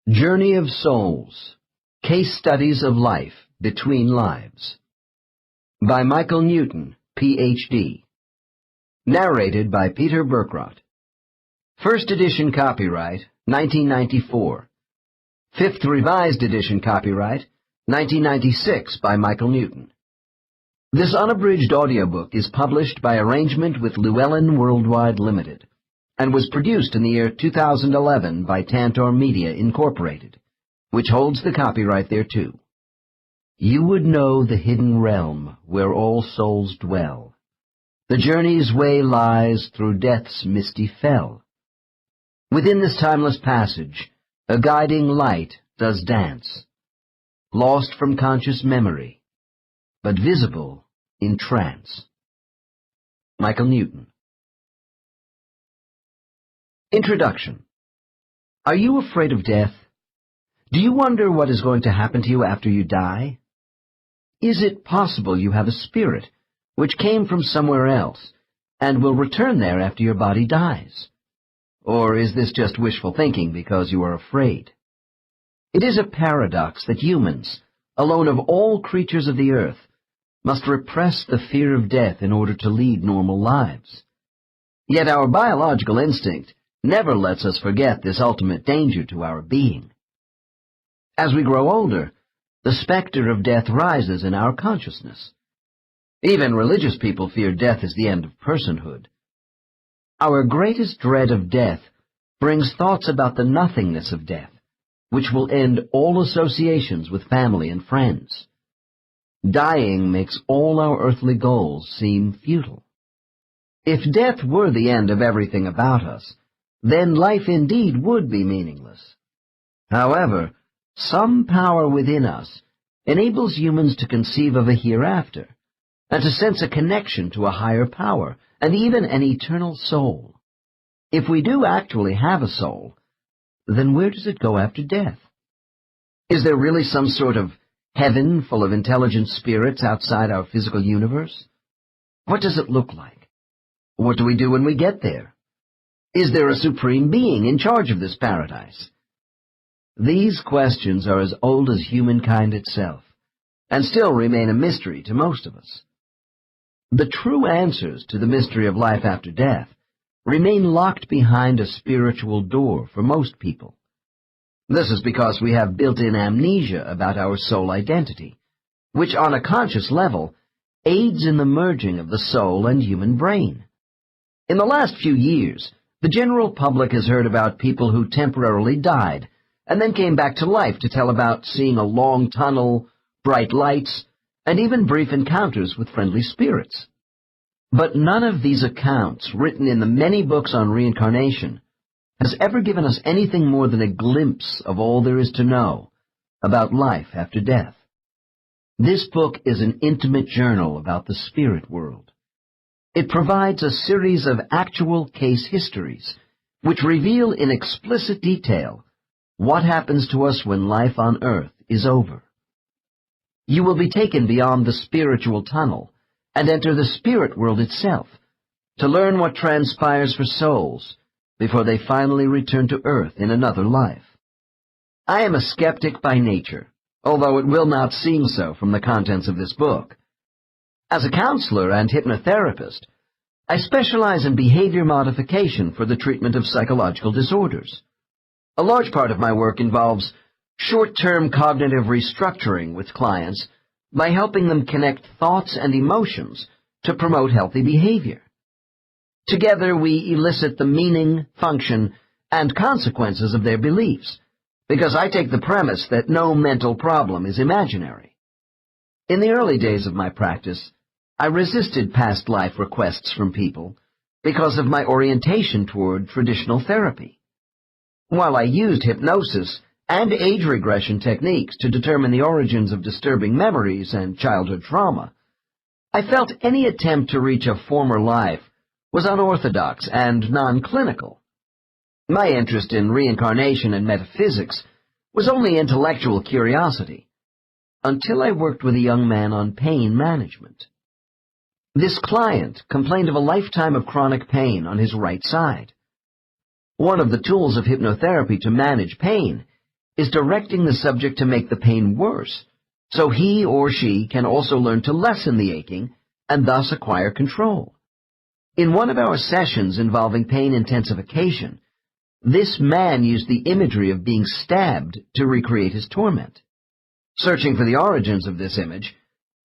Journey of Souls, Case Studies of Life Between Lives, by Michael Newton, Ph.D. Narrated by Peter Burkrot. First edition copyright, 1994. Fifth revised edition copyright, 1996 by Michael Newton. This unabridged audiobook is published by arrangement with Llewellyn Worldwide Limited, and was produced in the year 2011 by Tantor Media, Incorporated, which holds the copyright thereto. You would know the hidden realm where all souls dwell. The journey's way lies through death's misty fell. Within this timeless passage, a guiding light does dance, lost from conscious memory, but visible in trance. Michael Newton. Introduction. Are you afraid of death? Do you wonder what is going to happen to you after you die? Is it possible you have a spirit which came from somewhere else and will return there after your body dies? Or is this just wishful thinking because you are afraid? It is a paradox that humans, alone of all creatures of the earth, must repress the fear of death in order to lead normal lives. Yet our biological instinct never lets us forget this ultimate danger to our being. As we grow older, the specter of death rises in our consciousness. Even religious people fear death as the end of personhood. Our greatest dread of death brings thoughts about the nothingness of death, which will end all associations with family and friends. Dying makes all our earthly goals seem futile. If death were the end of everything about us, then life indeed would be meaningless. However, some power within us enables humans to conceive of a hereafter, and to sense a connection to a higher power, and even an eternal soul. If we do actually have a soul, then where does it go after death? Is there really some sort of heaven full of intelligent spirits outside our physical universe? What does it look like? What do we do when we get there? Is there a supreme being in charge of this paradise? These questions are as old as humankind itself, and still remain a mystery to most of us. The true answers to the mystery of life after death remain locked behind a spiritual door for most people. This is because we have built-in amnesia about our soul identity, which on a conscious level aids in the merging of the soul and human brain. In the last few years, the general public has heard about people who temporarily died and then came back to life to tell about seeing a long tunnel, bright lights, and even brief encounters with friendly spirits. But none of these accounts, written in the many books on reincarnation, has ever given us anything more than a glimpse of all there is to know about life after death. This book is an intimate journal about the spirit world. It provides a series of actual case histories, which reveal in explicit detail what happens to us when life on earth is over. You will be taken beyond the spiritual tunnel and enter the spirit world itself to learn what transpires for souls before they finally return to earth in another life. I am a skeptic by nature, although it will not seem so from the contents of this book. As a counselor and hypnotherapist, I specialize in behavior modification for the treatment of psychological disorders. A large part of my work involves short-term cognitive restructuring with clients by helping them connect thoughts and emotions to promote healthy behavior. Together we elicit the meaning, function, and consequences of their beliefs, because I take the premise that no mental problem is imaginary. In the early days of my practice, I resisted past life requests from people because of my orientation toward traditional therapy. While I used hypnosis and age regression techniques to determine the origins of disturbing memories and childhood trauma, I felt any attempt to reach a former life was unorthodox and non-clinical. My interest in reincarnation and metaphysics was only intellectual curiosity, until I worked with a young man on pain management. This client complained of a lifetime of chronic pain on his right side. One of the tools of hypnotherapy to manage pain is directing the subject to make the pain worse, so he or she can also learn to lessen the aching and thus acquire control. In one of our sessions involving pain intensification, this man used the imagery of being stabbed to recreate his torment. Searching for the origins of this image,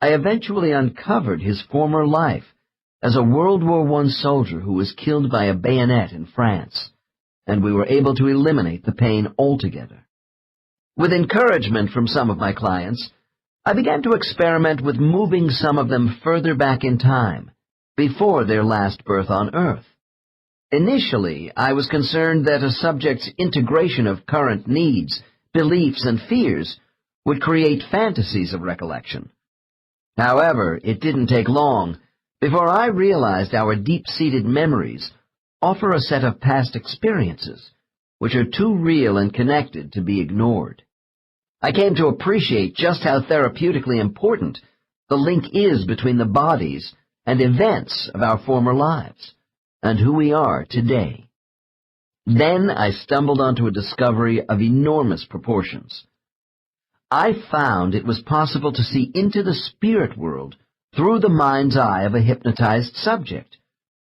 I eventually uncovered his former life as a World War I soldier who was killed by a bayonet in France, and we were able to eliminate the pain altogether. With encouragement from some of my clients, I began to experiment with moving some of them further back in time, before their last birth on Earth. Initially, I was concerned that a subject's integration of current needs, beliefs, and fears would create fantasies of recollection. However, it didn't take long before I realized our deep-seated memories offer a set of past experiences which are too real and connected to be ignored. I came to appreciate just how therapeutically important the link is between the bodies and events of our former lives and who we are today. Then I stumbled onto a discovery of enormous proportions. I found it was possible to see into the spirit world through the mind's eye of a hypnotized subject,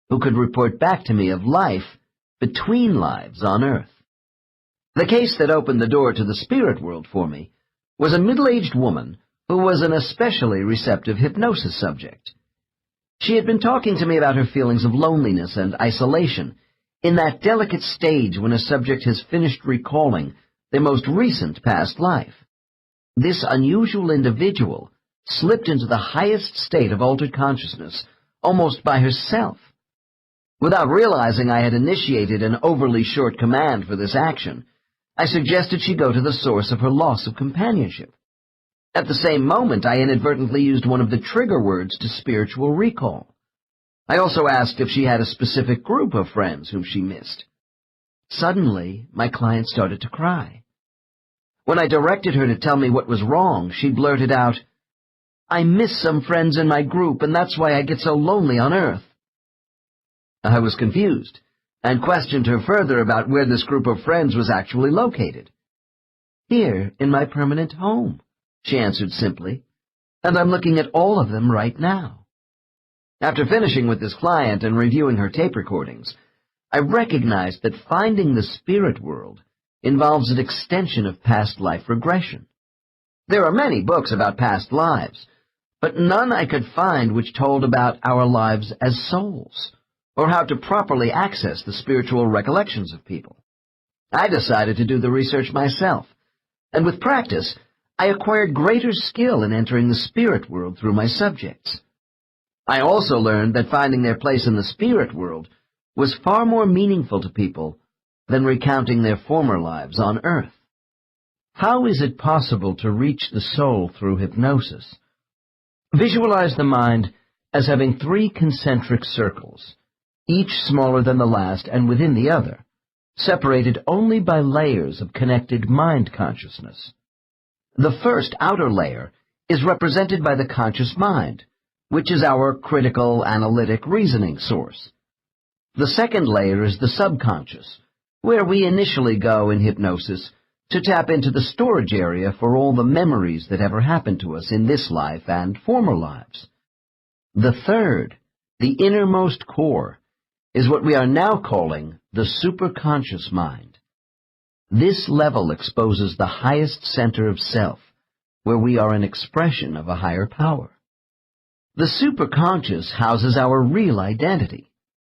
who could report back to me of life between lives on Earth. The case that opened the door to the spirit world for me was a middle-aged woman who was an especially receptive hypnosis subject. She had been talking to me about her feelings of loneliness and isolation in that delicate stage when a subject has finished recalling their most recent past life. This unusual individual slipped into the highest state of altered consciousness almost by herself. Without realizing I had initiated an overly short command for this action, I suggested she go to the source of her loss of companionship. At the same moment, I inadvertently used one of the trigger words to spiritual recall. I also asked if she had a specific group of friends whom she missed. Suddenly, my client started to cry. When I directed her to tell me what was wrong, she blurted out, "I miss some friends in my group, and that's why I get so lonely on Earth." I was confused, and questioned her further about where this group of friends was actually located. "Here, in my permanent home," she answered simply, "and I'm looking at all of them right now." After finishing with this client and reviewing her tape recordings, I recognized that finding the spirit world involves an extension of past life regression. There are many books about past lives, but none I could find which told about our lives as souls, or how to properly access the spiritual recollections of people. I decided to do the research myself, and with practice, I acquired greater skill in entering the spirit world through my subjects. I also learned that finding their place in the spirit world was far more meaningful to people than recounting their former lives on Earth. How is it possible to reach the soul through hypnosis? Visualize the mind as having 3 concentric circles, each smaller than the last and within the other, separated only by layers of connected mind consciousness. The first outer layer is represented by the conscious mind, which is our critical, analytic reasoning source. The second layer is the subconscious, where we initially go in hypnosis to tap into the storage area for all the memories that ever happened to us in this life and former lives. The third, the innermost core, is what we are now calling the superconscious mind. This level exposes the highest center of self, where we are an expression of a higher power. The superconscious houses our real identity,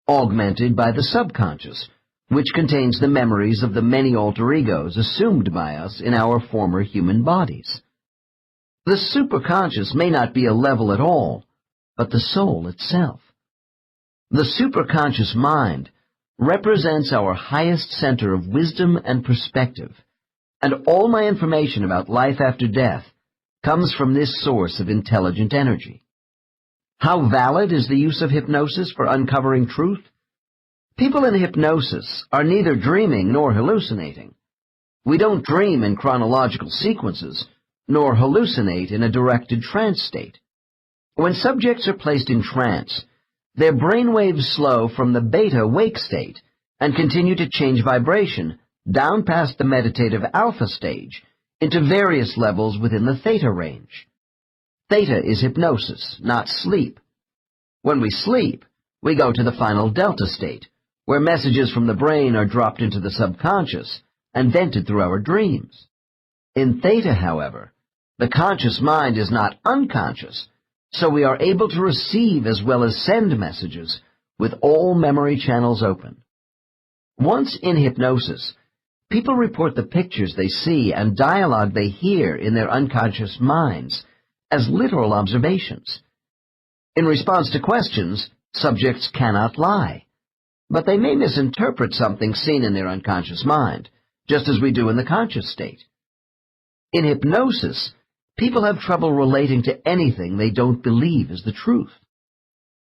augmented by the subconscious, which contains the memories of the many alter egos assumed by us in our former human bodies. The superconscious may not be a level at all, but the soul itself. The superconscious mind represents our highest center of wisdom and perspective, and all my information about life after death comes from this source of intelligent energy. How valid is the use of hypnosis for uncovering truth? People in hypnosis are neither dreaming nor hallucinating. We don't dream in chronological sequences, nor hallucinate in a directed trance state. When subjects are placed in trance, their brainwaves slow from the beta wake state and continue to change vibration down past the meditative alpha stage, into various levels within the theta range. Theta is hypnosis, not sleep. When we sleep, we go to the final delta state, where messages from the brain are dropped into the subconscious and vented through our dreams. In theta, however, the conscious mind is not unconscious, so we are able to receive as well as send messages with all memory channels open. Once in hypnosis, people report the pictures they see and dialogue they hear in their unconscious minds as literal observations. In response to questions, subjects cannot lie, but they may misinterpret something seen in their unconscious mind, just as we do in the conscious state. In hypnosis, people have trouble relating to anything they don't believe is the truth.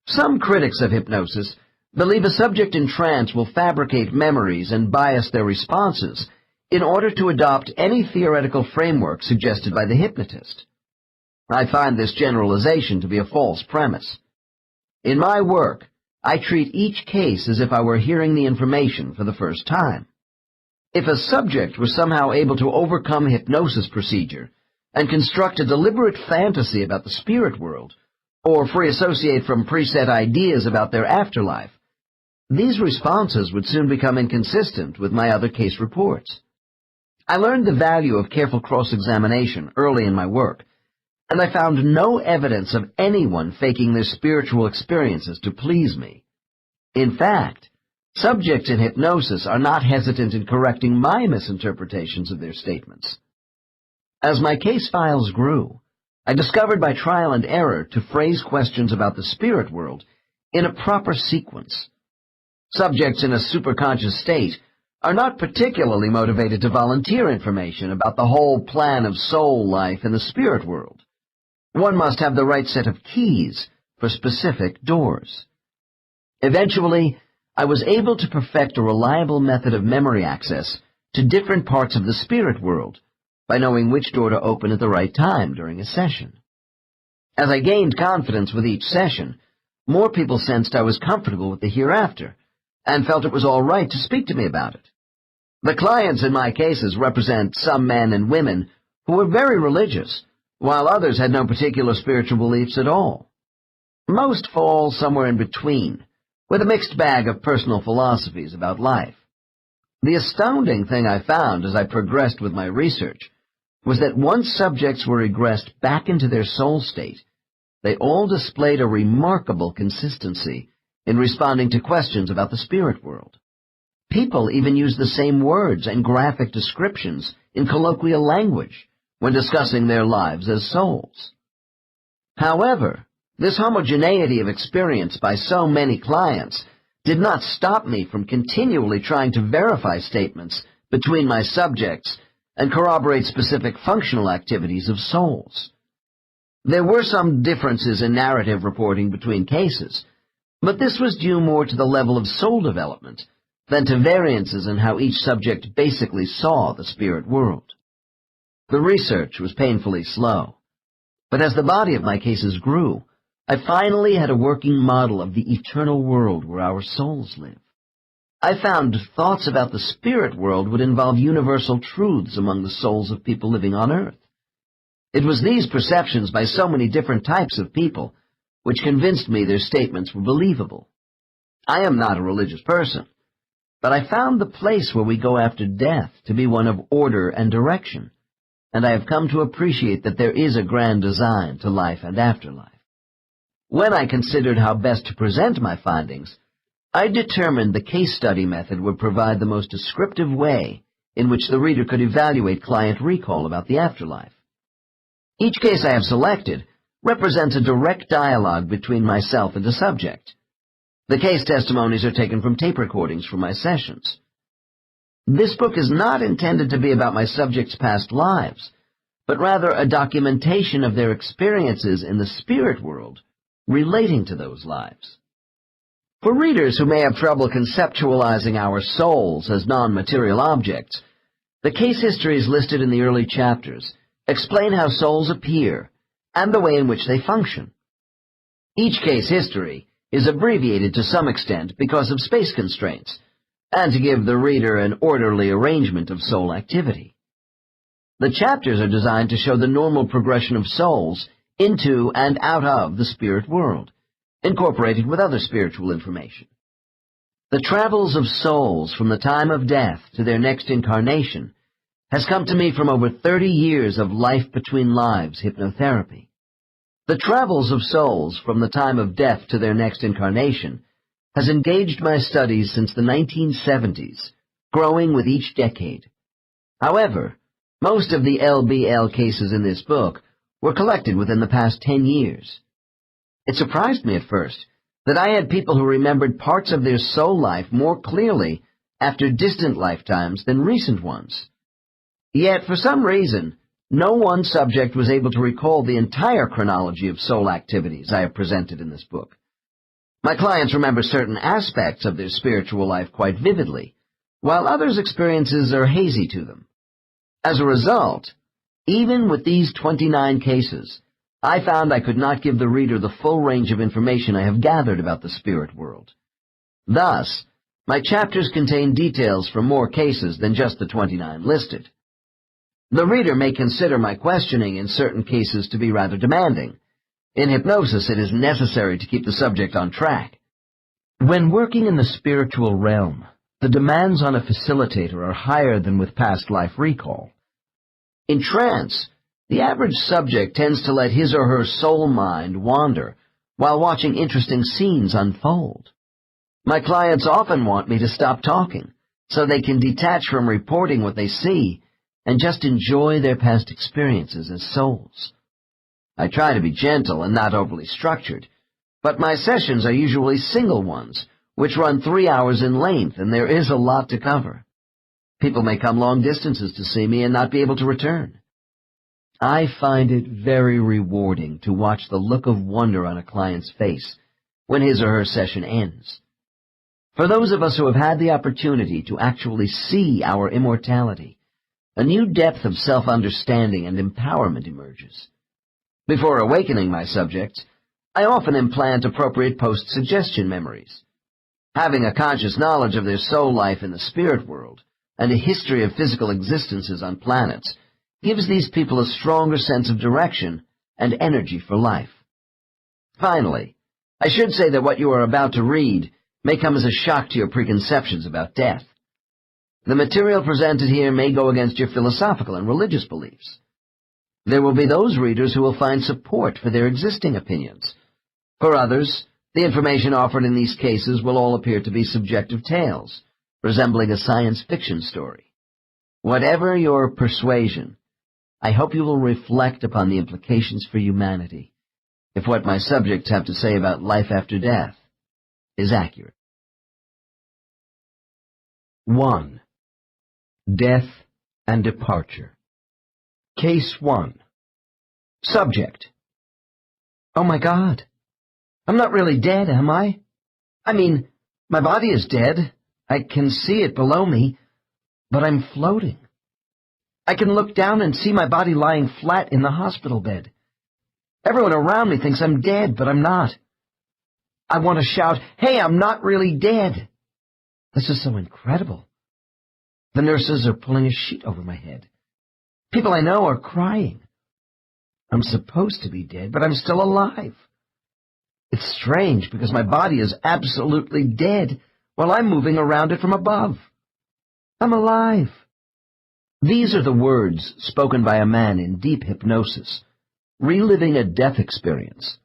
Some critics of hypnosis believe a subject in trance will fabricate memories and bias their responses in order to adopt any theoretical framework suggested by the hypnotist. I find this generalization to be a false premise. In my work, I treat each case as if I were hearing the information for the first time. If a subject was somehow able to overcome hypnosis procedure and construct a deliberate fantasy about the spirit world, or free associate from preset ideas about their afterlife, these responses would soon become inconsistent with my other case reports. I learned the value of careful cross-examination early in my work, and I found no evidence of anyone faking their spiritual experiences to please me. In fact, subjects in hypnosis are not hesitant in correcting my misinterpretations of their statements. As my case files grew, I discovered by trial and error to phrase questions about the spirit world in a proper sequence. Subjects in a superconscious state are not particularly motivated to volunteer information about the whole plan of soul life in the spirit world. One must have the right set of keys for specific doors. Eventually, I was able to perfect a reliable method of memory access to different parts of the spirit world by knowing which door to open at the right time during a session. As I gained confidence with each session, more people sensed I was comfortable with the hereafter and felt it was all right to speak to me about it. The clients in my cases represent some men and women who were very religious, while others had no particular spiritual beliefs at all. Most fall somewhere in between, with a mixed bag of personal philosophies about life. The astounding thing I found as I progressed with my research was that once subjects were regressed back into their soul state, they all displayed a remarkable consistency in responding to questions about the spirit world. People even used the same words and graphic descriptions in colloquial language when discussing their lives as souls. However, this homogeneity of experience by so many clients did not stop me from continually trying to verify statements between my subjects and corroborate specific functional activities of souls. There were some differences in narrative reporting between cases, but this was due more to the level of soul development than to variances in how each subject basically saw the spirit world. The research was painfully slow, but as the body of my cases grew, I finally had a working model of the eternal world where our souls live. I found thoughts about the spirit world would involve universal truths among the souls of people living on earth. It was these perceptions by so many different types of people which convinced me their statements were believable. I am not a religious person, but I found the place where we go after death to be one of order and direction, and I have come to appreciate that there is a grand design to life and afterlife. When I considered how best to present my findings, I determined the case study method would provide the most descriptive way in which the reader could evaluate client recall about the afterlife. Each case I have selected represents a direct dialogue between myself and the subject. The case testimonies are taken from tape recordings from my sessions. This book is not intended to be about my subjects' past lives, but rather a documentation of their experiences in the spirit world relating to those lives. For readers who may have trouble conceptualizing our souls as non-material objects, the case histories listed in the early chapters explain how souls appear and the way in which they function. Each case history is abbreviated to some extent because of space constraints, and to give the reader an orderly arrangement of soul activity. The chapters are designed to show the normal progression of souls into and out of the spirit world, incorporated with other spiritual information. The travels of souls from the time of death to their next incarnation has come to me from over 30 years of life between lives hypnotherapy. The travels of souls from the time of death to their next incarnation has engaged my studies since the 1970s, growing with each decade. However, most of the LBL cases in this book were collected within the past 10 years. It surprised me at first that I had people who remembered parts of their soul life more clearly after distant lifetimes than recent ones. Yet, for some reason, no one subject was able to recall the entire chronology of soul activities I have presented in this book. My clients remember certain aspects of their spiritual life quite vividly, while others' experiences are hazy to them. As a result, even with these 29 cases, I found I could not give the reader the full range of information I have gathered about the spirit world. Thus, my chapters contain details from more cases than just the 29 listed. The reader may consider my questioning in certain cases to be rather demanding. In hypnosis, it is necessary to keep the subject on track. When working in the spiritual realm, the demands on a facilitator are higher than with past life recall. In trance, the average subject tends to let his or her soul mind wander while watching interesting scenes unfold. My clients often want me to stop talking so they can detach from reporting what they see and just enjoy their past experiences as souls. I try to be gentle and not overly structured, but my sessions are usually single ones, which run 3 hours in length, and there is a lot to cover. People may come long distances to see me and not be able to return. I find it very rewarding to watch the look of wonder on a client's face when his or her session ends. For those of us who have had the opportunity to actually see our immortality, a new depth of self-understanding and empowerment emerges. Before awakening my subjects, I often implant appropriate post-suggestion memories. Having a conscious knowledge of their soul life in the spirit world and a history of physical existences on planets gives these people a stronger sense of direction and energy for life. Finally, I should say that what you are about to read may come as a shock to your preconceptions about death. The material presented here may go against your philosophical and religious beliefs. There will be those readers who will find support for their existing opinions. For others, the information offered in these cases will all appear to be subjective tales, resembling a science fiction story. Whatever your persuasion, I hope you will reflect upon the implications for humanity, if what my subjects have to say about life after death is accurate. 1. Death and Departure. Case 1. Subject: Oh my God, I'm not really dead, am I? I mean, my body is dead. I can see it below me, but I'm floating. I can look down and see my body lying flat in the hospital bed. Everyone around me thinks I'm dead, but I'm not. I want to shout, hey, I'm not really dead. This is so incredible. The nurses are pulling a sheet over my head. People I know are crying. I'm supposed to be dead, but I'm still alive. It's strange because my body is absolutely dead while I'm moving around it from above. I'm alive. These are the words spoken by a man in deep hypnosis, reliving a death experience.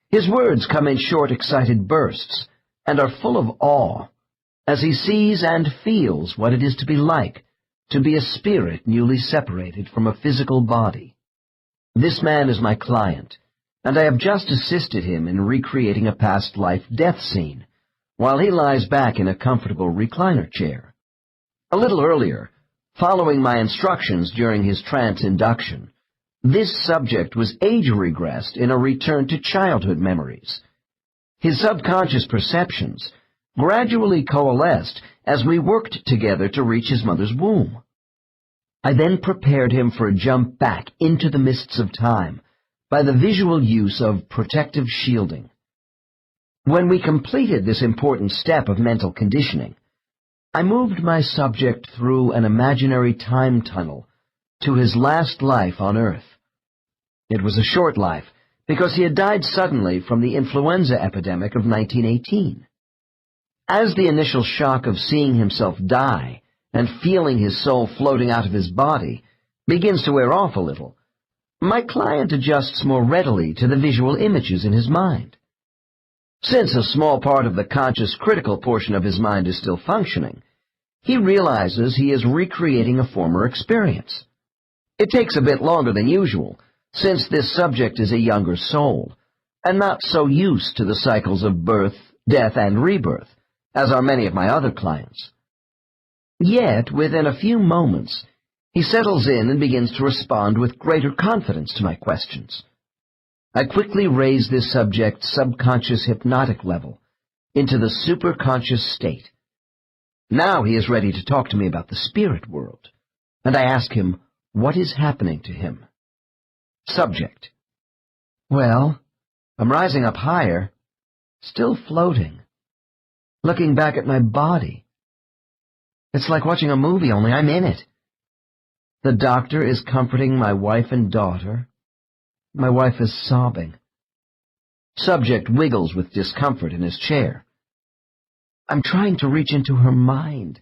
His words come in short, excited bursts and are full of awe as he sees and feels what it is to be like to be a spirit newly separated from a physical body. This man is my client, and I have just assisted him in recreating a past life death scene, while he lies back in a comfortable recliner chair. A little earlier, following my instructions during his trance induction, this subject was age-regressed in a return to childhood memories. His subconscious perceptions gradually coalesced as we worked together to reach his mother's womb. I then prepared him for a jump back into the mists of time by the visual use of protective shielding. When we completed this important step of mental conditioning, I moved my subject through an imaginary time tunnel to his last life on Earth. It was a short life, because he had died suddenly from the influenza epidemic of 1918. As the initial shock of seeing himself die and feeling his soul floating out of his body begins to wear off a little, my client adjusts more readily to the visual images in his mind. Since a small part of the conscious critical portion of his mind is still functioning, he realizes he is recreating a former experience. It takes a bit longer than usual, since this subject is a younger soul, and not so used to the cycles of birth, death, and rebirth, as are many of my other clients. Yet, within a few moments, he settles in and begins to respond with greater confidence to my questions. I quickly raise this subject's subconscious hypnotic level into the superconscious state. Now he is ready to talk to me about the spirit world, and I ask him what is happening to him. Subject: Well, I'm rising up higher, still floating, looking back at my body. It's like watching a movie, only I'm in it. The doctor is comforting my wife and daughter. My wife is sobbing. Subject wiggles with discomfort in his chair. I'm trying to reach into her mind,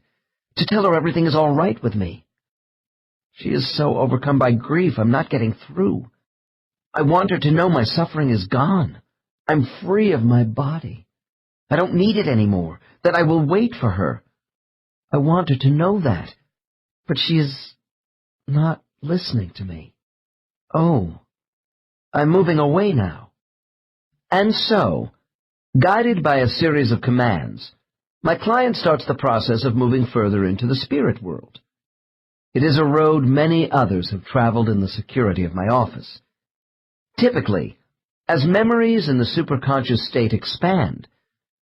to tell her everything is all right with me. She is so overcome by grief, I'm not getting through. I want her to know my suffering is gone. I'm free of my body. I don't need it anymore, that I will wait for her. I want her to know that, but she is not listening to me. Oh, I'm moving away now. And so, guided by a series of commands, my client starts the process of moving further into the spirit world. It is a road many others have traveled in the security of my office. Typically, as memories in the superconscious state expand,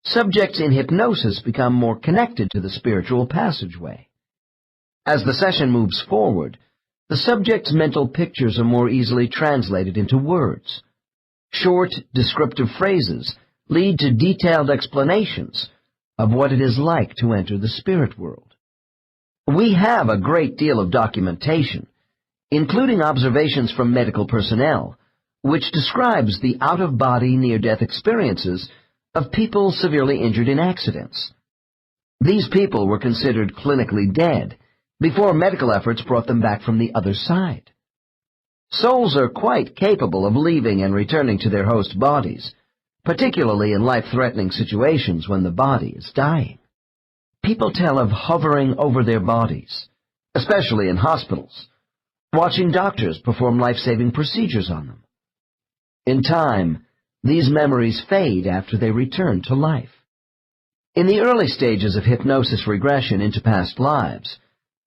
subjects in hypnosis become more connected to the spiritual passageway. As the session moves forward, the subject's mental pictures are more easily translated into words. Short, descriptive phrases lead to detailed explanations of what it is like to enter the spirit world. We have a great deal of documentation, including observations from medical personnel, which describes the out-of-body near-death experiences of people severely injured in accidents. These people were considered clinically dead before medical efforts brought them back from the other side. Souls are quite capable of leaving and returning to their host bodies, particularly in life-threatening situations when the body is dying. People tell of hovering over their bodies, especially in hospitals, watching doctors perform life-saving procedures on them. In time, these memories fade after they return to life. In the early stages of hypnosis regression into past lives,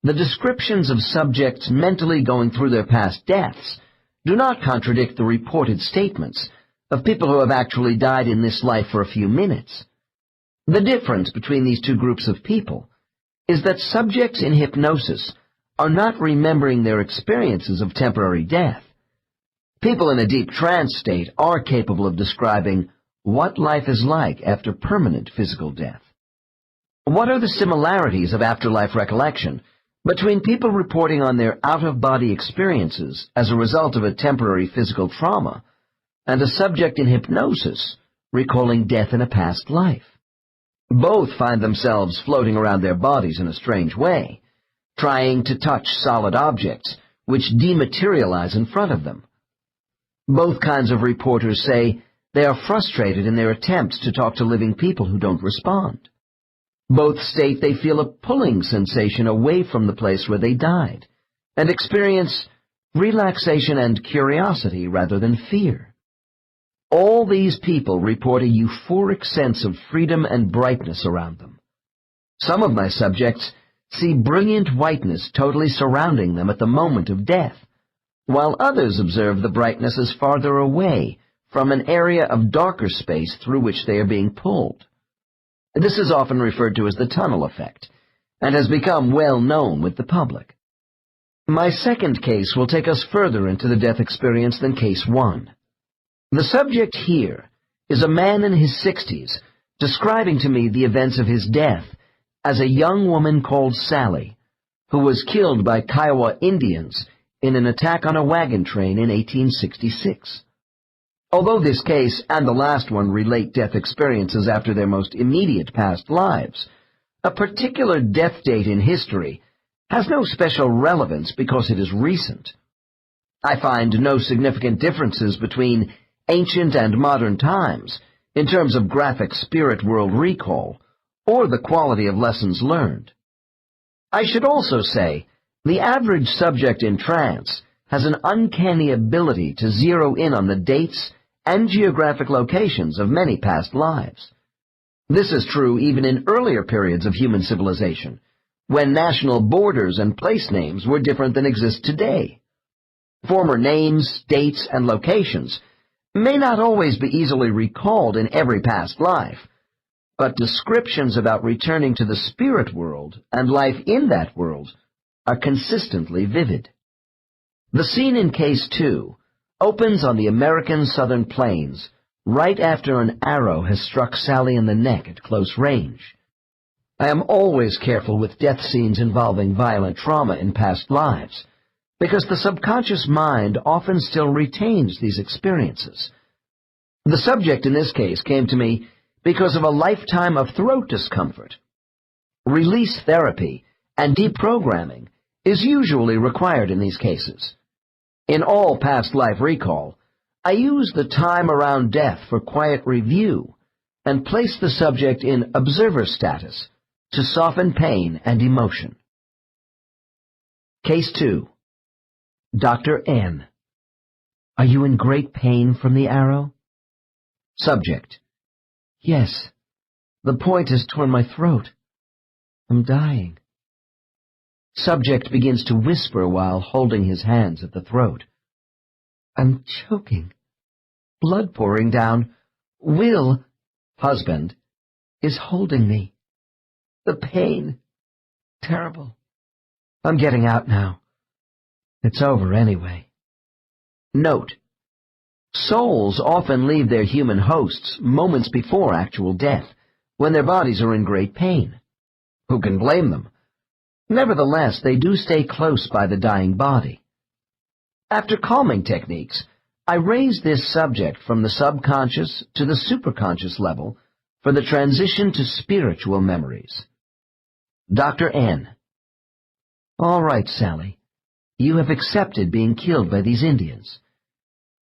the descriptions of subjects mentally going through their past deaths do not contradict the reported statements of people who have actually died in this life for a few minutes. The difference between these two groups of people is that subjects in hypnosis are not remembering their experiences of temporary death. People in a deep trance state are capable of describing what life is like after permanent physical death. What are the similarities of afterlife recollection between people reporting on their out-of-body experiences as a result of a temporary physical trauma and a subject in hypnosis recalling death in a past life? Both find themselves floating around their bodies in a strange way, trying to touch solid objects which dematerialize in front of them. Both kinds of reporters say they are frustrated in their attempts to talk to living people who don't respond. Both state they feel a pulling sensation away from the place where they died, and experience relaxation and curiosity rather than fear. All these people report a euphoric sense of freedom and brightness around them. Some of my subjects see brilliant whiteness totally surrounding them at the moment of death, while others observe the brightness as farther away from an area of darker space through which they are being pulled. This is often referred to as the tunnel effect, and has become well known with the public. My second case will take us further into the death experience than case 1. The subject here is a man in his 60s, describing to me the events of his death as a young woman called Sally, who was killed by Kiowa Indians in an attack on a wagon train in 1866. Although this case and the last one relate death experiences after their most immediate past lives, a particular death date in history has no special relevance because it is recent. I find no significant differences between ancient and modern times in terms of graphic spirit world recall or the quality of lessons learned. I should also say the average subject in trance has an uncanny ability to zero in on the dates and geographic locations of many past lives. This is true even in earlier periods of human civilization, when national borders and place names were different than exist today. Former names, dates, and locations may not always be easily recalled in every past life, but descriptions about returning to the spirit world and life in that world are consistently vivid. The scene in Case 2 opens on the American Southern Plains right after an arrow has struck Sally in the neck at close range. I am always careful with death scenes involving violent trauma in past lives, because the subconscious mind often still retains these experiences. The subject in this case came to me because of a lifetime of throat discomfort. Release therapy and deprogramming is usually required in these cases. In all past life recall, I use the time around death for quiet review and place the subject in observer status to soften pain and emotion. Case 2. Dr. N. Are you in great pain from the arrow? Subject. Yes. The point has torn my throat. I'm dying. Subject begins to whisper while holding his hands at the throat. I'm choking. Blood pouring down. Will, husband, is holding me. The pain. Terrible. I'm getting out now. It's over anyway. Note: souls often leave their human hosts moments before actual death, when their bodies are in great pain. Who can blame them? Nevertheless, they do stay close by the dying body. After calming techniques, I raise this subject from the subconscious to the superconscious level for the transition to spiritual memories. Dr. N. All right, Sally. You have accepted being killed by these Indians.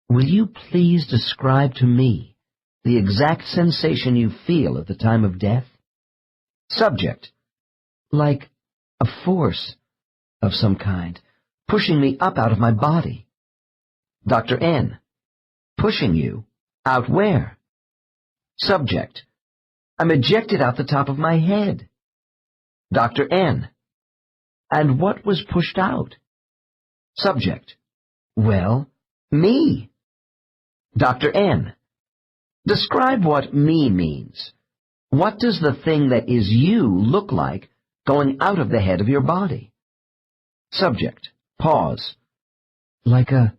Will you please describe to me the exact sensation you feel at the time of death? Subject. Like a force of some kind, pushing me up out of my body. Dr. N. Pushing you? Out where? Subject. I'm ejected out the top of my head. Dr. N. And what was pushed out? Subject. Well, me. Dr. N. Describe what me means. What does the thing that is you look like going out of the head of your body? Subject. Pause. Like a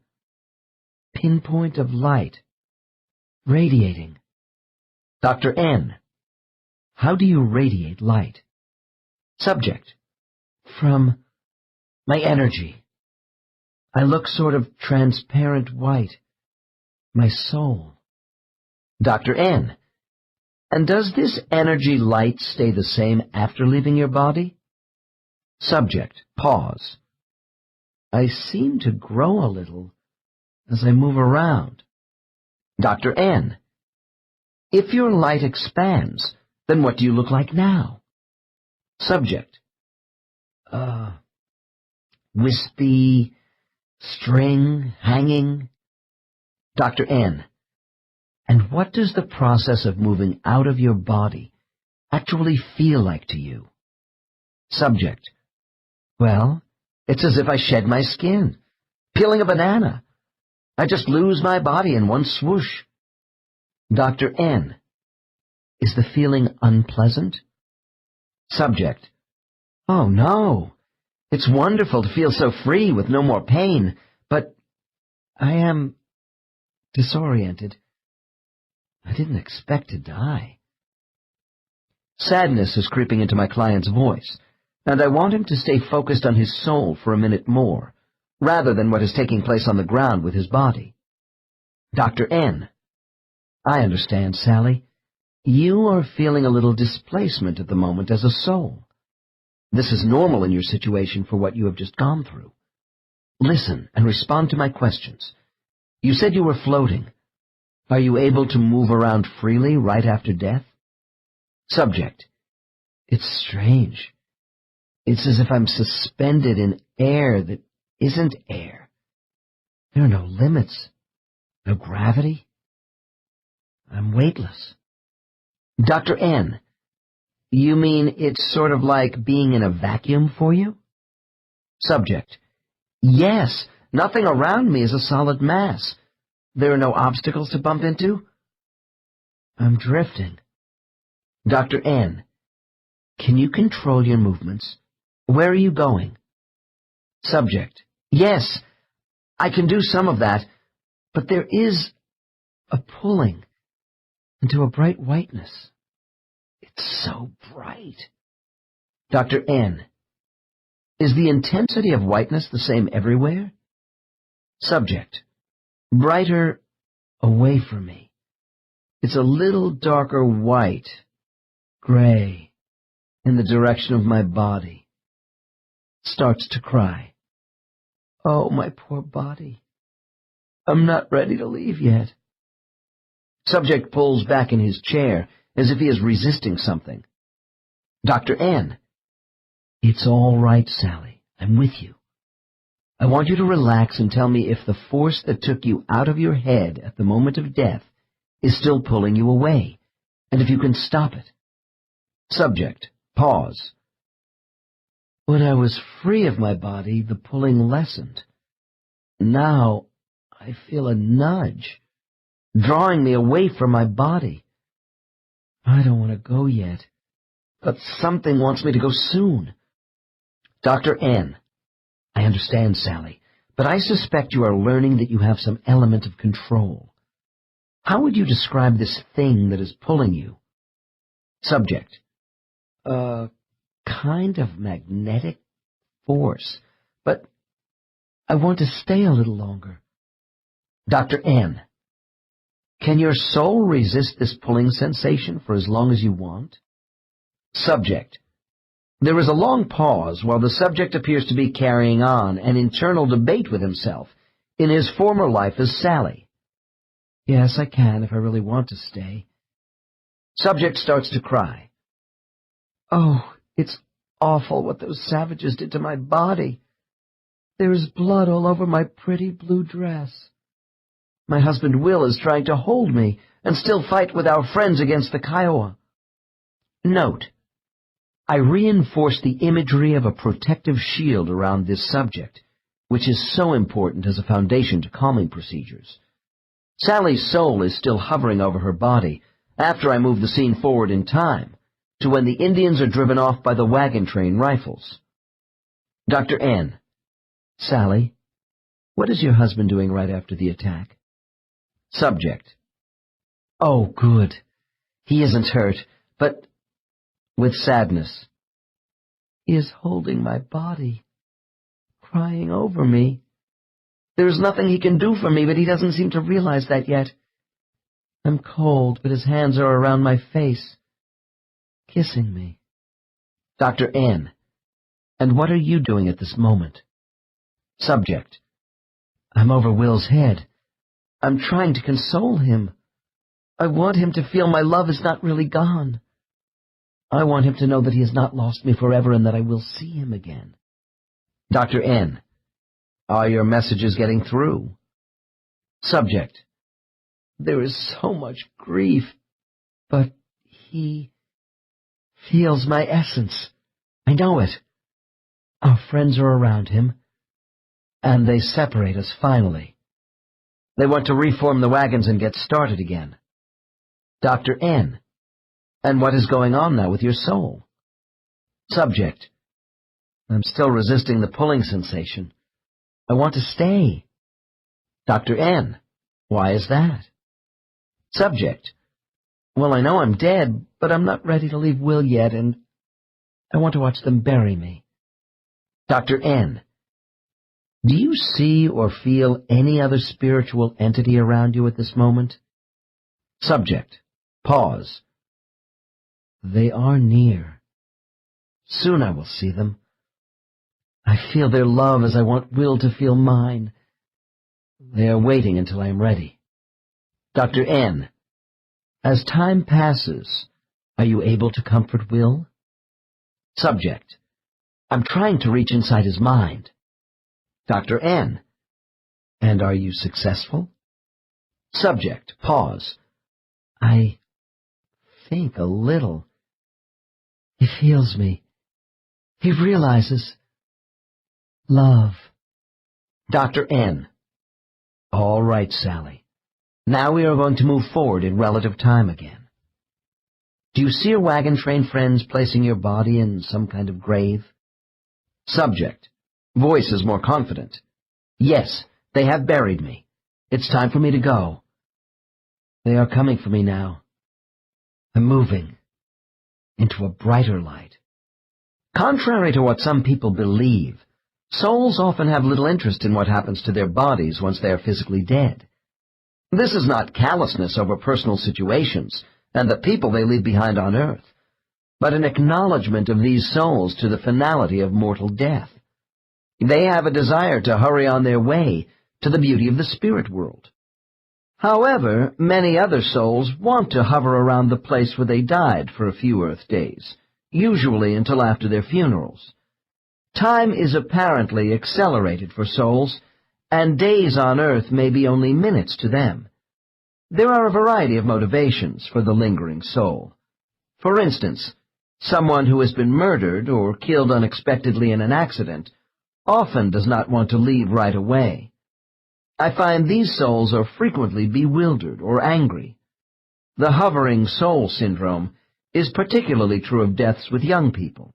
pinpoint of light, radiating. Dr. N. How do you radiate light? Subject. From my energy. I look sort of transparent white. My soul. Dr. N. And does this energy light stay the same after leaving your body? Subject. Pause. I seem to grow a little as I move around. Dr. N. If your light expands, then what do you look like now? Subject. Wispy, string, hanging. Dr. N. And what does the process of moving out of your body actually feel like to you? Subject. Well, it's as if I shed my skin, peeling a banana. I just lose my body in one swoosh. Dr. N. Is the feeling unpleasant? Subject. Oh, no. It's wonderful to feel so free with no more pain, but I am disoriented. I didn't expect to die. Sadness is creeping into my client's voice, and I want him to stay focused on his soul for a minute more, rather than what is taking place on the ground with his body. Dr. N. I understand, Sally. You are feeling a little displacement at the moment as a soul. This is normal in your situation for what you have just gone through. Listen and respond to my questions. You said you were floating. Are you able to move around freely right after death? Subject. It's strange. It's as if I'm suspended in air that isn't air. There are no limits, no gravity. I'm weightless. Dr. N. You mean it's sort of like being in a vacuum for you? Subject. Yes, nothing around me is a solid mass. There are no obstacles to bump into. I'm drifting. Dr. N. Can you control your movements? Where are you going? Subject. Yes, I can do some of that, but there is a pulling into a bright whiteness. It's so bright. Dr. N. Is the intensity of whiteness the same everywhere? Subject. Brighter away from me. It's a little darker white, gray, in the direction of my body. Starts to cry. Oh, my poor body. I'm not ready to leave yet. Subject pulls back in his chair as if he is resisting something. Dr. N. It's all right, Sally. I'm with you. I want you to relax and tell me if the force that took you out of your head at the moment of death is still pulling you away, and if you can stop it. Subject. Pause. When I was free of my body, the pulling lessened. Now I feel a nudge, drawing me away from my body. I don't want to go yet, but something wants me to go soon. Dr. N. I understand, Sally, but I suspect you are learning that you have some element of control. How would you describe this thing that is pulling you? Subject. Kind of magnetic force, but I want to stay a little longer. Dr. N. Can your soul resist this pulling sensation for as long as you want? Subject. There is a long pause while the subject appears to be carrying on an internal debate with himself in his former life as Sally. Yes, I can if I really want to stay. Subject starts to cry. Oh, it's awful what those savages did to my body. There is blood all over my pretty blue dress. My husband Will is trying to hold me and still fight with our friends against the Kiowa. Note. I reinforce the imagery of a protective shield around this subject, which is so important as a foundation to calming procedures. Sally's soul is still hovering over her body after I move the scene forward in time to when the Indians are driven off by the wagon train rifles. Dr. N. Sally, what is your husband doing right after the attack? Subject. Oh, good. He isn't hurt, but... with sadness. He is holding my body, crying over me. There is nothing he can do for me, but he doesn't seem to realize that yet. I'm cold, but his hands are around my face, kissing me. Dr. N. And what are you doing at this moment? Subject. I'm over Will's head. I'm trying to console him. I want him to feel my love is not really gone. I want him to know that he has not lost me forever and that I will see him again. Dr. N. Are your messages getting through? Subject. There is so much grief, but he feels my essence. I know it. Our friends are around him, and they separate us finally. They want to reform the wagons and get started again. Dr. N. And what is going on now with your soul? Subject. I'm still resisting the pulling sensation. I want to stay. Dr. N. Why is that? Subject. Well, I know I'm dead, but I'm not ready to leave Will yet, and I want to watch them bury me. Dr. N. Do you see or feel any other spiritual entity around you at this moment? Subject. Pause. They are near. Soon I will see them. I feel their love as I want Will to feel mine. They are waiting until I am ready. Dr. N. As time passes, are you able to comfort Will? Subject. I'm trying to reach inside his mind. Dr. N. And are you successful? Subject. Pause. I think a little. He feels me. He realizes. Love. Dr. N. All right, Sally. Now we are going to move forward in relative time again. Do you see your wagon train friends placing your body in some kind of grave? Subject. Voice is more confident. Yes, they have buried me. It's time for me to go. They are coming for me now. I'm moving into a brighter light. Contrary to what some people believe, souls often have little interest in what happens to their bodies once they are physically dead. This is not callousness over personal situations and the people they leave behind on earth, but an acknowledgement of these souls to the finality of mortal death. They have a desire to hurry on their way to the beauty of the spirit world. However, many other souls want to hover around the place where they died for a few earth days, usually until after their funerals. Time is apparently accelerated for souls, and days on earth may be only minutes to them. There are a variety of motivations for the lingering soul. For instance, someone who has been murdered or killed unexpectedly in an accident often does not want to leave right away. I find these souls are frequently bewildered or angry. The hovering soul syndrome is particularly true of deaths with young people.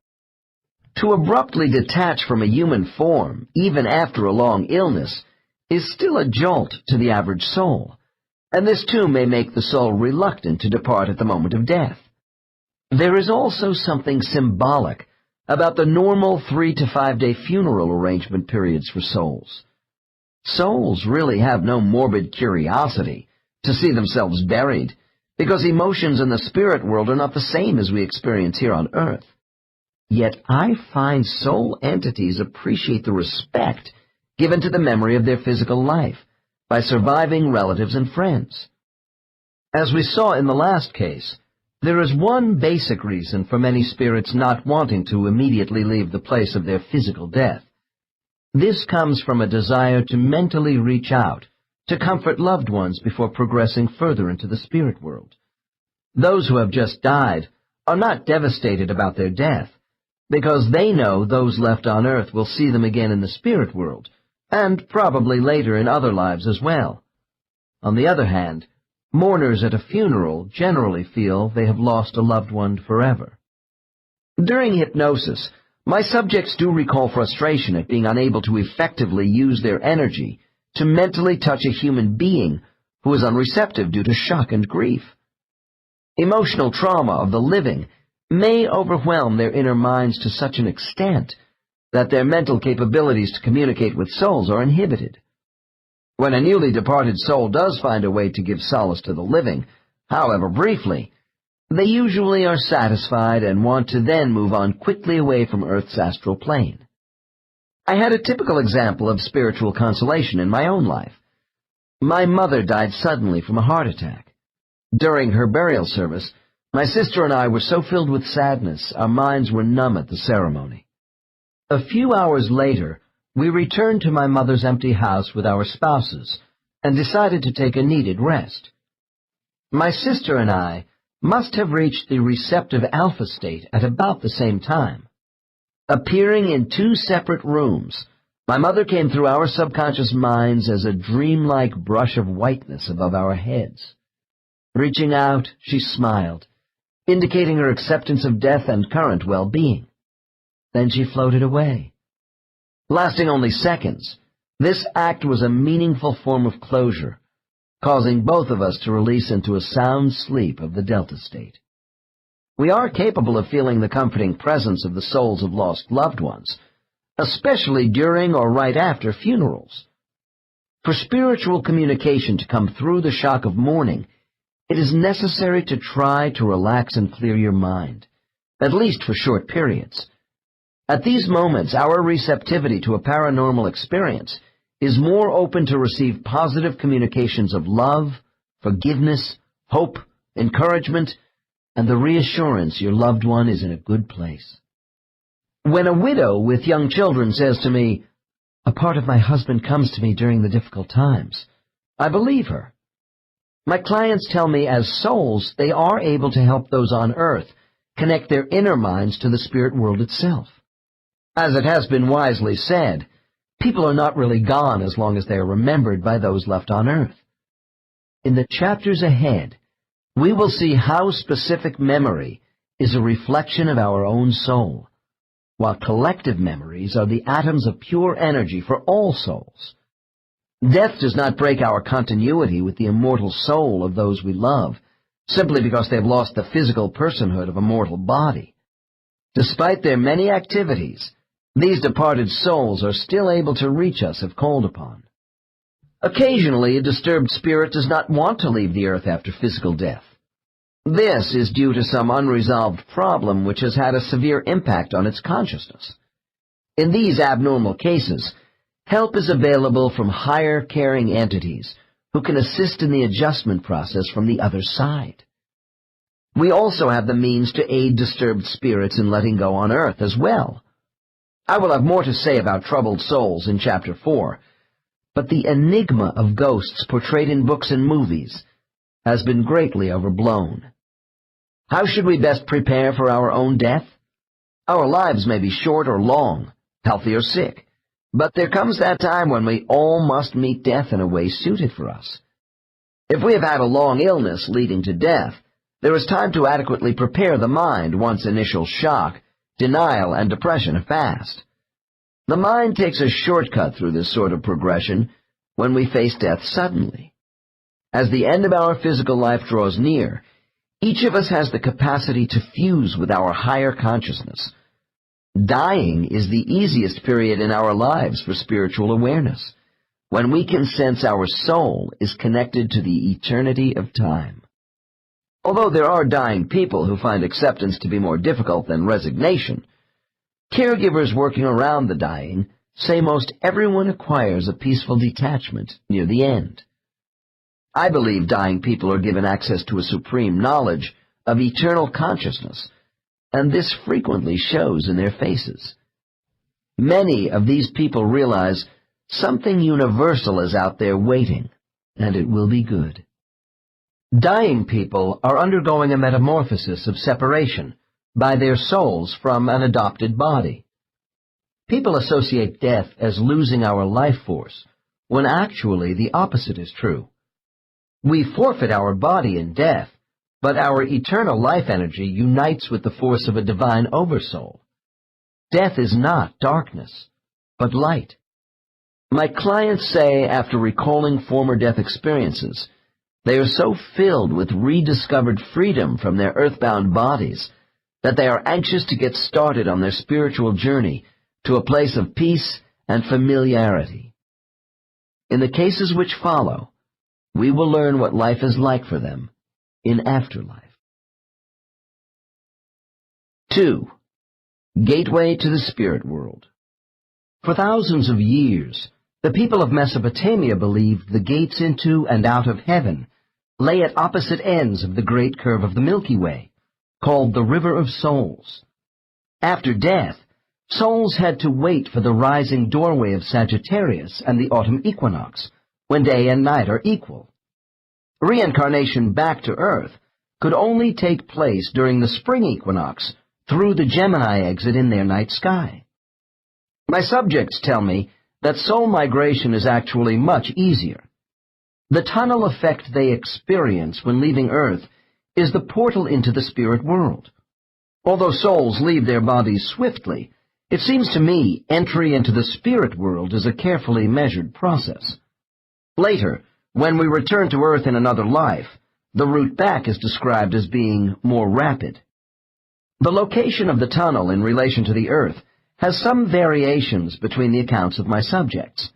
To abruptly detach from a human form, even after a long illness, is still a jolt to the average soul, and this too may make the soul reluctant to depart at the moment of death. There is also something symbolic about the normal 3 to 5 day funeral arrangement periods for souls. Souls really have no morbid curiosity to see themselves buried, because emotions in the spirit world are not the same as we experience here on earth. Yet I find soul entities appreciate the respect given to the memory of their physical life by surviving relatives and friends. As we saw in the last case, there is one basic reason for many spirits not wanting to immediately leave the place of their physical death. This comes from a desire to mentally reach out, to comfort loved ones before progressing further into the spirit world. Those who have just died are not devastated about their death, because they know those left on earth will see them again in the spirit world, and probably later in other lives as well. On the other hand, mourners at a funeral generally feel they have lost a loved one forever. During hypnosis, my subjects do recall frustration at being unable to effectively use their energy to mentally touch a human being who is unreceptive due to shock and grief. Emotional trauma of the living may overwhelm their inner minds to such an extent that their mental capabilities to communicate with souls are inhibited. When a newly departed soul does find a way to give solace to the living, however briefly, they usually are satisfied and want to then move on quickly away from Earth's astral plane. I had a typical example of spiritual consolation in my own life. My mother died suddenly from a heart attack. During her burial service, my sister and I were so filled with sadness, our minds were numb at the ceremony. A few hours later, we returned to my mother's empty house with our spouses and decided to take a needed rest. My sister and I must have reached the receptive alpha state at about the same time. Appearing in 2 separate rooms, my mother came through our subconscious minds as a dreamlike brush of whiteness above our heads. Reaching out, she smiled, indicating her acceptance of death and current well-being. Then she floated away. Lasting only seconds, this act was a meaningful form of closure, causing both of us to release into a sound sleep of the delta state. We are capable of feeling the comforting presence of the souls of lost loved ones, especially during or right after funerals. For spiritual communication to come through the shock of mourning, it is necessary to try to relax and clear your mind, at least for short periods. At these moments, our receptivity to a paranormal experience is more open to receive positive communications of love, forgiveness, hope, encouragement, and the reassurance your loved one is in a good place. When a widow with young children says to me, "A part of my husband comes to me during the difficult times," I believe her. My clients tell me as souls they are able to help those on earth connect their inner minds to the spirit world itself. As it has been wisely said, people are not really gone as long as they are remembered by those left on earth. In the chapters ahead, we will see how specific memory is a reflection of our own soul, while collective memories are the atoms of pure energy for all souls. Death does not break our continuity with the immortal soul of those we love, simply because they have lost the physical personhood of a mortal body. Despite their many activities, these departed souls are still able to reach us if called upon. Occasionally, a disturbed spirit does not want to leave the earth after physical death. This is due to some unresolved problem which has had a severe impact on its consciousness. In these abnormal cases, help is available from higher caring entities who can assist in the adjustment process from the other side. We also have the means to aid disturbed spirits in letting go on earth as well. I will have more to say about troubled souls in Chapter 4, but the enigma of ghosts portrayed in books and movies has been greatly overblown. How should we best prepare for our own death? Our lives may be short or long, healthy or sick, but there comes that time when we all must meet death in a way suited for us. If we have had a long illness leading to death, there is time to adequately prepare the mind once initial shock, denial, and depression have passed. The mind takes a shortcut through this sort of progression when we face death suddenly. As the end of our physical life draws near, each of us has the capacity to fuse with our higher consciousness. Dying is the easiest period in our lives for spiritual awareness, when we can sense our soul is connected to the eternity of time. Although there are dying people who find acceptance to be more difficult than resignation, caregivers working around the dying say most everyone acquires a peaceful detachment near the end. I believe dying people are given access to a supreme knowledge of eternal consciousness, and this frequently shows in their faces. Many of these people realize something universal is out there waiting, and it will be good. Dying people are undergoing a metamorphosis of separation by their souls from an adopted body. People associate death as losing our life force, when actually the opposite is true. We forfeit our body in death, but our eternal life energy unites with the force of a divine oversoul. Death is not darkness, but light. My clients say after recalling former death experiences, they are so filled with rediscovered freedom from their earthbound bodies that they are anxious to get started on their spiritual journey to a place of peace and familiarity. In the cases which follow, we will learn what life is like for them in afterlife. 2. Gateway to the Spirit World. For thousands of years, the people of Mesopotamia believed the gates into and out of heaven lay at opposite ends of the great curve of the Milky Way, called the River of Souls. After death, souls had to wait for the rising doorway of Sagittarius and the autumn equinox, when day and night are equal. Reincarnation back to Earth could only take place during the spring equinox through the Gemini exit in their night sky. My subjects tell me that soul migration is actually much easier. The tunnel effect they experience when leaving Earth is the portal into the spirit world. Although souls leave their bodies swiftly, it seems to me entry into the spirit world is a carefully measured process. Later, When we return to Earth in another life, the route back is described as being more rapid. The location of the tunnel in relation to the Earth has some variations between the accounts of my subjects.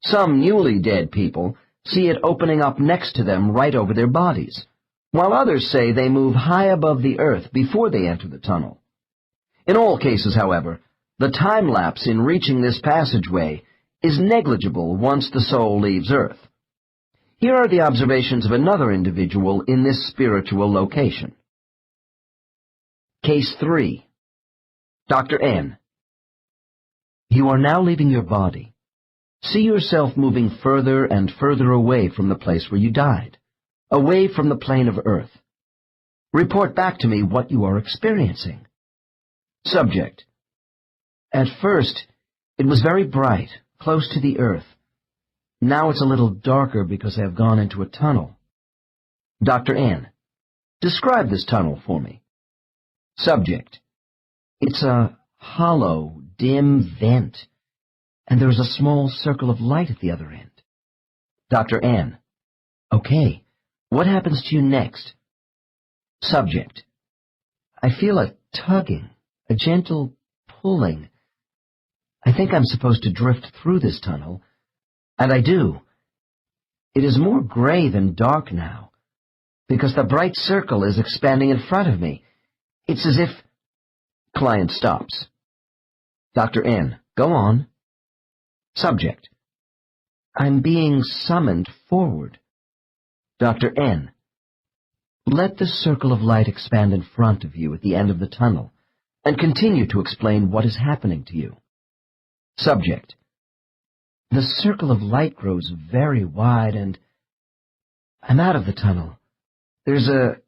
Some newly dead people see it opening up next to them right over their bodies, while others say they move high above the Earth before they enter the tunnel. In all cases, however, the time lapse in reaching this passageway is negligible once the soul leaves Earth. Here are the observations of another individual in this spiritual location. Case 3. Dr. N. You are now leaving your body. See yourself moving further and further away from the place where you died, away from the plane of Earth. Report back to me what you are experiencing. Subject. At first, it was very bright, close to the Earth. Now it's a little darker because I have gone into a tunnel. Dr. N. Describe this tunnel for me. Subject. It's a hollow, dim vent, and there is a small circle of light at the other end. Dr. N. Okay, what happens to you next? Subject. I feel a tugging, a gentle pulling. I think I'm supposed to drift through this tunnel, and I do. It is more gray than dark now, because the bright circle is expanding in front of me. It's as if... Client stops. Dr. N. Go on. Subject. I'm being summoned forward. Dr. N. Let the circle of light expand in front of you at the end of the tunnel, and continue to explain what is happening to you. Subject. The circle of light grows very wide, and I'm out of the tunnel. There's a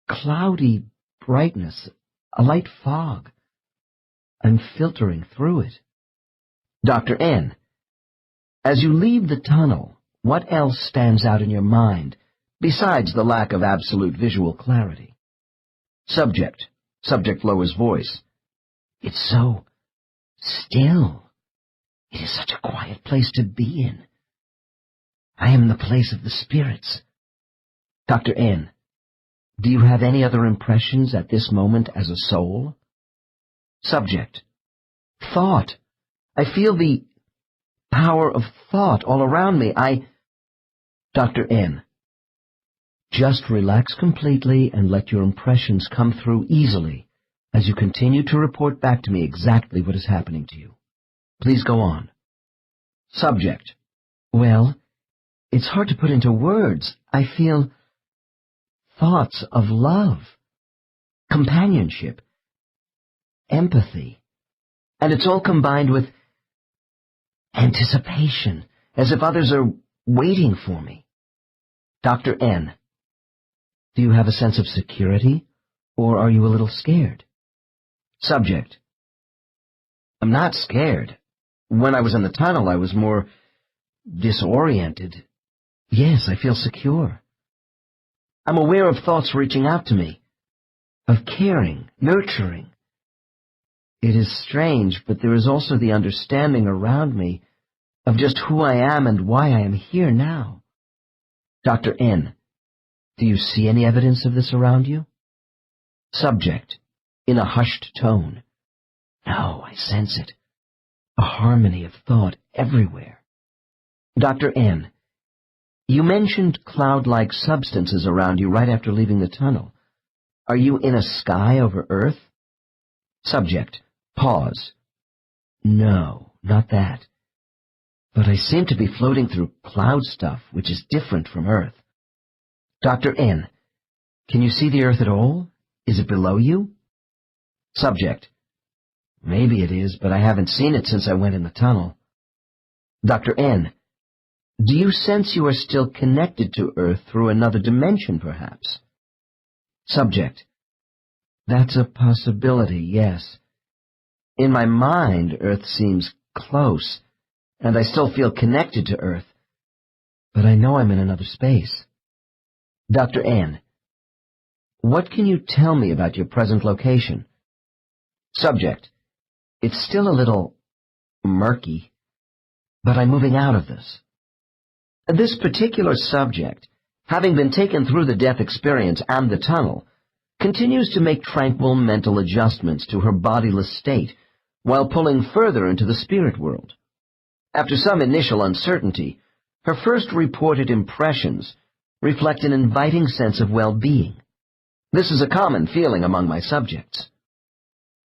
cloudy brightness, a light fog. I'm filtering through it. Dr. N. As you leave the tunnel, what else stands out in your mind, besides the lack of absolute visual clarity? Subject. Subject lowers voice. It's so still. It is such a quiet place to be in. I am in the place of the spirits. Dr. N. Do you have any other impressions at this moment as a soul? Subject. Thought. I feel the power of thought all around me. Dr. N. Just relax completely and let your impressions come through easily as you continue to report back to me exactly what is happening to you. Please go on. Subject. Well, it's hard to put into words. I feel thoughts of love, companionship, empathy, and it's all combined with anticipation, as if others are waiting for me. Dr. N. Do you have a sense of security, or are you a little scared? Subject. I'm not scared. When I was in the tunnel, I was more disoriented. Yes, I feel secure. I'm aware of thoughts reaching out to me, of caring, nurturing. It is strange, but there is also the understanding around me of just who I am and why I am here now. Dr. N. Do you see any evidence of this around you? Subject, in a hushed tone. No, I sense it. A harmony of thought everywhere. Dr. N. You mentioned cloud-like substances around you right after leaving the tunnel. Are you in a sky over Earth? Subject. Pause. No, not that. But I seem to be floating through cloud stuff, which is different from Earth. Dr. N. Can you see the Earth at all? Is it below you? Subject. Maybe it is, but I haven't seen it since I went in the tunnel. Dr. N. Do you sense you are still connected to Earth through another dimension, perhaps? Subject. That's a possibility, yes. In my mind, Earth seems close, and I still feel connected to Earth, but I know I'm in another space. Dr. N. What can you tell me about your present location? Subject. It's still a little murky, but I'm moving out of this. This particular subject, having been taken through the death experience and the tunnel, continues to make tranquil mental adjustments to her bodiless state while pulling further into the spirit world. After some initial uncertainty, her first reported impressions reflect an inviting sense of well-being. This is a common feeling among my subjects.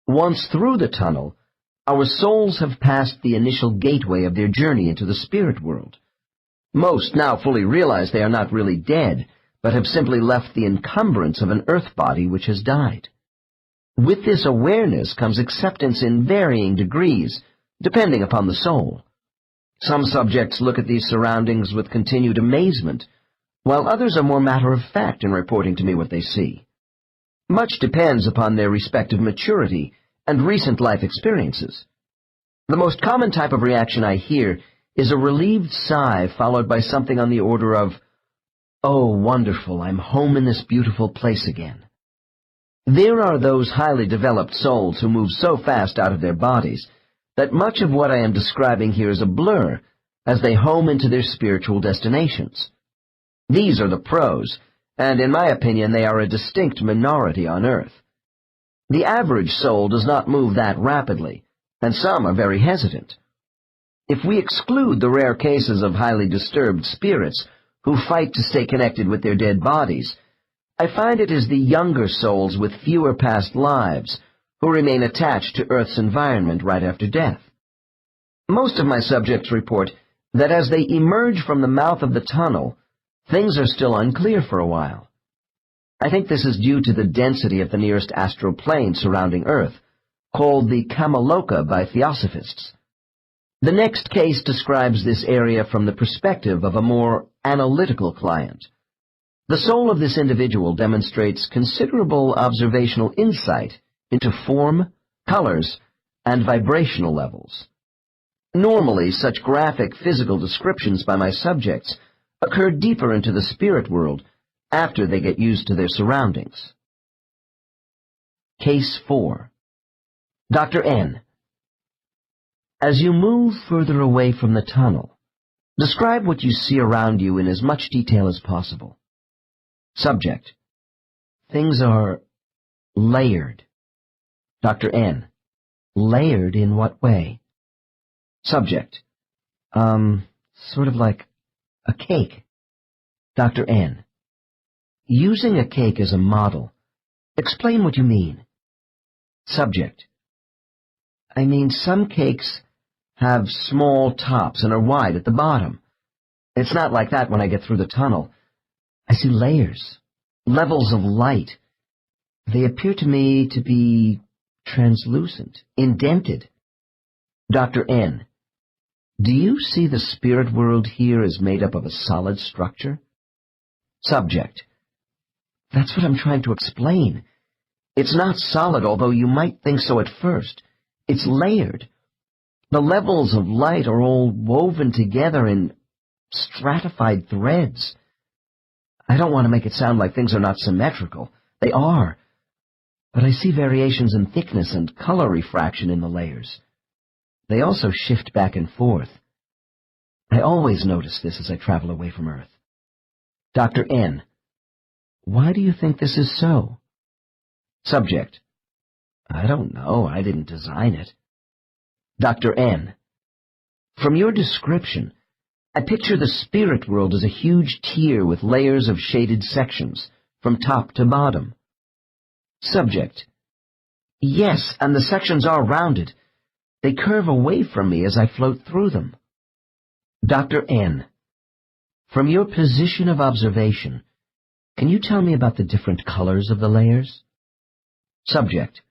Once through the tunnel, our souls have passed the initial gateway of their journey into the spirit world. Most now fully realize they are not really dead, but have simply left the encumbrance of an earth body which has died. With this awareness comes acceptance in varying degrees, depending upon the soul. Some subjects look at these surroundings with continued amazement, while others are more matter-of-fact in reporting to me what they see. Much depends upon their respective maturity and recent life experiences. The most common type of reaction I hear is a relieved sigh followed by something on the order of, "Oh, wonderful, I'm home in this beautiful place again." There are those highly developed souls who move so fast out of their bodies that much of what I am describing here is a blur as they home into their spiritual destinations. These are the pros, and in my opinion they are a distinct minority on Earth. The average soul does not move that rapidly, and some are very hesitant. If we exclude the rare cases of highly disturbed spirits who fight to stay connected with their dead bodies, I find it is the younger souls with fewer past lives who remain attached to Earth's environment right after death. Most of my subjects report that as they emerge from the mouth of the tunnel, things are still unclear for a while. I think this is due to the density of the nearest astral plane surrounding Earth, called the Kamaloka by theosophists. The next case describes this area from the perspective of a more analytical client. The soul of this individual demonstrates considerable observational insight into form, colors, and vibrational levels. Normally, such graphic physical descriptions by my subjects occur deeper into the spirit world after they get used to their surroundings. Case 4. Dr. N. As you move further away from the tunnel, describe what you see around you in as much detail as possible. Subject. Things are layered. Dr. N. Layered in what way? Subject. Sort of like a cake. Dr. N. Using a cake as a model, explain what you mean. Subject. I mean, some cakes have small tops and are wide at the bottom. It's not like that when I get through the tunnel. I see layers, levels of light. They appear to me to be translucent, indented. Dr. N. Do you see the spirit world here as made up of a solid structure? Subject. That's what I'm trying to explain. It's not solid, although you might think so at first. It's layered. The levels of light are all woven together in stratified threads. I don't want to make it sound like things are not symmetrical. They are. But I see variations in thickness and color refraction in the layers. They also shift back and forth. I always notice this as I travel away from Earth. Dr. N. Why do you think this is so? Subject. I don't know. I didn't design it. Dr. N. From your description, I picture the spirit world as a huge tier with layers of shaded sections, from top to bottom. Subject. Yes, and the sections are rounded. They curve away from me as I float through them. Dr. N. From your position of observation, can you tell me about the different colors of the layers? Subject.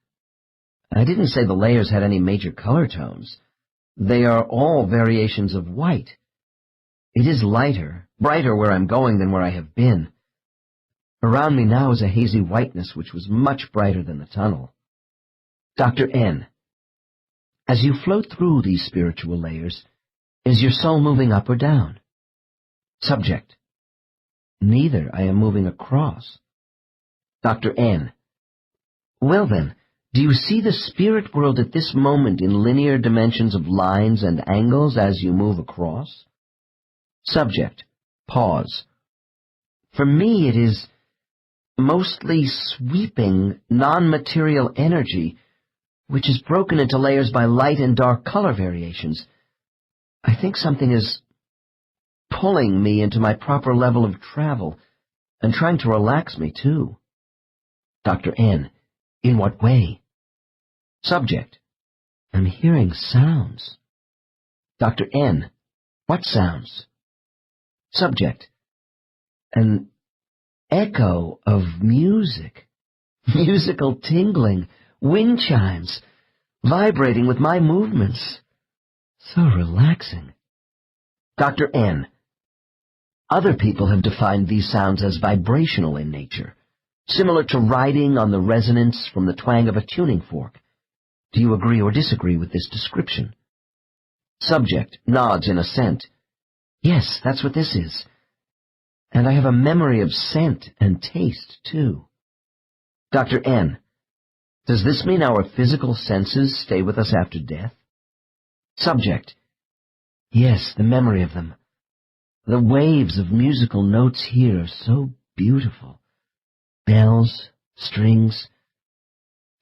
I didn't say the layers had any major color tones. They are all variations of white. It is lighter, brighter where I'm going than where I have been. Around me now is a hazy whiteness which was much brighter than the tunnel. Dr. N. As you float through these spiritual layers, is your soul moving up or down? Subject. Neither. I am moving across. Dr. N. Well then, do you see the spirit world at this moment in linear dimensions of lines and angles as you move across? Subject. Pause. For me, it is mostly sweeping, non-material energy, which is broken into layers by light and dark color variations. I think something is pulling me into my proper level of travel, and trying to relax me, too. Dr. N. In what way? Subject. I'm hearing sounds. Dr. N. What sounds? Subject. An echo of music. Musical tingling, wind chimes, vibrating with my movements. So relaxing. Dr. N. Other people have defined these sounds as vibrational in nature, similar to riding on the resonance from the twang of a tuning fork. Do you agree or disagree with this description? Subject nods in assent. Yes, that's what this is. And I have a memory of scent and taste, too. Dr. N. Does this mean our physical senses stay with us after death? Subject. Yes, the memory of them. The waves of musical notes here are so beautiful. Bells, strings,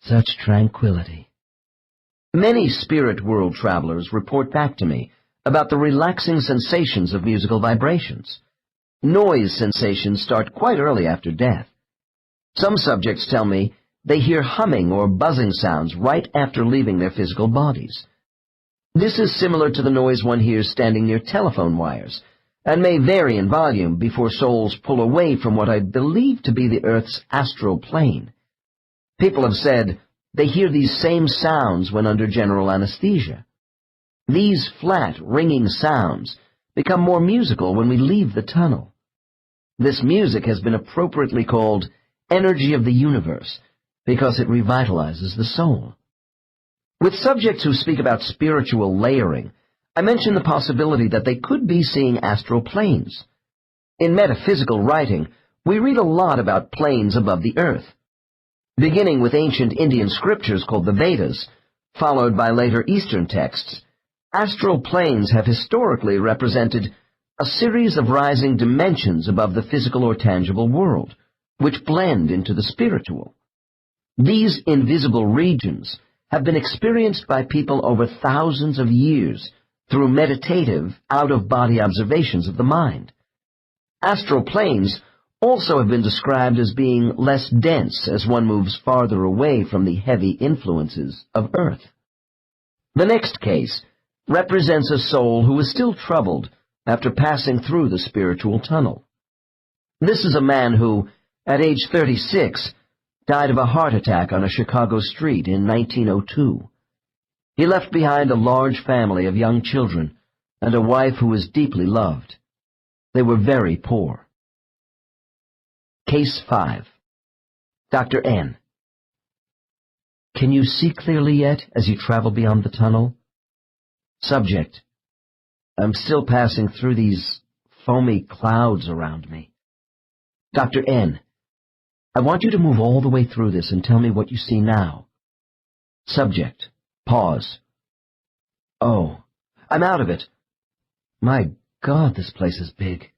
such tranquility. Many spirit world travelers report back to me about the relaxing sensations of musical vibrations. Noise sensations start quite early after death. Some subjects tell me they hear humming or buzzing sounds right after leaving their physical bodies. This is similar to the noise one hears standing near telephone wires, and may vary in volume before souls pull away from what I believe to be the Earth's astral plane. People have said they hear these same sounds when under general anesthesia. These flat, ringing sounds become more musical when we leave the tunnel. This music has been appropriately called energy of the universe because it revitalizes the soul. With subjects who speak about spiritual layering, I mention the possibility that they could be seeing astral planes. In metaphysical writing, we read a lot about planes above the earth. Beginning with ancient Indian scriptures called the Vedas, followed by later Eastern texts, astral planes have historically represented a series of rising dimensions above the physical or tangible world, which blend into the spiritual. These invisible regions have been experienced by people over thousands of years through meditative, out-of-body observations of the mind. Astral planes also have been described as being less dense as one moves farther away from the heavy influences of Earth. The next case represents a soul who is still troubled after passing through the spiritual tunnel. This is a man who, at age 36, died of a heart attack on a Chicago street in 1902. He left behind a large family of young children and a wife who was deeply loved. They were very poor. Case 5. Dr. N. Can you see clearly yet as you travel beyond the tunnel? Subject. I'm still passing through these foamy clouds around me. Dr. N. I want you to move all the way through this and tell me what you see now. Subject. Pause. Oh, I'm out of it. My God, this place is big.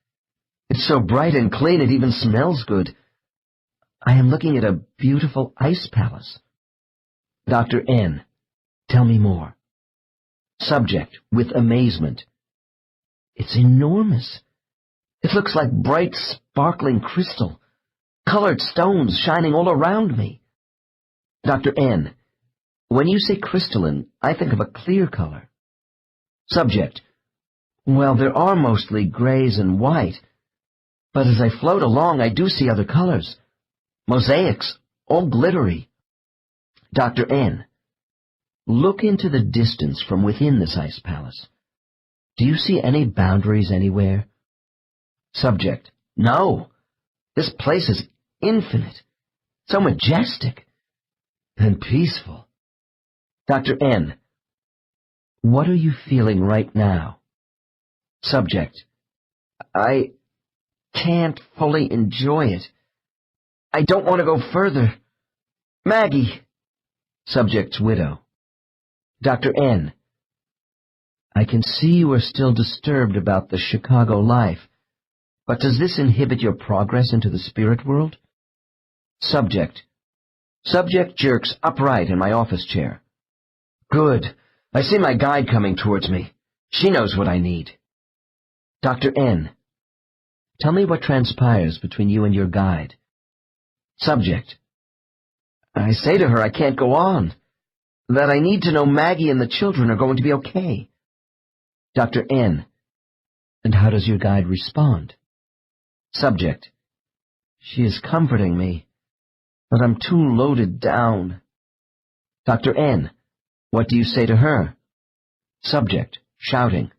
It's so bright and clean it even smells good. I am looking at a beautiful ice palace. Dr. N. Tell me more. Subject, with amazement. It's enormous. It looks like bright, sparkling crystal, colored stones shining all around me. Dr. N. When you say crystalline, I think of a clear color. Subject. Well, there are mostly grays and white, but as I float along, I do see other colors. Mosaics, all glittery. Dr. N. Look into the distance from within this ice palace. Do you see any boundaries anywhere? Subject. No. This place is infinite, so majestic and peaceful. Dr. N. What are you feeling right now? Subject. I can't fully enjoy it. I don't want to go further. Maggie. Subject's widow. Dr. N. I can see you are still disturbed about the Chicago life. But does this inhibit your progress into the spirit world? Subject. Subject jerks upright in my office chair. Good. I see my guide coming towards me. She knows what I need. Dr. N. Tell me what transpires between you and your guide. Subject. I say to her I can't go on, that I need to know Maggie and the children are going to be okay. Dr. N. And how does your guide respond? Subject. She is comforting me, but I'm too loaded down. Dr. N. What do you say to her? Subject, shouting.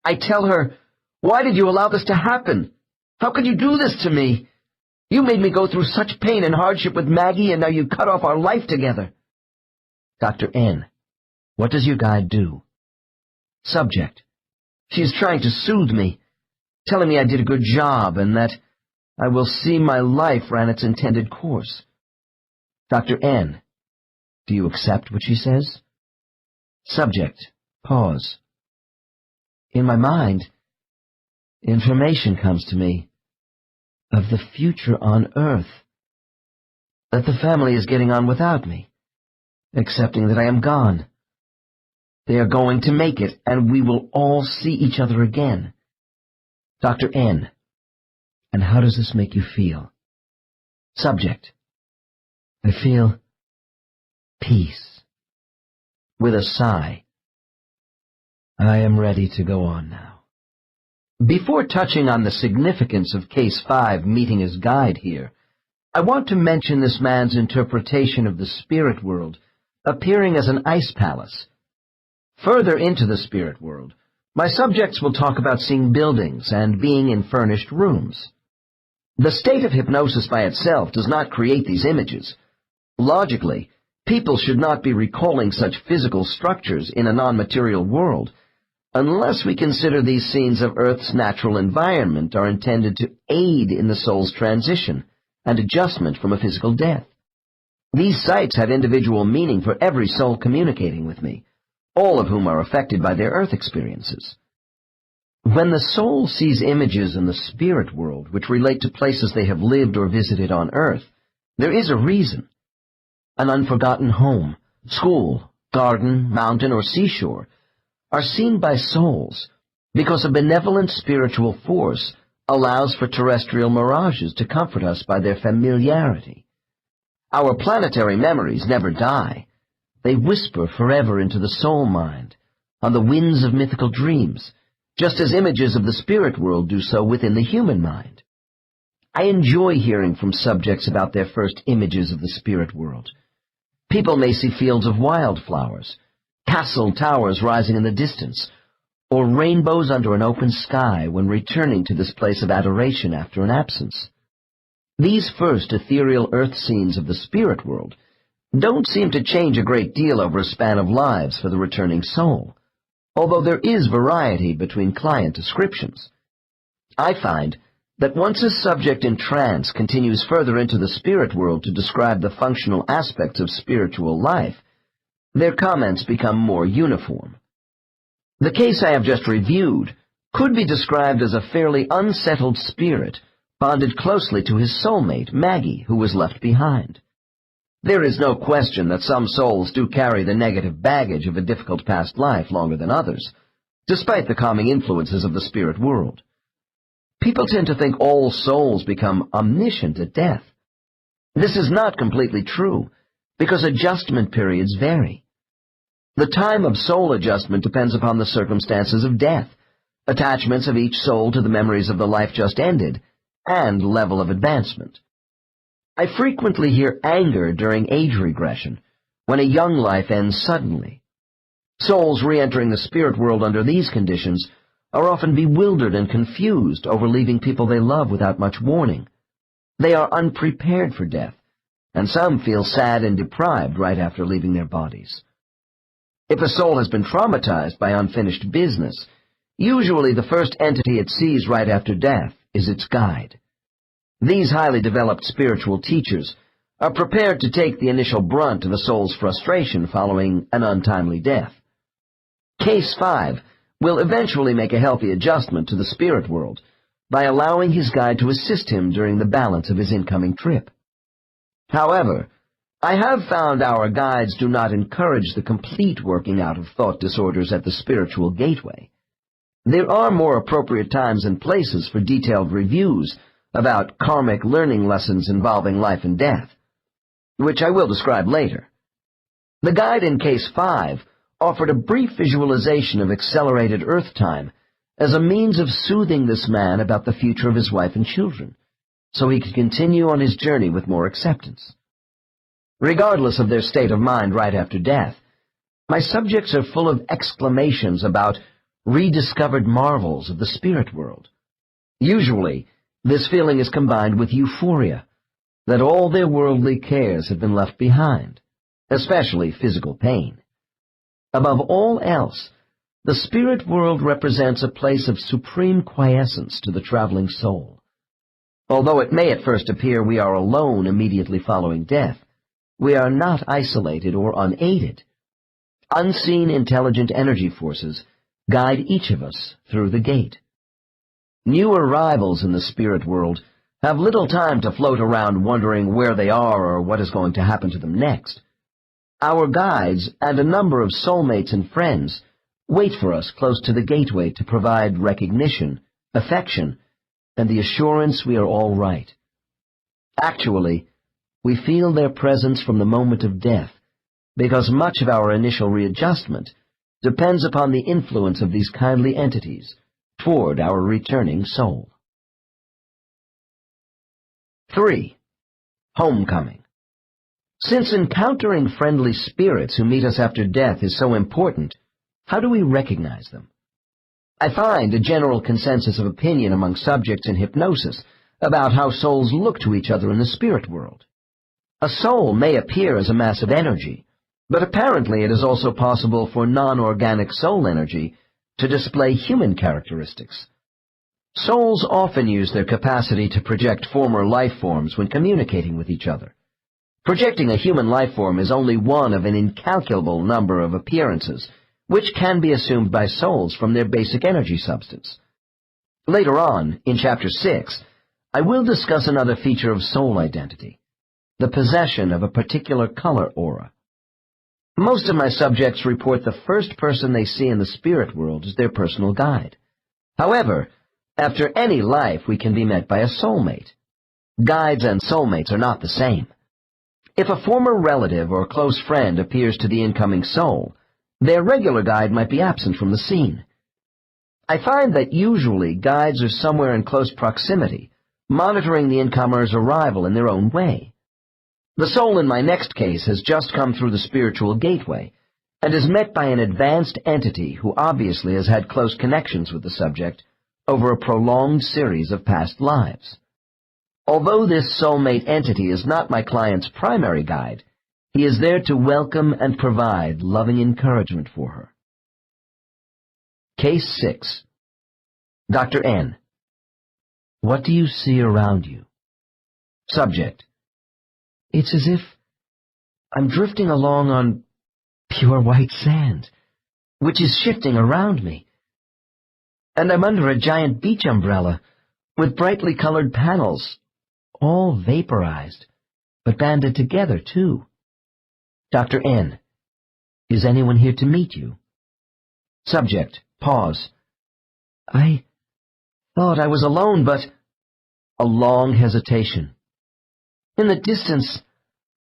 I tell her, why did you allow this to happen? How could you do this to me? You made me go through such pain and hardship with Maggie, and now you cut off our life together. Dr. N. What does your guide do? Subject. She is trying to soothe me, telling me I did a good job and that I will see my life ran its intended course. Dr. N. Do you accept what she says? Subject. Pause. In my mind, information comes to me of the future on Earth, that the family is getting on without me, accepting that I am gone. They are going to make it, and we will all see each other again. Dr. N. And how does this make you feel? Subject. I feel peace. With a sigh. I am ready to go on now. Before touching on the significance of Case 5 meeting his guide here, I want to mention this man's interpretation of the spirit world appearing as an ice palace. Further into the spirit world, my subjects will talk about seeing buildings and being in furnished rooms. The state of hypnosis by itself does not create these images. Logically, people should not be recalling such physical structures in a non-material world, unless we consider these scenes of Earth's natural environment are intended to aid in the soul's transition and adjustment from a physical death. These sights have individual meaning for every soul communicating with me, all of whom are affected by their Earth experiences. When the soul sees images in the spirit world which relate to places they have lived or visited on Earth, there is a reason. An unforgotten home, school, garden, mountain, or seashore are seen by souls because a benevolent spiritual force allows for terrestrial mirages to comfort us by their familiarity. Our planetary memories never die. They whisper forever into the soul mind, on the winds of mythical dreams, just as images of the spirit world do so within the human mind. I enjoy hearing from subjects about their first images of the spirit world. People may see fields of wildflowers, castle towers rising in the distance, or rainbows under an open sky when returning to this place of adoration after an absence. These first ethereal earth scenes of the spirit world don't seem to change a great deal over a span of lives for the returning soul, although there is variety between client descriptions. I find that once a subject in trance continues further into the spirit world to describe the functional aspects of spiritual life, their comments become more uniform. The case I have just reviewed could be described as a fairly unsettled spirit bonded closely to his soulmate, Maggie, who was left behind. There is no question that some souls do carry the negative baggage of a difficult past life longer than others, despite the calming influences of the spirit world. People tend to think all souls become omniscient at death. This is not completely true, because adjustment periods vary. The time of soul adjustment depends upon the circumstances of death, attachments of each soul to the memories of the life just ended, and level of advancement. I frequently hear anger during age regression, when a young life ends suddenly. Souls re-entering the spirit world under these conditions are often bewildered and confused over leaving people they love without much warning. They are unprepared for death, and some feel sad and deprived right after leaving their bodies. If a soul has been traumatized by unfinished business, usually the first entity it sees right after death is its guide. These highly developed spiritual teachers are prepared to take the initial brunt of a soul's frustration following an untimely death. Case 5 will eventually make a healthy adjustment to the spirit world, by allowing his guide to assist him during the balance of his incoming trip. However, I have found our guides do not encourage the complete working out of thought disorders at the spiritual gateway. There are more appropriate times and places for detailed reviews about karmic learning lessons involving life and death, which I will describe later. The guide in Case 5 offered a brief visualization of accelerated Earth time as a means of soothing this man about the future of his wife and children, so he could continue on his journey with more acceptance. Regardless of their state of mind right after death, my subjects are full of exclamations about rediscovered marvels of the spirit world. Usually, this feeling is combined with euphoria, that all their worldly cares have been left behind, especially physical pain. Above all else, the spirit world represents a place of supreme quiescence to the traveling soul. Although it may at first appear we are alone immediately following death, we are not isolated or unaided. Unseen intelligent energy forces guide each of us through the gate. New arrivals in the spirit world have little time to float around wondering where they are or what is going to happen to them next. Our guides and a number of soulmates and friends wait for us close to the gateway to provide recognition, affection, and the assurance we are all right. Actually, we feel their presence from the moment of death, because much of our initial readjustment depends upon the influence of these kindly entities toward our returning soul. 3. Homecoming. Since encountering friendly spirits who meet us after death is so important, how do we recognize them? I find a general consensus of opinion among subjects in hypnosis about how souls look to each other in the spirit world. A soul may appear as a mass of energy, but apparently it is also possible for non-organic soul energy to display human characteristics. Souls often use their capacity to project former life forms when communicating with each other. Projecting a human life form is only one of an incalculable number of appearances, which can be assumed by souls from their basic energy substance. Later on, in Chapter 6, I will discuss another feature of soul identity, the possession of a particular color aura. Most of my subjects report the first person they see in the spirit world as their personal guide. However, after any life, we can be met by a soulmate. Guides and soulmates are not the same. If a former relative or close friend appears to the incoming soul, their regular guide might be absent from the scene. I find that usually guides are somewhere in close proximity, monitoring the incomer's arrival in their own way. The soul in my next case has just come through the spiritual gateway and is met by an advanced entity who obviously has had close connections with the subject over a prolonged series of past lives. Although this soulmate entity is not my client's primary guide, he is there to welcome and provide loving encouragement for her. Case 6. Dr. N. What do you see around you? Subject. It's as if I'm drifting along on pure white sand, which is shifting around me. And I'm under a giant beach umbrella with brightly colored panels, all vaporized, but banded together, too. Dr. N. Is anyone here to meet you? Subject. Pause. I thought I was alone, but... A long hesitation. In the distance,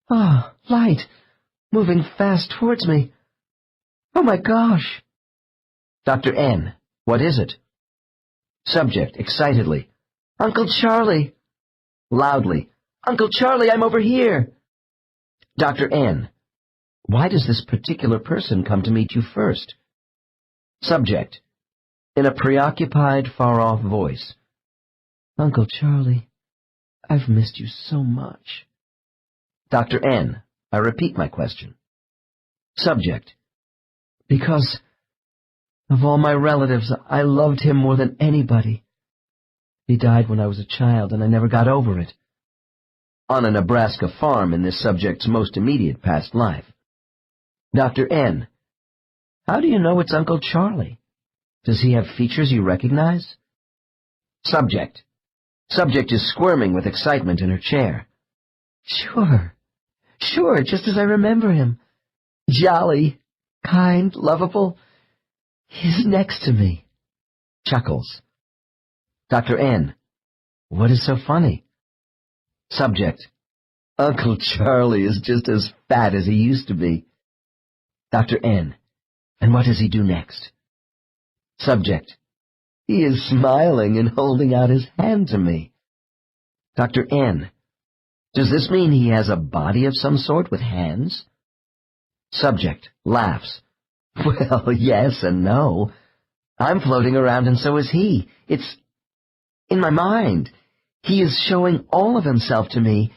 light, moving fast towards me. Oh my gosh. Dr. N. What is it? Subject. Excitedly. Uncle Charlie. Loudly. Uncle Charlie, I'm over here. Dr. N. Why does this particular person come to meet you first? Subject. In a preoccupied, far-off voice. Uncle Charlie, I've missed you so much. Dr. N. I repeat my question. Subject. Because of all my relatives, I loved him more than anybody. He died when I was a child, and I never got over it. On a Nebraska farm in this subject's most immediate past life. Dr. N. How do you know it's Uncle Charlie? Does he have features you recognize? Subject. Subject is squirming with excitement in her chair. Sure, just as I remember him. Jolly, kind, lovable. He's next to me. Chuckles. Dr. N. What is so funny? Subject. Uncle Charlie is just as fat as he used to be. Dr. N. And what does he do next? Subject. He is smiling and holding out his hand to me. Dr. N. Does this mean he has a body of some sort with hands? Subject. Laughs. Well, yes and no. I'm floating around and so is he. It's in my mind. He is showing all of himself to me,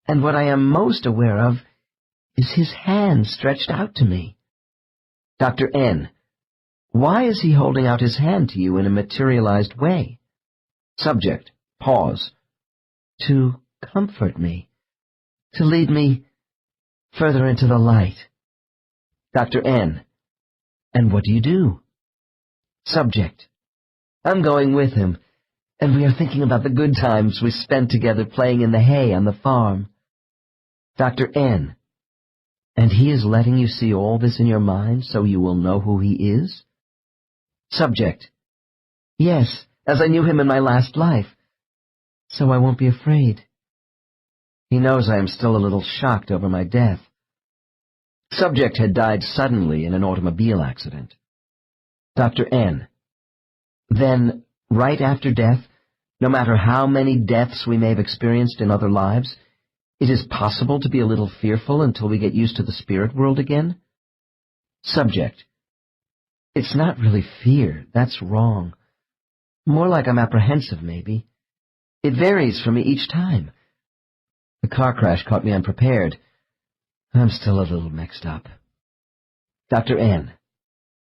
and what I am most aware of is his hand stretched out to me. Dr. N. Why is he holding out his hand to you in a materialized way? Subject. Pause. To comfort me. To lead me further into the light. Dr. N. And what do you do? Subject. I'm going with him, and we are thinking about the good times we spent together playing in the hay on the farm. Dr. N. And he is letting you see all this in your mind so you will know who he is? Subject. Yes, as I knew him in my last life, so I won't be afraid. He knows I am still a little shocked over my death. Subject had died suddenly in an automobile accident. Dr. N. Then, right after death, no matter how many deaths we may have experienced in other lives, it is possible to be a little fearful until we get used to the spirit world again? Subject. It's not really fear, that's wrong. More like I'm apprehensive, maybe. It varies for me each time. The car crash caught me unprepared. I'm still a little mixed up. Dr. N.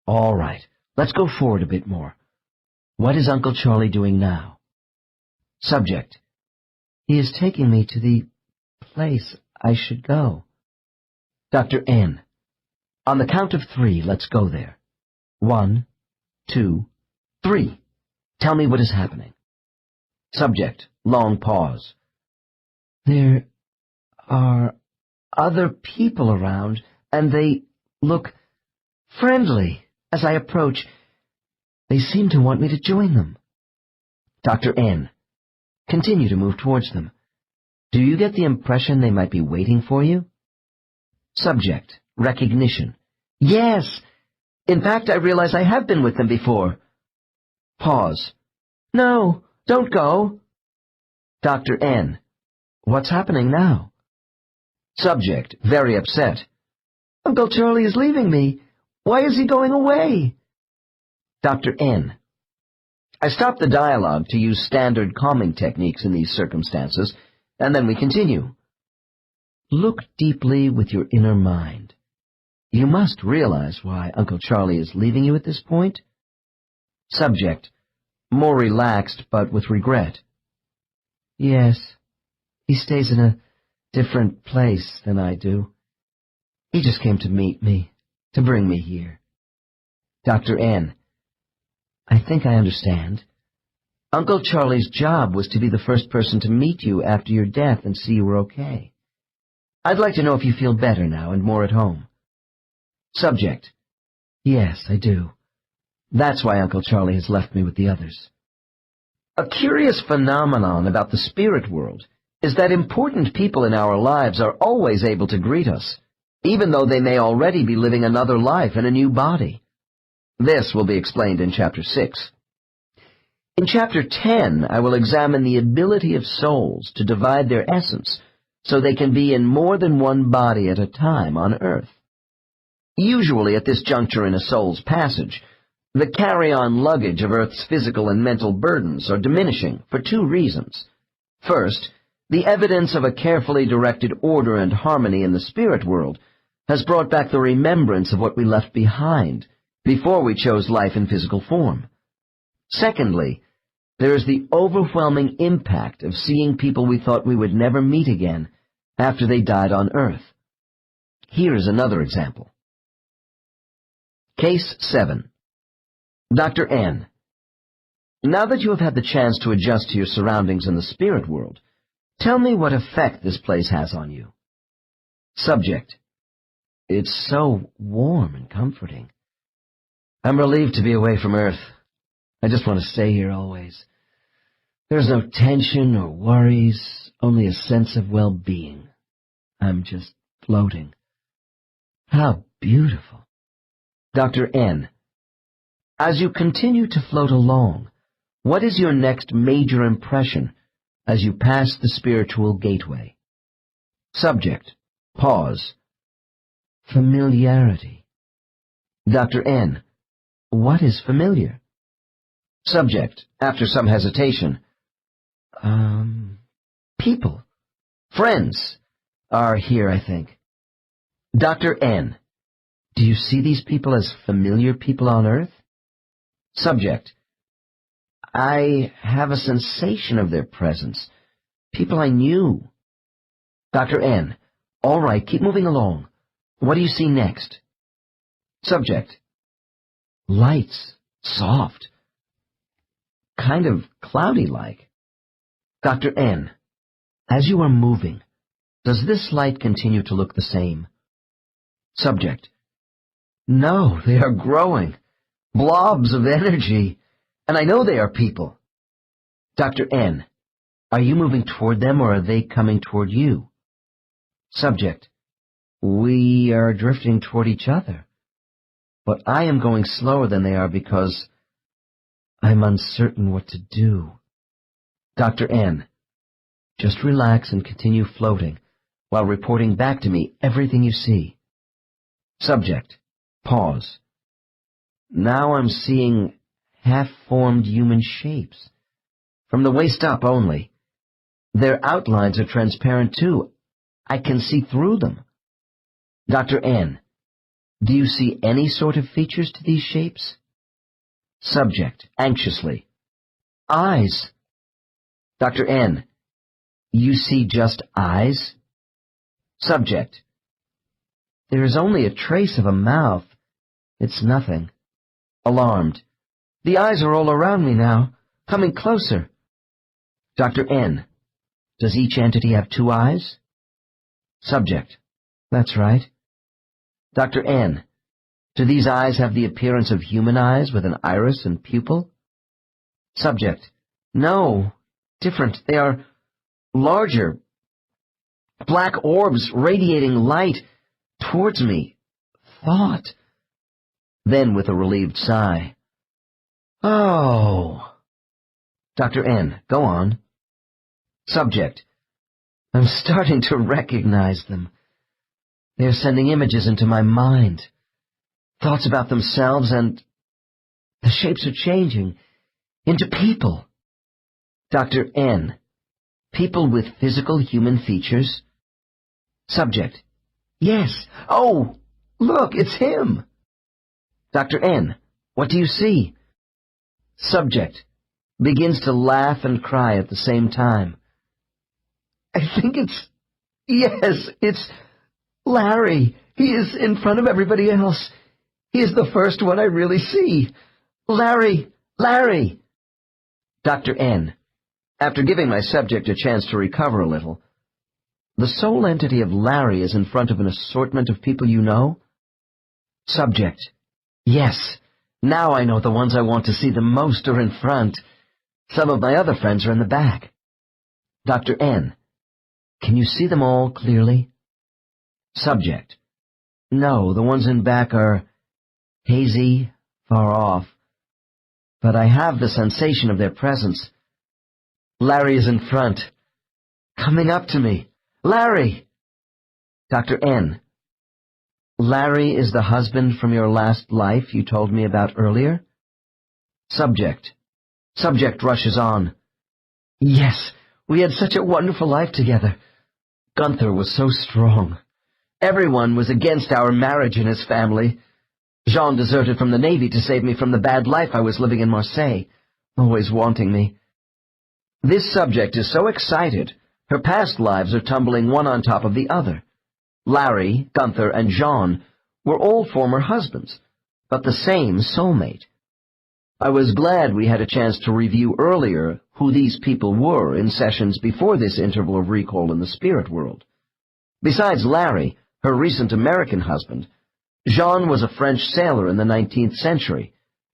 All right, let's go forward a bit more. What is Uncle Charlie doing now? Subject. He is taking me to the place I should go. Dr. N. On the count of 3, let's go there. 1, 2, 3. Tell me what is happening. Subject. Long pause. There are other people around, and they look friendly as I approach. They seem to want me to join them. Dr. N. Continue to move towards them. Do you get the impression they might be waiting for you? Subject. Recognition. Yes. In fact, I realize I have been with them before. Pause. No, don't go. Dr. N. What's happening now? Subject. Very upset. Uncle Charlie is leaving me. Why is he going away? Dr. N. I stop the dialogue to use standard calming techniques in these circumstances, and then we continue. Look deeply with your inner mind. You must realize why Uncle Charlie is leaving you at this point. Subject. More relaxed, but with regret. Yes, he stays in a different place than I do. He just came to meet me, to bring me here. Dr. N. I think I understand. Uncle Charlie's job was to be the first person to meet you after your death and see you were okay. I'd like to know if you feel better now and more at home. Subject. Yes, I do. That's why Uncle Charlie has left me with the others. A curious phenomenon about the spirit world is that important people in our lives are always able to greet us, even though they may already be living another life in a new body. This will be explained in Chapter 6. In Chapter 10, I will examine the ability of souls to divide their essence so they can be in more than one body at a time on Earth. Usually at this juncture in a soul's passage, the carry-on luggage of Earth's physical and mental burdens are diminishing for 2 reasons. First, the evidence of a carefully directed order and harmony in the spirit world has brought back the remembrance of what we left behind before we chose life in physical form. Secondly, there is the overwhelming impact of seeing people we thought we would never meet again after they died on Earth. Here is another example. Case 7. Dr. N. Now that you have had the chance to adjust to your surroundings in the spirit world, tell me what effect this place has on you. Subject: It's so warm and comforting. I'm relieved to be away from Earth. I just want to stay here always. There's no tension or worries, only a sense of well-being. I'm just floating. How beautiful. Dr. N: As you continue to float along, what is your next major impression as you pass the spiritual gateway? Subject: Pause. Familiarity. Dr. N: What is familiar? Subject, after some hesitation: People. Friends are here, I think. Dr. N: Do you see these people as familiar people on Earth? Subject: I have a sensation of their presence. People I knew. Dr. N: All right, keep moving along. What do you see next? Subject: Lights. Soft. Kind of cloudy-like. Dr. N: As you are moving, does this light continue to look the same? Subject: No, they are growing. Blobs of energy. And I know they are people. Dr. N: Are you moving toward them, or are they coming toward you? Subject: We are drifting toward each other. But I am going slower than they are because I'm uncertain what to do. Dr. N: Just relax and continue floating while reporting back to me everything you see. Subject: Pause. Now I'm seeing half-formed human shapes. From the waist up only. Their outlines are transparent too. I can see through them. Dr. N: Do you see any sort of features to these shapes? Subject, anxiously: Eyes. Dr. N: You see just eyes? Subject: There is only a trace of a mouth. It's nothing. Alarmed: The eyes are all around me now, coming closer. Dr. N: Does each entity have 2 eyes? Subject: That's right. Dr. N: Do these eyes have the appearance of human eyes with an iris and pupil? Subject: No, different. They are larger. Black orbs radiating light towards me. Thought. Then with a relieved sigh: Oh. Dr. N: Go on. Subject: I'm starting to recognize them. They are sending images into my mind. Thoughts about themselves, and the shapes are changing into people. Dr. N: People with physical human features? Subject: Yes. Oh, look, it's him. Dr. N: What do you see? Subject begins to laugh and cry at the same time. I think it's Larry. He is in front of everybody else. He is the first one I really see. Larry! Larry! Dr. N: After giving my subject a chance to recover a little, the sole entity of Larry is in front of an assortment of people you know? Subject: Yes. Now I know the ones I want to see the most are in front. Some of my other friends are in the back. Dr. N: Can you see them all clearly? Subject: No, the ones in back are hazy, far off. But I have the sensation of their presence. Larry is in front, coming up to me. Larry! Dr. N: Larry is the husband from your last life you told me about earlier? Subject rushes on: Yes, we had such a wonderful life together. Gunther was so strong. Everyone was against our marriage in his family. Jean deserted from the Navy to save me from the bad life I was living in Marseille, always wanting me. This subject is so excited, her past lives are tumbling one on top of the other. Larry, Gunther, and Jean were all former husbands, but the same soulmate. I was glad we had a chance to review earlier who these people were in sessions before this interval of recall in the spirit world. Besides Larry, her recent American husband, Jean was a French sailor in the 19th century,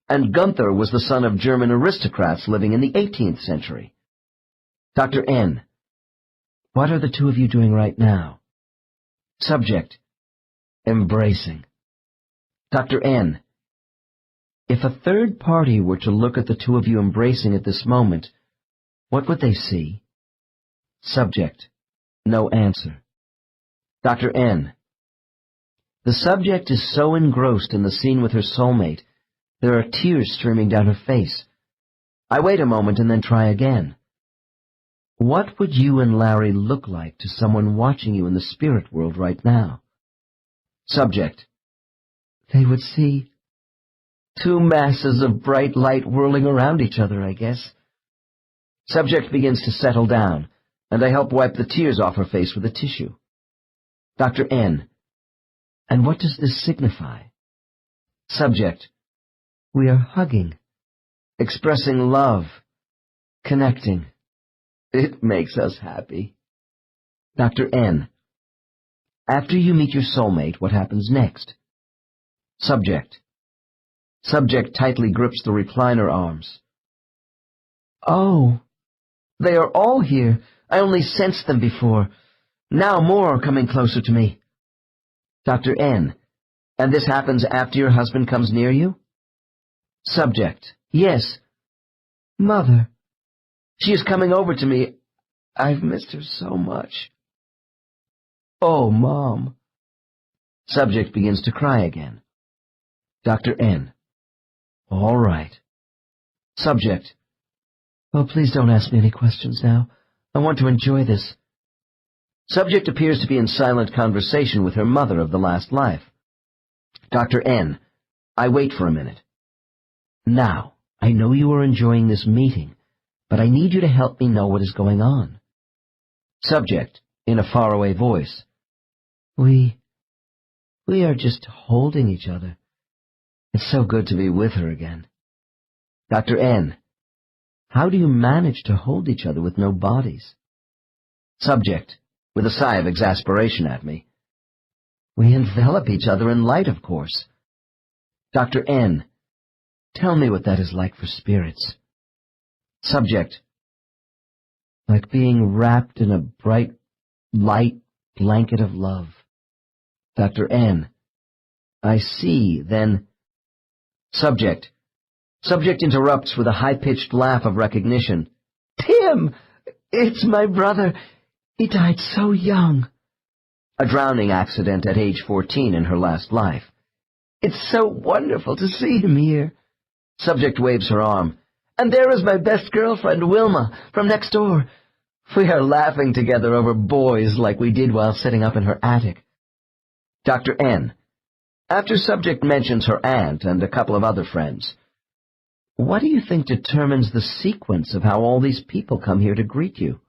and Gunther was the son of German aristocrats living in the 18th century. Dr. N. What are the two of you doing right now? Subject. Embracing. Dr. N. If a third party were to look at the two of you embracing at this moment, what would they see? Subject. No answer. Dr. N. The subject is so engrossed in the scene with her soulmate, there are tears streaming down her face. I wait a moment and then try again. What would you and Larry look like to someone watching you in the spirit world right now? Subject. They would see two masses of bright light whirling around each other, I guess. Subject begins to settle down, and I help wipe the tears off her face with a tissue. Dr. N. And what does this signify? Subject. We are hugging, expressing love, connecting. It makes us happy. Dr. N. After you meet your soulmate, what happens next? Subject. Subject tightly grips the recliner arms. Oh, they are all here. I only sensed them before. Now more are coming closer to me. Dr. N. And this happens after your husband comes near you? Subject. Yes. Mother. She is coming over to me. I've missed her so much. Oh, Mom. Subject begins to cry again. Dr. N. All right. Subject. Oh, please don't ask me any questions now. I want to enjoy this. Subject appears to be in silent conversation with her mother of the last life. Dr. N. I wait for a minute. Now, I know you are enjoying this meeting, but I need you to help me know what is going on. Subject, in a faraway voice. We are just holding each other. It's so good to be with her again. Dr. N. How do you manage to hold each other with no bodies? Subject, with a sigh of exasperation at me. We envelop each other in light, of course. Dr. N. Tell me what that is like for spirits. Subject. Like being wrapped in a bright, light blanket of love. Dr. N. I see, then. Subject. Subject interrupts with a high-pitched laugh of recognition. Tim! It's my brother. He died so young. A drowning accident at age 14 in her last life. It's so wonderful to see him here. Subject waves her arm. And there is my best girlfriend, Wilma, from next door. We are laughing together over boys like we did while sitting up in her attic. Dr. N. After Subject mentions her aunt and a couple of other friends, what do you think determines the sequence of how all these people come here to greet you?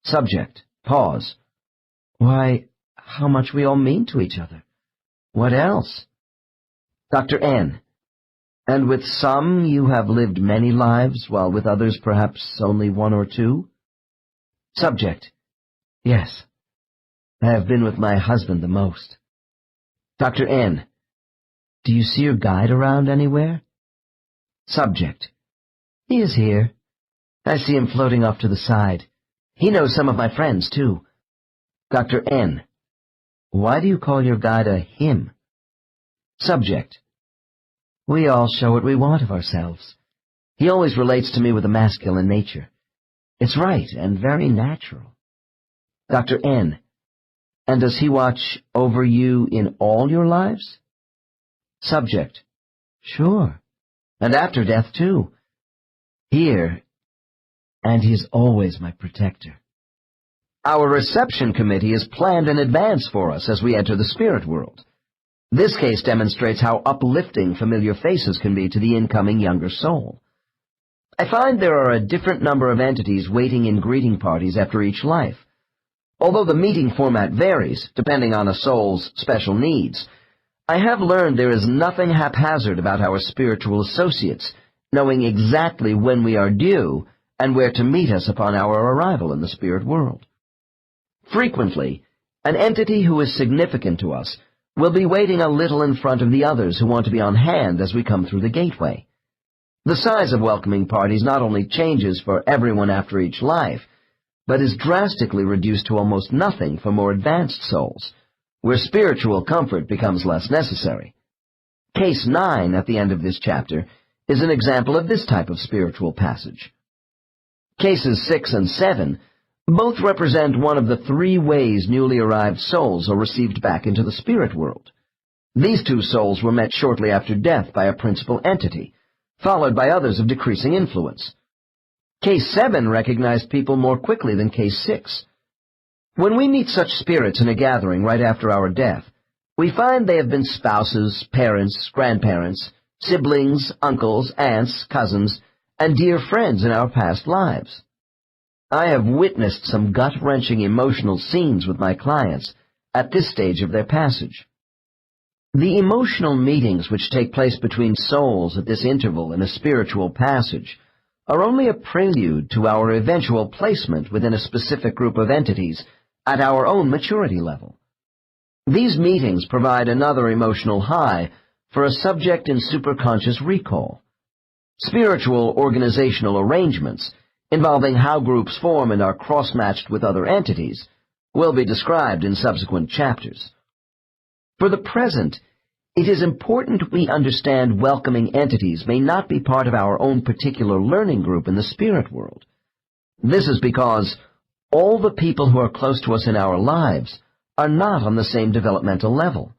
Subject. Pause. Why, how much we all mean to each other. What else? Dr. N. And with some you have lived many lives, while with others perhaps only one or two? Subject. Yes. I have been with my husband the most. Dr. N. Do you see your guide around anywhere? Subject. He is here. I see him floating off to the side. He knows some of my friends, too. Dr. N. Why do you call your guide a him? Subject. We all show what we want of ourselves. He always relates to me with a masculine nature. It's right and very natural. Dr. N. And does he watch over you in all your lives? Subject. Sure. And after death, too. Here, and he is always my protector. Our reception committee is planned in advance for us as we enter the spirit world. This case demonstrates how uplifting familiar faces can be to the incoming younger soul. I find there are a different number of entities waiting in greeting parties after each life. Although the meeting format varies, depending on a soul's special needs, I have learned there is nothing haphazard about our spiritual associates, knowing exactly when we are due and where to meet us upon our arrival in the spirit world. Frequently, an entity who is significant to us will be waiting a little in front of the others who want to be on hand as we come through the gateway. The size of welcoming parties not only changes for everyone after each life, but is drastically reduced to almost nothing for more advanced souls, where spiritual comfort becomes less necessary. Case 9 at the end of this chapter is an example of this type of spiritual passage. Cases 6 and 7 both represent one of the 3 ways newly arrived souls are received back into the spirit world. These 2 souls were met shortly after death by a principal entity, followed by others of decreasing influence. Case 7 recognized people more quickly than Case 6. When we meet such spirits in a gathering right after our death, we find they have been spouses, parents, grandparents, siblings, uncles, aunts, cousins, and dear friends in our past lives. I have witnessed some gut-wrenching emotional scenes with my clients at this stage of their passage. The emotional meetings which take place between souls at this interval in a spiritual passage are only a prelude to our eventual placement within a specific group of entities at our own maturity level. These meetings provide another emotional high for a subject in superconscious recall. Spiritual organizational arrangements involving how groups form and are cross-matched with other entities will be described in subsequent chapters. For the present, it is important we understand welcoming entities may not be part of our own particular learning group in the spirit world. This is because all the people who are close to us in our lives are not on the same developmental level.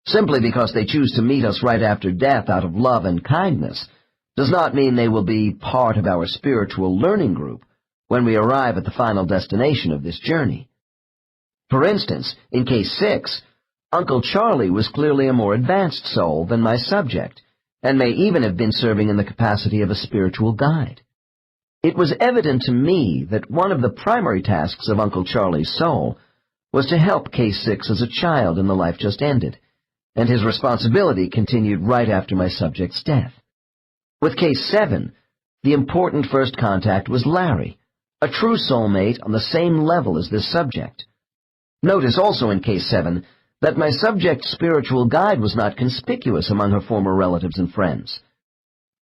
Simply because they choose to meet us right after death out of love and kindness does not mean they will be part of our spiritual learning group when we arrive at the final destination of this journey. For instance, in Case 6, Uncle Charlie was clearly a more advanced soul than my subject, and may even have been serving in the capacity of a spiritual guide. It was evident to me that one of the primary tasks of Uncle Charlie's soul was to help Case 6 as a child in the life just ended, and his responsibility continued right after my subject's death. With Case 7, the important first contact was Larry, a true soulmate on the same level as this subject. Notice also in Case 7 that my subject's spiritual guide was not conspicuous among her former relatives and friends.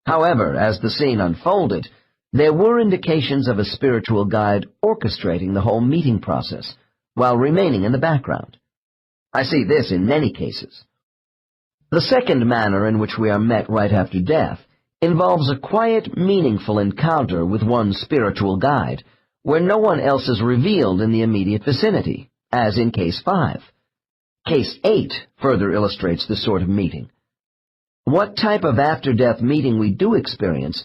However, as the scene unfolded, there were indications of a spiritual guide orchestrating the whole meeting process, while remaining in the background. I see this in many cases. The second manner in which we are met right after death involves a quiet, meaningful encounter with one spiritual guide, where no one else is revealed in the immediate vicinity, as in Case 5. Case 8 further illustrates this sort of meeting. What type of after-death meeting we do experience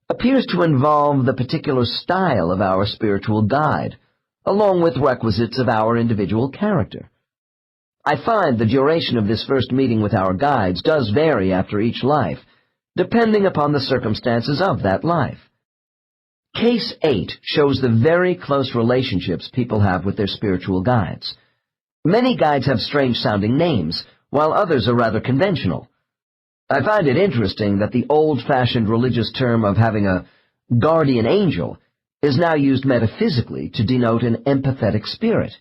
appears to involve the particular style of our spiritual guide, along with requisites of our individual character. I find the duration of this first meeting with our guides does vary after each life, depending upon the circumstances of that life. Case 8 shows the very close relationships people have with their spiritual guides. Many guides have strange-sounding names, while others are rather conventional. I find it interesting that the old-fashioned religious term of having a guardian angel is now used metaphysically to denote an empathetic spirit.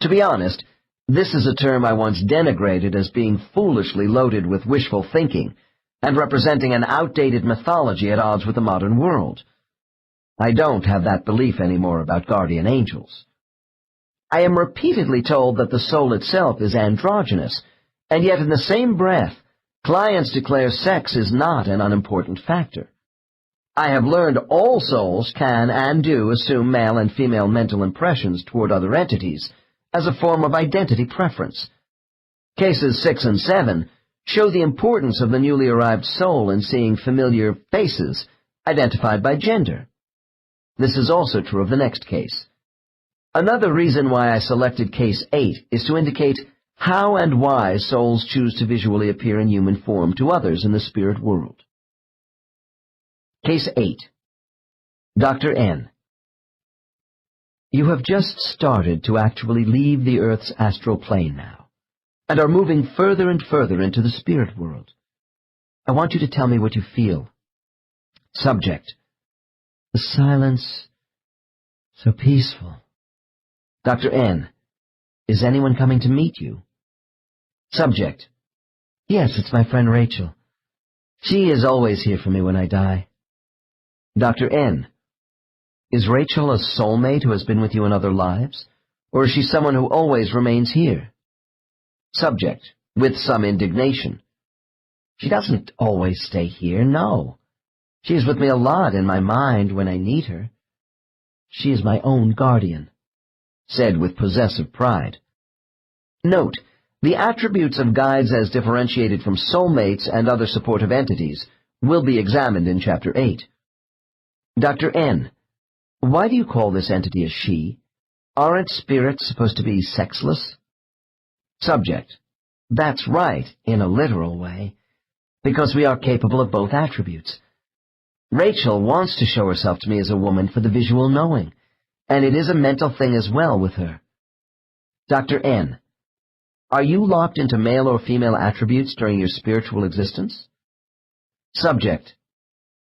To be honest, this is a term I once denigrated as being foolishly loaded with wishful thinking and representing an outdated mythology at odds with the modern world. I don't have that belief anymore about guardian angels. I am repeatedly told that the soul itself is androgynous, and yet in the same breath, clients declare sex is not an unimportant factor. I have learned all souls can and do assume male and female mental impressions toward other entities as a form of identity preference. Cases 6 and 7 show the importance of the newly arrived soul in seeing familiar faces identified by gender. This is also true of the next case. Another reason why I selected Case 8 is to indicate how and why souls choose to visually appear in human form to others in the spirit world. Case 8. Dr. N. You have just started to actually leave the Earth's astral plane now, and are moving further and further into the spirit world. I want you to tell me what you feel. Subject. The silence, so peaceful. Dr. N. Is anyone coming to meet you? Subject. Yes, it's my friend Rachel. She is always here for me when I die. Dr. N. Is Rachel a soulmate who has been with you in other lives, or is she someone who always remains here? Subject, with some indignation. She doesn't always stay here, no. She is with me a lot in my mind when I need her. She is my own guardian. Said with possessive pride. Note, the attributes of guides as differentiated from soulmates and other supportive entities will be examined in Chapter 8. Dr. N. Why do you call this entity a she? Aren't spirits supposed to be sexless? Subject. That's right, in a literal way, because we are capable of both attributes. Rachel wants to show herself to me as a woman for the visual knowing, and it is a mental thing as well with her. Dr. N. Are you locked into male or female attributes during your spiritual existence? Subject.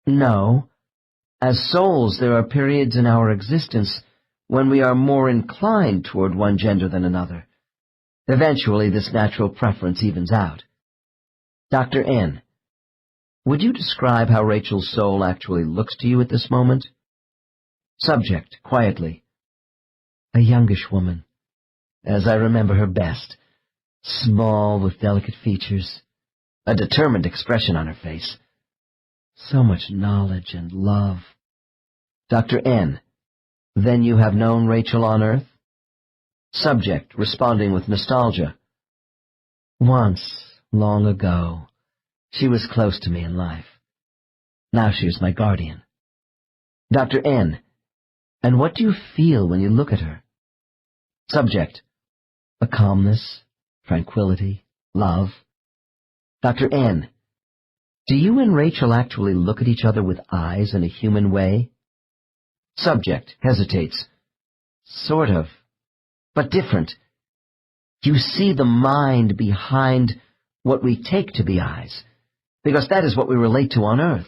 No. As souls, there are periods in our existence when we are more inclined toward one gender than another. Eventually, this natural preference evens out. Dr. N. Would you describe how Rachel's soul actually looks to you at this moment? Subject, quietly. A youngish woman, as I remember her best, small with delicate features, a determined expression on her face. So much knowledge and love. Dr. N. Then you have known Rachel on Earth? Subject, responding with nostalgia. Once, long ago, she was close to me in life. Now she is my guardian. Dr. N. And what do you feel when you look at her? Subject. A calmness, tranquility, love. Dr. N. Do you and Rachel actually look at each other with eyes in a human way? Subject hesitates. Sort of, but different. You see the mind behind what we take to be eyes, because that is what we relate to on Earth.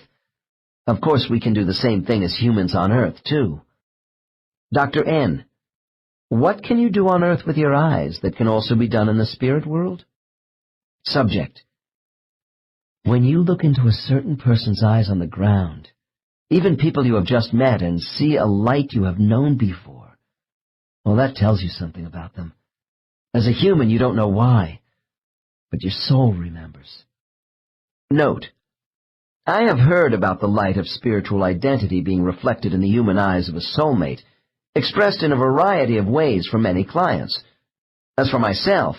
Of course, we can do the same thing as humans on Earth, too. Dr. N. What can you do on Earth with your eyes that can also be done in the spirit world? Subject. When you look into a certain person's eyes on the ground, even people you have just met, and see a light you have known before, well, that tells you something about them. As a human, you don't know why, but your soul remembers. Note, I have heard about the light of spiritual identity being reflected in the human eyes of a soulmate, expressed in a variety of ways from many clients. As for myself,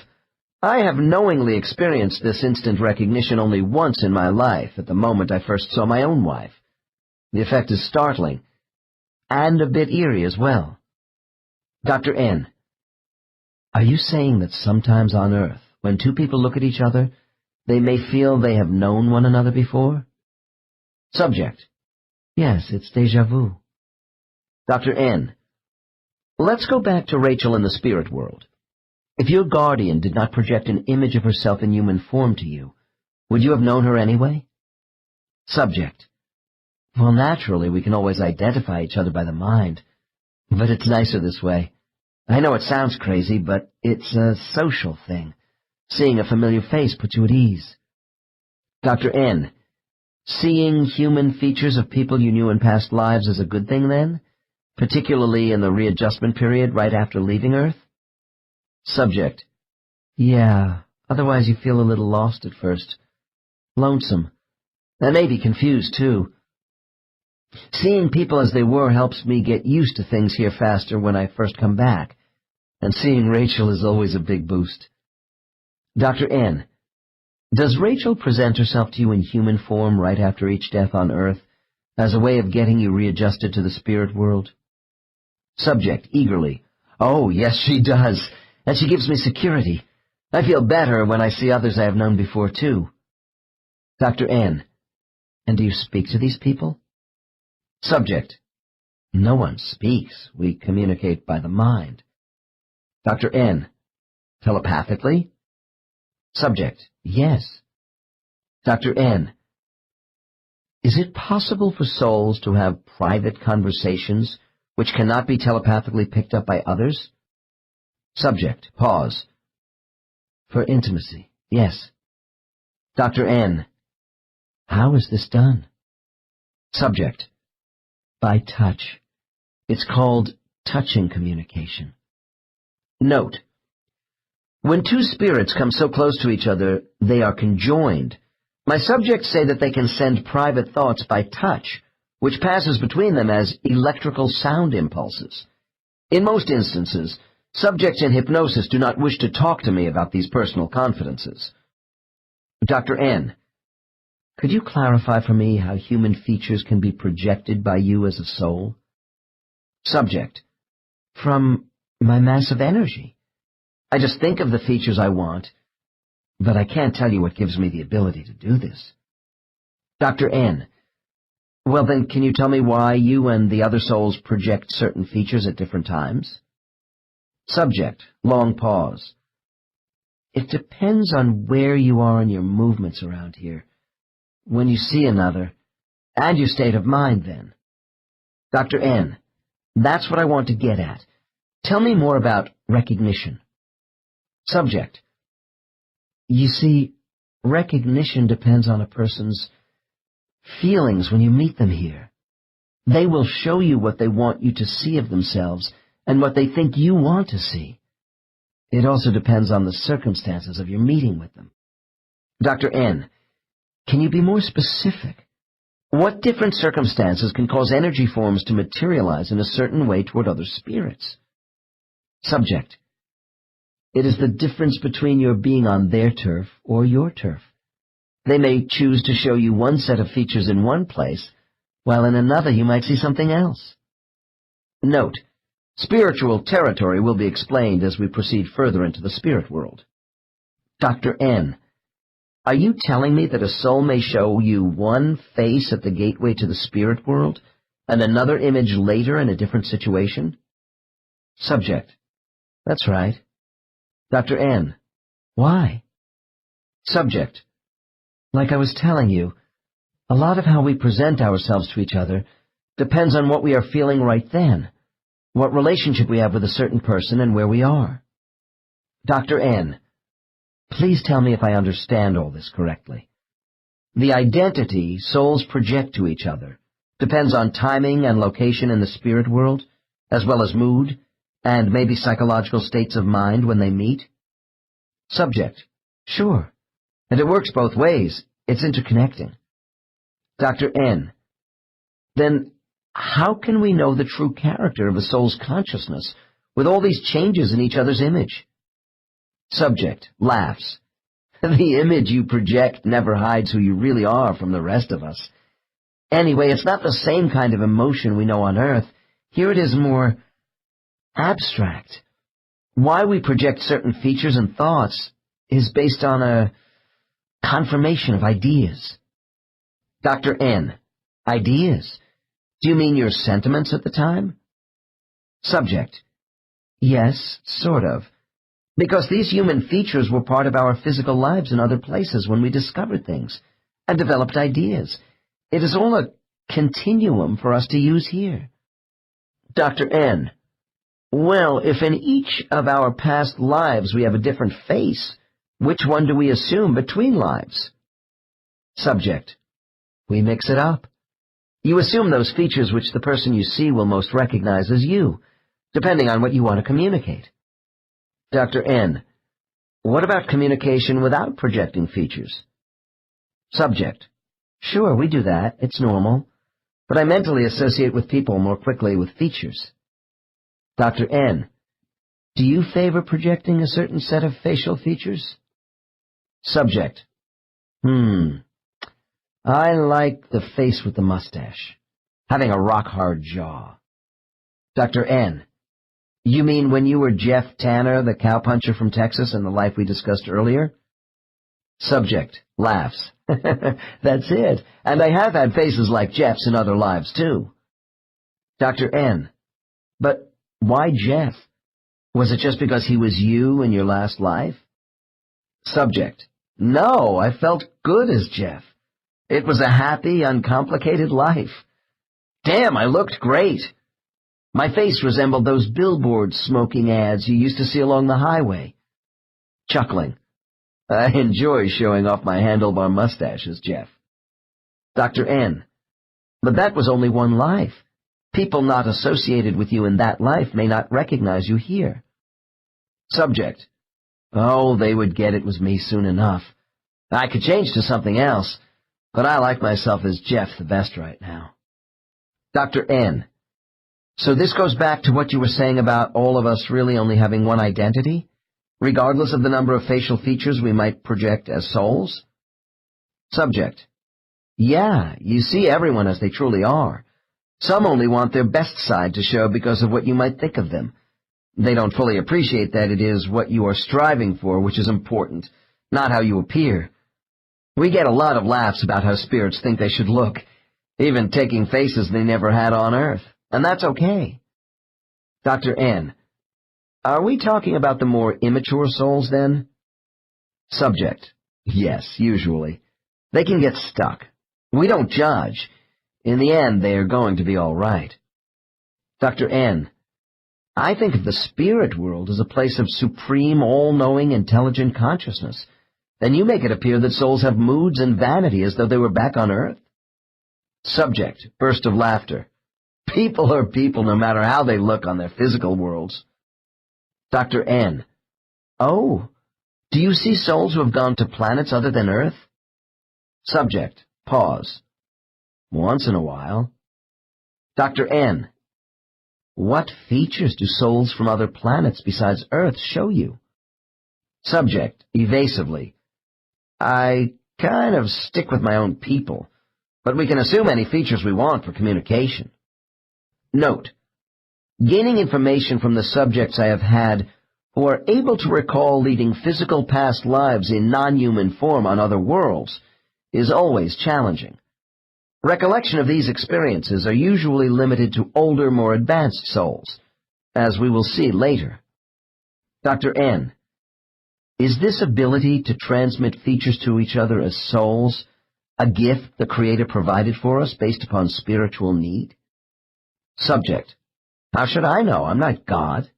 I have knowingly experienced this instant recognition only once in my life, at the moment I first saw my own wife. The effect is startling, and a bit eerie as well. Dr. N. Are you saying that sometimes on Earth, when two people look at each other, they may feel they have known one another before? Subject. Yes, it's déjà vu. Dr. N. Let's go back to Rachel in the spirit world. If your guardian did not project an image of herself in human form to you, would you have known her anyway? Subject. Well, naturally, we can always identify each other by the mind, but it's nicer this way. I know it sounds crazy, but it's a social thing. Seeing a familiar face puts you at ease. Dr. N. Seeing human features of people you knew in past lives is a good thing, then? Particularly in the readjustment period right after leaving Earth? Subject. Yeah, otherwise you feel a little lost at first. Lonesome. And maybe confused, too. Seeing people as they were helps me get used to things here faster when I first come back, and seeing Rachel is always a big boost. Dr. N. Does Rachel present herself to you in human form right after each death on Earth, as a way of getting you readjusted to the spirit world? Subject, eagerly. Oh, yes, she does, and she gives me security. I feel better when I see others I have known before, too. Dr. N. And do you speak to these people? Subject. No one speaks. We communicate by the mind. Dr. N. Telepathically? Subject. Yes. Dr. N. Is it possible for souls to have private conversations which cannot be telepathically picked up by others? Subject. Pause. For intimacy. Yes. Dr. N. How is this done? Subject. By touch. It's called touching communication. Note. When two spirits come so close to each other, they are conjoined. My subjects say that they can send private thoughts by touch, which passes between them as electrical sound impulses. In most instances, subjects in hypnosis do not wish to talk to me about these personal confidences. Dr. N. Could you clarify for me how human features can be projected by you as a soul? Subject. From my massive energy. I just think of the features I want, but I can't tell you what gives me the ability to do this. Dr. N. Well then, can you tell me why you and the other souls project certain features at different times? Subject. Long pause. It depends on where you are in your movements around here, when you see another, and your state of mind then. Dr. N. That's what I want to get at. Tell me more about recognition. Subject. You see, recognition depends on a person's feelings when you meet them here. They will show you what they want you to see of themselves and what they think you want to see. It also depends on the circumstances of your meeting with them. Dr. N. Can you be more specific? What different circumstances can cause energy forms to materialize in a certain way toward other spirits? Subject. It is the difference between your being on their turf or your turf. They may choose to show you one set of features in one place, while in another you might see something else. Note, spiritual territory will be explained as we proceed further into the spirit world. Dr. N. Are you telling me that a soul may show you one face at the gateway to the spirit world, and another image later in a different situation? Subject. That's right. Dr. N. Why? Subject. Like I was telling you, a lot of how we present ourselves to each other depends on what we are feeling right then, what relationship we have with a certain person, and where we are. Dr. N. Please tell me if I understand all this correctly. The identity souls project to each other depends on timing and location in the spirit world, as well as mood, and maybe psychological states of mind when they meet? Subject. Sure. And it works both ways. It's interconnecting. Dr. N. Then how can we know the true character of a soul's consciousness with all these changes in each other's image? Subject. Laughs. The image you project never hides who you really are from the rest of us. Anyway, it's not the same kind of emotion we know on Earth. Here it is more abstract. Why we project certain features and thoughts is based on a confirmation of ideas. Dr. N. Ideas? Do you mean your sentiments at the time? Subject. Yes, sort of. Because these human features were part of our physical lives in other places when we discovered things and developed ideas. It is all a continuum for us to use here. Dr. N. Well, if in each of our past lives we have a different face, which one do we assume between lives? Subject. We mix it up. You assume those features which the person you see will most recognize as you, depending on what you want to communicate. Dr. N. What about communication without projecting features? Subject. Sure, we do that. It's normal. But I mentally associate with people more quickly with features. Dr. N. Do you favor projecting a certain set of facial features? Subject. I like the face with the mustache, having a rock-hard jaw. Dr. N. You mean when you were Jeff Tanner, the cowpuncher from Texas in the life we discussed earlier? Subject. Laughs. That's it. And I have had faces like Jeff's in other lives, too. Dr. N. But why Jeff? Was it just because he was you in your last life? Subject. No, I felt good as Jeff. It was a happy, uncomplicated life. Damn, I looked great. My face resembled those billboard smoking ads you used to see along the highway. Chuckling. I enjoy showing off my handlebar mustaches, Jeff. Dr. N. But that was only one life. People not associated with you in that life may not recognize you here. Subject. Oh, they would get it was me soon enough. I could change to something else, but I like myself as Jeff the best right now. Dr. N. So this goes back to what you were saying about all of us really only having one identity, regardless of the number of facial features we might project as souls? Subject. Yeah, you see everyone as they truly are. Some only want their best side to show because of what you might think of them. They don't fully appreciate that it is what you are striving for which is important, not how you appear. We get a lot of laughs about how spirits think they should look, even taking faces they never had on Earth, and that's okay. Dr. N. Are we talking about the more immature souls, then? Subject. Yes, usually. They can get stuck. We don't judge. In the end, they are going to be all right. Dr. N. I think of the spirit world as a place of supreme, all-knowing, intelligent consciousness. Then you make it appear that souls have moods and vanity as though they were back on Earth. Subject. Burst of laughter. People are people no matter how they look on their physical worlds. Dr. N. Oh, do you see souls who have gone to planets other than Earth? Subject. Pause. Once in a while. Dr. N. What features do souls from other planets besides Earth show you? Subject. Evasively. I kind of stick with my own people, but we can assume any features we want for communication. Note. Gaining information from the subjects I have had who are able to recall leading physical past lives in non-human form on other worlds is always challenging. Recollection of these experiences are usually limited to older, more advanced souls, as we will see later. Dr. N. Is this ability to transmit features to each other as souls a gift the Creator provided for us based upon spiritual need? Subject. How should I know? I'm not God.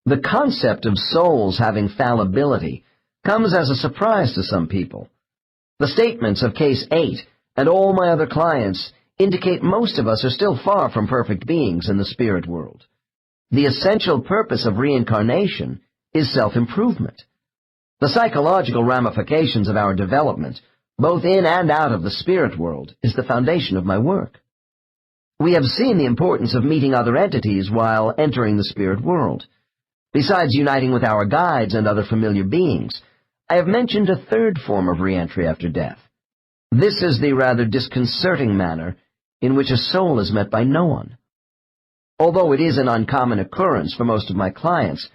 The concept of souls having fallibility comes as a surprise to some people. The statements of Case 8 and all my other clients indicate most of us are still far from perfect beings in the spirit world. The essential purpose of reincarnation is self-improvement. The psychological ramifications of our development, both in and out of the spirit world, is the foundation of my work. We have seen the importance of meeting other entities while entering the spirit world. Besides uniting with our guides and other familiar beings, I have mentioned a third form of re-entry after death. This is the rather disconcerting manner in which a soul is met by no one. Although it is an uncommon occurrence for most of my clients,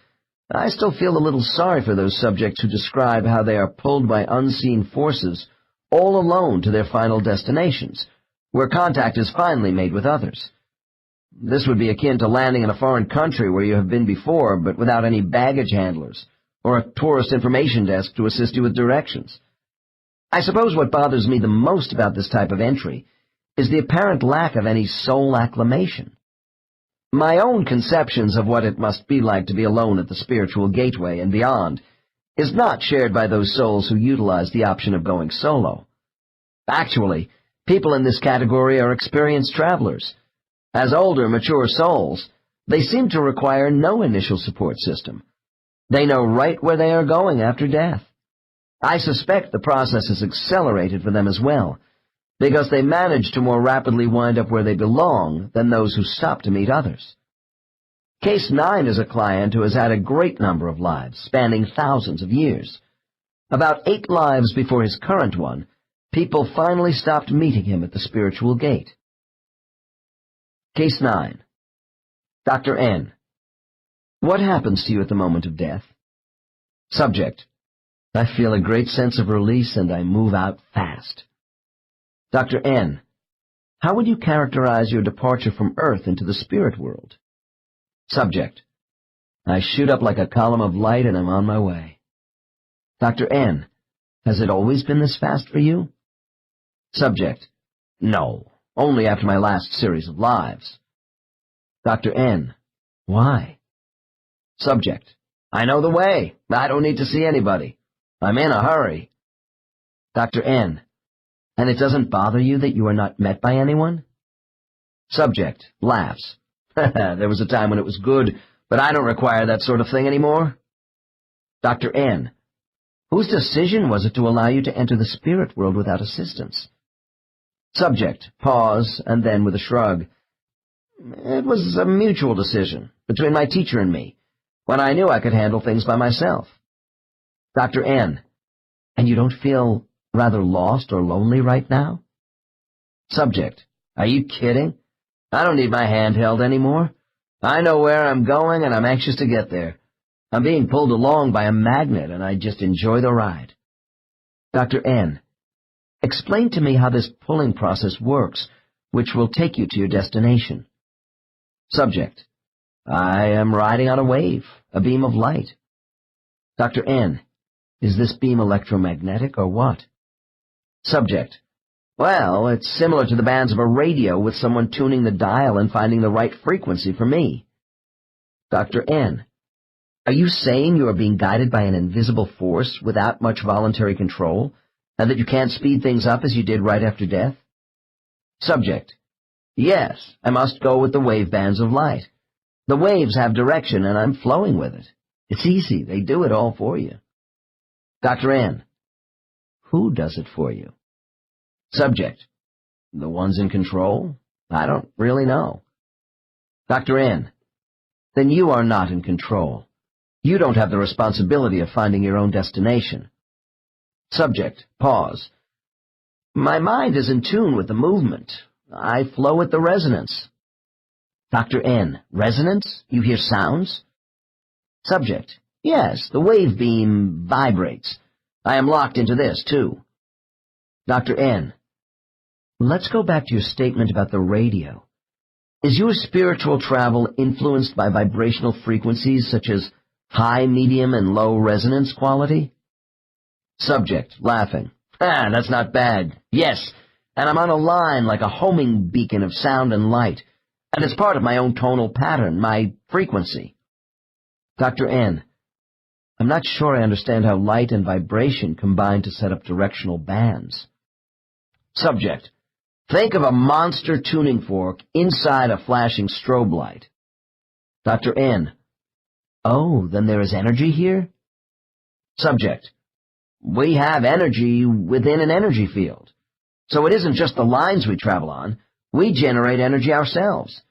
I still feel a little sorry for those subjects who describe how they are pulled by unseen forces all alone to their final destinations, where contact is finally made with others. This would be akin to landing in a foreign country where you have been before, but without any baggage handlers or a tourist information desk to assist you with directions. I suppose what bothers me the most about this type of entry is the apparent lack of any soul acclimation. My own conceptions of what it must be like to be alone at the spiritual gateway and beyond is not shared by those souls who utilize the option of going solo. Actually, people in this category are experienced travelers. As older, mature souls, they seem to require no initial support system. They know right where they are going after death. I suspect the process is accelerated for them as well, because they manage to more rapidly wind up where they belong than those who stop to meet others. Case 9 is a client who has had a great number of lives, spanning thousands of years. About 8 lives before his current one, people finally stopped meeting him at the spiritual gate. Case 9. Dr. N. What happens to you at the moment of death? Subject. I feel a great sense of release and I move out fast. Dr. N. How would you characterize your departure from Earth into the spirit world? Subject. I shoot up like a column of light and I'm on my way. Dr. N. Has it always been this fast for you? Subject: No, only after my last series of lives. Dr. N: Why? Subject: I know the way. I don't need to see anybody. I'm in a hurry. Dr. N: And it doesn't bother you that you are not met by anyone? Subject laughs. There was a time when it was good, but I don't require that sort of thing anymore. Dr. N: Whose decision was it to allow you to enter the spirit world without assistance? Subject pause, and then with a shrug. It was a mutual decision between my teacher and me, when I knew I could handle things by myself. Dr. N: And you don't feel rather lost or lonely right now? Subject: Are you kidding? I don't need my hand held anymore. I know where I'm going, and I'm anxious to get there. I'm being pulled along by a magnet, and I just enjoy the ride. Dr. N: Explain to me how this pulling process works, which will take you to your destination. Subject: I am riding on a wave, a beam of light. Dr. N: Is this beam electromagnetic or what? Subject: Well, it's similar to the bands of a radio with someone tuning the dial and finding the right frequency for me. Dr. N: Are you saying you are being guided by an invisible force without much voluntary control, and that you can't speed things up as you did right after death? Subject: Yes, I must go with the wave bands of light. The waves have direction, and I'm flowing with it. It's easy. They do it all for you. Dr. N: Who does it for you? Subject: The ones in control? I don't really know. Dr. N: Then you are not in control. You don't have the responsibility of finding your own destination. Subject pause. My mind is in tune with the movement. I flow with the resonance. Dr. N: Resonance? You hear sounds? Subject: Yes, the wave beam vibrates. I am locked into this, too. Dr. N: Let's go back to your statement about the radio. Is your spiritual travel influenced by vibrational frequencies such as high, medium, and low resonance quality? Subject laughing. That's not bad. Yes, and I'm on a line like a homing beacon of sound and light, and it's part of my own tonal pattern, my frequency. Dr. N: I'm not sure I understand how light and vibration combine to set up directional bands. Subject: Think of a monster tuning fork inside a flashing strobe light. Dr. N: Oh, then there is energy here? Subject: We have energy within an energy field. So it isn't just the lines we travel on. We generate energy ourselves.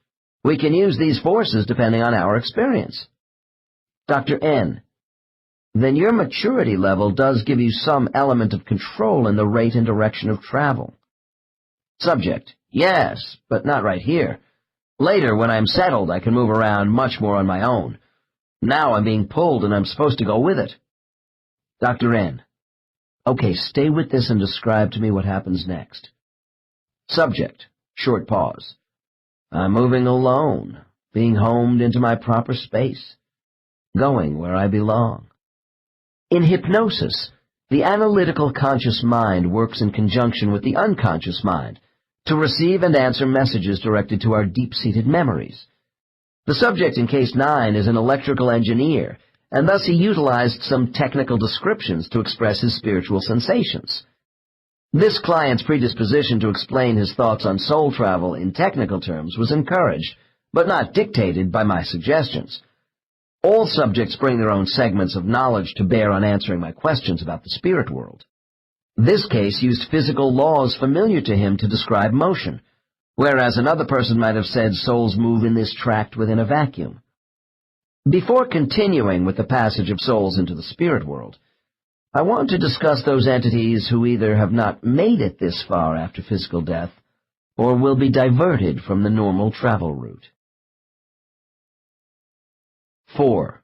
We can use these forces depending on our experience. Dr. N: Then your maturity level does give you some element of control in the rate and direction of travel. Subject: Yes, but not right here. Later, when I'm settled, I can move around much more on my own. Now I'm being pulled and I'm supposed to go with it. Dr. N: Okay, stay with this and describe to me what happens next. Subject, short pause. I'm moving alone, being homed into my proper space, going where I belong. In hypnosis, the analytical conscious mind works in conjunction with the unconscious mind to receive and answer messages directed to our deep-seated memories. The subject in Case 9 is an electrical engineer, and thus he utilized some technical descriptions to express his spiritual sensations. This client's predisposition to explain his thoughts on soul travel in technical terms was encouraged, but not dictated by my suggestions. All subjects bring their own segments of knowledge to bear on answering my questions about the spirit world. This case used physical laws familiar to him to describe motion, whereas another person might have said souls move in this tract within a vacuum. Before continuing with the passage of souls into the spirit world, I want to discuss those entities who either have not made it this far after physical death or will be diverted from the normal travel route. 4.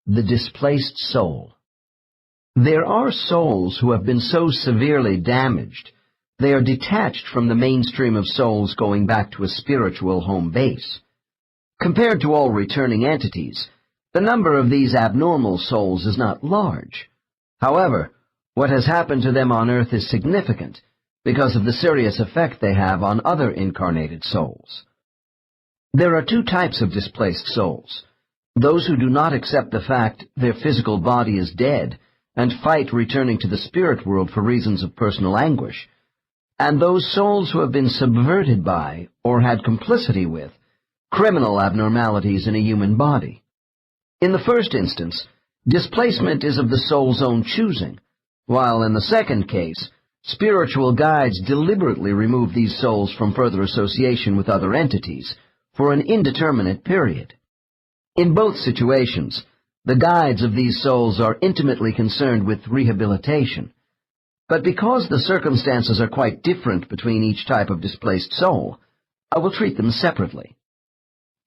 The displaced soul. There are souls who have been so severely damaged they are detached from the mainstream of souls going back to a spiritual home base. Compared to all returning entities, the number of these abnormal souls is not large. However, what has happened to them on earth is significant, because of the serious effect they have on other incarnated souls. There are two types of displaced souls: those who do not accept the fact their physical body is dead and fight returning to the spirit world for reasons of personal anguish, and those souls who have been subverted by, or had complicity with, criminal abnormalities in a human body. In the first instance, displacement is of the soul's own choosing, while in the second case, spiritual guides deliberately remove these souls from further association with other entities for an indeterminate period. In both situations, the guides of these souls are intimately concerned with rehabilitation, but because the circumstances are quite different between each type of displaced soul, I will treat them separately.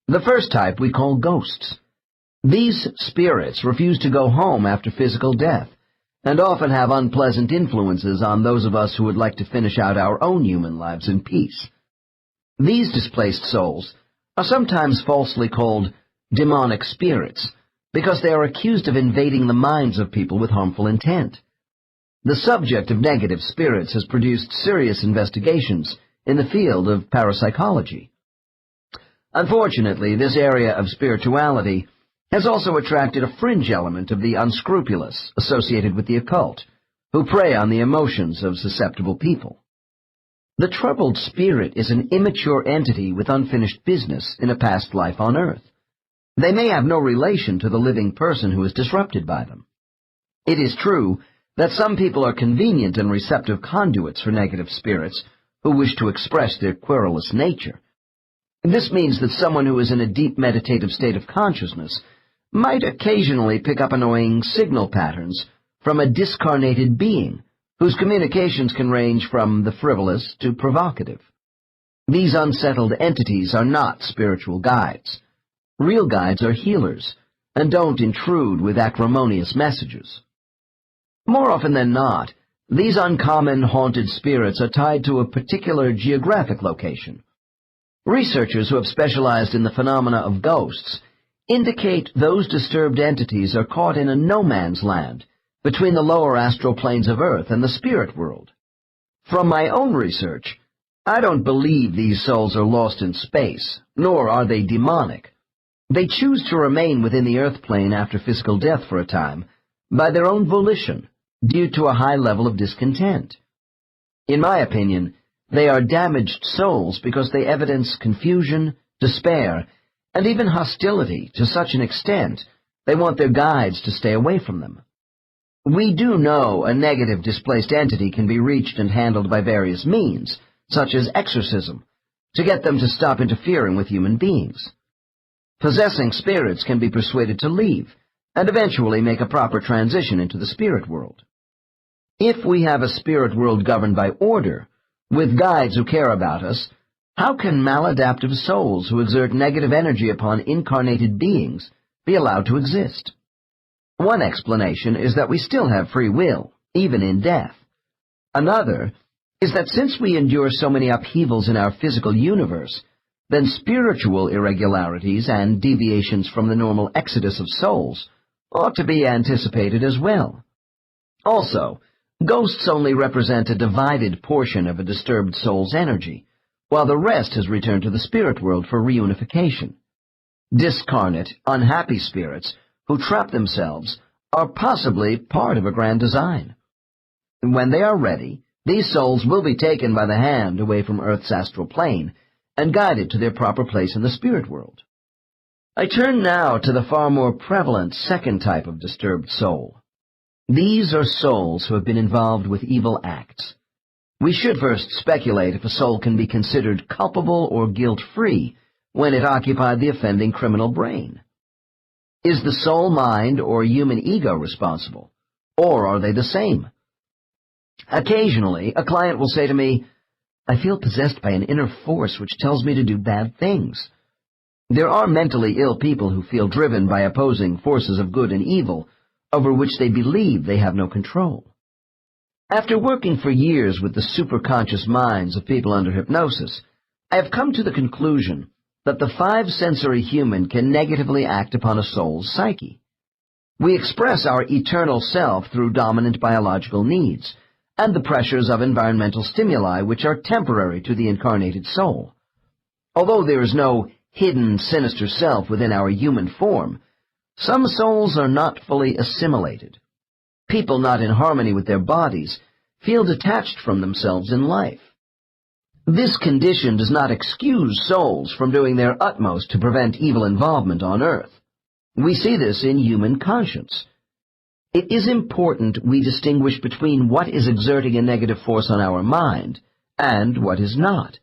The first type we call ghosts. These spirits refuse to go home after physical death, and often have unpleasant influences on those of us who would like to finish out our own human lives in peace. These displaced souls are sometimes falsely called demonic spirits, because they are accused of invading the minds of people with harmful intent. The subject of negative spirits has produced serious investigations in the field of parapsychology. Unfortunately, this area of spirituality has also attracted a fringe element of the unscrupulous associated with the occult, who prey on the emotions of susceptible people. The troubled spirit is an immature entity with unfinished business in a past life on earth. They may have no relation to the living person who is disrupted by them. It is true that some people are convenient and receptive conduits for negative spirits who wish to express their querulous nature. This means that someone who is in a deep meditative state of consciousness might occasionally pick up annoying signal patterns from a discarnated being whose communications can range from the frivolous to provocative. These unsettled entities are not spiritual guides. Real guides are healers and don't intrude with acrimonious messages. More often than not, these uncommon haunted spirits are tied to a particular geographic location. Researchers who have specialized in the phenomena of ghosts indicate those disturbed entities are caught in a no-man's land between the lower astral planes of Earth and the spirit world. From my own research, I don't believe these souls are lost in space, nor are they demonic. They choose to remain within the Earth plane after physical death for a time by their own volition, due to a high level of discontent. In my opinion, they are damaged souls because they evidence confusion, despair, and even hostility to such an extent they want their guides to stay away from them. We do know a negative displaced entity can be reached and handled by various means, such as exorcism, to get them to stop interfering with human beings. Possessing spirits can be persuaded to leave, and eventually make a proper transition into the spirit world. If we have a spirit world governed by order, with guides who care about us, how can maladaptive souls who exert negative energy upon incarnated beings be allowed to exist? One explanation is that we still have free will, even in death. Another is that since we endure so many upheavals in our physical universe, then spiritual irregularities and deviations from the normal exodus of souls ought to be anticipated as well. Also, ghosts only represent a divided portion of a disturbed soul's energy, while the rest has returned to the spirit world for reunification. Discarnate, unhappy spirits who trap themselves are possibly part of a grand design. When they are ready, these souls will be taken by the hand away from Earth's astral plane and guided to their proper place in the spirit world. I turn now to the far more prevalent second type of disturbed soul. These are souls who have been involved with evil acts. We should first speculate if a soul can be considered culpable or guilt-free when it occupied the offending criminal brain. Is the soul mind or human ego responsible, or are they the same? Occasionally, a client will say to me, "I feel possessed by an inner force which tells me to do bad things." There are mentally ill people who feel driven by opposing forces of good and evil, over which they believe they have no control. After working for years with the superconscious minds of people under hypnosis, I have come to the conclusion that the five-sensory human can negatively act upon a soul's psyche. We express our eternal self through dominant biological needs, and the pressures of environmental stimuli which are temporary to the incarnated soul. Although there is no hidden, sinister self within our human form, some souls are not fully assimilated. People not in harmony with their bodies feel detached from themselves in life. This condition does not excuse souls from doing their utmost to prevent evil involvement on earth. We see this in human conscience. It is important we distinguish between what is exerting a negative force on our mind and what is not.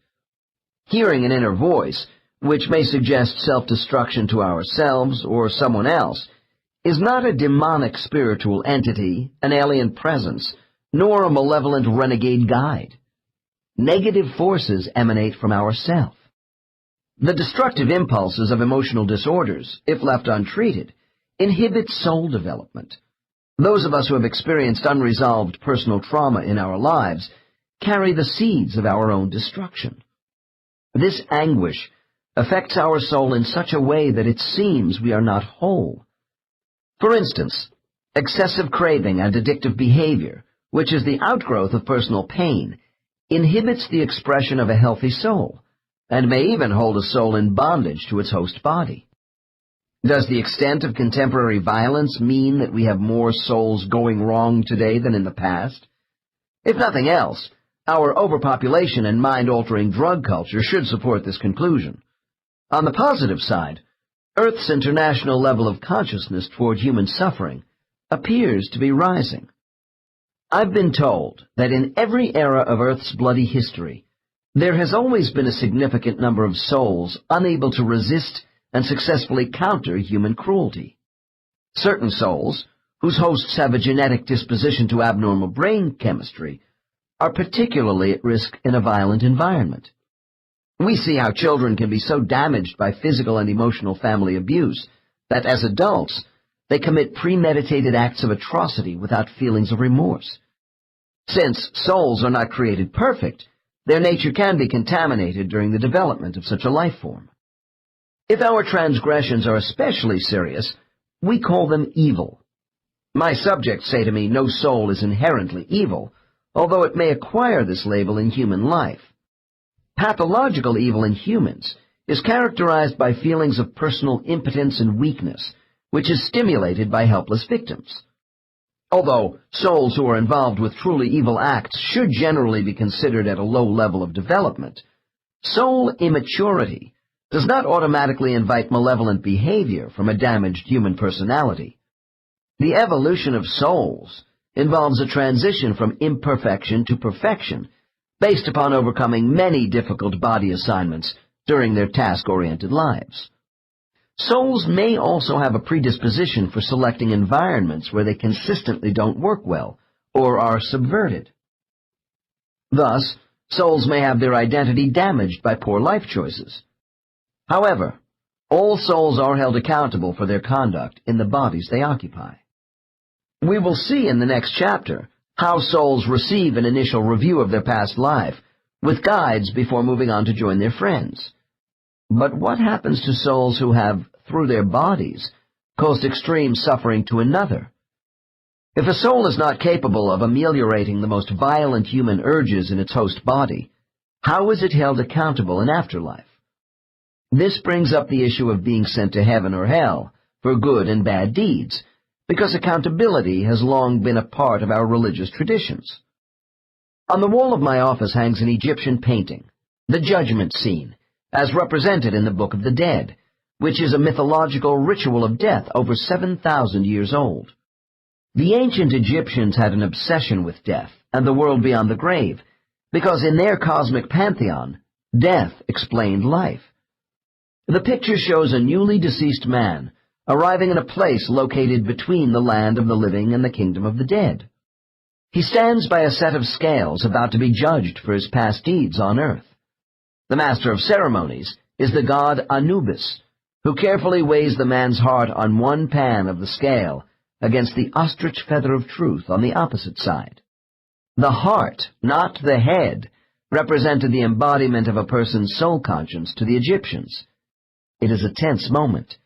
Hearing an inner voice, which may suggest self-destruction to ourselves or someone else, is not a demonic spiritual entity, an alien presence, nor a malevolent renegade guide. Negative forces emanate from ourself. The destructive impulses of emotional disorders, if left untreated, inhibit soul development. Those of us who have experienced unresolved personal trauma in our lives carry the seeds of our own destruction. This anguish affects our soul in such a way that it seems we are not whole. For instance, excessive craving and addictive behavior, which is the outgrowth of personal pain, inhibits the expression of a healthy soul, and may even hold a soul in bondage to its host body. Does the extent of contemporary violence mean that we have more souls going wrong today than in the past? If nothing else, our overpopulation and mind-altering drug culture should support this conclusion. On the positive side, Earth's international level of consciousness toward human suffering appears to be rising. I've been told that in every era of Earth's bloody history, there has always been a significant number of souls unable to resist and successfully counter human cruelty. Certain souls, whose hosts have a genetic disposition to abnormal brain chemistry, are particularly at risk in a violent environment. We see how children can be so damaged by physical and emotional family abuse that as adults they commit premeditated acts of atrocity without feelings of remorse. Since souls are not created perfect, their nature can be contaminated during the development of such a life form. If our transgressions are especially serious, we call them evil. My subjects say to me no soul is inherently evil, although it may acquire this label in human life. Pathological evil in humans is characterized by feelings of personal impotence and weakness, which is stimulated by helpless victims. Although souls who are involved with truly evil acts should generally be considered at a low level of development, soul immaturity does not automatically invite malevolent behavior from a damaged human personality. The evolution of souls involves a transition from imperfection to perfection based upon overcoming many difficult body assignments during their task-oriented lives. Souls may also have a predisposition for selecting environments where they consistently don't work well or are subverted. Thus, souls may have their identity damaged by poor life choices. However, all souls are held accountable for their conduct in the bodies they occupy. We will see in the next chapter how souls receive an initial review of their past life, with guides before moving on to join their friends. But what happens to souls who have, through their bodies, caused extreme suffering to another? If a soul is not capable of ameliorating the most violent human urges in its host body, how is it held accountable in afterlife? This brings up the issue of being sent to heaven or hell for good and bad deeds, because accountability has long been a part of our religious traditions. On the wall of my office hangs an Egyptian painting, the judgment scene, as represented in the Book of the Dead, which is a mythological ritual of death over 7,000 years old. The ancient Egyptians had an obsession with death and the world beyond the grave, because in their cosmic pantheon, death explained life. The picture shows a newly deceased man arriving in a place located between the land of the living and the kingdom of the dead. He stands by a set of scales about to be judged for his past deeds on earth. The master of ceremonies is the god Anubis, who carefully weighs the man's heart on one pan of the scale against the ostrich feather of truth on the opposite side. The heart, not the head, represented the embodiment of a person's soul conscience to the Egyptians. It is a tense moment.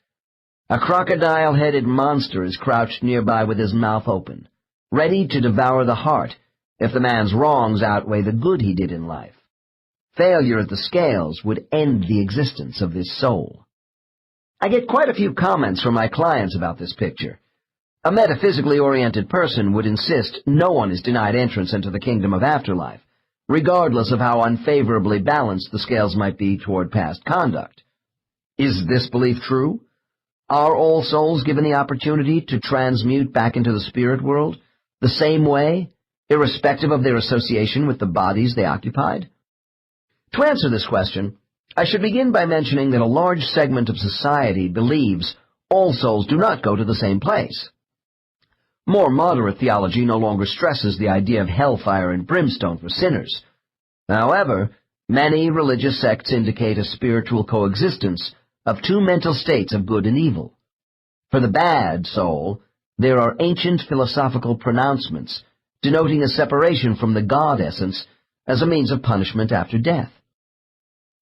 A crocodile-headed monster is crouched nearby with his mouth open, ready to devour the heart if the man's wrongs outweigh the good he did in life. Failure at the scales would end the existence of this soul. I get quite a few comments from my clients about this picture. A metaphysically oriented person would insist no one is denied entrance into the kingdom of afterlife, regardless of how unfavorably balanced the scales might be toward past conduct. Is this belief true? Are all souls given the opportunity to transmute back into the spirit world the same way, irrespective of their association with the bodies they occupied? To answer this question, I should begin by mentioning that a large segment of society believes all souls do not go to the same place. More moderate theology no longer stresses the idea of hellfire and brimstone for sinners. However, many religious sects indicate a spiritual coexistence of two mental states of good and evil. For the bad soul, there are ancient philosophical pronouncements denoting a separation from the God essence as a means of punishment after death.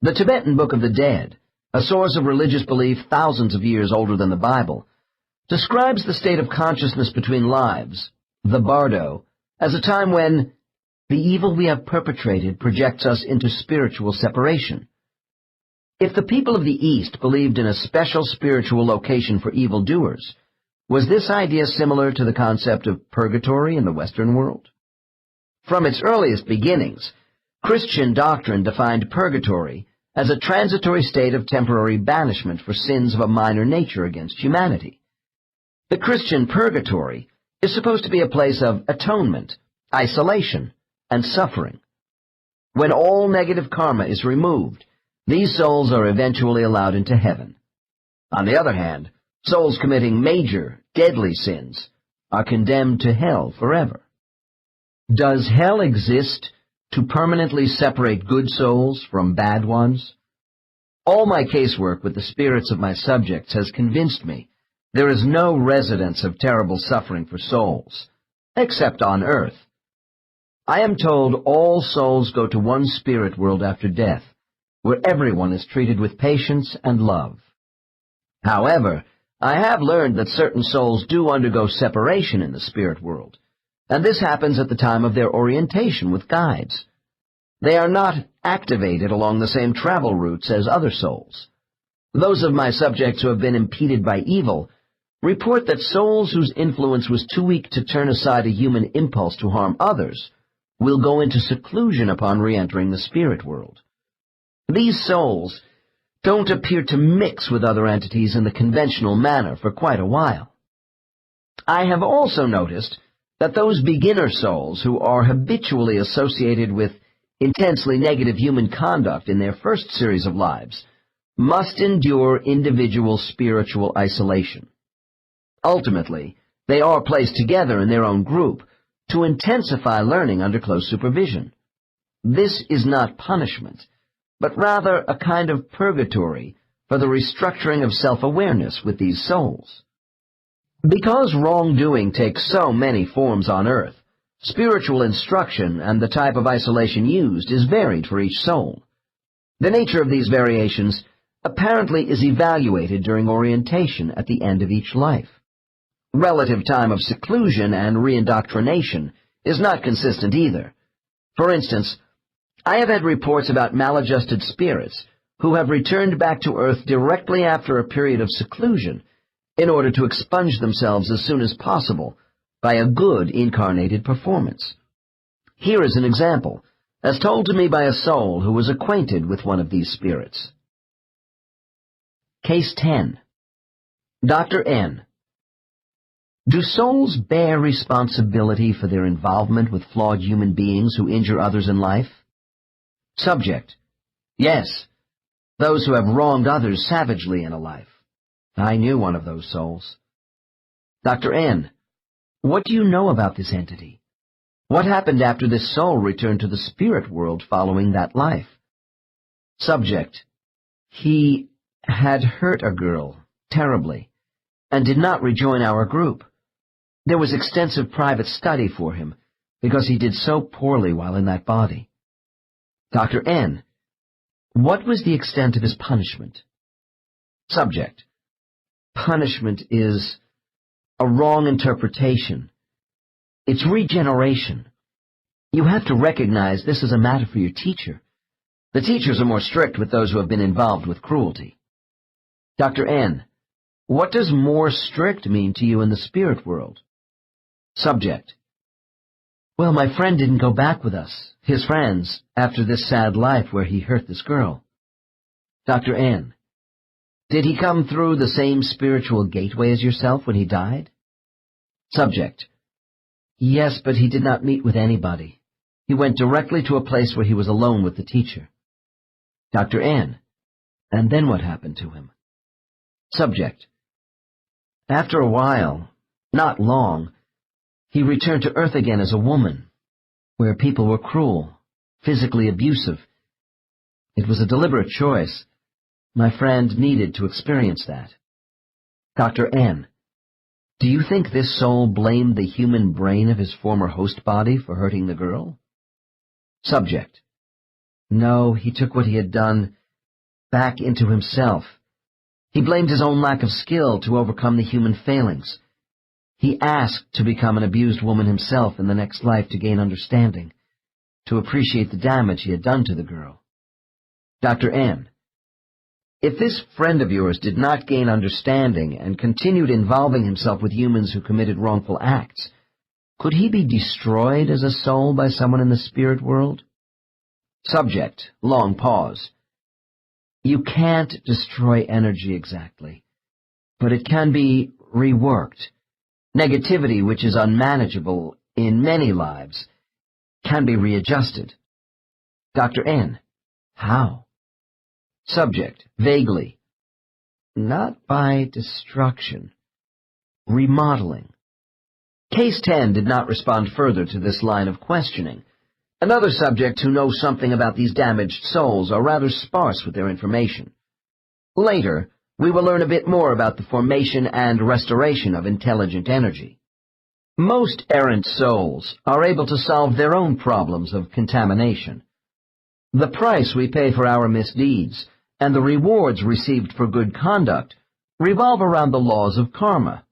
The Tibetan Book of the Dead, a source of religious belief thousands of years older than the Bible, describes the state of consciousness between lives, the bardo, as a time when the evil we have perpetrated projects us into spiritual separation. If the people of the East believed in a special spiritual location for evildoers, was this idea similar to the concept of purgatory in the Western world? From its earliest beginnings, Christian doctrine defined purgatory as a transitory state of temporary banishment for sins of a minor nature against humanity. The Christian purgatory is supposed to be a place of atonement, isolation, and suffering. When all negative karma is removed, these souls are eventually allowed into heaven. On the other hand, souls committing major, deadly sins are condemned to hell forever. Does hell exist to permanently separate good souls from bad ones? All my casework with the spirits of my subjects has convinced me there is no residence of terrible suffering for souls, except on earth. I am told all souls go to one spirit world after death, where everyone is treated with patience and love. However, I have learned that certain souls do undergo separation in the spirit world, and this happens at the time of their orientation with guides. They are not activated along the same travel routes as other souls. Those of my subjects who have been impeded by evil report that souls whose influence was too weak to turn aside a human impulse to harm others will go into seclusion upon re-entering the spirit world. These souls don't appear to mix with other entities in the conventional manner for quite a while. I have also noticed that those beginner souls who are habitually associated with intensely negative human conduct in their first series of lives must endure individual spiritual isolation. Ultimately, they are placed together in their own group to intensify learning under close supervision. This is not punishment, but rather a kind of purgatory for the restructuring of self-awareness with these souls. Because wrongdoing takes so many forms on earth, spiritual instruction and the type of isolation used is varied for each soul. The nature of these variations apparently is evaluated during orientation at the end of each life. Relative time of seclusion and reindoctrination is not consistent either. For instance, I have had reports about maladjusted spirits who have returned back to earth directly after a period of seclusion in order to expunge themselves as soon as possible by a good incarnated performance. Here is an example, as told to me by a soul who was acquainted with one of these spirits. Case 10. Dr. N. Do souls bear responsibility for their involvement with flawed human beings who injure others in life? Subject. Yes, those who have wronged others savagely in a life. I knew one of those souls. Dr. N. What do you know about this entity? What happened after this soul returned to the spirit world following that life? Subject. He had hurt a girl terribly and did not rejoin our group. There was extensive private study for him because he did so poorly while in that body. Dr. N. What was the extent of his punishment? Subject. Punishment is a wrong interpretation. It's regeneration. You have to recognize this is a matter for your teacher. The teachers are more strict with those who have been involved with cruelty. Dr. N. What does more strict mean to you in the spirit world? Subject. Well, my friend didn't go back with us, his friends, after this sad life where he hurt this girl. Dr. N. Did he come through the same spiritual gateway as yourself when he died? Subject. Yes, but he did not meet with anybody. He went directly to a place where he was alone with the teacher. Dr. N. And then what happened to him? Subject. After a while, not long, he returned to Earth again as a woman, where people were cruel, physically abusive. It was a deliberate choice. My friend needed to experience that. Dr. N. Do you think this soul blamed the human brain of his former host body for hurting the girl? Subject. No, he took what he had done back into himself. He blamed his own lack of skill to overcome the human failings. He asked to become an abused woman himself in the next life to gain understanding, to appreciate the damage he had done to the girl. Dr. N. If this friend of yours did not gain understanding and continued involving himself with humans who committed wrongful acts, could he be destroyed as a soul by someone in the spirit world? Subject. Long pause. You can't destroy energy exactly, but it can be reworked. Negativity, which is unmanageable in many lives, can be readjusted. Dr. N. How? Subject. Vaguely. Not by destruction. Remodeling. Case 10 did not respond further to this line of questioning. And other subjects who know something about these damaged souls are rather sparse with their information. Later, we will learn a bit more about the formation and restoration of intelligent energy. Most errant souls are able to solve their own problems of contamination. The price we pay for our misdeeds and the rewards received for good conduct revolve around the laws of karma.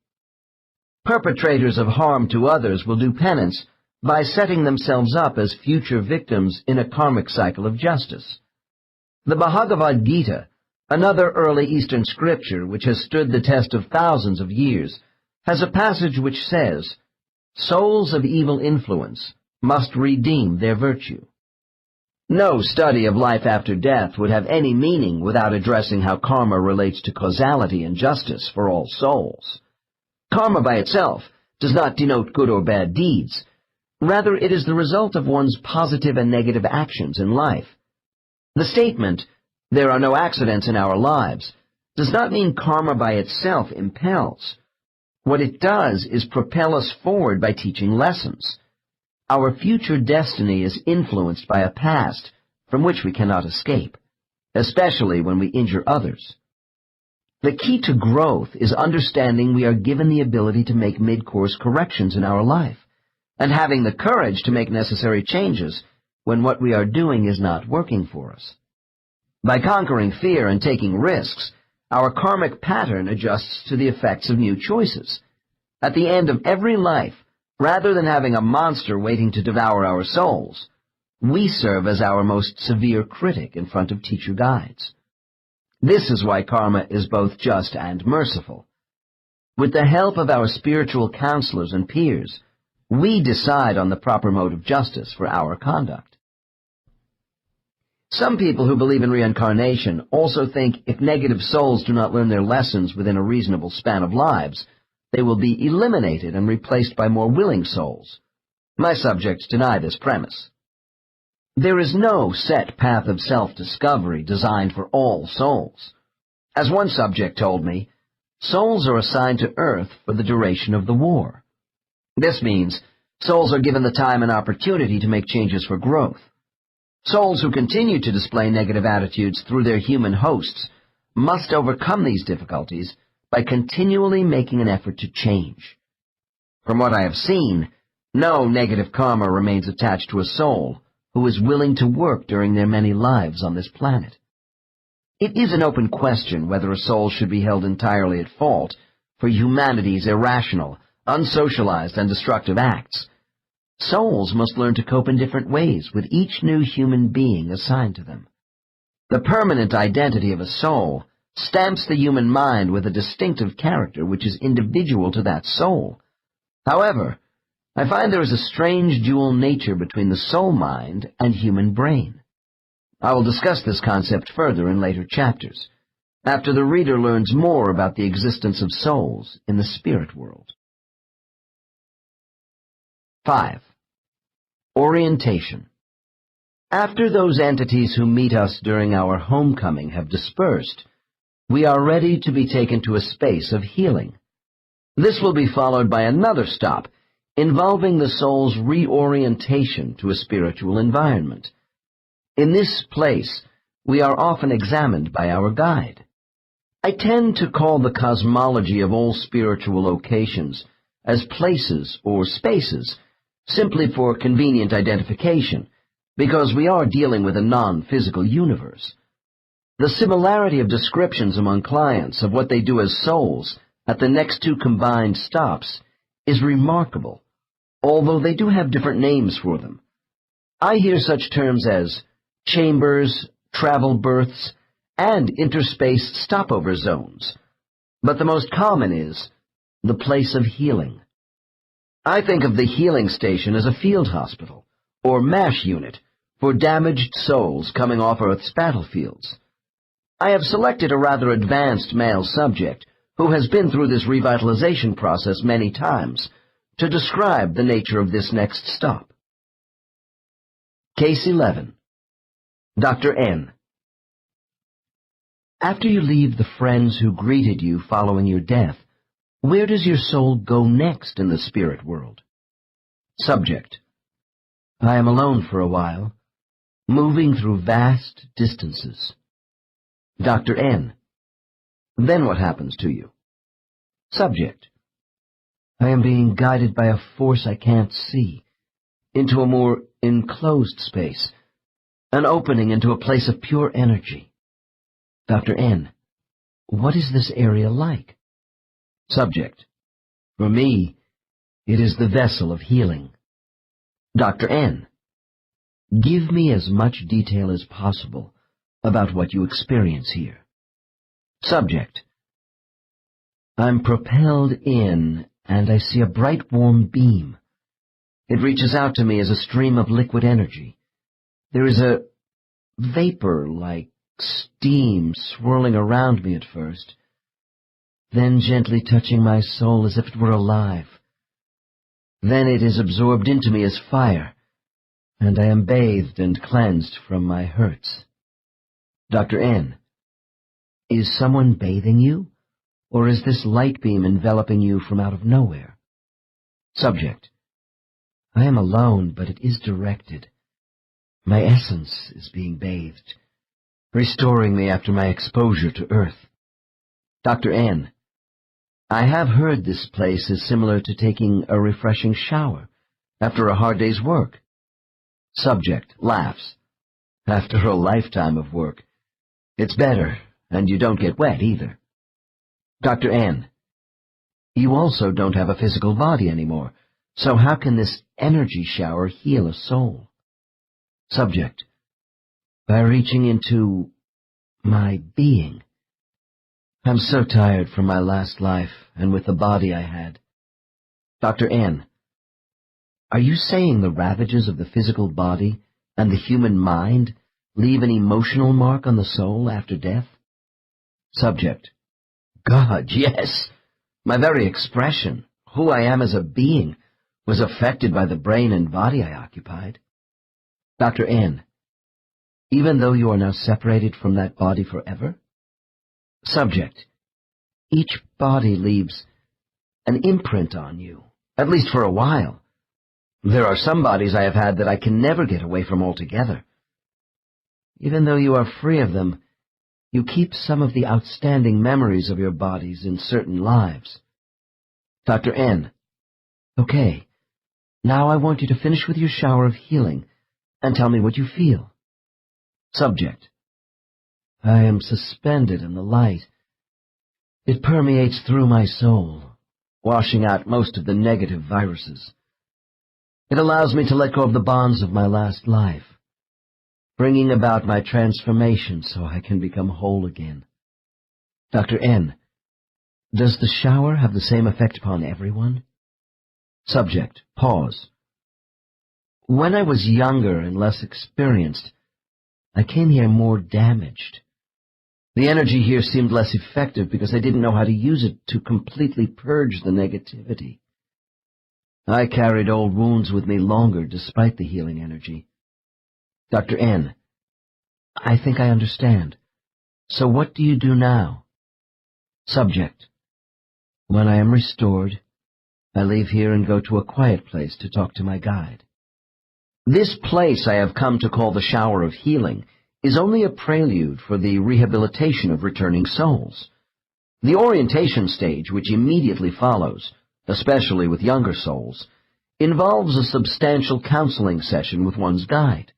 Perpetrators of harm to others will do penance by setting themselves up as future victims in a karmic cycle of justice. The Bhagavad Gita, another early Eastern scripture which has stood the test of thousands of years, has a passage which says, "Souls of evil influence must redeem their virtue." No study of life after death would have any meaning without addressing how karma relates to causality and justice for all souls. Karma by itself does not denote good or bad deeds. Rather, it is the result of one's positive and negative actions in life. The statement, "There are no accidents in our lives," does not mean karma by itself impels. What it does is propel us forward by teaching lessons. Our future destiny is influenced by a past from which we cannot escape, especially when we injure others. The key to growth is understanding we are given the ability to make mid-course corrections in our life, and having the courage to make necessary changes when what we are doing is not working for us. By conquering fear and taking risks, our karmic pattern adjusts to the effects of new choices. At the end of every life, rather than having a monster waiting to devour our souls, we serve as our most severe critic in front of teacher guides. This is why karma is both just and merciful. With the help of our spiritual counselors and peers, we decide on the proper mode of justice for our conduct. Some people who believe in reincarnation also think if negative souls do not learn their lessons within a reasonable span of lives, they will be eliminated and replaced by more willing souls. My subjects deny this premise. There is no set path of self-discovery designed for all souls. As one subject told me, souls are assigned to Earth for the duration of the war. This means souls are given the time and opportunity to make changes for growth. Souls who continue to display negative attitudes through their human hosts must overcome these difficulties by continually making an effort to change. From what I have seen, no negative karma remains attached to a soul who is willing to work during their many lives on this planet. It is an open question whether a soul should be held entirely at fault for humanity's irrational, unsocialized, and destructive acts. Souls must learn to cope in different ways with each new human being assigned to them. The permanent identity of a soul stamps the human mind with a distinctive character which is individual to that soul. However, I find there is a strange dual nature between the soul mind and human brain. I will discuss this concept further in later chapters, after the reader learns more about the existence of souls in the spirit world. 5. Orientation. After those entities who meet us during our homecoming have dispersed, we are ready to be taken to a space of healing. This will be followed by another stop, involving the soul's reorientation to a spiritual environment. In this place, we are often examined by our guide. I tend to call the cosmology of all spiritual locations as places or spaces, simply for convenient identification, because we are dealing with a non-physical universe. The similarity of descriptions among clients of what they do as souls at the next two combined stops is remarkable, although they do have different names for them. I hear such terms as chambers, travel berths, and interspace stopover zones, but the most common is the place of healing. I think of the healing station as a field hospital, or MASH unit, for damaged souls coming off Earth's battlefields. I have selected a rather advanced male subject who has been through this revitalization process many times to describe the nature of this next stop. Case 11. Dr. N. After you leave the friends who greeted you following your death, where does your soul go next in the spirit world? Subject. I am alone for a while, moving through vast distances. Dr. N. Then what happens to you? Subject. I am being guided by a force I can't see, into a more enclosed space, an opening into a place of pure energy. Dr. N. What is this area like? Subject. For me, it is the vessel of healing. Dr. N. Give me as much detail as possible about what you experience here. Subject. I'm propelled in, and I see a bright warm beam. It reaches out to me as a stream of liquid energy. There is a vapor-like steam swirling around me at first, then gently touching my soul as if it were alive. Then it is absorbed into me as fire, and I am bathed and cleansed from my hurts. Dr. N. Is someone bathing you, or is this light beam enveloping you from out of nowhere? Subject. I am alone, but it is directed. My essence is being bathed, restoring me after my exposure to Earth. Dr. N. I have heard this place is similar to taking a refreshing shower after a hard day's work. Subject laughs. After a lifetime of work, it's better, and you don't get wet either. Dr. N. You also don't have a physical body anymore, so how can this energy shower heal a soul? Subject. By reaching into my being. I'm so tired from my last life and with the body I had. Dr. N. Are you saying the ravages of the physical body and the human mind leave an emotional mark on the soul after death? Subject. God, yes. My very expression, who I am as a being, was affected by the brain and body I occupied. Dr. N. Even though you are now separated from that body forever? Subject. Each body leaves an imprint on you, at least for a while. There are some bodies I have had that I can never get away from altogether. Even though you are free of them, you keep some of the outstanding memories of your bodies in certain lives. Dr. N. Okay, now I want you to finish with your shower of healing and tell me what you feel. Subject. I am suspended in the light. It permeates through my soul, washing out most of the negative viruses. It allows me to let go of the bonds of my last life, bringing about my transformation so I can become whole again. Dr. N, does the shower have the same effect upon everyone? Subject, pause. When I was younger and less experienced, I came here more damaged. The energy here seemed less effective because I didn't know how to use it to completely purge the negativity. I carried old wounds with me longer despite the healing energy. Dr. N, I think I understand. So what do you do now? Subject, when I am restored, I leave here and go to a quiet place to talk to my guide. This place I have come to call the shower of healing is only a prelude for the rehabilitation of returning souls. The orientation stage, which immediately follows, especially with younger souls, involves a substantial counseling session with one's guide.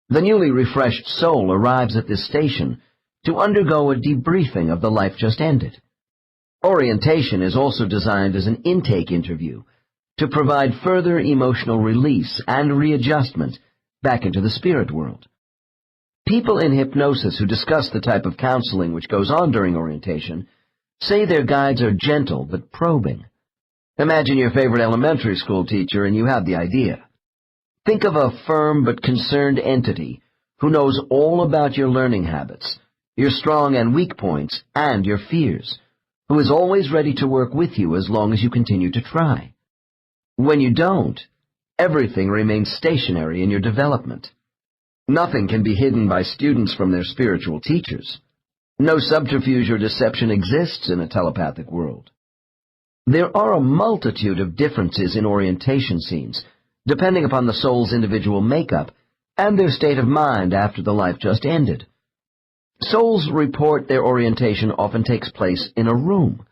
The newly refreshed soul arrives at this station to undergo a debriefing of the life just ended. Orientation is also designed as an intake interview to provide further emotional release and readjustment back into the spirit world. People in hypnosis who discuss the type of counseling which goes on during orientation say their guides are gentle but probing. Imagine your favorite elementary school teacher and you have the idea. Think of a firm but concerned entity who knows all about your learning habits, your strong and weak points, and your fears, who is always ready to work with you as long as you continue to try. When you don't, everything remains stationary in your development. Nothing can be hidden by students from their spiritual teachers. No subterfuge or deception exists in a telepathic world. There are a multitude of differences in orientation scenes, depending upon the soul's individual makeup and their state of mind after the life just ended. Souls report their orientation often takes place in a room.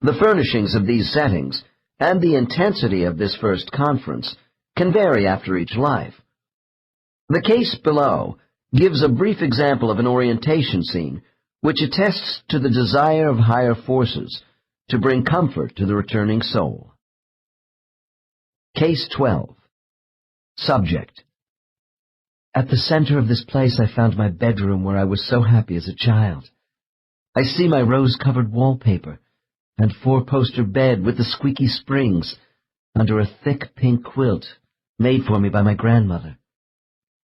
The furnishings of these settings and the intensity of this first conference can vary after each life. The case below gives a brief example of an orientation scene which attests to the desire of higher forces to bring comfort to the returning soul. Case 12. Subject. At the center of this place I found my bedroom where I was so happy as a child. I see my rose-covered wallpaper and four-poster bed with the squeaky springs under a thick pink quilt made for me by my grandmother.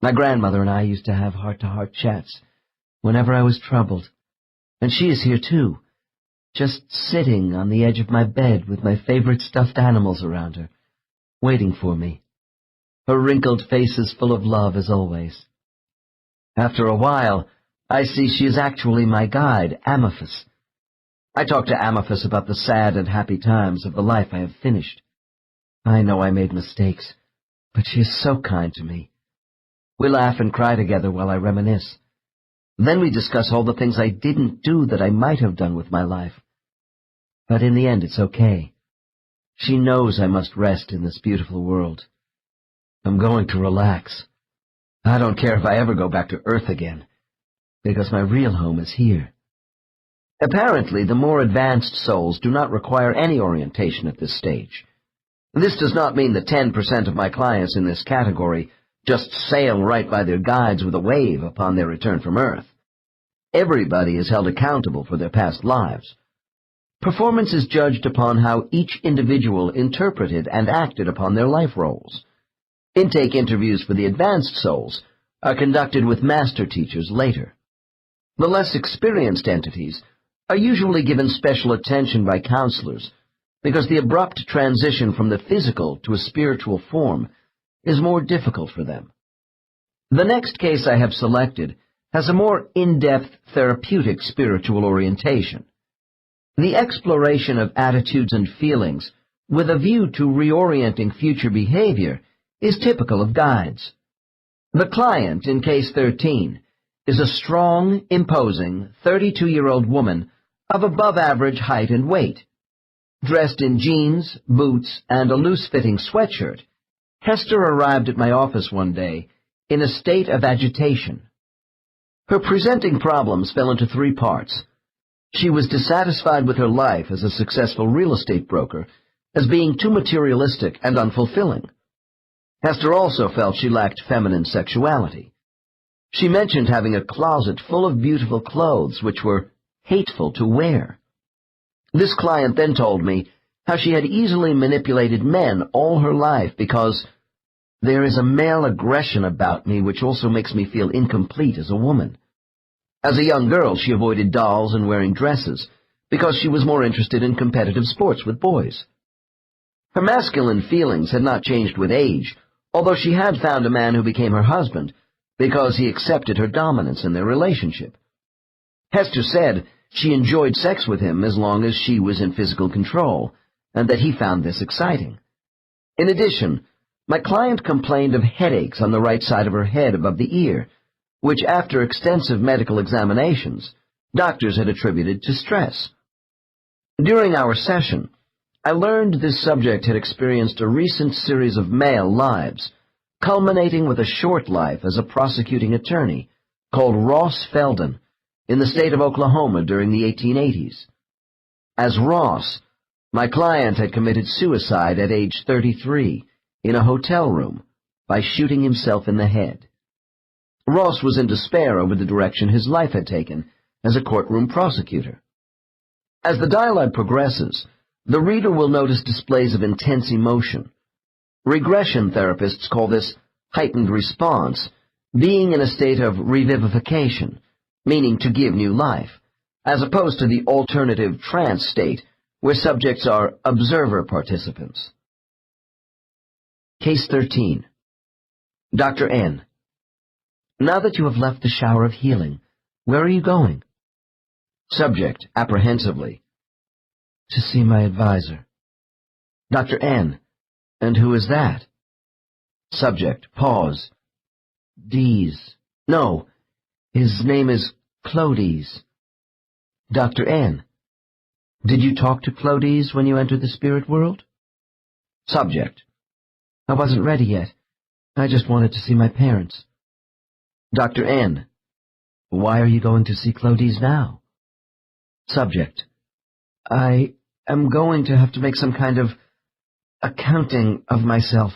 My grandmother and I used to have heart-to-heart chats whenever I was troubled, and she is here too, just sitting on the edge of my bed with my favorite stuffed animals around her, waiting for me. Her wrinkled face is full of love as always. After a while, I see she is actually my guide, Amorphous. I talk to Amorphous about the sad and happy times of the life I have finished. I know I made mistakes, but she is so kind to me. We laugh and cry together while I reminisce. Then we discuss all the things I didn't do that I might have done with my life. But in the end, it's okay. She knows I must rest in this beautiful world. I'm going to relax. I don't care if I ever go back to Earth again, because my real home is here. Apparently, the more advanced souls do not require any orientation at this stage. This does not mean that 10% of my clients in this category just sail right by their guides with a wave upon their return from Earth. Everybody is held accountable for their past lives. Performance is judged upon how each individual interpreted and acted upon their life roles. Intake interviews for the advanced souls are conducted with master teachers later. The less experienced entities are usually given special attention by counselors because the abrupt transition from the physical to a spiritual form is more difficult for them. The next case I have selected has a more in-depth therapeutic spiritual orientation. The exploration of attitudes and feelings with a view to reorienting future behavior is typical of guides. The client in case 13 is a strong, imposing, 32-year-old woman of above-average height and weight. Dressed in jeans, boots, and a loose-fitting sweatshirt, Hester arrived at my office one day in a state of agitation. Her presenting problems fell into three parts. She was dissatisfied with her life as a successful real estate broker as being too materialistic and unfulfilling. Hester also felt she lacked feminine sexuality. She mentioned having a closet full of beautiful clothes which were hateful to wear. This client then told me how she had easily manipulated men all her life because there is a male aggression about me which also makes me feel incomplete as a woman. As a young girl, she avoided dolls and wearing dresses because she was more interested in competitive sports with boys. Her masculine feelings had not changed with age, although she had found a man who became her husband because he accepted her dominance in their relationship. Hester said she enjoyed sex with him as long as she was in physical control, and that he found this exciting. In addition, my client complained of headaches on the right side of her head above the ear, which after extensive medical examinations, doctors had attributed to stress. During our session, I learned this subject had experienced a recent series of male lives, culminating with a short life as a prosecuting attorney called Ross Felden in the state of Oklahoma during the 1880s. As Ross, my client had committed suicide at age 33 in a hotel room by shooting himself in the head. Ross was in despair over the direction his life had taken as a courtroom prosecutor. As the dialogue progresses, the reader will notice displays of intense emotion. Regression therapists call this heightened response, being in a state of revivification, meaning to give new life, as opposed to the alternative trance state, where subjects are observer participants. Case 13. Dr. N. Now that you have left the shower of healing, where are you going? Subject, apprehensively. To see my advisor. Dr. N. And who is that? Subject, pause. Dees. No, his name is Clodies. Dr. N. Did you talk to Clodies when you entered the spirit world? Subject. I wasn't ready yet. I just wanted to see my parents. Dr. N. Why are you going to see Clodies now? Subject. I am going to have to make some kind of accounting of myself.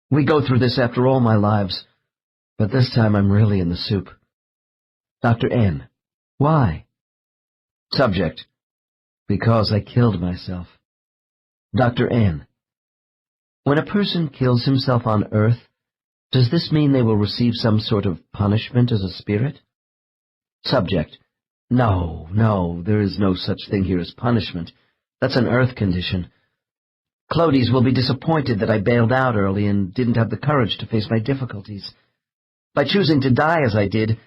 We go through this after all my lives, but this time I'm really in the soup. Dr. N. Why? Subject. Because I killed myself. Dr. N. When a person kills himself on earth, does this mean they will receive some sort of punishment as a spirit? Subject. No, there is no such thing here as punishment. That's an earth condition. Clodies will be disappointed that I bailed out early and didn't have the courage to face my difficulties. By choosing to die as I did,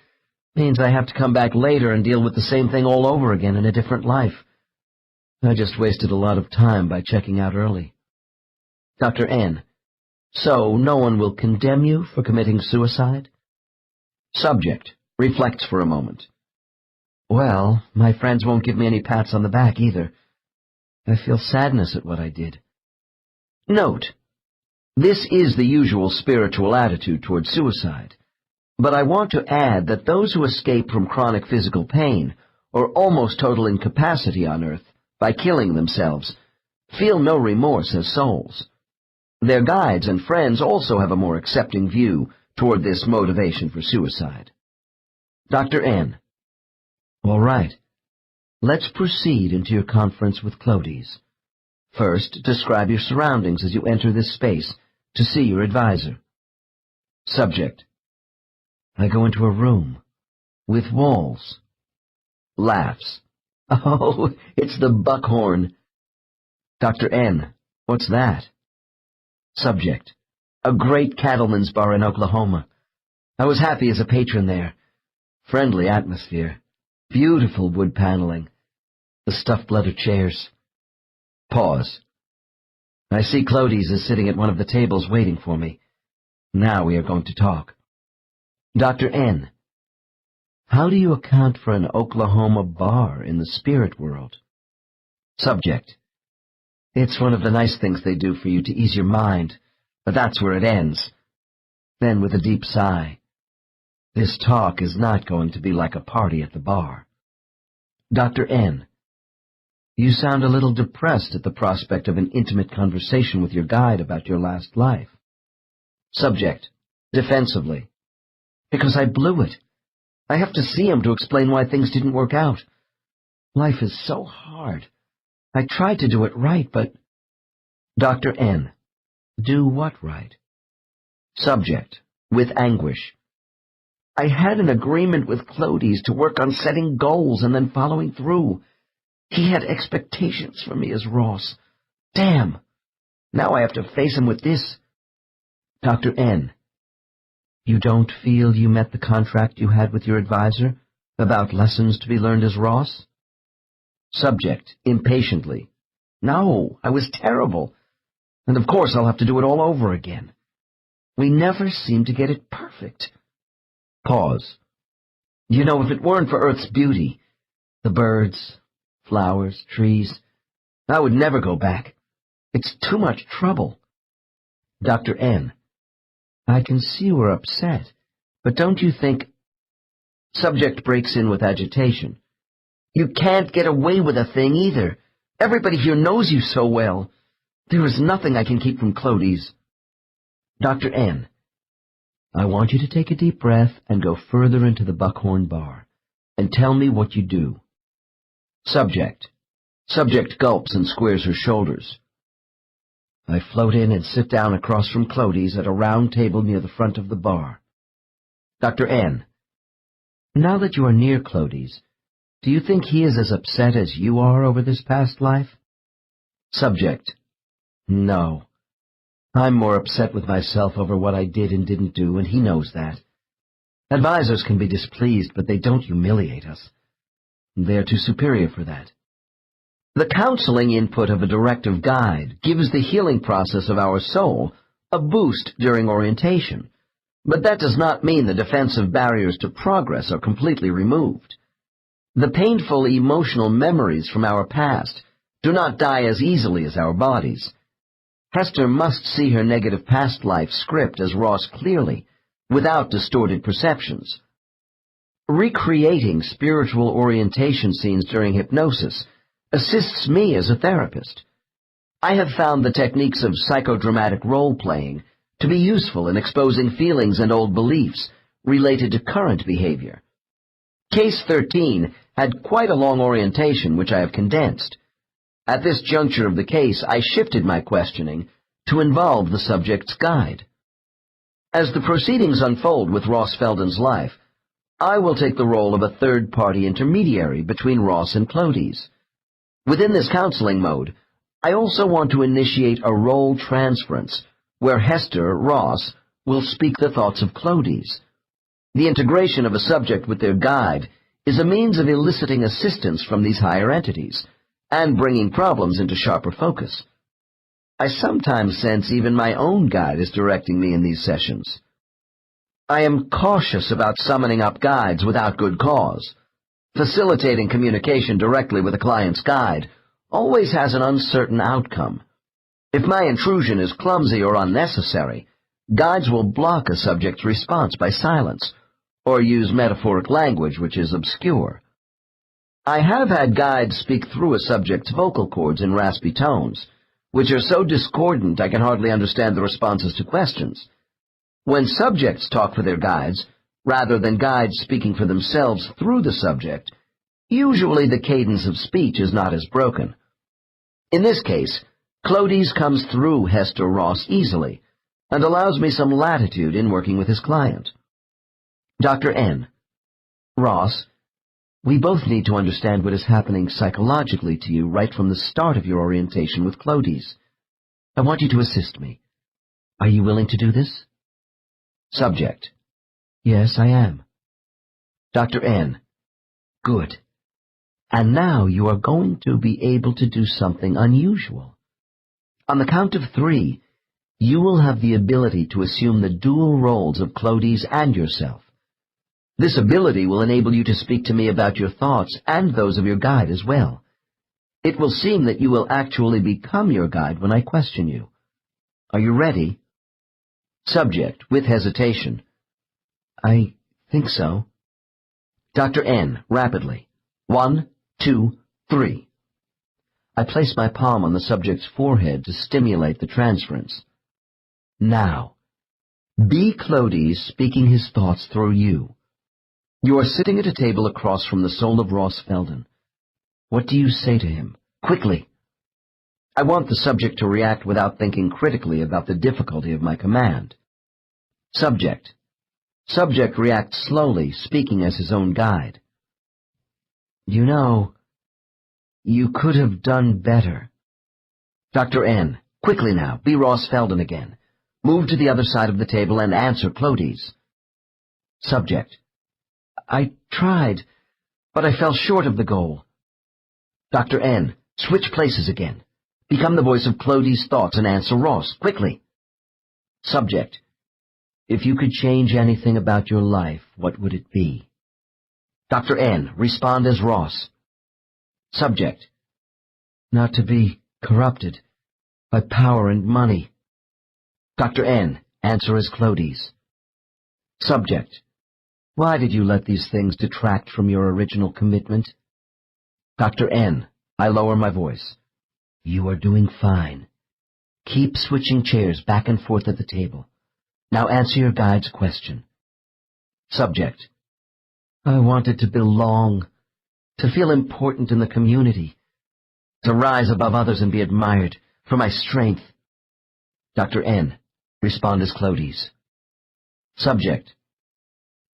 means I have to come back later and deal with the same thing all over again in a different life. I just wasted a lot of time by checking out early. Dr. N. So no one will condemn you for committing suicide? Subject reflects for a moment. Well, my friends won't give me any pats on the back either. I feel sadness at what I did. Note, this is the usual spiritual attitude toward suicide, but I want to add that those who escape from chronic physical pain or almost total incapacity on earth by killing themselves feel no remorse as souls. Their guides and friends also have a more accepting view toward this motivation for suicide. Dr. N. All right. Let's proceed into your conference with Clodies. First, describe your surroundings as you enter this space to see your advisor. Subject. I go into a room with walls. Laughs. Oh, it's the buckhorn. Dr. N. What's that? Subject. A great cattleman's bar in Oklahoma. I was happy as a patron there. Friendly atmosphere. Beautiful wood paneling. The stuffed leather chairs. Pause. I see Clodies is sitting at one of the tables waiting for me. Now we are going to talk. Dr. N. How do you account for an Oklahoma bar in the spirit world? Subject. It's one of the nice things they do for you to ease your mind, but that's where it ends. Then with a deep sigh. This talk is not going to be like a party at the bar. Dr. N. You sound a little depressed at the prospect of an intimate conversation with your guide about your last life. Subject, defensively. Because I blew it. I have to see him to explain why things didn't work out. Life is so hard. I tried to do it right, but... Dr. N. Do what right? Subject, with anguish. I had an agreement with Clodies to work on setting goals and then following through. He had expectations for me as Ross. Damn! Now I have to face him with this. Dr. N. You don't feel you met the contract you had with your advisor about lessons to be learned as Ross? Subject, impatiently. No, I was terrible. And of course I'll have to do it all over again. We never seem to get it perfect. Pause. You know, if it weren't for Earth's beauty, the birds, flowers, trees, I would never go back. It's too much trouble. Dr. N. I can see you are upset, but don't you think... Subject breaks in with agitation. You can't get away with a thing either. Everybody here knows you so well. There is nothing I can keep from Clodies. Dr. N. I want you to take a deep breath and go further into the Buckhorn Bar, and tell me what you do. Subject. Subject gulps and squares her shoulders. I float in and sit down across from Clodies at a round table near the front of the bar. Dr. N. Now that you are near Clodies, do you think he is as upset as you are over this past life? Subject. No. I'm more upset with myself over what I did and didn't do, and he knows that. Advisors can be displeased, but they don't humiliate us. They're too superior for that. The counseling input of a directive guide gives the healing process of our soul a boost during orientation, but that does not mean the defensive barriers to progress are completely removed. The painful emotional memories from our past do not die as easily as our bodies. Hester must see her negative past life script as Ross clearly, without distorted perceptions. Recreating spiritual orientation scenes during hypnosis assists me as a therapist. I have found the techniques of psychodramatic role-playing to be useful in exposing feelings and old beliefs related to current behavior. Case 13 had quite a long orientation, which I have condensed. At this juncture of the case, I shifted my questioning to involve the subject's guide. As the proceedings unfold with Ross Felden's life, I will take the role of a third-party intermediary between Ross and Clodies. Within this counseling mode, I also want to initiate a role transference, where Hester, Ross, will speak the thoughts of Clodies. The integration of a subject with their guide is a means of eliciting assistance from these higher entities, and bringing problems into sharper focus. I sometimes sense even my own guide is directing me in these sessions. I am cautious about summoning up guides without good cause. Facilitating communication directly with a client's guide always has an uncertain outcome. If my intrusion is clumsy or unnecessary, guides will block a subject's response by silence, or use metaphoric language which is obscure. I have had guides speak through a subject's vocal cords in raspy tones, which are so discordant I can hardly understand the responses to questions. When subjects talk for their guides, rather than guides speaking for themselves through the subject, usually the cadence of speech is not as broken. In this case, Clodies comes through Hester Ross easily, and allows me some latitude in working with his client. Dr. N. Ross, we both need to understand what is happening psychologically to you right from the start of your orientation with Clodies. I want you to assist me. Are you willing to do this? Subject. Yes, I am. Dr. N. Good. And now you are going to be able to do something unusual. On the count of 3, you will have the ability to assume the dual roles of Clodies and yourself. This ability will enable you to speak to me about your thoughts and those of your guide as well. It will seem that you will actually become your guide when I question you. Are you ready? Subject, with hesitation. I think so. Dr. N, rapidly. 1, 2, 3. I place my palm on the subject's forehead to stimulate the transference. Now, Be Clodies speaking his thoughts through you. You are sitting at a table across from the soul of Ross Felden. What do you say to him? Quickly. I want the subject to react without thinking critically about the difficulty of my command. Subject. Subject reacts slowly, speaking as his own guide. You know, you could have done better. Dr. N. Quickly now, be Ross Felden again. Move to the other side of the table and answer Clodies. Subject. I tried, but I fell short of the goal. Dr. N. Switch places again. Become the voice of Clodies' thoughts and answer Ross, quickly. Subject. If you could change anything about your life, what would it be? Dr. N. Respond as Ross. Subject. Not to be corrupted by power and money. Dr. N. Answer as Clodies. Subject. Why did you let these things detract from your original commitment? Dr. N. I lower my voice. You are doing fine. Keep switching chairs back and forth at the table. Now answer your guide's question. Subject. I wanted to belong, to feel important in the community, to rise above others and be admired for my strength. Dr. N. Respond as Clodies. Subject.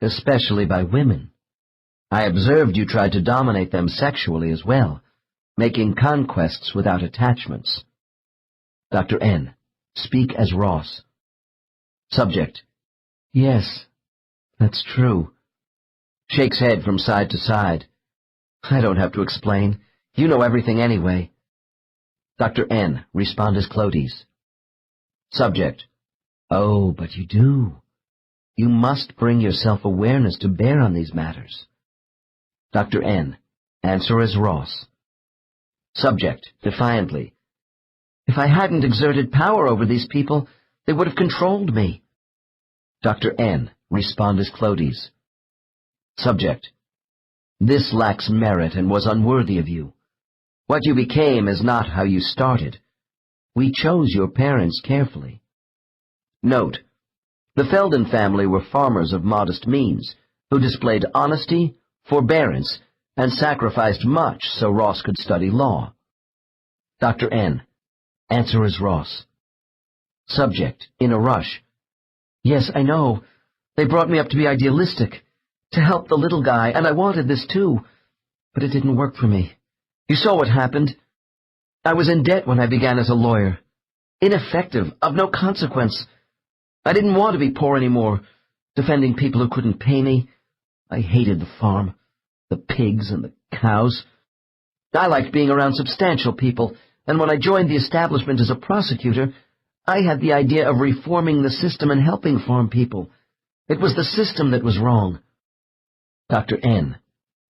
Especially by women. I observed you tried to dominate them sexually as well, making conquests without attachments. Dr. N. Speak as Ross. Subject. Yes, that's true. Shakes head from side to side. I don't have to explain. You know everything anyway. Dr. N. Respond as Clodies. Subject. Oh, but you do. You must bring your self-awareness to bear on these matters. Dr. N. Answer as Ross. Subject. Defiantly. If I hadn't exerted power over these people, they would have controlled me. Dr. N. Respond as Clodies. Subject. This lacks merit and was unworthy of you. What you became is not how you started. We chose your parents carefully. Note, the Felden family were farmers of modest means, who displayed honesty, forbearance, and sacrificed much so Ross could study law. Dr. N. Answer as Ross. Subject, in a rush. Yes, I know. They brought me up to be idealistic, to help the little guy, and I wanted this too, but it didn't work for me. You saw what happened. I was in debt when I began as a lawyer. Ineffective, of no consequence. I didn't want to be poor anymore, defending people who couldn't pay me. I hated the farm, the pigs and the cows. I liked being around substantial people, and when I joined the establishment as a prosecutor, I had the idea of reforming the system and helping farm people. It was the system that was wrong. Dr. N.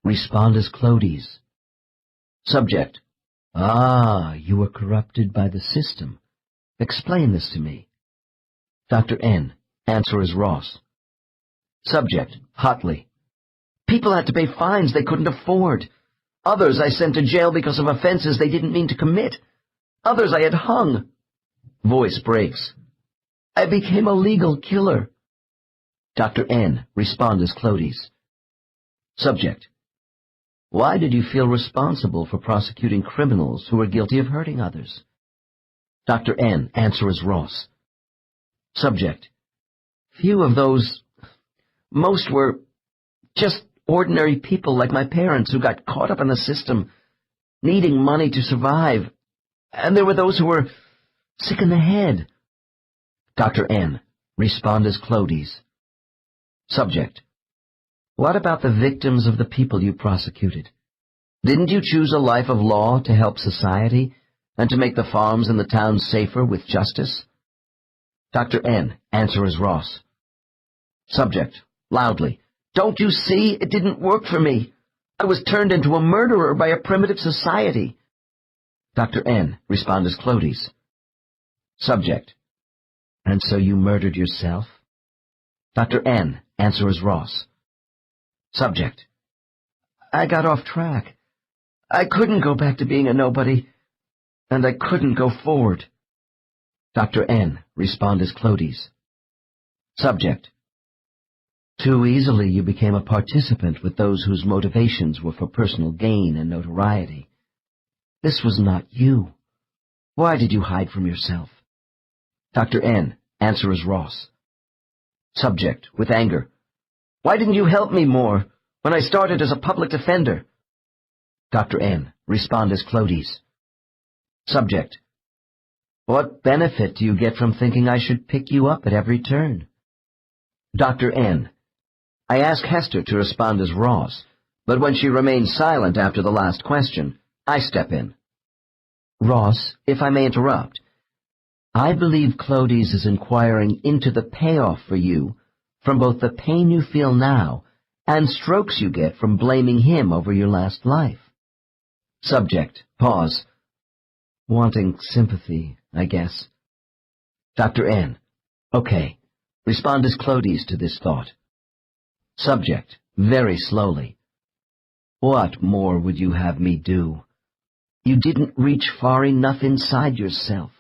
Respond as Clodies. Subject. Ah, you were corrupted by the system. Explain this to me. Dr. N. Answer as Ross. Subject. Hotly. People had to pay fines they couldn't afford. Others I sent to jail because of offenses they didn't mean to commit. Others I had hung. Voice breaks. I became a legal killer. Dr. N. Respond as Clodies. Subject. Why did you feel responsible for prosecuting criminals who were guilty of hurting others? Dr. N. Answer as Ross. Subject. Few of those, most were just ordinary people like my parents who got caught up in the system, needing money to survive. And there were those who were sick in the head. Dr. N. Respond as Clodies. Subject. What about the victims of the people you prosecuted? Didn't you choose a life of law to help society and to make the farms and the towns safer with justice? Dr. N. Answer as Ross. Subject. Loudly. Don't you see? It didn't work for me. I was turned into a murderer by a primitive society. Dr. N. Respond as Clodies. Subject. And so you murdered yourself? Dr. N. Answer as Ross. Subject. I got off track. I couldn't go back to being a nobody, and I couldn't go forward. Dr. N. Respond as Clodies. Subject: Too easily you became a participant with those whose motivations were for personal gain and notoriety. This was not you. Why did you hide from yourself? Dr. N. Answer as Ross. Subject, with anger: Why didn't you help me more when I started as a public defender? Dr. N. Respond as Clodes. Subject: What benefit do you get from thinking I should pick you up at every turn? Dr. N. I ask Hester to respond as Ross, but when she remains silent after the last question, I step in. Ross, if I may interrupt, I believe Clodes is inquiring into the payoff for you from both the pain you feel now and strokes you get from blaming him over your last life. Subject, pause. Wanting sympathy, I guess. Dr. N. Okay. Respond as Clodes to this thought. Subject, very slowly. What more would you have me do? You didn't reach far enough inside yourself.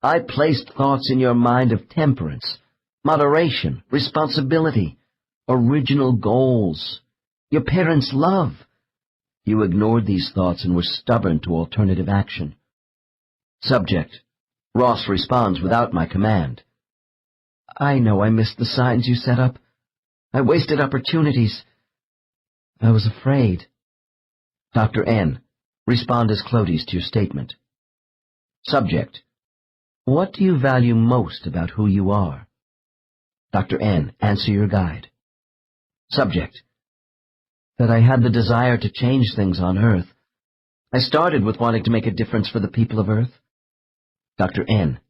I placed thoughts in your mind of temperance, moderation, responsibility, original goals, your parents' love. You ignored these thoughts and were stubborn to alternative action. Subject. Ross responds without my command. I know I missed the signs you set up. I wasted opportunities. I was afraid. Dr. N. Respond as Clodes to your statement. Subject. What do you value most about who you are? Dr. N. Answer your guide. Subject. That I had the desire to change things on Earth. I started with wanting to make a difference for the people of Earth. Dr. N.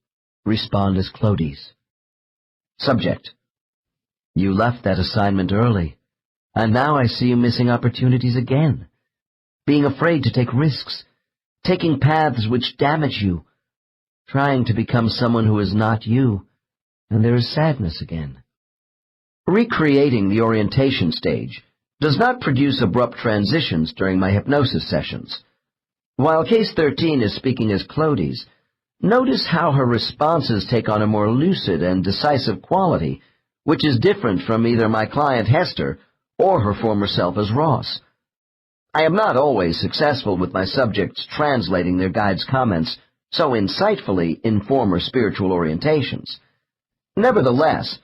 Respond as Clodes. Subject. You left that assignment early, and now I see you missing opportunities again, being afraid to take risks, taking paths which damage you, trying to become someone who is not you, and there is sadness again. Recreating the orientation stage does not produce abrupt transitions during my hypnosis sessions. While Case 13 is speaking as Clodes, notice how her responses take on a more lucid and decisive quality, which is different from either my client Hester or her former self as Ross. I am not always successful with my subjects translating their guide's comments so insightfully in former spiritual orientations. Nevertheless,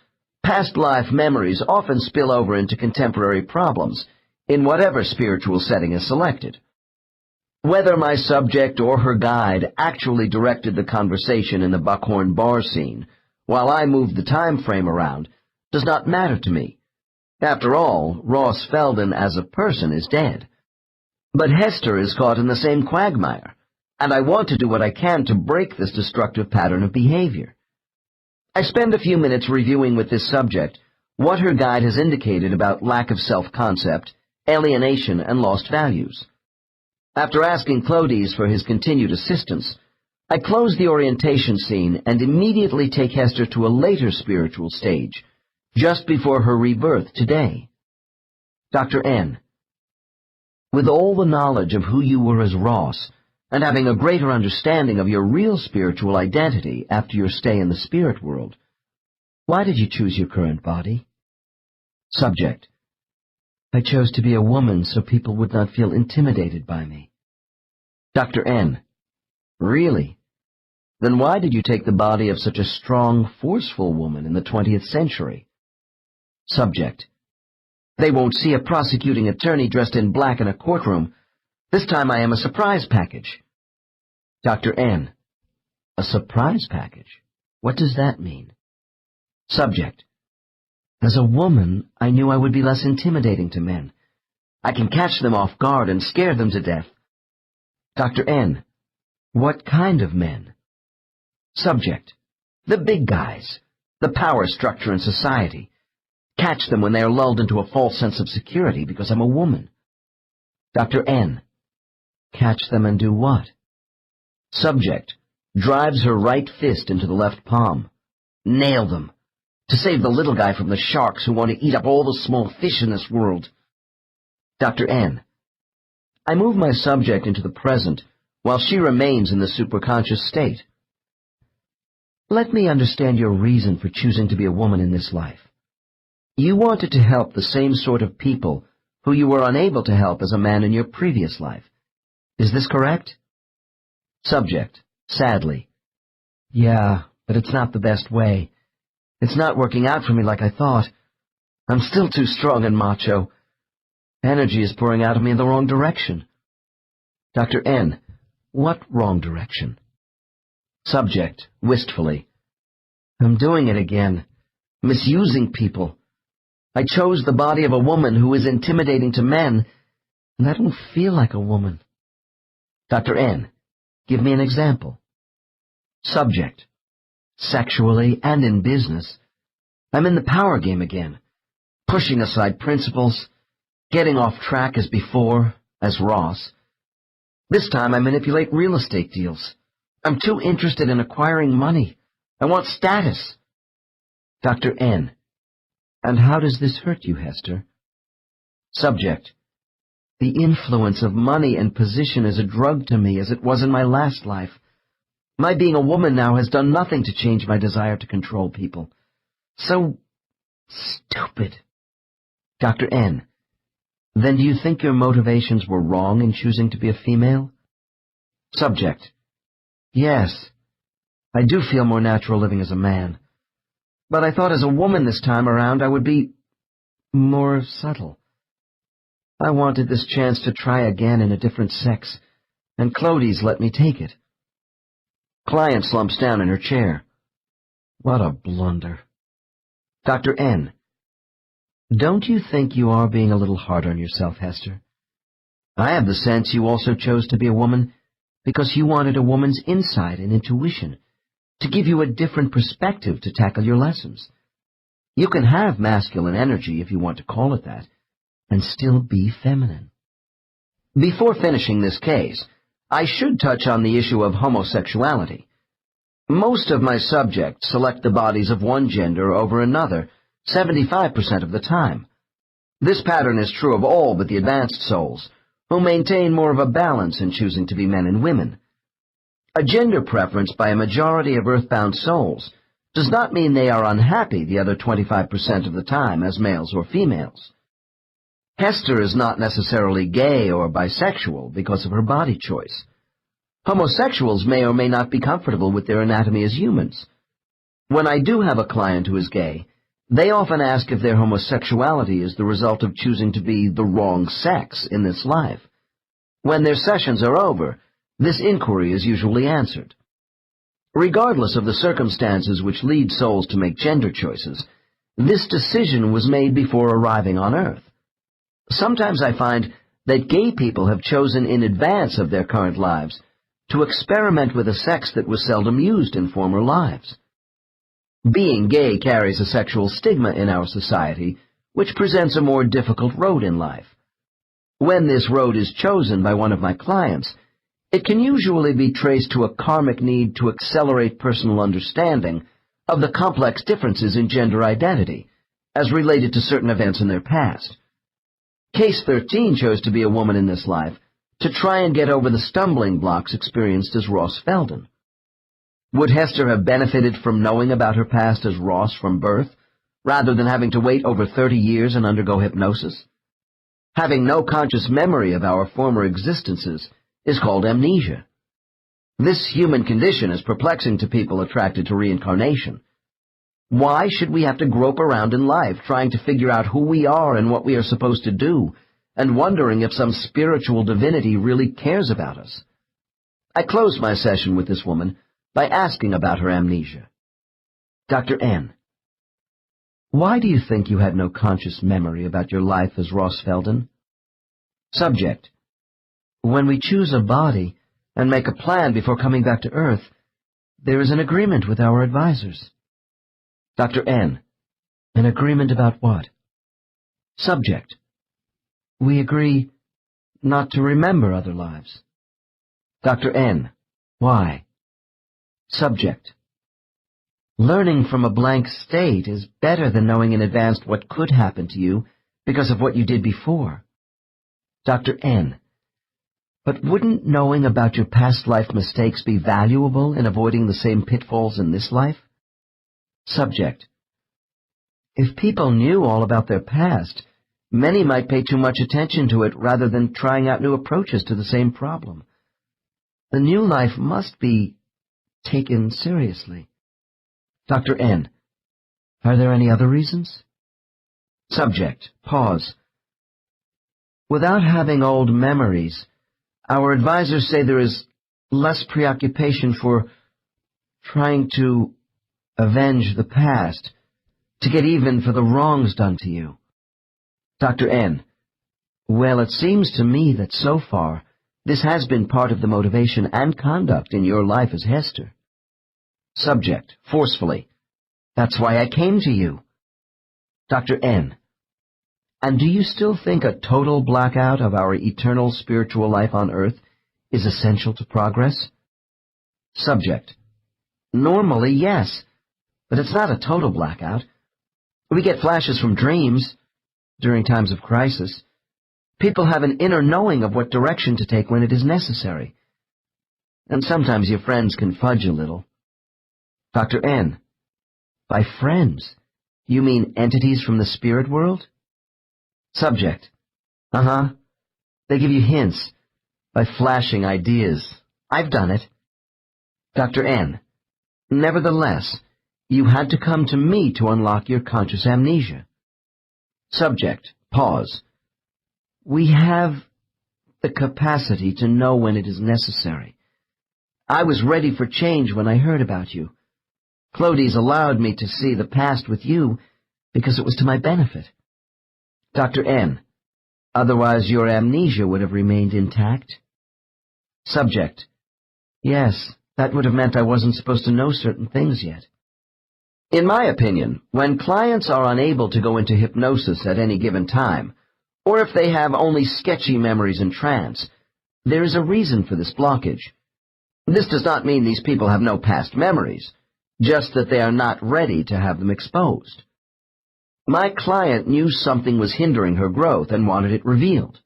past life memories often spill over into contemporary problems, in whatever spiritual setting is selected. Whether my subject or her guide actually directed the conversation in the Buckhorn bar scene, while I moved the time frame around, does not matter to me. After all, Ross Felden as a person is dead. But Hester is caught in the same quagmire, and I want to do what I can to break this destructive pattern of behavior. I spend a few minutes reviewing with this subject what her guide has indicated about lack of self-concept, alienation, and lost values. After asking Clodes for his continued assistance, I close the orientation scene and immediately take Hester to a later spiritual stage, just before her rebirth today. Dr. N. With all the knowledge of who you were as Ross, and having a greater understanding of your real spiritual identity after your stay in the spirit world, why did you choose your current body? Subject. I chose to be a woman so people would not feel intimidated by me. Dr. N. Really? Then why did you take the body of such a strong, forceful woman in the 20th century? Subject. They won't see a prosecuting attorney dressed in black in a courtroom. This time I am a surprise package. Dr. N. A surprise package? What does that mean? Subject. As a woman, I knew I would be less intimidating to men. I can catch them off guard and scare them to death. Dr. N. What kind of men? Subject. The big guys. The power structure in society. Catch them when they are lulled into a false sense of security because I'm a woman. Dr. N. Catch them and do what? Subject. Drives her right fist into the left palm. Nail them. To save the little guy from the sharks who want to eat up all the small fish in this world. Dr. N. I move my subject into the present while she remains in the superconscious state. Let me understand your reason for choosing to be a woman in this life. You wanted to help the same sort of people who you were unable to help as a man in your previous life. Is this correct? Subject, sadly. Yeah, but it's not the best way. It's not working out for me like I thought. I'm still too strong and macho. Energy is pouring out of me in the wrong direction. Dr. N. What wrong direction? Subject, wistfully. I'm doing it again. Misusing people. I chose the body of a woman who is intimidating to men, and I don't feel like a woman. Dr. N. Give me an example. Subject. Sexually and in business. I'm in the power game again, pushing aside principles, getting off track as before, as Ross. This time I manipulate real estate deals. I'm too interested in acquiring money. I want status. Dr. N. And how does this hurt you, Hester? Subject. The influence of money and position is a drug to me as it was in my last life. My being a woman now has done nothing to change my desire to control people. So stupid. Dr. N. Then do you think your motivations were wrong in choosing to be a female? Subject. Yes. I do feel more natural living as a man. But I thought as a woman this time around I would be more subtle. I wanted this chance to try again in a different sex, and Clody's let me take it. Client slumps down in her chair. What a blunder. Dr. N. Don't you think you are being a little hard on yourself, Hester? I have the sense you also chose to be a woman because you wanted a woman's insight and intuition to give you a different perspective to tackle your lessons. You can have masculine energy, if you want to call it that, and still be feminine. Before finishing this case, I should touch on the issue of homosexuality. Most of my subjects select the bodies of one gender over another 75% of the time. This pattern is true of all but the advanced souls, who maintain more of a balance in choosing to be men and women. A gender preference by a majority of earthbound souls does not mean they are unhappy the other 25% of the time as males or females. Hester is not necessarily gay or bisexual because of her body choice. Homosexuals may or may not be comfortable with their anatomy as humans. When I do have a client who is gay, they often ask if their homosexuality is the result of choosing to be the wrong sex in this life. When their sessions are over, this inquiry is usually answered. Regardless of the circumstances which lead souls to make gender choices, this decision was made before arriving on Earth. Sometimes I find that gay people have chosen in advance of their current lives to experiment with a sex that was seldom used in former lives. Being gay carries a sexual stigma in our society, which presents a more difficult road in life. When this road is chosen by one of my clients, it can usually be traced to a karmic need to accelerate personal understanding of the complex differences in gender identity, as related to certain events in their past. Case 13 chose to be a woman in this life to try and get over the stumbling blocks experienced as Ross Felden. Would Hester have benefited from knowing about her past as Ross from birth, rather than having to wait over 30 years and undergo hypnosis? Having no conscious memory of our former existences is called amnesia. This human condition is perplexing to people attracted to reincarnation. Why should we have to grope around in life trying to figure out who we are and what we are supposed to do, and wondering if some spiritual divinity really cares about us? I closed my session with this woman by asking about her amnesia. Dr. N. Why do you think you had no conscious memory about your life as Ross Felden? Subject. When we choose a body and make a plan before coming back to Earth, there is an agreement with our advisors. Dr. N. An agreement about what? Subject. We agree not to remember other lives. Dr. N. Why? Subject. Learning from a blank state is better than knowing in advance what could happen to you because of what you did before. Dr. N. But wouldn't knowing about your past life mistakes be valuable in avoiding the same pitfalls in this life? Subject: If people knew all about their past, many might pay too much attention to it rather than trying out new approaches to the same problem. The new life must be taken seriously. Dr. N: Are there any other reasons? Subject: Pause. Without having old memories, our advisors say there is less preoccupation for trying to avenge the past, to get even for the wrongs done to you. Dr. N: Well, it seems to me that so far this has been part of the motivation and conduct in your life as Hester. Subject: Forcefully: That's why I came to you. Dr. N: And do you still think a total blackout of our eternal spiritual life on earth is essential to progress? Subject: Normally, yes, but it's not a total blackout. We get flashes from dreams during times of crisis. People have an inner knowing of what direction to take when it is necessary. And sometimes your friends can fudge a little. Dr. N: By friends, you mean entities from the spirit world? Subject: Uh-huh. They give you hints by flashing ideas. I've done it. Dr. N: Nevertheless, you had to come to me to unlock your conscious amnesia. Subject: Pause. We have the capacity to know when it is necessary. I was ready for change when I heard about you. Clodis allowed me to see the past with you because it was to my benefit. Dr. N: Otherwise your amnesia would have remained intact? Subject: Yes, that would have meant I wasn't supposed to know certain things yet. In my opinion, when clients are unable to go into hypnosis at any given time, or if they have only sketchy memories in trance, there is a reason for this blockage. This does not mean these people have no past memories, just that they are not ready to have them exposed. My client knew something was hindering her growth and wanted it revealed.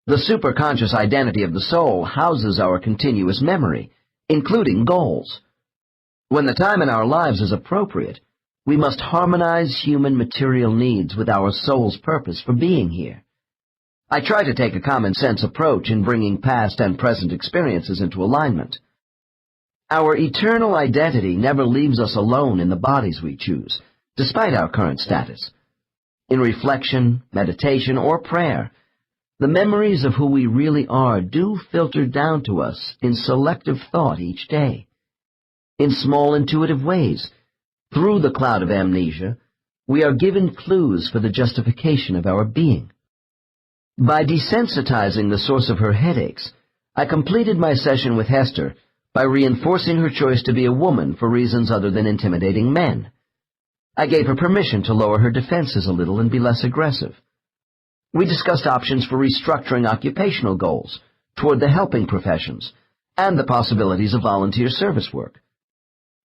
The superconscious identity of the soul houses our continuous memory, including goals. When the time in our lives is appropriate, we must harmonize human material needs with our soul's purpose for being here. I try to take a common-sense approach in bringing past and present experiences into alignment. Our eternal identity never leaves us alone in the bodies we choose, despite our current status. In reflection, meditation, or prayer, the memories of who we really are do filter down to us in selective thought each day. In small intuitive ways, through the cloud of amnesia, we are given clues for the justification of our being. By desensitizing the source of her headaches, I completed my session with Hester by reinforcing her choice to be a woman for reasons other than intimidating men. I gave her permission to lower her defenses a little and be less aggressive. We discussed options for restructuring occupational goals toward the helping professions and the possibilities of volunteer service work.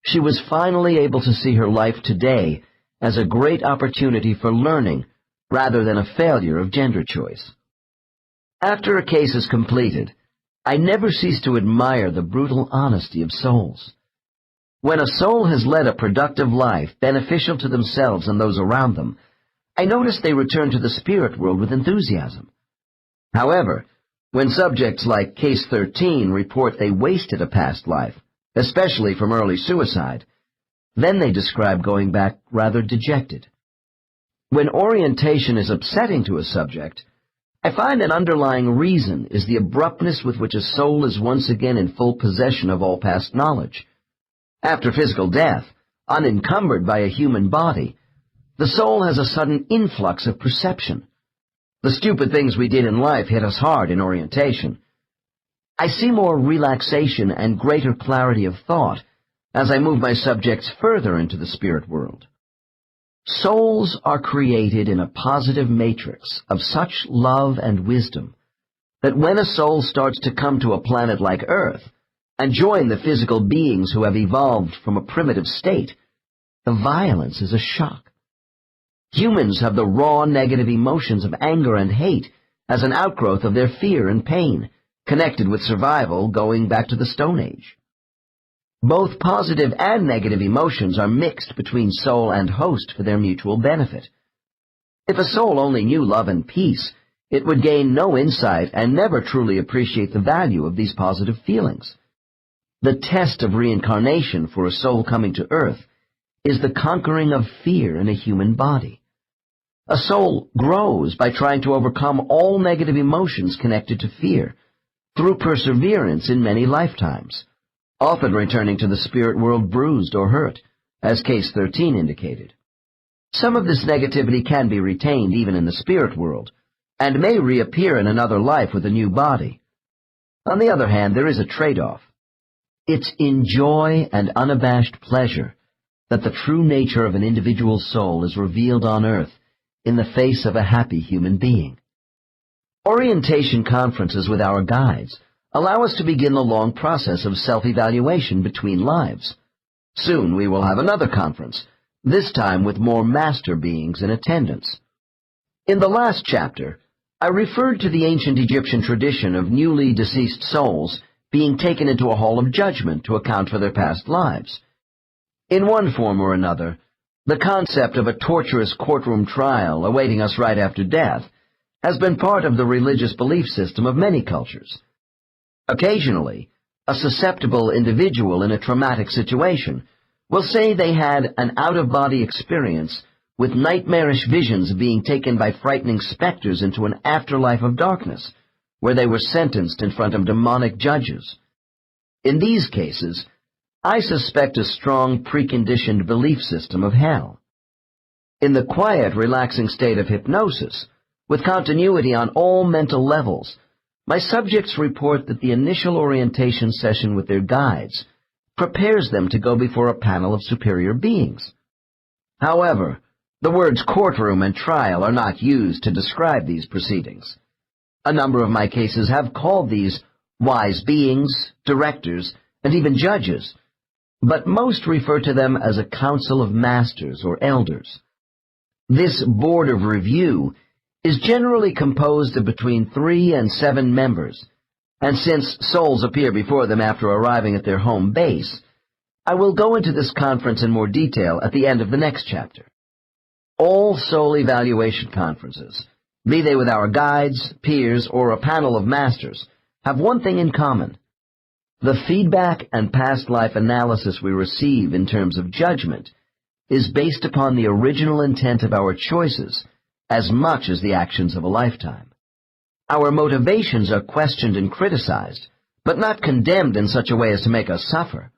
She was finally able to see her life today as a great opportunity for learning rather than a failure of gender choice. After a case is completed, I never cease to admire the brutal honesty of souls. When a soul has led a productive life beneficial to themselves and those around them, I notice they return to the spirit world with enthusiasm. However, when subjects like Case 13 report they wasted a past life, especially from early suicide, then they describe going back rather dejected. When orientation is upsetting to a subject, I find an underlying reason is the abruptness with which a soul is once again in full possession of all past knowledge. After physical death, unencumbered by a human body, the soul has a sudden influx of perception. The stupid things we did in life hit us hard in orientation. I see more relaxation and greater clarity of thought as I move my subjects further into the spirit world. Souls are created in a positive matrix of such love and wisdom that when a soul starts to come to a planet like Earth and join the physical beings who have evolved from a primitive state, the violence is a shock. Humans have the raw negative emotions of anger and hate as an outgrowth of their fear and pain, connected with survival going back to the Stone Age. Both positive and negative emotions are mixed between soul and host for their mutual benefit. If a soul only knew love and peace, it would gain no insight and never truly appreciate the value of these positive feelings. The test of reincarnation for a soul coming to earth is the conquering of fear in a human body. A soul grows by trying to overcome all negative emotions connected to fear, through perseverance in many lifetimes, often returning to the spirit world bruised or hurt, as Case 13 indicated. Some of this negativity can be retained even in the spirit world, and may reappear in another life with a new body. On the other hand, there is a trade-off. It's in joy and unabashed pleasure that the true nature of an individual soul is revealed on earth in the face of a happy human being. Orientation conferences with our guides allow us to begin the long process of self-evaluation between lives. Soon we will have another conference, this time with more master beings in attendance. In the last chapter, I referred to the ancient Egyptian tradition of newly deceased souls being taken into a hall of judgment to account for their past lives. In one form or another, the concept of a torturous courtroom trial awaiting us right after death has been part of the religious belief system of many cultures. Occasionally, a susceptible individual in a traumatic situation will say they had an out-of-body experience with nightmarish visions of being taken by frightening specters into an afterlife of darkness, where they were sentenced in front of demonic judges. In these cases, I suspect a strong preconditioned belief system of hell. In the quiet, relaxing state of hypnosis, with continuity on all mental levels, my subjects report that the initial orientation session with their guides prepares them to go before a panel of superior beings. However, the words courtroom and trial are not used to describe these proceedings. A number of my cases have called these wise beings, directors, and even judges, but most refer to them as a council of masters or elders. This board of review is generally composed of between 3 and 7 members, and since souls appear before them after arriving at their home base, I will go into this conference in more detail at the end of the next chapter. All soul evaluation conferences, be they with our guides, peers, or a panel of masters, have one thing in common. The feedback and past life analysis we receive in terms of judgment is based upon the original intent of our choices as much as the actions of a lifetime. Our motivations are questioned and criticized, but not condemned in such a way as to make us suffer.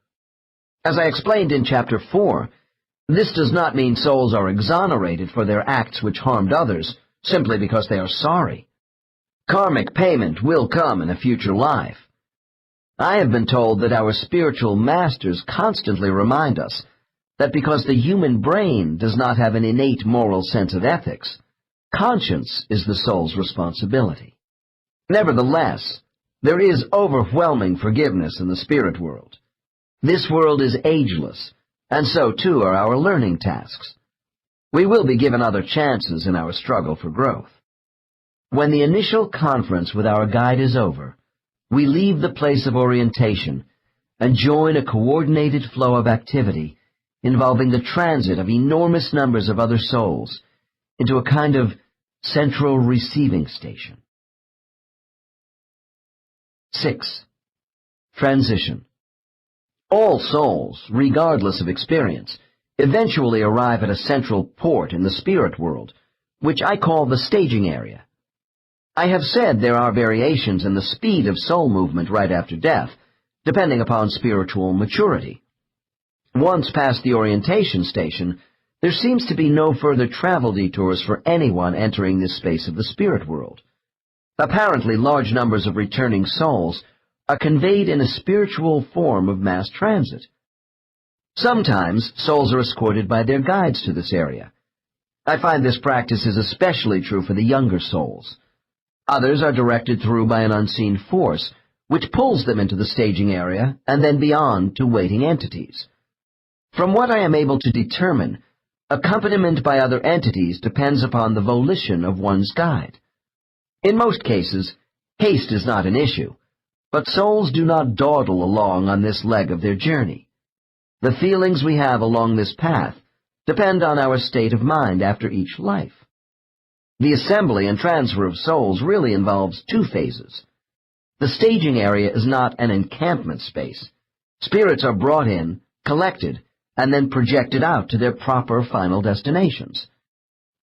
As I explained in Chapter 4, this does not mean souls are exonerated for their acts which harmed others simply because they are sorry. Karmic payment will come in a future life. I have been told that our spiritual masters constantly remind us that because the human brain does not have an innate moral sense of ethics, conscience is the soul's responsibility. Nevertheless, there is overwhelming forgiveness in the spirit world. This world is ageless, and so too are our learning tasks. We will be given other chances in our struggle for growth. When the initial conference with our guide is over, we leave the place of orientation and join a coordinated flow of activity involving the transit of enormous numbers of other souls into a kind of central receiving station. 6. Transition. All souls, regardless of experience, eventually arrive at a central port in the spirit world, which I call the staging area. I have said there are variations in the speed of soul movement right after death, depending upon spiritual maturity. Once past the orientation station, there seems to be no further travel detours for anyone entering this space of the spirit world. Apparently, large numbers of returning souls are conveyed in a spiritual form of mass transit. Sometimes, souls are escorted by their guides to this area. I find this practice is especially true for the younger souls. Others are directed through by an unseen force, which pulls them into the staging area and then beyond to waiting entities. From what I am able to determine, accompaniment by other entities depends upon the volition of one's guide. In most cases, haste is not an issue, But souls do not dawdle along on this leg of their journey. The feelings we have along this path depend on our state of mind after each life. The assembly and transfer of souls really involves two phases. The staging area is not an encampment space. Spirits are brought in, collected, and then projected out to their proper final destinations.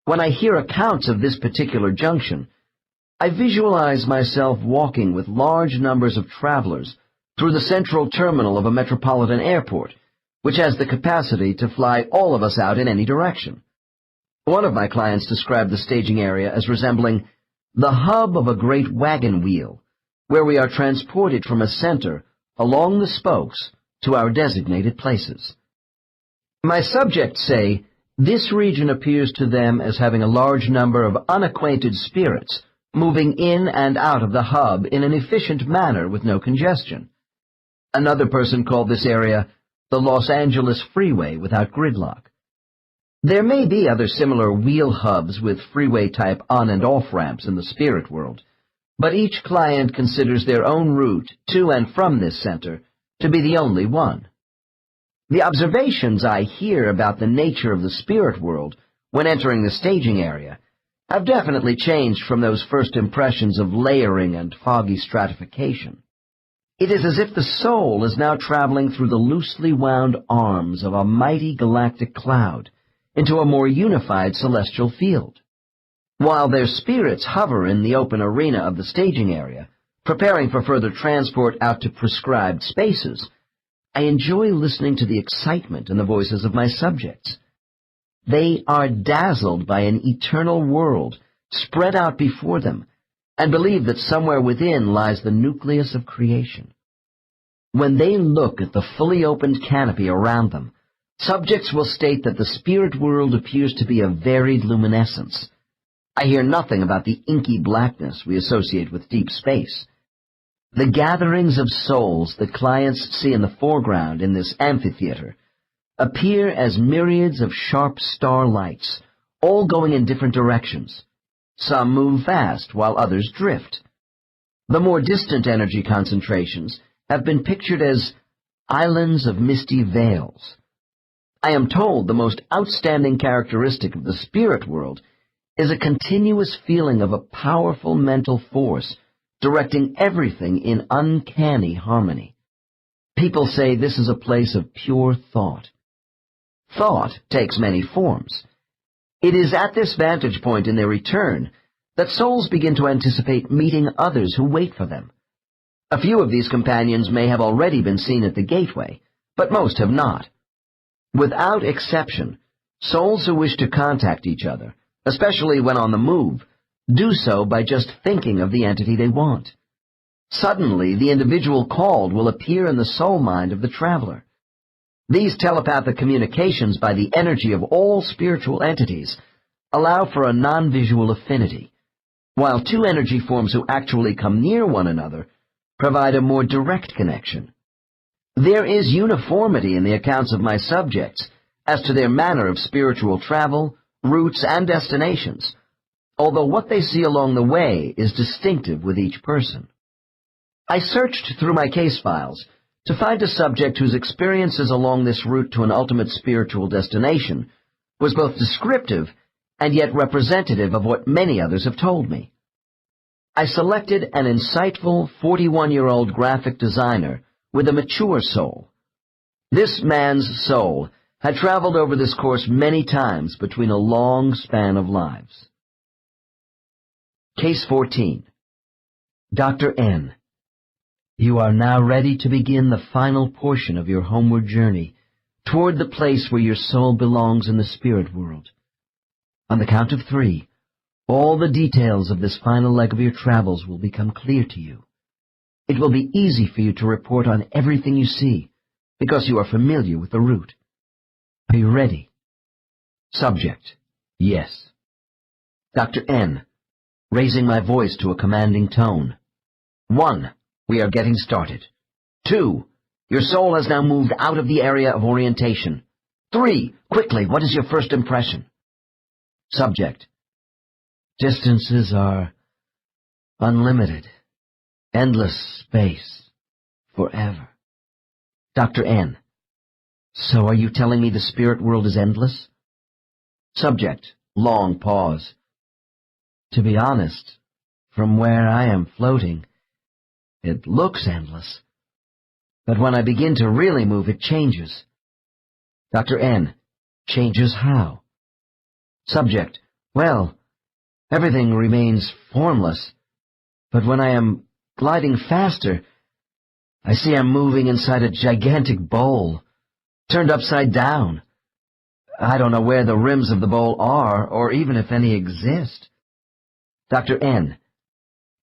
When I hear accounts of this particular junction, I visualize myself walking with large numbers of travelers through the central terminal of a metropolitan airport, which has the capacity to fly all of us out in any direction. One of my clients described the staging area as resembling the hub of a great wagon wheel, where we are transported from a center along the spokes to our designated places. My subjects say this region appears to them as having a large number of unacquainted spirits moving in and out of the hub in an efficient manner with no congestion. Another person called this area the Los Angeles Freeway without gridlock. There may be other similar wheel hubs with freeway-type on- and off-ramps in the spirit world, but each client considers their own route to and from this center to be the only one. The observations I hear about the nature of the spirit world when entering the staging area have definitely changed from those first impressions of layering and foggy stratification. It is as if the soul is now traveling through the loosely wound arms of a mighty galactic cloud into a more unified celestial field. While their spirits hover in the open arena of the staging area, preparing for further transport out to prescribed spaces, I enjoy listening to the excitement in the voices of my subjects. They are dazzled by an eternal world spread out before them and believe that somewhere within lies the nucleus of creation. When they look at the fully opened canopy around them, subjects will state that the spirit world appears to be a varied luminescence. I hear nothing about the inky blackness we associate with deep space. The gatherings of souls that clients see in the foreground in this amphitheater appear as myriads of sharp starlights, all going in different directions. Some move fast, while others drift. The more distant energy concentrations have been pictured as islands of misty veils. I am told the most outstanding characteristic of the spirit world is a continuous feeling of a powerful mental force directing everything in uncanny harmony. People say this is a place of pure thought. Thought takes many forms. It is at this vantage point in their return that souls begin to anticipate meeting others who wait for them. A few of these companions may have already been seen at the gateway, but most have not. Without exception, souls who wish to contact each other, especially when on the move, do so by just thinking of the entity they want. Suddenly, the individual called will appear in the soul mind of the traveler. These telepathic communications by the energy of all spiritual entities allow for a non-visual affinity, while two energy forms who actually come near one another provide a more direct connection. There is uniformity in the accounts of my subjects as to their manner of spiritual travel, routes, and destinations, although what they see along the way is distinctive with each person. I searched through my case files to find a subject whose experiences along this route to an ultimate spiritual destination was both descriptive and yet representative of what many others have told me. I selected an insightful 41-year-old graphic designer with a mature soul. This man's soul had traveled over this course many times between a long span of lives. Case 14. Dr. N. You are now ready to begin the final portion of your homeward journey toward the place where your soul belongs in the spirit world. On the count of 3, all the details of this final leg of your travels will become clear to you. It will be easy for you to report on everything you see, because you are familiar with the route. Are you ready? Subject: Yes. Dr. N. Raising my voice to a commanding tone. 1. We are getting started. 2. Your soul has now moved out of the area of orientation. 3. Quickly, what is your first impression? Subject: Distances are unlimited. Endless space. Forever. Dr. N. So are you telling me the spirit world is endless? Subject. Long pause. To be honest, from where I am floating, it looks endless. But when I begin to really move, it changes. Dr. N. Changes how? Subject. Well, everything remains formless, but when I am gliding faster, I see I'm moving inside a gigantic bowl, turned upside down. I don't know where the rims of the bowl are, or even if any exist. Dr. N.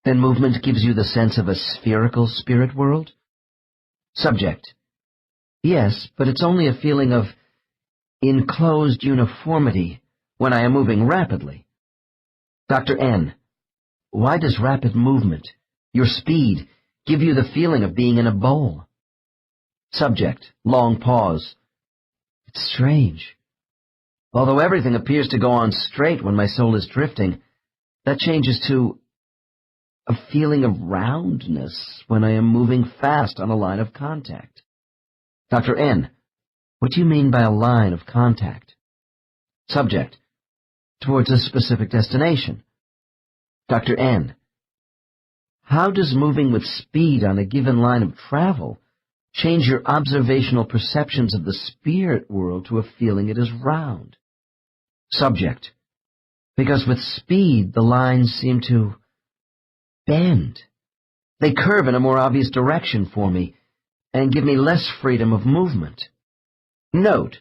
Then movement gives you the sense of a spherical spirit world? Subject. Yes, but it's only a feeling of enclosed uniformity when I am moving rapidly. Dr. N. Why does rapid movement, your speed, give you the feeling of being in a bowl? Subject. Long pause. It's strange. Although everything appears to go on straight when my soul is drifting, that changes to a feeling of roundness when I am moving fast on a line of contact. Dr. N. What do you mean by a line of contact? Subject. Towards a specific destination. Dr. N. How does moving with speed on a given line of travel change your observational perceptions of the spirit world to a feeling it is round? Subject. Because with speed the lines seem to bend. They curve in a more obvious direction for me and give me less freedom of movement. Note: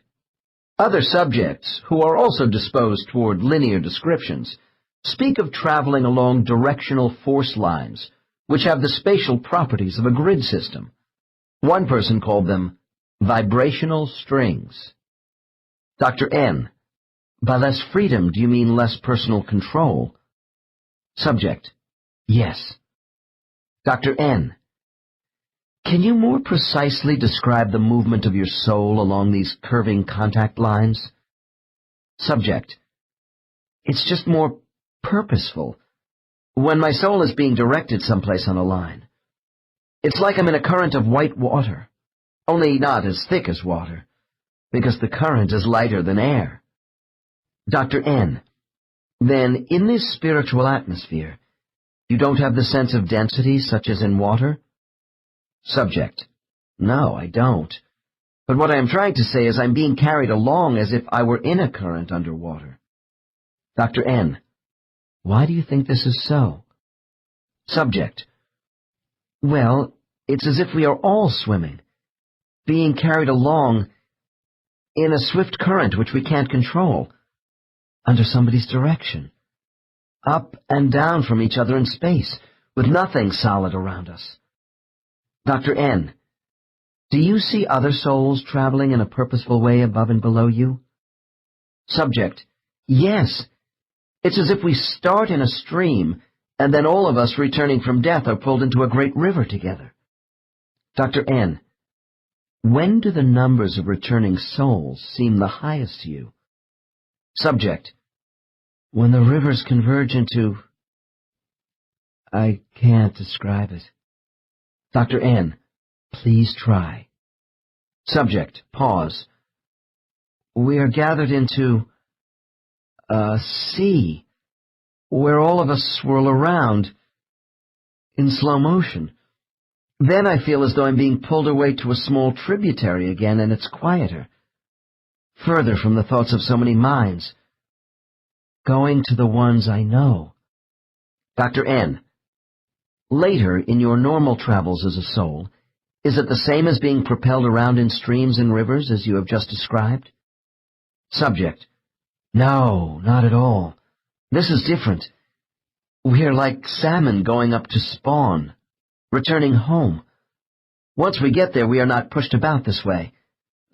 other subjects, who are also disposed toward linear descriptions, speak of traveling along directional force lines, which have the spatial properties of a grid system. One person called them vibrational strings. Dr. N. By less freedom, do you mean less personal control? Subject. Yes. Dr. N. Can you more precisely describe the movement of your soul along these curving contact lines? Subject. It's just more purposeful. When my soul is being directed someplace on a line, it's like I'm in a current of white water, only not as thick as water, because the current is lighter than air. Dr. N. Then, in this spiritual atmosphere, you don't have the sense of density such as in water? Subject. No, I don't. But what I am trying to say is I'm being carried along as if I were in a current underwater. Dr. N. Why do you think this is so? Subject. Well, it's as if we are all swimming, being carried along in a swift current which we can't control, under somebody's direction, up and down from each other in space, with nothing solid around us. Dr. N. Do you see other souls traveling in a purposeful way above and below you? Subject. Yes. It's as if we start in a stream, and then all of us returning from death are pulled into a great river together. Dr. N. When do the numbers of returning souls seem the highest to you? Subject. When the rivers converge into... I can't describe it. Dr. N. Please try. Subject. Pause. We are gathered into a sea, where all of us swirl around in slow motion. Then I feel as though I'm being pulled away to a small tributary again, and it's quieter, further from the thoughts of so many minds, going to the ones I know. Dr. N. Later, in your normal travels as a soul, is it the same as being propelled around in streams and rivers as you have just described? Subject. No, not at all. This is different. We're like salmon going up to spawn, returning home. Once we get there, we are not pushed about this way.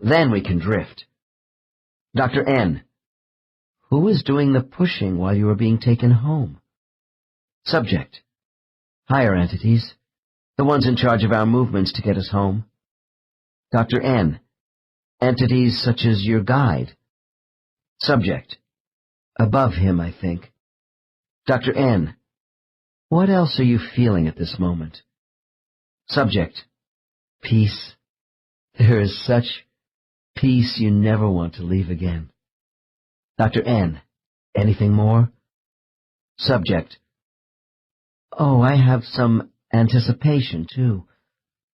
Then we can drift. Dr. N. Who is doing the pushing while you are being taken home? Subject. Higher entities, the ones in charge of our movements to get us home. Dr. N. Entities such as your guide. Subject. Above him, I think. Dr. N. What else are you feeling at this moment? Subject. Peace. There is such peace you never want to leave again. Dr. N. Anything more? Subject. Oh, I have some anticipation, too,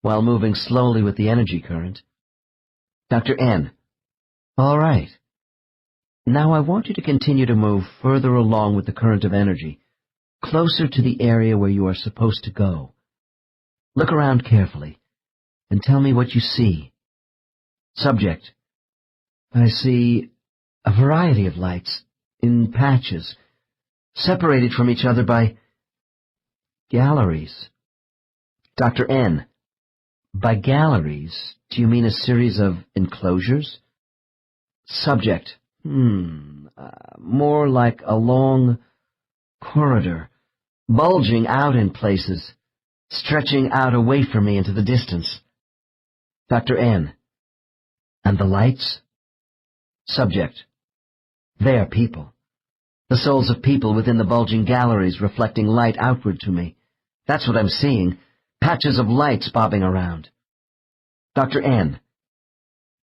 while moving slowly with the energy current. Dr. N. All right. Now I want you to continue to move further along with the current of energy, closer to the area where you are supposed to go. Look around carefully, and tell me what you see. Subject. I see a variety of lights, in patches, separated from each other by galleries. Dr. N. By galleries, do you mean a series of enclosures? Subject. More like a long corridor, bulging out in places, stretching out away from me into the distance. Dr. N. And the lights? Subject. They are people. The souls of people within the bulging galleries reflecting light outward to me. That's what I'm seeing, patches of lights bobbing around. Dr. N.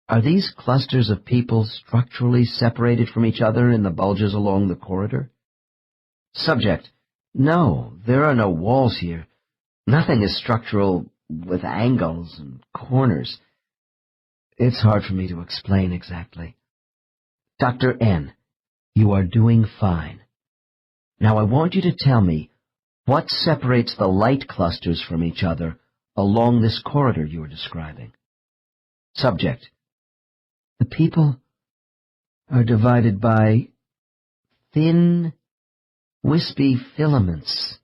Are these clusters of people structurally separated from each other in the bulges along the corridor? Subject. No, there are no walls here. Nothing is structural with angles and corners. It's hard for me to explain exactly. Dr. N. You are doing fine. Now I want you to tell me what separates the light clusters from each other along this corridor you are describing. Subject. The people are divided by thin, wispy filaments,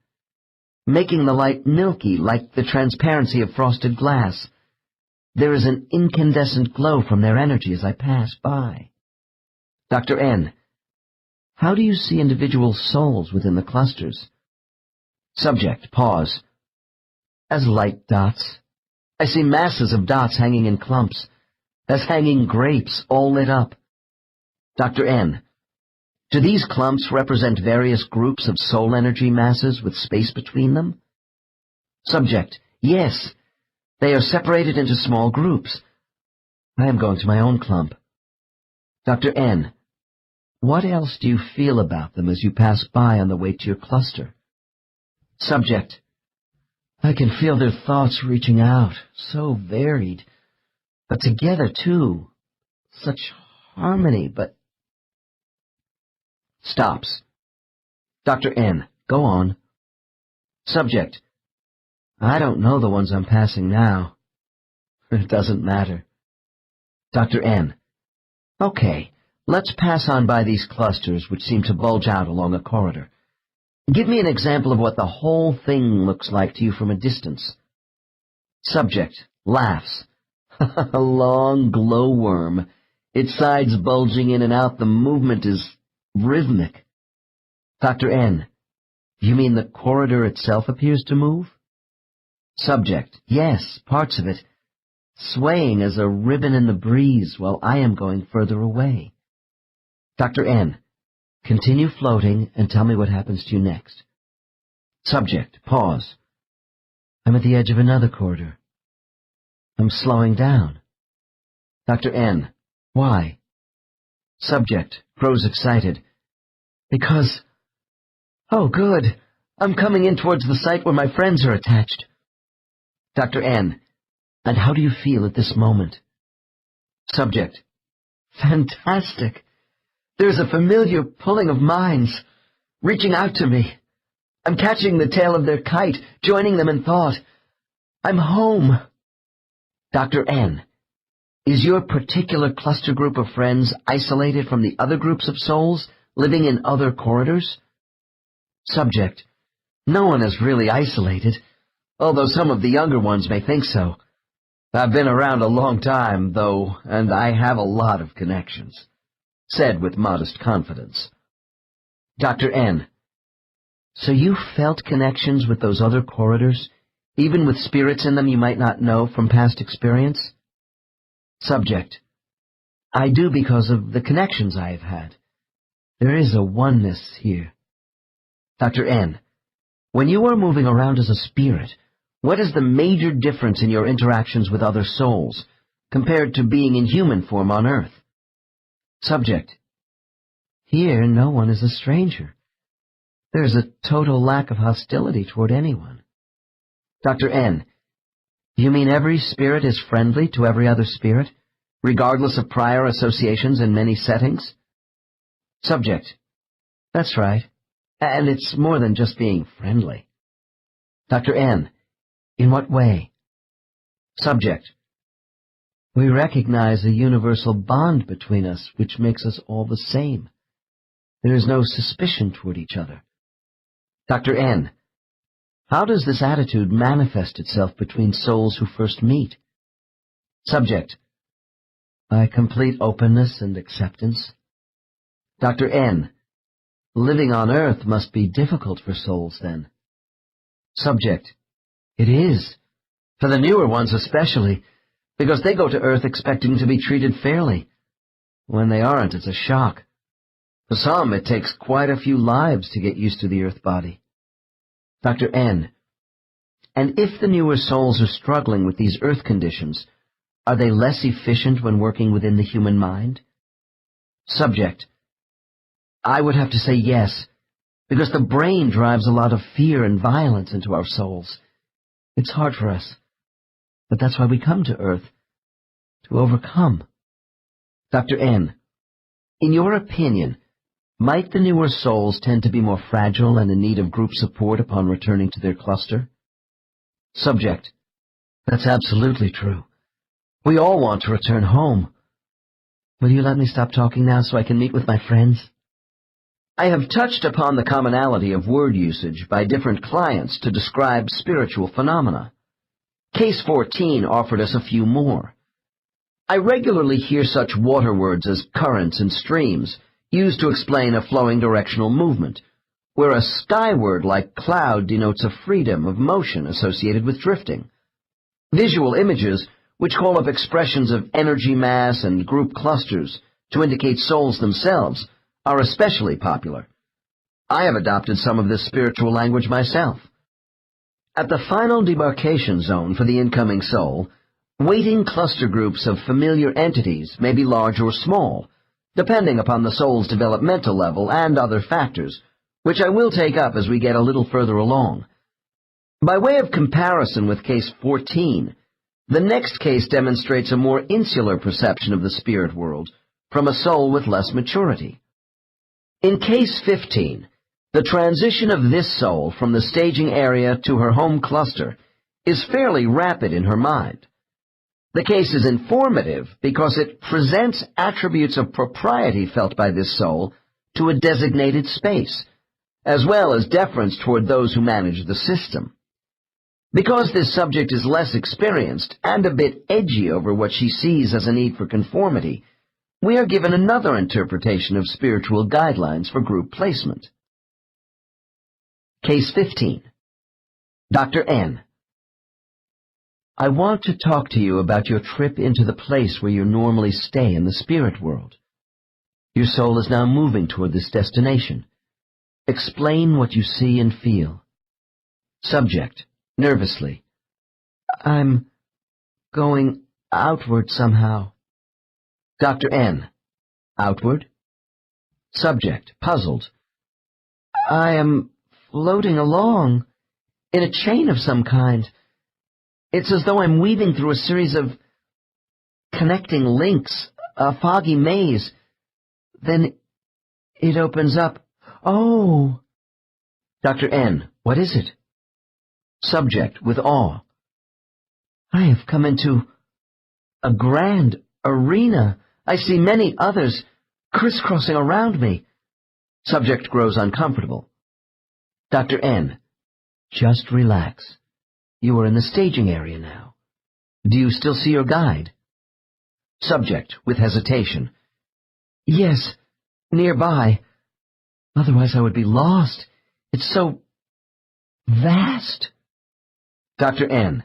making the light milky like the transparency of frosted glass. There is an incandescent glow from their energy as I pass by. Dr. N. How do you see individual souls within the clusters? Subject. Pause. As light dots. I see masses of dots hanging in clumps, as hanging grapes all lit up. Dr. N. Do these clumps represent various groups of soul energy masses with space between them? Subject. Yes. They are separated into small groups. I am going to my own clump. Dr. N. What else do you feel about them as you pass by on the way to your cluster? Subject. I can feel their thoughts reaching out, so varied, but together too. Such harmony, but... Stops. Dr. N. Go on. Subject. I don't know the ones I'm passing now. It doesn't matter. Dr. N. Okay, let's pass on by these clusters which seem to bulge out along a corridor. Give me an example of what the whole thing looks like to you from a distance. Subject. Laughs. A long glowworm. Its sides bulging in and out. The movement is rhythmic. Dr. N. You mean the corridor itself appears to move? Subject. Yes, parts of it. Swaying as a ribbon in the breeze while I am going further away. Dr. N. Continue floating and tell me what happens to you next. Subject. Pause. I'm at the edge of another corridor. I'm slowing down. Dr. N. Why? Subject. Grows excited. Because... Oh, good. I'm coming in towards the site where my friends are attached. Dr. N. And how do you feel at this moment? Subject. Fantastic. There's a familiar pulling of minds, reaching out to me. I'm catching the tail of their kite, joining them in thought. I'm home. Dr. N. Is your particular cluster group of friends isolated from the other groups of souls, living in other corridors? Subject. No one is really isolated, although some of the younger ones may think so. I've been around a long time, though, and I have a lot of connections. Said with modest confidence. Dr. N. So you felt connections with those other corridors, even with spirits in them you might not know from past experience? Subject. I do because of the connections I have had. There is a oneness here. Dr. N. When you are moving around as a spirit, What is the major difference in your interactions with other souls compared to being in human form on Earth? Subject: Here no one is a stranger. There is a total lack of hostility toward anyone. Dr. N: You mean every spirit is friendly to every other spirit, regardless of prior associations in many settings? Subject: That's right. And it's more than just being friendly. Dr. N: In what way? Subject: We recognize a universal bond between us which makes us all the same. There is no suspicion toward each other. Dr. N: How does this attitude manifest itself between souls who first meet? Subject: By complete openness and acceptance. Dr. N: Living on Earth must be difficult for souls, then. Subject: It is, for the newer ones especially, because they go to Earth expecting to be treated fairly. When they aren't, it's a shock. For some, it takes quite a few lives to get used to the Earth body. Dr. N: And if the newer souls are struggling with these Earth conditions, are they less efficient when working within the human mind? Subject: I would have to say yes, because the brain drives a lot of fear and violence into our souls. It's hard for us, but that's why we come to Earth, to overcome. Dr. N: In your opinion, might the newer souls tend to be more fragile and in need of group support upon returning to their cluster? Subject: That's absolutely true. We all want to return home. Will you let me stop talking now so I can meet with my friends? I have touched upon the commonality of word usage by different clients to describe spiritual phenomena. Case 14 offered us a few more. I regularly hear such water words as currents and streams used to explain a flowing directional movement, where a sky word like cloud denotes a freedom of motion associated with drifting. Visual images, which call up expressions of energy mass and group clusters to indicate souls themselves, are especially popular. I have adopted some of this spiritual language myself. At the final demarcation zone for the incoming soul, waiting cluster groups of familiar entities may be large or small, depending upon the soul's developmental level and other factors, which I will take up as we get a little further along. By way of comparison with Case 14, the next case demonstrates a more insular perception of the spirit world from a soul with less maturity. In Case 15, the transition of this soul from the staging area to her home cluster is fairly rapid in her mind. The case is informative because it presents attributes of propriety felt by this soul to a designated space, as well as deference toward those who manage the system. Because this subject is less experienced and a bit edgy over what she sees as a need for conformity, we are given another interpretation of spiritual guidelines for group placement. Case 15. Dr. N: I want to talk to you about your trip into the place where you normally stay in the spirit world. Your soul is now moving toward this destination. Explain what you see and feel. Subject, nervously: I'm going outward somehow. Dr. N: Outward? Subject, puzzled: I am floating along, in a chain of some kind. It's as though I'm weaving through a series of connecting links, a foggy maze. Then it opens up. Oh! Dr. N: What is it? Subject, with awe: I have come into a grand arena. I see many others crisscrossing around me. Subject grows uncomfortable. Dr. N: Just relax. You are in the staging area now. Do you still see your guide? Subject, with hesitation: Yes, nearby. Otherwise I would be lost. It's so vast. Dr. N: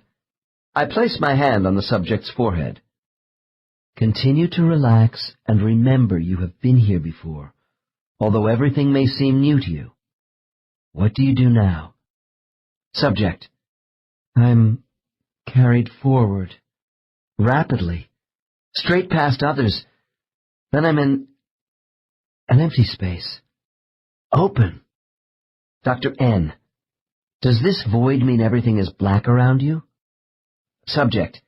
I place my hand on the subject's forehead. Continue to relax and remember you have been here before, although everything may seem new to you. What do you do now? Subject: I'm carried forward, rapidly, straight past others. Then I'm in an empty space. Open. Dr. N. Does this void mean everything is black around you? Subject.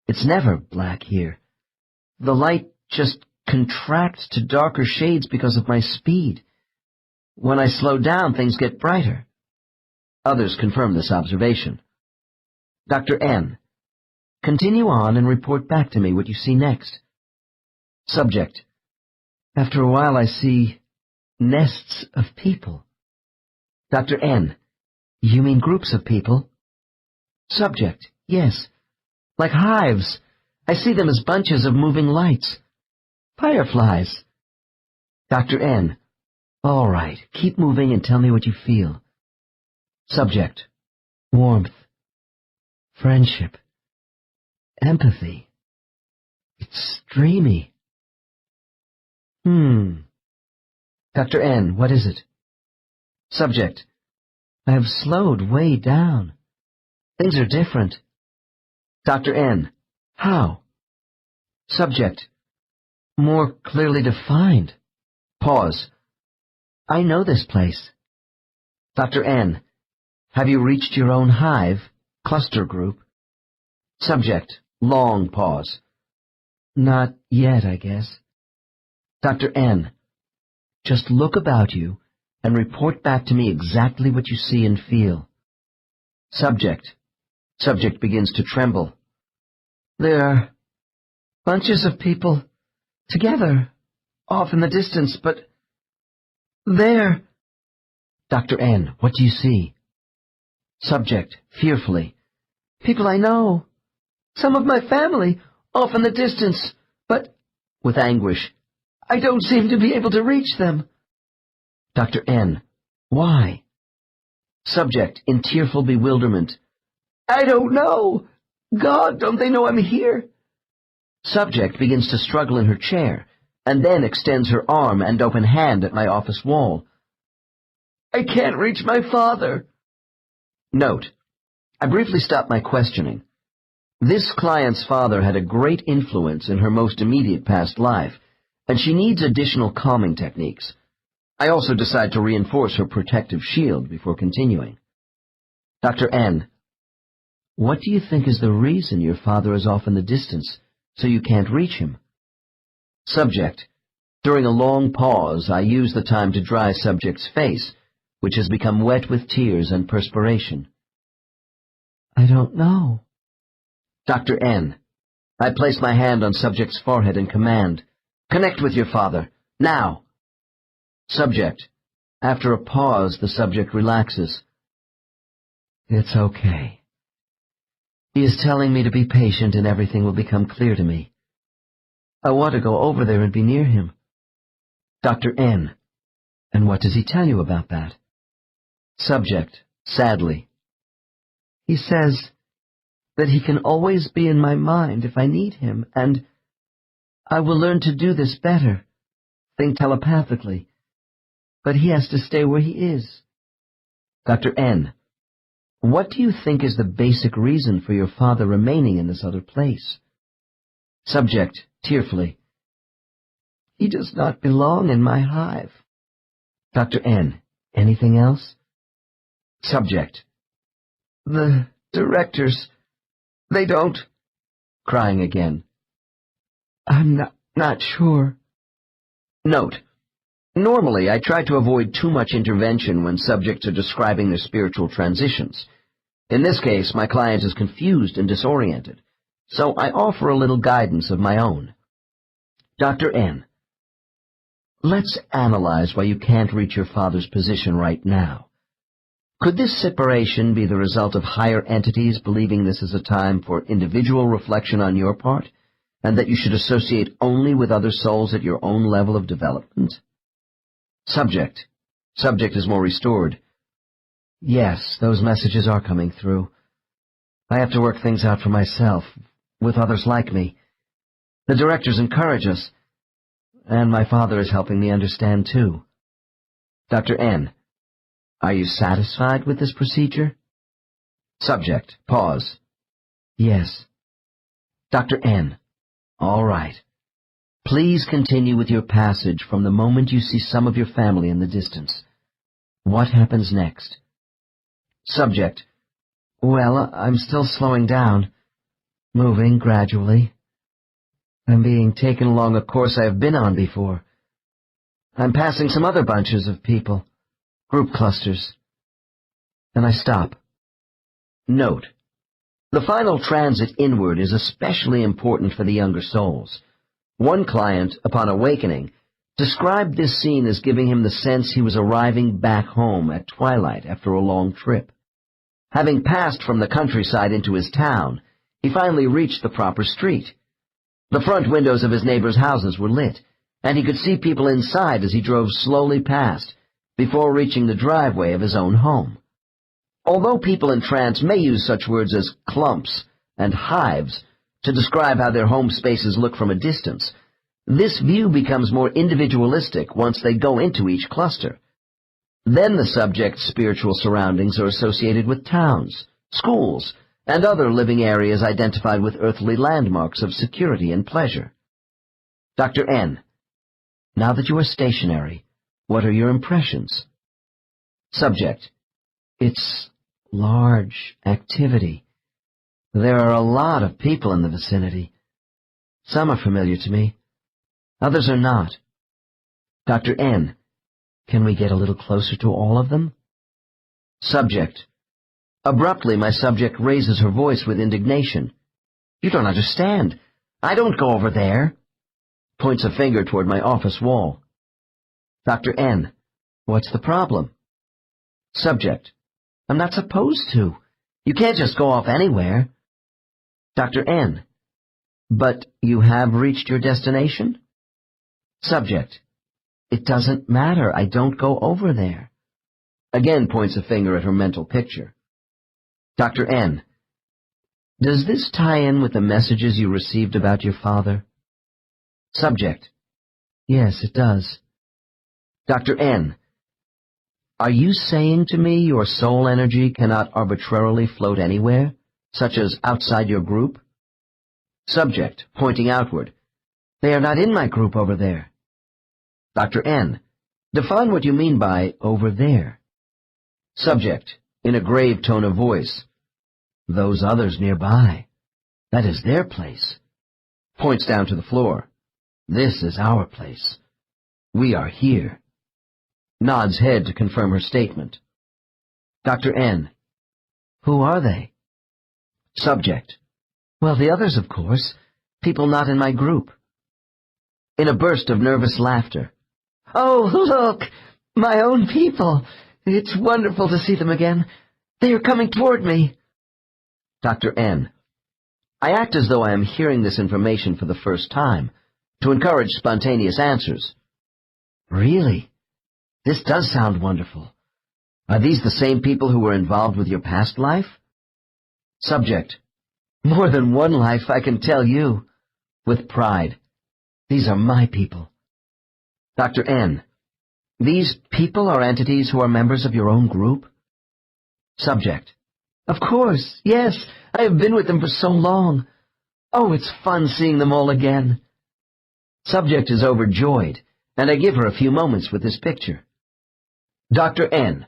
It's never black here. The light just contracts to darker shades because of my speed. When I slow down, things get brighter. Others confirm this observation. Dr. N. Continue on and report back to me what you see next. Subject. After a while I see nests of people. Dr. N. You mean groups of people? Subject. Yes. Like hives. I see them as bunches of moving lights. Fireflies. Dr. N. All right. Keep moving and tell me what you feel. Subject. Warmth. Friendship. Empathy. It's dreamy. Dr. N. What is it? Subject. I have slowed way down. Things are different. Dr. N. How? Subject. More clearly defined. Pause. I know this place. Dr. N. Have you reached your own hive, cluster group? Subject. Long pause. Not yet, I guess. Dr. N. Just look about you and report back to me exactly what you see and feel. Subject. Subject begins to tremble. There are bunches of people together, off in the distance, but there. Dr. N. What do you see? Subject. Fearfully. People I know. Some of my family, off in the distance, but, with anguish, I don't seem to be able to reach them. Dr. N. Why? Subject. In tearful bewilderment. I don't know. God, don't they know I'm here? Subject begins to struggle in her chair, and then extends her arm and open hand at my office wall. I can't reach my father. Note. I briefly stopped my questioning. This client's father had a great influence in her most immediate past life, and she needs additional calming techniques. I also decide to reinforce her protective shield before continuing. Dr. N. What do you think is the reason your father is off in the distance, so you can't reach him? Subject. During a long pause, I use the time to dry subject's face, which has become wet with tears and perspiration. I don't know. Dr. N. I place my hand on subject's forehead and command, Connect with your father, now. Subject. After a pause, the subject relaxes. It's okay. He is telling me to be patient and everything will become clear to me. I want to go over there and be near him. Dr. N. And what does he tell you about that? Subject. Sadly. He says that he can always be in my mind if I need him, and I will learn to do this better, think telepathically, but he has to stay where he is. Dr. N. What do you think is the basic reason for your father remaining in this other place? Subject. Tearfully. He does not belong in my hive. Dr. N. Anything else? Subject. The directors, they don't... Crying again. I'm not sure. Note. Normally, I try to avoid too much intervention when subjects are describing their spiritual transitions. In this case, my client is confused and disoriented, so I offer a little guidance of my own. Dr. N. Let's analyze why you can't reach your father's position right now. Could this separation be the result of higher entities believing this is a time for individual reflection on your part, and that you should associate only with other souls at your own level of development? Subject. Subject is more restored. Yes, those messages are coming through. I have to work things out for myself, with others like me. The directors encourage us, and my father is helping me understand too. Dr. N. Are you satisfied with this procedure? Subject. Pause. Yes. Dr. N. All right. Please continue with your passage from the moment you see some of your family in the distance. What happens next? Subject. Well, I'm still slowing down, moving gradually. I'm being taken along a course I have been on before. I'm passing some other bunches of people, group clusters. Then I stop. Note: the final transit inward is especially important for the younger souls. One client, upon awakening, described this scene as giving him the sense he was arriving back home at twilight after a long trip. Having passed from the countryside into his town, he finally reached the proper street. The front windows of his neighbors' houses were lit, and he could see people inside as he drove slowly past, before reaching the driveway of his own home. Although people in trance may use such words as clumps and hives to describe how their home spaces look from a distance, this view becomes more individualistic once they go into each cluster. Then the subject's spiritual surroundings are associated with towns, schools, and other living areas identified with earthly landmarks of security and pleasure. Dr. N. Now that you are stationary, what are your impressions? Subject. It's large activity. There are a lot of people in the vicinity. Some are familiar to me. Others are not. Dr. N. Can we get a little closer to all of them? Subject. Abruptly, my subject raises her voice with indignation. You don't understand. I don't go over there. Points a finger toward my office wall. Dr. N. What's the problem? Subject. I'm not supposed to. You can't just go off anywhere. Dr. N. But you have reached your destination? Subject. It doesn't matter. I don't go over there. Again points a finger at her mental picture. Dr. N. Does this tie in with the messages you received about your father? Subject. Yes, it does. Dr. N. Are you saying to me your soul energy cannot arbitrarily float anywhere, such as outside your group? Subject, pointing outward. They are not in my group over there. Dr. N. Define what you mean by over there. Subject, in a grave tone of voice. Those others nearby. That is their place. Points down to the floor. This is our place. We are here. Nods head to confirm her statement. Dr. N. Who are they? Subject. Well, the others, of course. People not in my group. In a burst of nervous laughter. Oh, look! My own people! It's wonderful to see them again. They are coming toward me. Dr. N. I act as though I am hearing this information for the first time, to encourage spontaneous answers. Really? This does sound wonderful. Are these the same people who were involved with your past life? Subject. More than one life, I can tell you. With pride. These are my people. Dr. N. These people are entities who are members of your own group? Subject. Of course, yes. I have been with them for so long. Oh, it's fun seeing them all again. Subject is overjoyed, and I give her a few moments with this picture. Dr. N.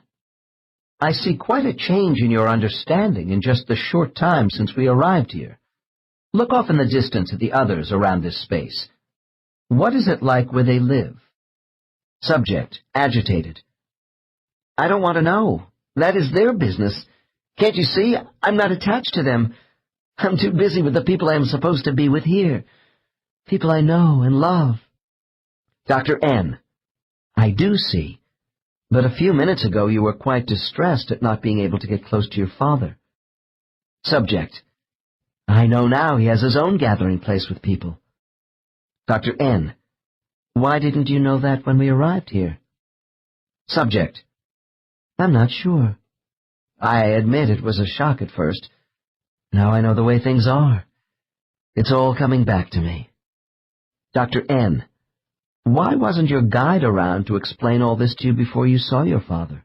I see quite a change in your understanding in just the short time since we arrived here. Look off in the distance at the others around this space. What is it like where they live? Subject, agitated. I don't want to know. That is their business. Can't you see? I'm not attached to them. I'm too busy with the people I am supposed to be with here. People I know and love. Dr. N. I do see. But a few minutes ago you were quite distressed at not being able to get close to your father. Subject. I know now he has his own gathering place with people. Dr. N. Why didn't you know that when we arrived here? Subject. I'm not sure. I admit it was a shock at first. Now I know the way things are. It's all coming back to me. Dr. N. Why wasn't your guide around to explain all this to you before you saw your father?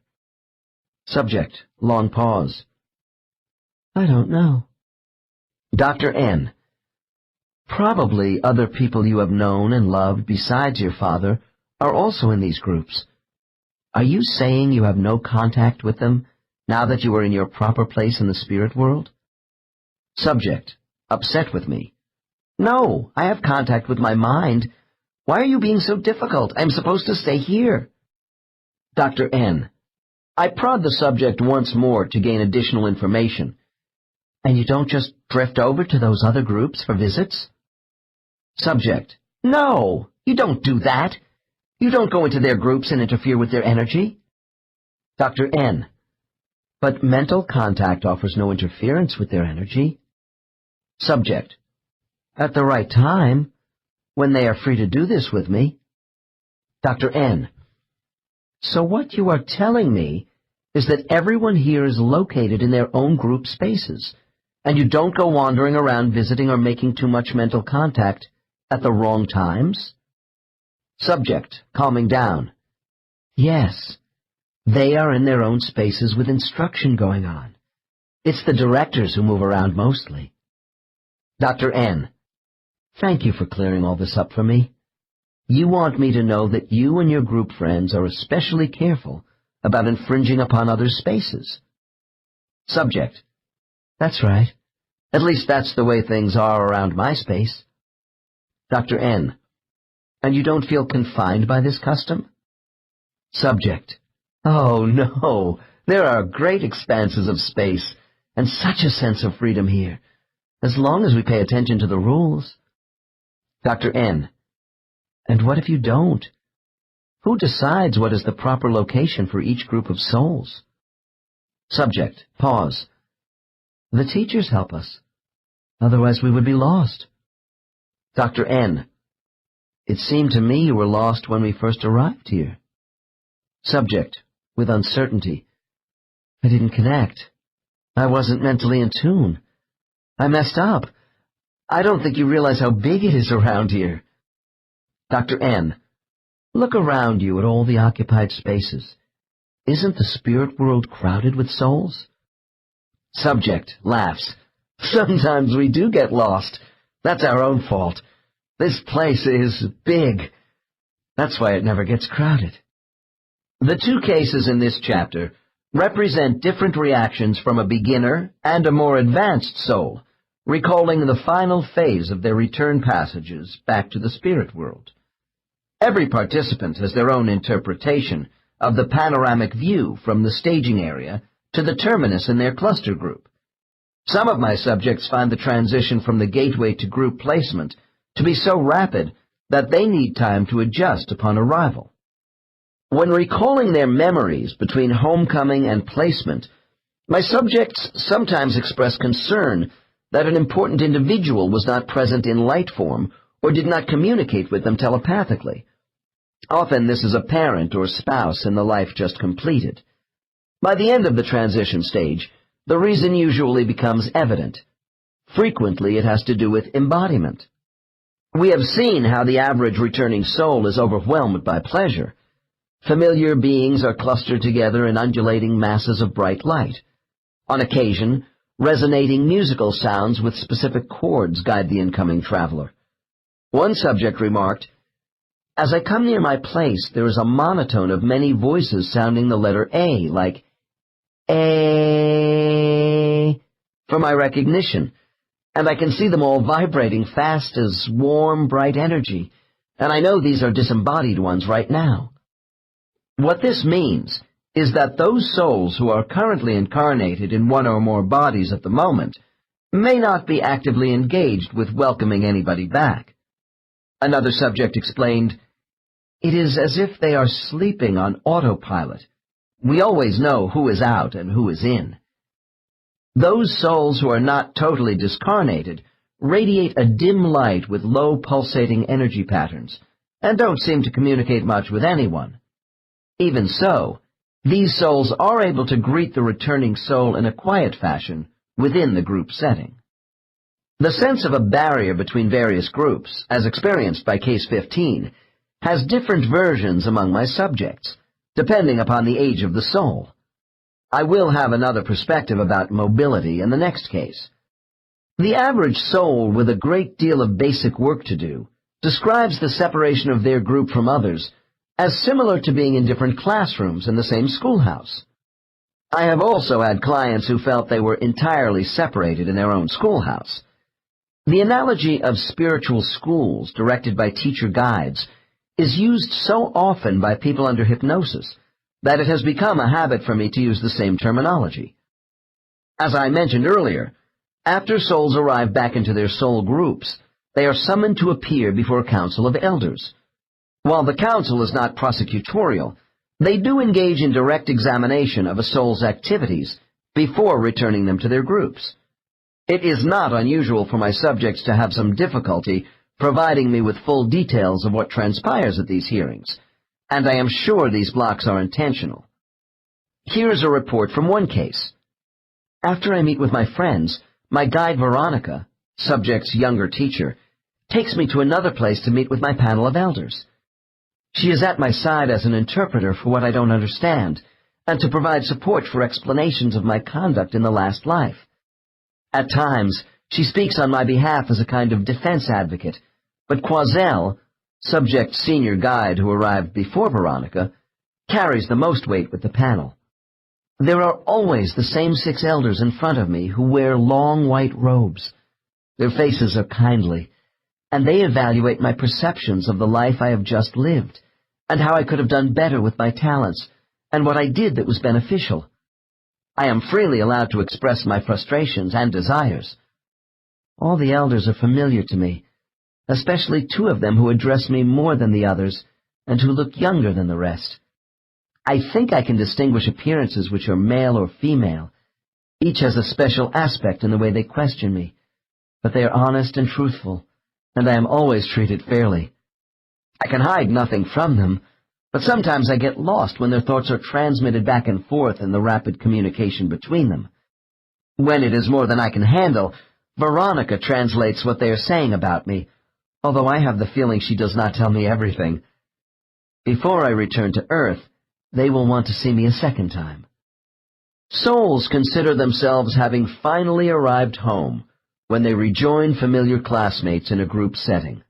Subject. Long pause. I don't know. Dr. N. Probably other people you have known and loved besides your father are also in these groups. Are you saying you have no contact with them now that you are in your proper place in the spirit world? Subject, upset with me. No, I have contact with my mind. Why are you being so difficult? I'm supposed to stay here. Dr. N. I prod the subject once more to gain additional information. And you don't just drift over to those other groups for visits? Subject. No, you don't do that. You don't go into their groups and interfere with their energy. Dr. N. But mental contact offers no interference with their energy. Subject. At the right time, when they are free to do this with me. Dr. N. So what you are telling me is that everyone here is located in their own group spaces, and you don't go wandering around visiting or making too much mental contact at the wrong times? Subject, calming down. Yes, they are in their own spaces with instruction going on. It's the directors who move around mostly. Dr. N. Thank you for clearing all this up for me. You want me to know that you and your group friends are especially careful about infringing upon others' spaces. Subject. That's right. At least that's the way things are around my space. Dr. N. And you don't feel confined by this custom? Subject. Oh, no. There are great expanses of space, and such a sense of freedom here, as long as we pay attention to the rules. Dr. N. And what if you don't? Who decides what is the proper location for each group of souls? Subject. Pause. The teachers help us. Otherwise we would be lost. Dr. N. It seemed to me you were lost when we first arrived here. Subject. With uncertainty. I didn't connect. I wasn't mentally in tune. I messed up. I don't think you realize how big it is around here. Dr. N. Look around you at all the occupied spaces. Isn't the spirit world crowded with souls? Subject laughs. Sometimes we do get lost. That's our own fault. This place is big. That's why it never gets crowded. The two cases in this chapter represent different reactions from a beginner and a more advanced soul, recalling the final phase of their return passages back to the spirit world. Every participant has their own interpretation of the panoramic view from the staging area to the terminus in their cluster group. Some of my subjects find the transition from the gateway to group placement to be so rapid that they need time to adjust upon arrival. When recalling their memories between homecoming and placement, my subjects sometimes express concern that an important individual was not present in light form or did not communicate with them telepathically. Often this is a parent or spouse in the life just completed. By the end of the transition stage, the reason usually becomes evident. Frequently it has to do with embodiment. We have seen how the average returning soul is overwhelmed by pleasure. Familiar beings are clustered together in undulating masses of bright light. On occasion, resonating musical sounds with specific chords guide the incoming traveler. One subject remarked, "As I come near my place, there is a monotone of many voices sounding the letter A, like A, for my recognition, and I can see them all vibrating fast as warm, bright energy, and I know these are disembodied ones right now." What this means is that those souls who are currently incarnated in one or more bodies at the moment may not be actively engaged with welcoming anybody back. Another subject explained, "It is as if they are sleeping on autopilot. We always know who is out and who is in." Those souls who are not totally discarnated radiate a dim light with low pulsating energy patterns and don't seem to communicate much with anyone. Even so, these souls are able to greet the returning soul in a quiet fashion within the group setting. The sense of a barrier between various groups, as experienced by Case 15, has different versions among my subjects, depending upon the age of the soul. I will have another perspective about mobility in the next case. The average soul with a great deal of basic work to do describes the separation of their group from others as similar to being in different classrooms in the same schoolhouse. I have also had clients who felt they were entirely separated in their own schoolhouse. The analogy of spiritual schools directed by teacher guides is used so often by people under hypnosis that it has become a habit for me to use the same terminology. As I mentioned earlier, after souls arrive back into their soul groups, they are summoned to appear before a council of elders. While the council is not prosecutorial, they do engage in direct examination of a soul's activities before returning them to their groups. It is not unusual for my subjects to have some difficulty providing me with full details of what transpires at these hearings, and I am sure these blocks are intentional. Here's a report from one case. After I meet with my friends, my guide Veronica, subject's younger teacher, takes me to another place to meet with my panel of elders. She is at my side as an interpreter for what I don't understand, and to provide support for explanations of my conduct in the last life. At times, she speaks on my behalf as a kind of defense advocate, but Quazel, subject's senior guide who arrived before Veronica, carries the most weight with the panel. There are always the same 6 elders in front of me who wear long white robes. Their faces are kindly, and they evaluate my perceptions of the life I have just lived, and how I could have done better with my talents, and what I did that was beneficial. I am freely allowed to express my frustrations and desires. All the elders are familiar to me, especially 2 of them who address me more than the others, and who look younger than the rest. I think I can distinguish appearances which are male or female. Each has a special aspect in the way they question me, but they are honest and truthful, and I am always treated fairly. I can hide nothing from them, but sometimes I get lost when their thoughts are transmitted back and forth in the rapid communication between them. When it is more than I can handle, Veronica translates what they are saying about me, although I have the feeling she does not tell me everything. Before I return to Earth, they will want to see me a second time. Souls consider themselves having finally arrived home when they rejoin familiar classmates in a group setting.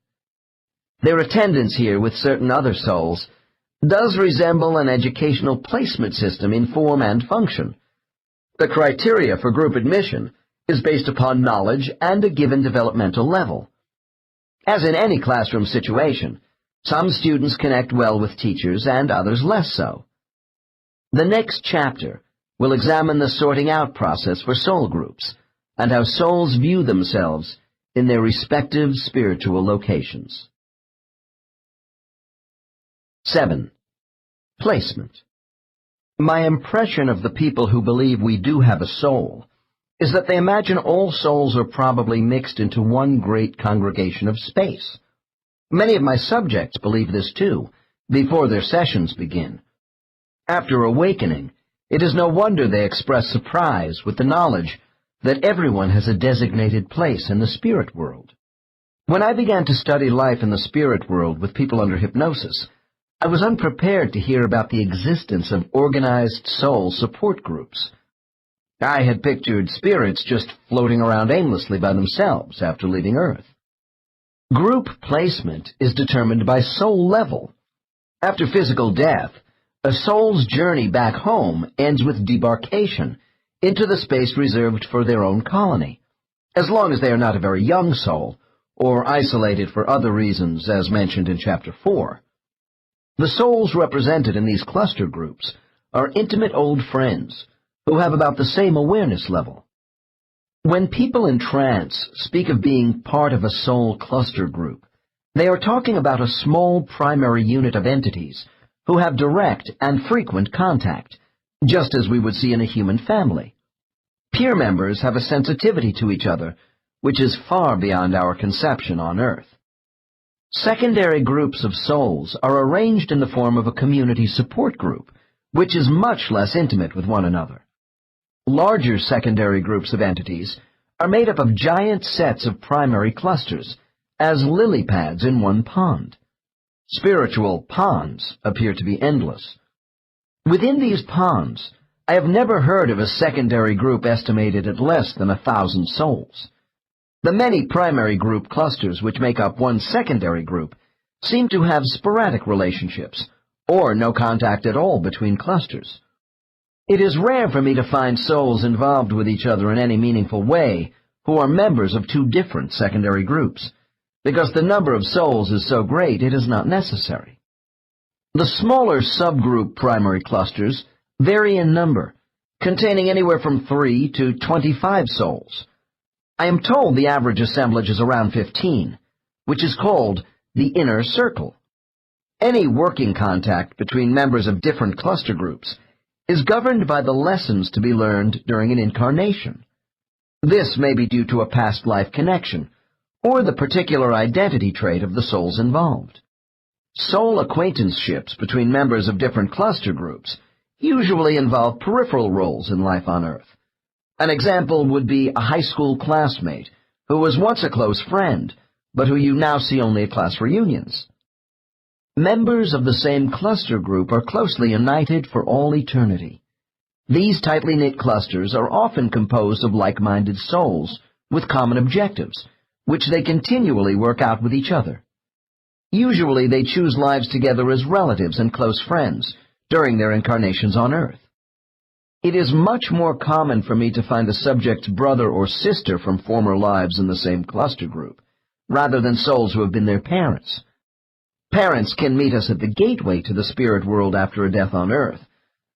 Their attendance here with certain other souls does resemble an educational placement system in form and function. The criteria for group admission is based upon knowledge and a given developmental level. As in any classroom situation, some students connect well with teachers and others less so. The next chapter will examine the sorting out process for soul groups and how souls view themselves in their respective spiritual locations. 7. Placement. My impression of the people who believe we do have a soul is that they imagine all souls are probably mixed into one great congregation of space. Many of my subjects believe this too, before their sessions begin. After awakening, it is no wonder they express surprise with the knowledge that everyone has a designated place in the spirit world. When I began to study life in the spirit world with people under hypnosis, I was unprepared to hear about the existence of organized soul support groups. I had pictured spirits just floating around aimlessly by themselves after leaving Earth. Group placement is determined by soul level. After physical death, a soul's journey back home ends with debarkation into the space reserved for their own colony, as long as they are not a very young soul, or isolated for other reasons as mentioned in Chapter 4. The souls represented in these cluster groups are intimate old friends who have about the same awareness level. When people in trance speak of being part of a soul cluster group, they are talking about a small primary unit of entities who have direct and frequent contact, just as we would see in a human family. Peer members have a sensitivity to each other, which is far beyond our conception on Earth. Secondary groups of souls are arranged in the form of a community support group, which is much less intimate with one another. Larger secondary groups of entities are made up of giant sets of primary clusters, as lily pads in one pond. Spiritual ponds appear to be endless. Within these ponds, I have never heard of a secondary group estimated at less than 1,000 souls. The many primary group clusters which make up one secondary group seem to have sporadic relationships, or no contact at all between clusters. It is rare for me to find souls involved with each other in any meaningful way who are members of two different secondary groups, because the number of souls is so great it is not necessary. The smaller subgroup primary clusters vary in number, containing anywhere from 3 to 25 souls. I am told the average assemblage is around 15, which is called the inner circle. Any working contact between members of different cluster groups is governed by the lessons to be learned during an incarnation. This may be due to a past life connection, or the particular identity trait of the souls involved. Soul acquaintanceships between members of different cluster groups usually involve peripheral roles in life on Earth. An example would be a high school classmate who was once a close friend, but who you now see only at class reunions. Members of the same cluster group are closely united for all eternity. These tightly knit clusters are often composed of like-minded souls with common objectives, which they continually work out with each other. Usually they choose lives together as relatives and close friends during their incarnations on Earth. It is much more common for me to find a subject's brother or sister from former lives in the same cluster group, rather than souls who have been their parents. Parents can meet us at the gateway to the spirit world after a death on Earth,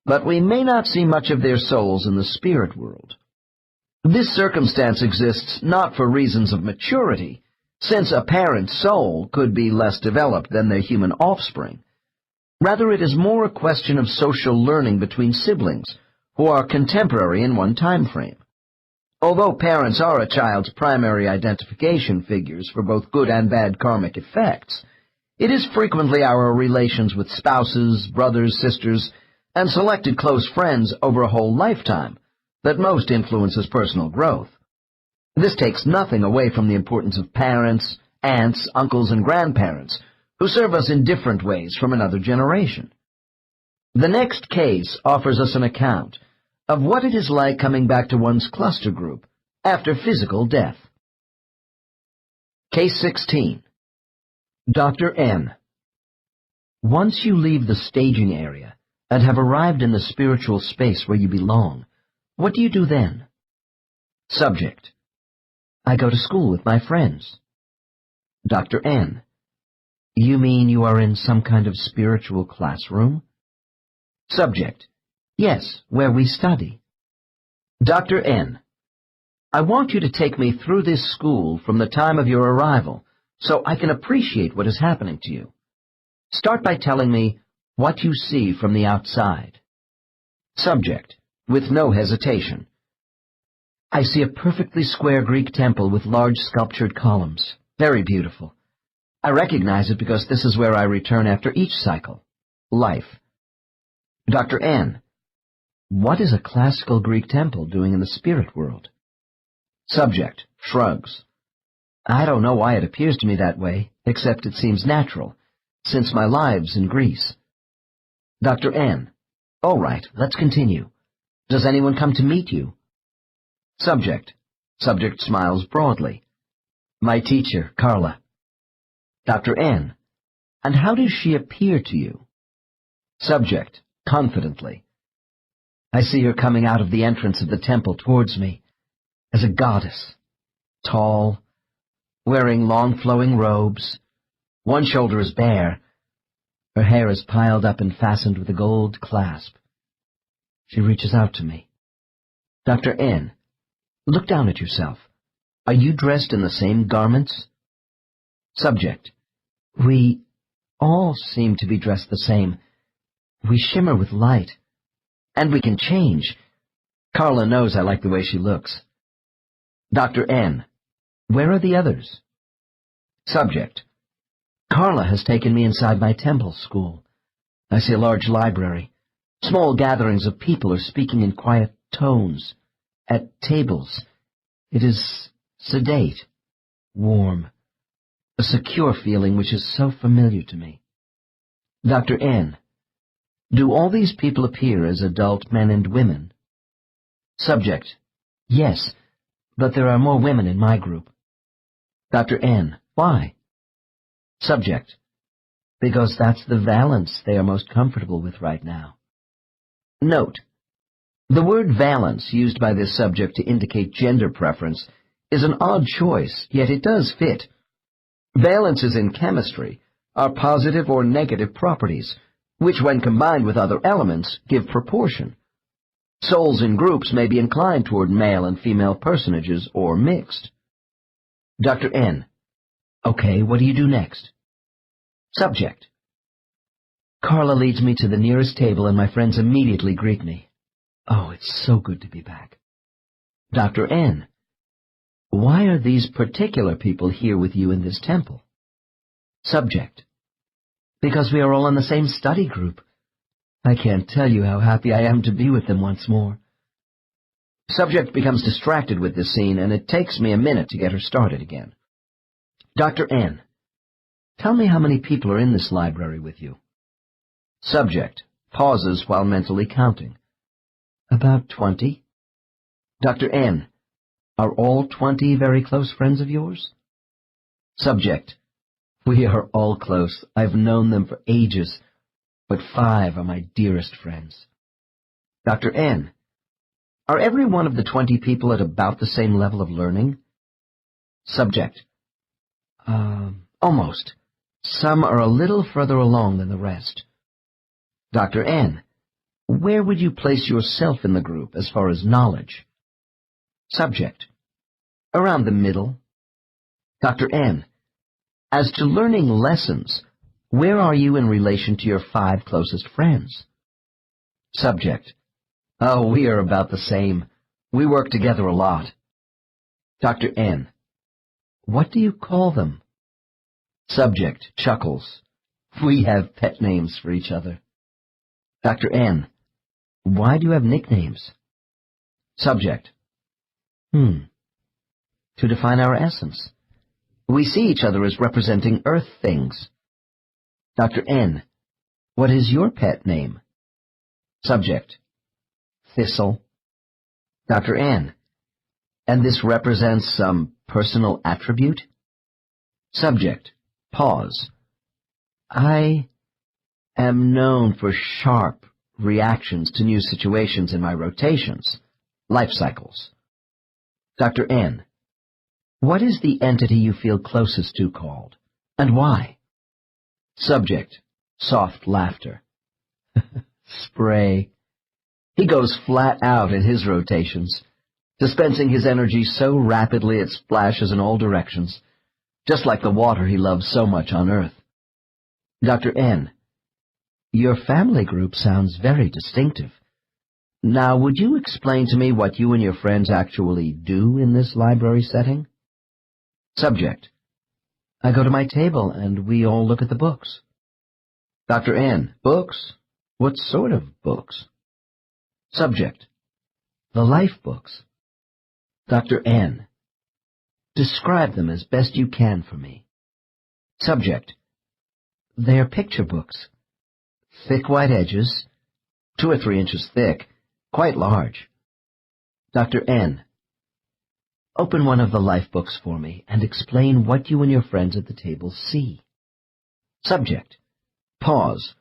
but we may not see much of their souls in the spirit world. This circumstance exists not for reasons of maturity, since a parent's soul could be less developed than their human offspring. Rather, it is more a question of social learning between siblings, who are contemporary in one time frame. Although parents are a child's primary identification figures for both good and bad karmic effects, it is frequently our relations with spouses, brothers, sisters, and selected close friends over a whole lifetime that most influences personal growth. This takes nothing away from the importance of parents, aunts, uncles, and grandparents, who serve us in different ways from another generation. The next case offers us an account of what it is like coming back to one's cluster group after physical death. Case 16. Dr. N. Once you leave the staging area and have arrived in the spiritual space where you belong, what do you do then? Subject. I go to school with my friends. Dr. N. You mean you are in some kind of spiritual classroom? Subject. Yes, where we study. Dr. N. I want you to take me through this school from the time of your arrival so I can appreciate what is happening to you. Start by telling me what you see from the outside. Subject, with no hesitation. I see a perfectly square Greek temple with large sculptured columns. Very beautiful. I recognize it because this is where I return after each cycle. Life. Dr. N. What is a classical Greek temple doing in the spirit world? Subject, shrugs. I don't know why it appears to me that way, except it seems natural, since my lives in Greece. Dr. N. All right, let's continue. Does anyone come to meet you? Subject. Subject smiles broadly. My teacher, Carla. Dr. N. And how does she appear to you? Subject, confidently. I see her coming out of the entrance of the temple towards me as a goddess, tall, wearing long flowing robes. One shoulder is bare. Her hair is piled up and fastened with a gold clasp. She reaches out to me. Dr. N. Look down at yourself. Are you dressed in the same garments? Subject. We all seem to be dressed the same. We shimmer with light. And we can change. Carla knows I like the way she looks. Dr. N. Where are the others? Subject. Carla has taken me inside my temple school. I see a large library. Small gatherings of people are speaking in quiet tones. At tables, it is sedate, warm, a secure feeling which is so familiar to me. Dr. N. Do all these people appear as adult men and women? Subject: Yes, but there are more women in my group. Dr. N: Why? Subject: Because that's the valence they are most comfortable with right now. Note: the word valence used by this subject to indicate gender preference is an odd choice, yet it does fit. Valences in chemistry are positive or negative properties, which when combined with other elements give proportion. Souls in groups may be inclined toward male and female personages or mixed. Dr. N: Okay, what do you do next? Subject: Carla leads me to the nearest table and my friends immediately greet me. Oh, it's so good to be back. Dr. N: Why are these particular people here with you in this temple? Subject: Because we are all in the same study group. I can't tell you how happy I am to be with them once more. Subject becomes distracted with this scene, and it takes me a minute to get her started again. Dr. N: Tell me how many people are in this library with you. Subject pauses while mentally counting. About 20. Dr. N: Are all 20 very close friends of yours? Subject: We are all close. I've known them for ages, but 5 are my dearest friends. Dr. N: Are every one of the 20 people at about the same level of learning? Subject: Almost. Some are a little further along than the rest. Dr. N: Where would you place yourself in the group as far as knowledge? Subject: Around the middle. Dr. N: As to learning lessons, where are you in relation to your 5 closest friends? Subject: Oh, we are about the same. We work together a lot. Dr. N: What do you call them? Subject chuckles. We have pet names for each other. Dr. N: Why do you have nicknames? Subject: To define our essence. We see each other as representing earth things. Dr. N: What is your pet name? Subject: Thistle. Dr. N: And this represents some personal attribute? Subject pause. I am known for sharp reactions to new situations in my rotations, life cycles. Dr. N: What is the entity you feel closest to called, and why? Subject soft laughter. Spray. He goes flat out in his rotations, dispensing his energy so rapidly it splashes in all directions, just like the water he loves so much on Earth. Dr. N: Your family group sounds very distinctive. Now, would you explain to me what you and your friends actually do in this library setting? Subject: I go to my table and we all look at the books. Dr. N: Books? What sort of books? Subject: The life books. Dr. N: Describe them as best you can for me. Subject: They're picture books. Thick white edges, 2 or 3 inches thick, quite large. Dr. N: Open one of the life books for me and explain what you and your friends at the table see. Subject pause,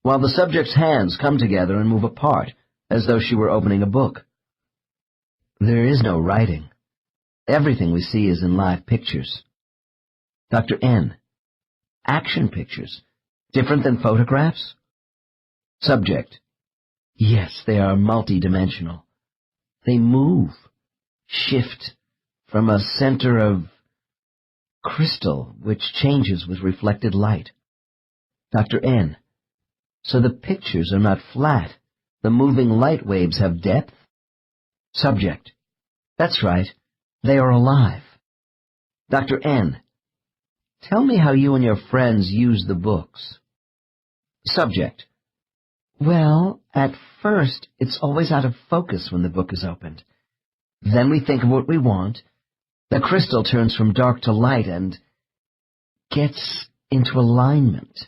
while the subject's hands come together and move apart, as though she were opening a book. There is no writing. Everything we see is in live pictures. Dr. N: Action pictures, different than photographs? Subject: Yes, they are multidimensional. They move, shift, from a center of crystal which changes with reflected light. Dr. N: So the pictures are not flat. The moving light waves have depth? Subject: That's right. They are alive. Dr. N: Tell me how you and your friends use the books. Subject: Well, at first, it's always out of focus when the book is opened. Then we think of what we want. The crystal turns from dark to light and gets into alignment.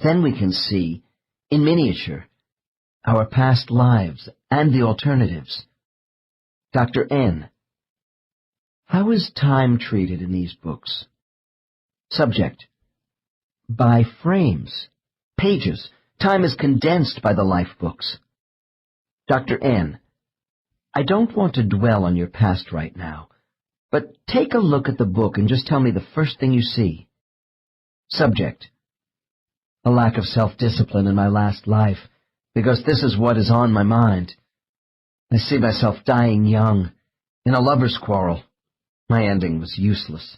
Then we can see, in miniature, our past lives and the alternatives. Dr. N. How is time treated in these books? Subject. By frames, pages. Time is condensed by the life books. Dr. N. I don't want to dwell on your past right now, but take a look at the book and just tell me the first thing you see. Subject. A lack of self-discipline in my last life, because this is what is on my mind. I see myself dying young, in a lover's quarrel. My ending was useless.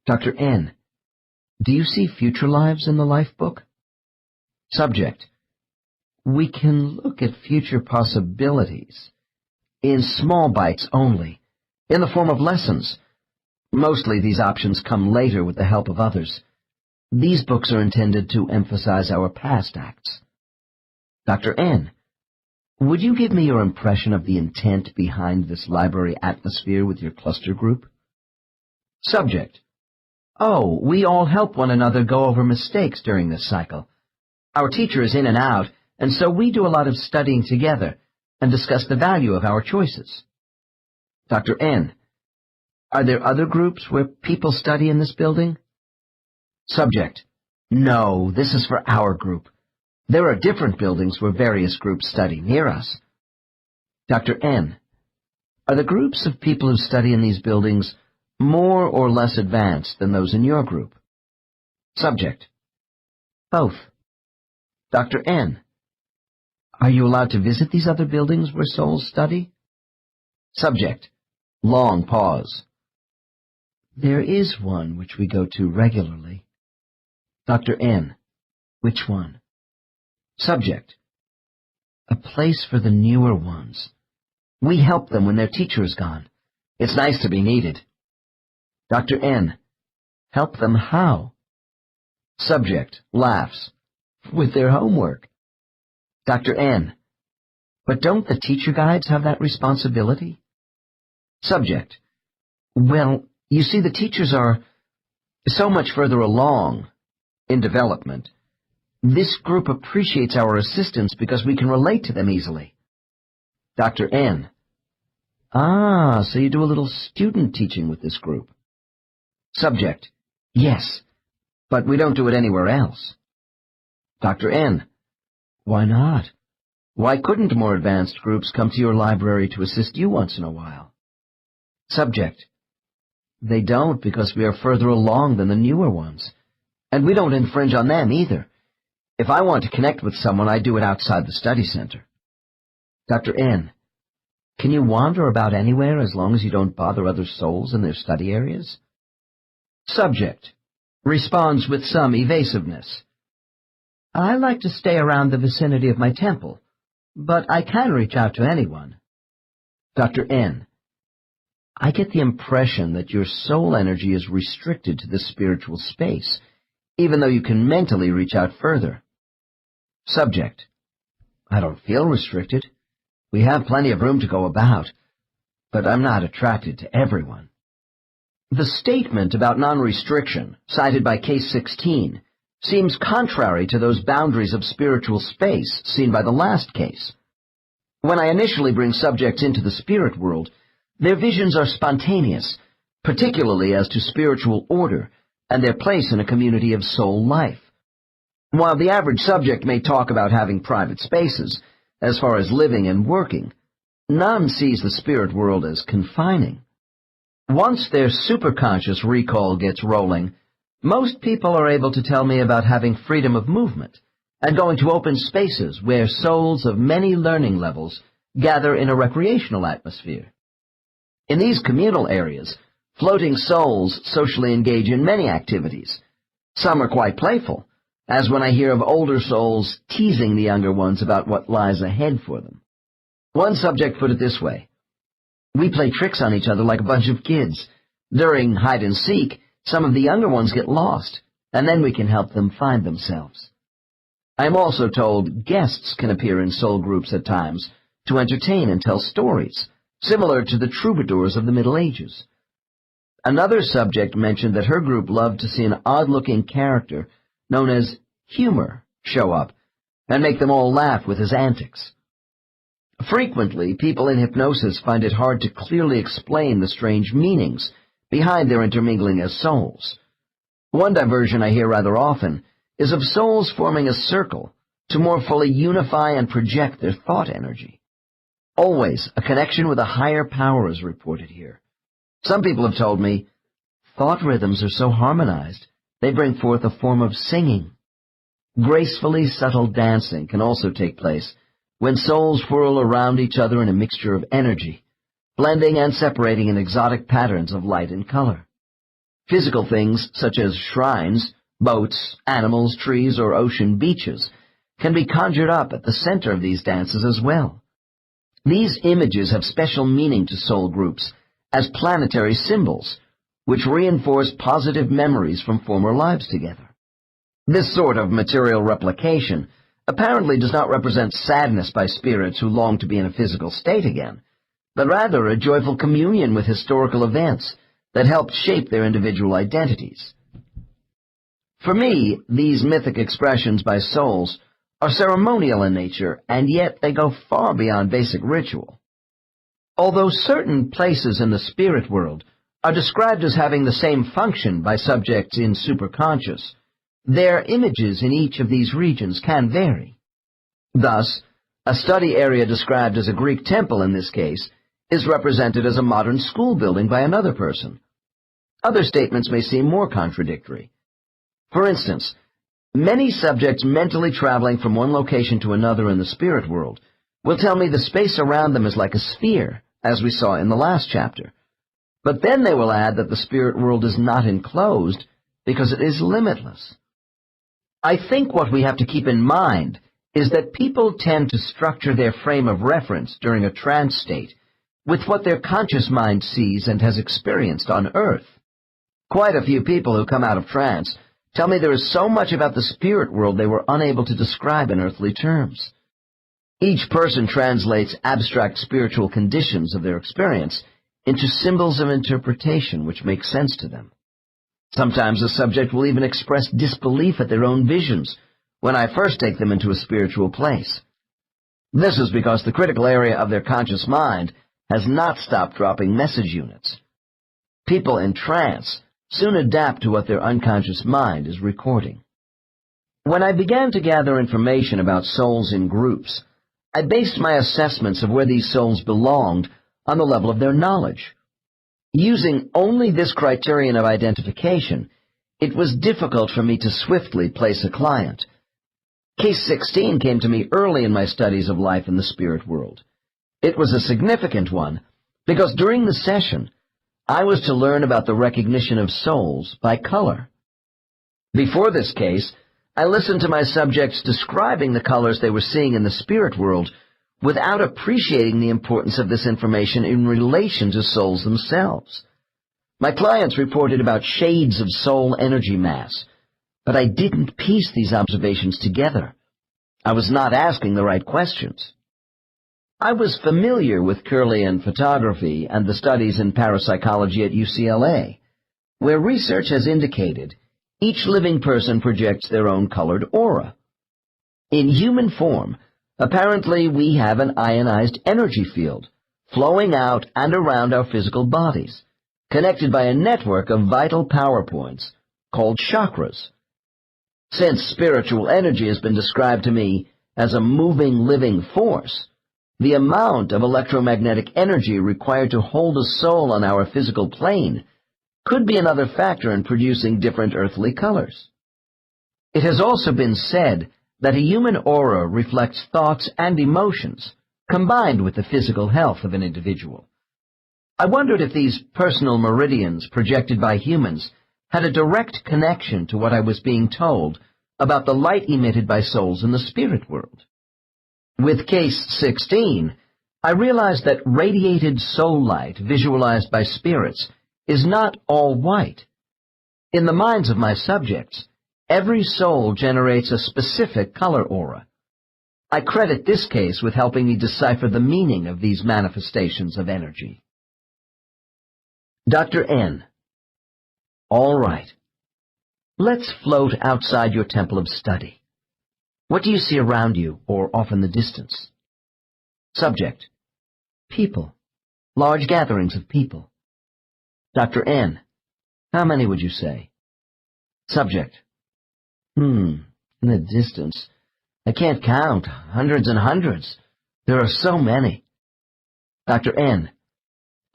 Dr. N. Do you see future lives in the life book? Subject. We can look at future possibilities, in small bites only, in the form of lessons. Mostly these options come later with the help of others. These books are intended to emphasize our past acts. Dr. N. Would you give me your impression of the intent behind this library atmosphere with your cluster group? Subject. Oh, we all help one another go over mistakes during this cycle. Our teacher is in and out, and so we do a lot of studying together and discuss the value of our choices. Dr. N. Are there other groups where people study in this building? Subject. No, this is for our group. There are different buildings where various groups study near us. Dr. N. Are the groups of people who study in these buildings more or less advanced than those in your group? Subject. Both. Dr. N. Are you allowed to visit these other buildings where souls study? Subject. Long pause. There is one which we go to regularly. Dr. N. Which one? Subject. A place for the newer ones. We help them when their teacher is gone. It's nice to be needed. Dr. N. Help them how? Subject. Laughs. With their homework. Dr. N. But don't the teacher guides have that responsibility? Subject. Well, you see, the teachers are so much further along in development. This group appreciates our assistance because we can relate to them easily. Dr. N. Ah, so you do a little student teaching with this group. Subject. Yes, but we don't do it anywhere else. Dr. N. Why not? Why couldn't more advanced groups come to your library to assist you once in a while? Subject. They don't because we are further along than the newer ones, and we don't infringe on them either. If I want to connect with someone, I do it outside the study center. Dr. N. Can you wander about anywhere as long as you don't bother other souls in their study areas? Subject. Responds with some evasiveness. I like to stay around the vicinity of my temple, but I can reach out to anyone. Dr. N. I get the impression that your soul energy is restricted to this spiritual space, even though you can mentally reach out further. Subject. I don't feel restricted. We have plenty of room to go about, but I'm not attracted to everyone. The statement about non-restriction, cited by Case 16, seems contrary to those boundaries of spiritual space seen by the last case. When I initially bring subjects into the spirit world, their visions are spontaneous, particularly as to spiritual order and their place in a community of soul life. While the average subject may talk about having private spaces, as far as living and working, none sees the spirit world as confining. Once their superconscious recall gets rolling, most people are able to tell me about having freedom of movement and going to open spaces where souls of many learning levels gather in a recreational atmosphere. In these communal areas, floating souls socially engage in many activities. Some are quite playful, as when I hear of older souls teasing the younger ones about what lies ahead for them. One subject put it this way: we play tricks on each other like a bunch of kids. During hide-and-seek, some of the younger ones get lost, and then we can help them find themselves. I am also told guests can appear in soul groups at times to entertain and tell stories, similar to the troubadours of the Middle Ages. Another subject mentioned that her group loved to see an odd-looking character known as Humor show up, and make them all laugh with his antics. Frequently, people in hypnosis find it hard to clearly explain the strange meanings behind their intermingling as souls. One diversion I hear rather often is of souls forming a circle to more fully unify and project their thought energy. Always, a connection with a higher power is reported here. Some people have told me, thought rhythms are so harmonized, they bring forth a form of singing. Gracefully subtle dancing can also take place when souls whirl around each other in a mixture of energy, blending and separating in exotic patterns of light and color. Physical things such as shrines, boats, animals, trees, or ocean beaches can be conjured up at the center of these dances as well. These images have special meaning to soul groups as planetary symbols, which reinforce positive memories from former lives together. This sort of material replication apparently does not represent sadness by spirits who long to be in a physical state again, but rather a joyful communion with historical events that helped shape their individual identities. For me, these mythic expressions by souls are ceremonial in nature, and yet they go far beyond basic ritual. Although certain places in the spirit world are described as having the same function by subjects in superconscious, their images in each of these regions can vary. Thus, a study area described as a Greek temple in this case is represented as a modern school building by another person. Other statements may seem more contradictory. For instance, many subjects mentally traveling from one location to another in the spirit world will tell me the space around them is like a sphere, as we saw in the last chapter. But then they will add that the spirit world is not enclosed because it is limitless. I think what we have to keep in mind is that people tend to structure their frame of reference during a trance state with what their conscious mind sees and has experienced on Earth. Quite a few people who come out of trance tell me there is so much about the spirit world they were unable to describe in earthly terms. Each person translates abstract spiritual conditions of their experience into symbols of interpretation which make sense to them. Sometimes a subject will even express disbelief at their own visions when I first take them into a spiritual place. This is because the critical area of their conscious mind has not stopped dropping message units. People in trance soon adapt to what their unconscious mind is recording. When I began to gather information about souls in groups, I based my assessments of where these souls belonged on the level of their knowledge. Using only this criterion of identification, it was difficult for me to swiftly place a client. Case 16 came to me early in my studies of life in the spirit world. It was a significant one because during the session, I was to learn about the recognition of souls by color. Before this case, I listened to my subjects describing the colors they were seeing in the spirit world without appreciating the importance of this information in relation to souls themselves. My clients reported about shades of soul energy mass, but I didn't piece these observations together. I was not asking the right questions. I was familiar with Kirlian photography and the studies in parapsychology at UCLA, where research has indicated each living person projects their own colored aura. In human form, apparently we have an ionized energy field flowing out and around our physical bodies, connected by a network of vital power points called chakras. Since spiritual energy has been described to me as a moving, living force, the amount of electromagnetic energy required to hold a soul on our physical plane could be another factor in producing different earthly colors. It has also been said that a human aura reflects thoughts and emotions combined with the physical health of an individual. I wondered if these personal meridians projected by humans had a direct connection to what I was being told about the light emitted by souls in the spirit world. With case 16, I realized that radiated soul light visualized by spirits is not all white. In the minds of my subjects, every soul generates a specific color aura. I credit this case with helping me decipher the meaning of these manifestations of energy. Dr. N. All right. Let's float outside your temple of study. What do you see around you or off in the distance? Subject. People. Large gatherings of people. Dr. N. How many would you say? Subject. In the distance. I can't count. Hundreds and hundreds. There are so many. Dr. N.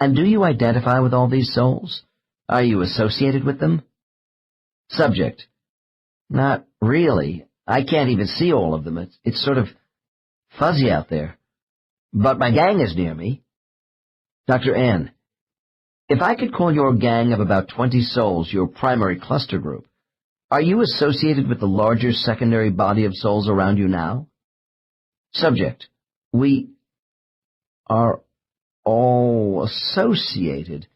And do you identify with all these souls? Are you associated with them? Subject. Not really. I can't even see all of them. It's sort of fuzzy out there. But my gang is near me. Dr. N. If I could call your gang of about 20 souls your primary cluster group, are you associated with the larger secondary body of souls around you now? Subject. We are all associated,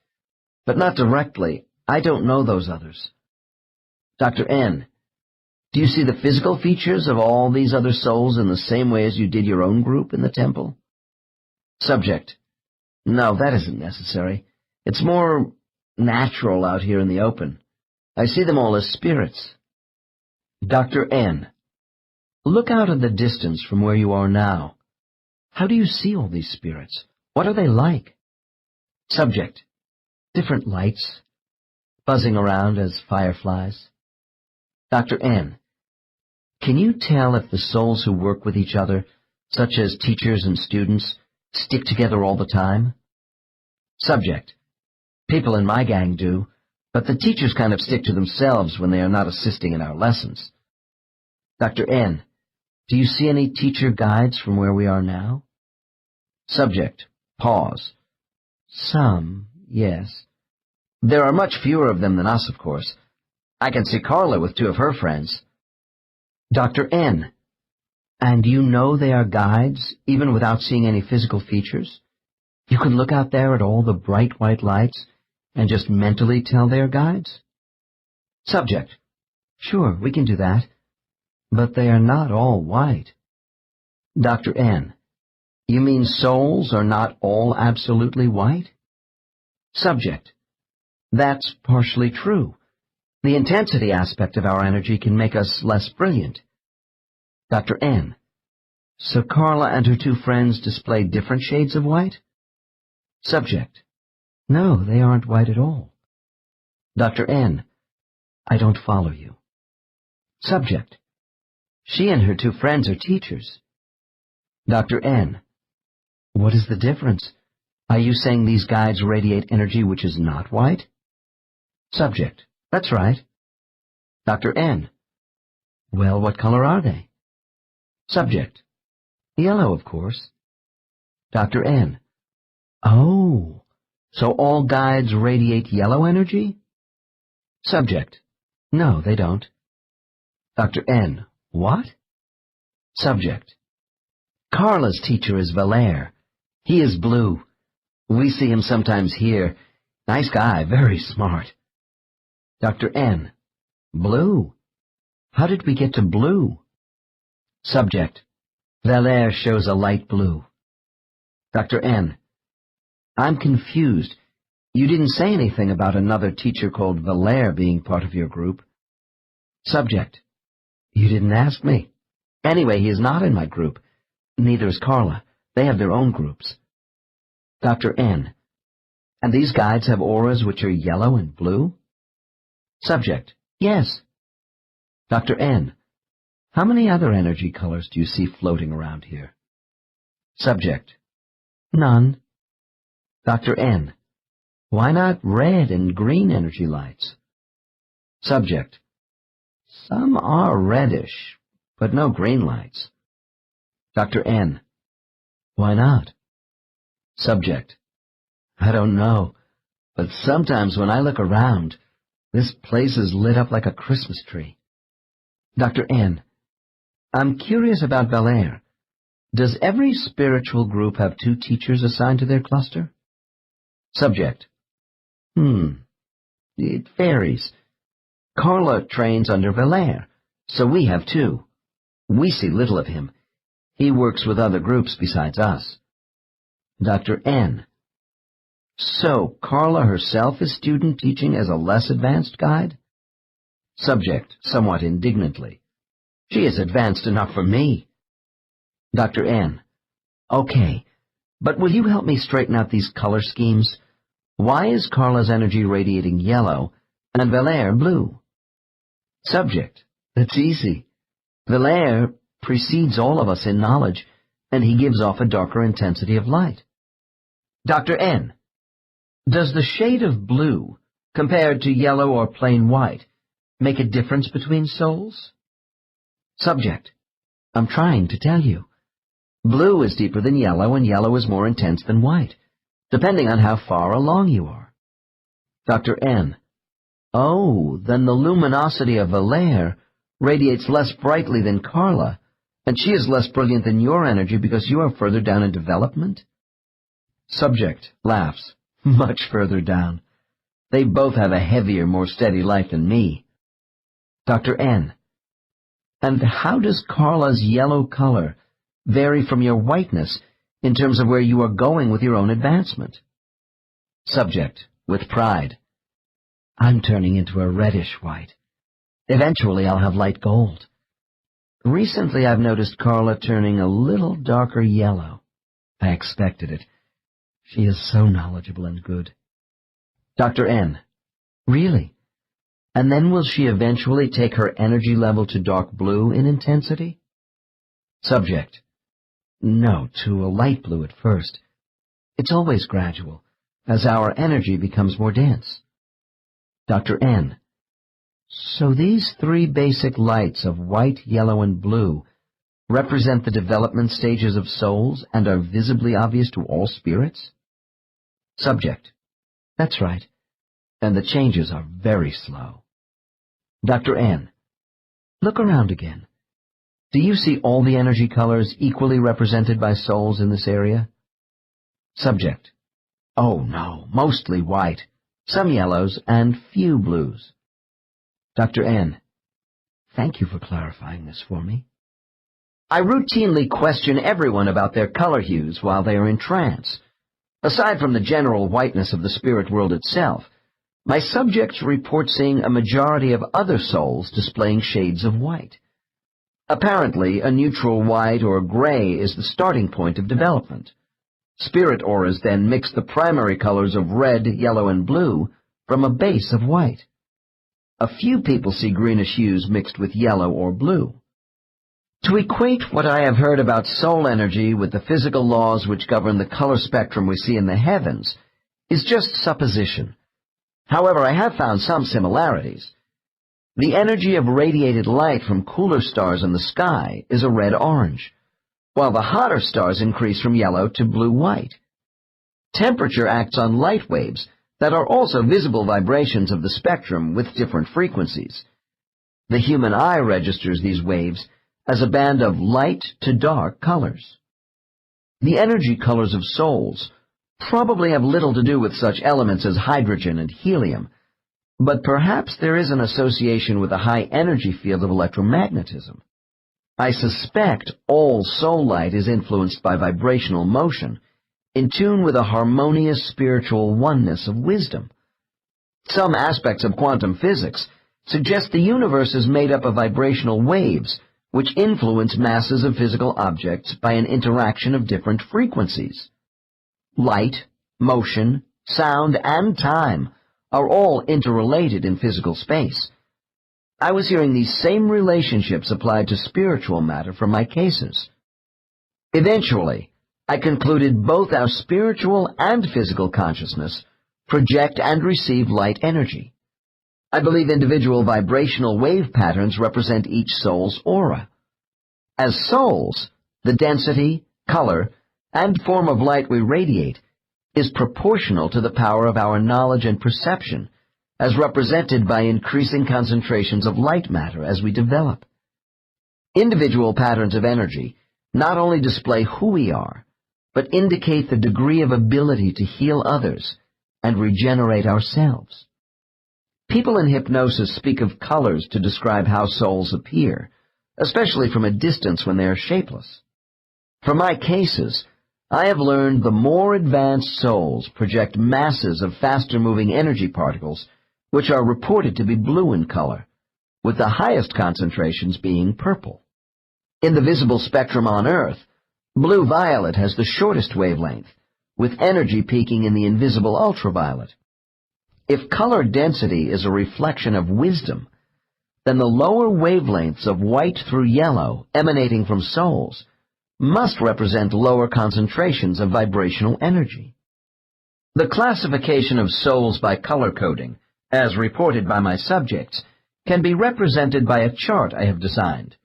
but not directly. I don't know those others. Dr. N. Do you see the physical features of all these other souls in the same way as you did your own group in the temple? Subject. No, that isn't necessary. It's more natural out here in the open. I see them all as spirits. Dr. N. Look out in the distance from where you are now. How do you see all these spirits? What are they like? Subject. Different lights, buzzing around as fireflies. Dr. N. Can you tell if the souls who work with each other, such as teachers and students, stick together all the time? Subject. People in my gang do, but the teachers kind of stick to themselves when they are not assisting in our lessons. Dr. N. Do you see any teacher guides from where we are now? Subject. Pause. Some, yes. There are much fewer of them than us, of course. I can see Carla with 2 of her friends. Dr. N. And you know they are guides, even without seeing any physical features? You can look out there at all the bright white lights and just mentally tell they are guides? Subject. Sure, we can do that. But they are not all white. Dr. N. You mean souls are not all absolutely white? Subject. That's partially true. The intensity aspect of our energy can make us less brilliant. Dr. N. So Carla and her 2 friends display different shades of white? Subject. No, they aren't white at all. Dr. N. I don't follow you. Subject. She and her 2 friends are teachers. Dr. N. What is the difference? Are you saying these guides radiate energy which is not white? Subject. That's right. Dr. N. Well, what color are they? Subject. Yellow, of course. Dr. N. Oh, so all guides radiate yellow energy? Subject. No, they don't. Dr. N. What? Subject. Carla's teacher is Valere. He is blue. We see him sometimes here. Nice guy, very smart. Dr. N. Blue? How did we get to blue? Subject. Valere shows a light blue. Dr. N. I'm confused. You didn't say anything about another teacher called Valere being part of your group. Subject. You didn't ask me. Anyway, he is not in my group. Neither is Carla. They have their own groups. Dr. N. And these guides have auras which are yellow and blue? Subject. Yes. Dr. N. How many other energy colors do you see floating around here? Subject. None. Dr. N. Why not red and green energy lights? Subject. Some are reddish, but no green lights. Dr. N. Why not? Subject. I don't know, but sometimes when I look around, this place is lit up like a Christmas tree. Dr. N. I'm curious about Valere. Does every spiritual group have 2 teachers assigned to their cluster? Subject. It varies. Carla trains under Valere, so we have 2. We see little of him. He works with other groups besides us. Dr. N. So, Carla herself is student teaching as a less advanced guide? Subject, somewhat indignantly. She is advanced enough for me. Dr. N. Okay, but will you help me straighten out these color schemes? Why is Carla's energy radiating yellow and Valère blue? Subject. It's easy. Valère precedes all of us in knowledge, and he gives off a darker intensity of light. Dr. N. Does the shade of blue, compared to yellow or plain white, make a difference between souls? Subject. I'm trying to tell you. Blue is deeper than yellow, and yellow is more intense than white, depending on how far along you are. Dr. N. Oh, then the luminosity of Valère radiates less brightly than Carla, and she is less brilliant than your energy because you are further down in development? Subject laughs. Much further down. They both have a heavier, more steady life than me. Dr. N. And how does Carla's yellow color vary from your whiteness in terms of where you are going with your own advancement? Subject, with pride. I'm turning into a reddish white. Eventually I'll have light gold. Recently I've noticed Carla turning a little darker yellow. I expected it. She is so knowledgeable and good. Dr. N. Really? And then will she eventually take her energy level to dark blue in intensity? Subject. No, to a light blue at first. It's always gradual, as our energy becomes more dense. Dr. N. So these three basic lights of white, yellow, and blue represent the development stages of souls and are visibly obvious to all spirits? Subject. That's right. And the changes are very slow. Dr. N. Look around again. Do you see all the energy colors equally represented by souls in this area? Subject. Oh, no, mostly white, some yellows, and few blues. Dr. N. Thank you for clarifying this for me. I routinely question everyone about their color hues while they are in trance. Aside from the general whiteness of the spirit world itself, my subjects report seeing a majority of other souls displaying shades of white. Apparently, a neutral white or gray is the starting point of development. Spirit auras then mix the primary colors of red, yellow, and blue from a base of white. A few people see greenish hues mixed with yellow or blue. To equate what I have heard about soul energy with the physical laws which govern the color spectrum we see in the heavens is just supposition. However, I have found some similarities. The energy of radiated light from cooler stars in the sky is a red-orange, while the hotter stars increase from yellow to blue-white. Temperature acts on light waves that are also visible vibrations of the spectrum with different frequencies. The human eye registers these waves as a band of light to dark colors. The energy colors of souls probably have little to do with such elements as hydrogen and helium, but perhaps there is an association with a high energy field of electromagnetism. I suspect all soul light is influenced by vibrational motion, in tune with a harmonious spiritual oneness of wisdom. Some aspects of quantum physics suggest the universe is made up of vibrational waves which influence masses of physical objects by an interaction of different frequencies. Light, motion, sound, and time are all interrelated in physical space. I was hearing these same relationships applied to spiritual matter from my cases. Eventually, I concluded both our spiritual and physical consciousness project and receive light energy. I believe individual vibrational wave patterns represent each soul's aura. As souls, the density, color, and form of light we radiate is proportional to the power of our knowledge and perception, as represented by increasing concentrations of light matter as we develop. Individual patterns of energy not only display who we are, but indicate the degree of ability to heal others and regenerate ourselves. People in hypnosis speak of colors to describe how souls appear, especially from a distance when they are shapeless. From my cases, I have learned the more advanced souls project masses of faster-moving energy particles, which are reported to be blue in color, with the highest concentrations being purple. In the visible spectrum on Earth, blue-violet has the shortest wavelength, with energy peaking in the invisible ultraviolet. If color density is a reflection of wisdom, then the lower wavelengths of white through yellow emanating from souls must represent lower concentrations of vibrational energy. The classification of souls by color coding, as reported by my subjects, can be represented by a chart I have designed.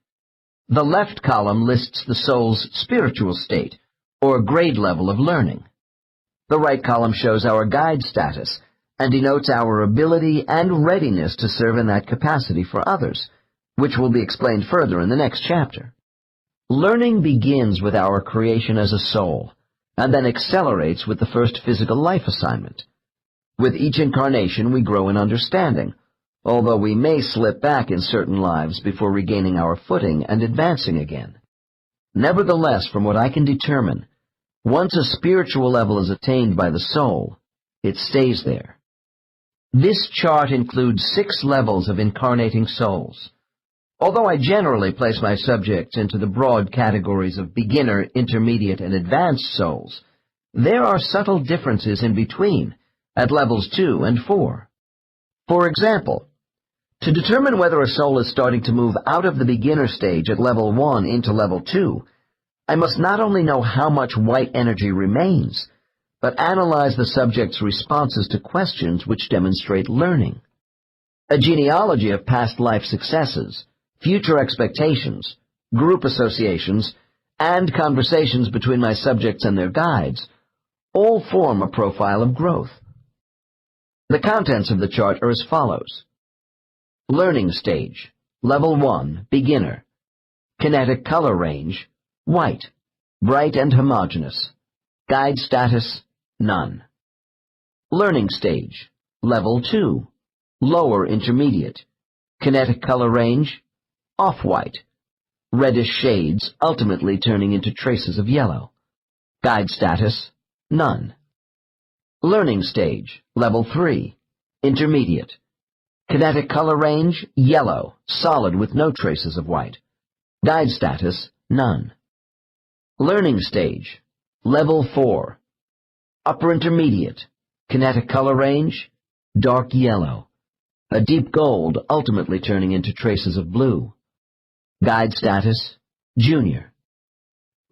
The left column lists the soul's spiritual state, or grade level of learning. The right column shows our guide status and denotes our ability and readiness to serve in that capacity for others, which will be explained further in the next chapter. Learning begins with our creation as a soul, and then accelerates with the first physical life assignment. With each incarnation we grow in understanding, although we may slip back in certain lives before regaining our footing and advancing again. Nevertheless, from what I can determine, once a spiritual level is attained by the soul, it stays there. This chart includes 6 levels of incarnating souls. Although I generally place my subjects into the broad categories of beginner, intermediate, and advanced souls, there are subtle differences in between, at levels 2 and 4. For example, to determine whether a soul is starting to move out of the beginner stage at level 1 into level 2, I must not only know how much white energy remains, but analyze the subject's responses to questions which demonstrate learning. A genealogy of past life successes, future expectations, group associations, and conversations between my subjects and their guides all form a profile of growth. The contents of the chart are as follows. Learning stage, level 1, beginner. Kinetic color range, white, bright and homogeneous. Guide status, none. Learning stage, level 2, lower intermediate. Kinetic color range, off-white, reddish shades ultimately turning into traces of yellow. Guide status, none. Learning stage, level 3, intermediate. Kinetic color range, yellow, solid with no traces of white. Guide status, none. Learning stage, level 4, upper intermediate. Kinetic color range, dark yellow, a deep gold ultimately turning into traces of blue. Guide status, junior.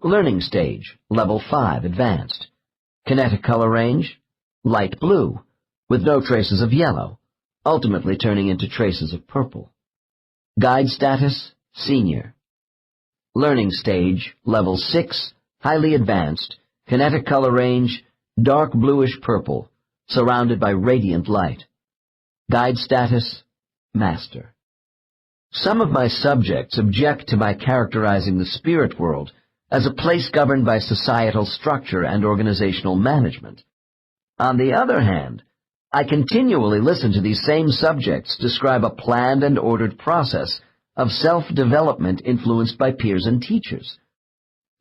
Learning stage, level 5, advanced. Kinetic color range, light blue, with no traces of yellow, ultimately turning into traces of purple. Guide status, senior. Learning stage, level 6, highly advanced. Kinetic color range, dark bluish-purple, surrounded by radiant light. Guide status, master. Some of my subjects object to my characterizing the spirit world as a place governed by societal structure and organizational management. On the other hand, I continually listen to these same subjects describe a planned and ordered process of self-development influenced by peers and teachers.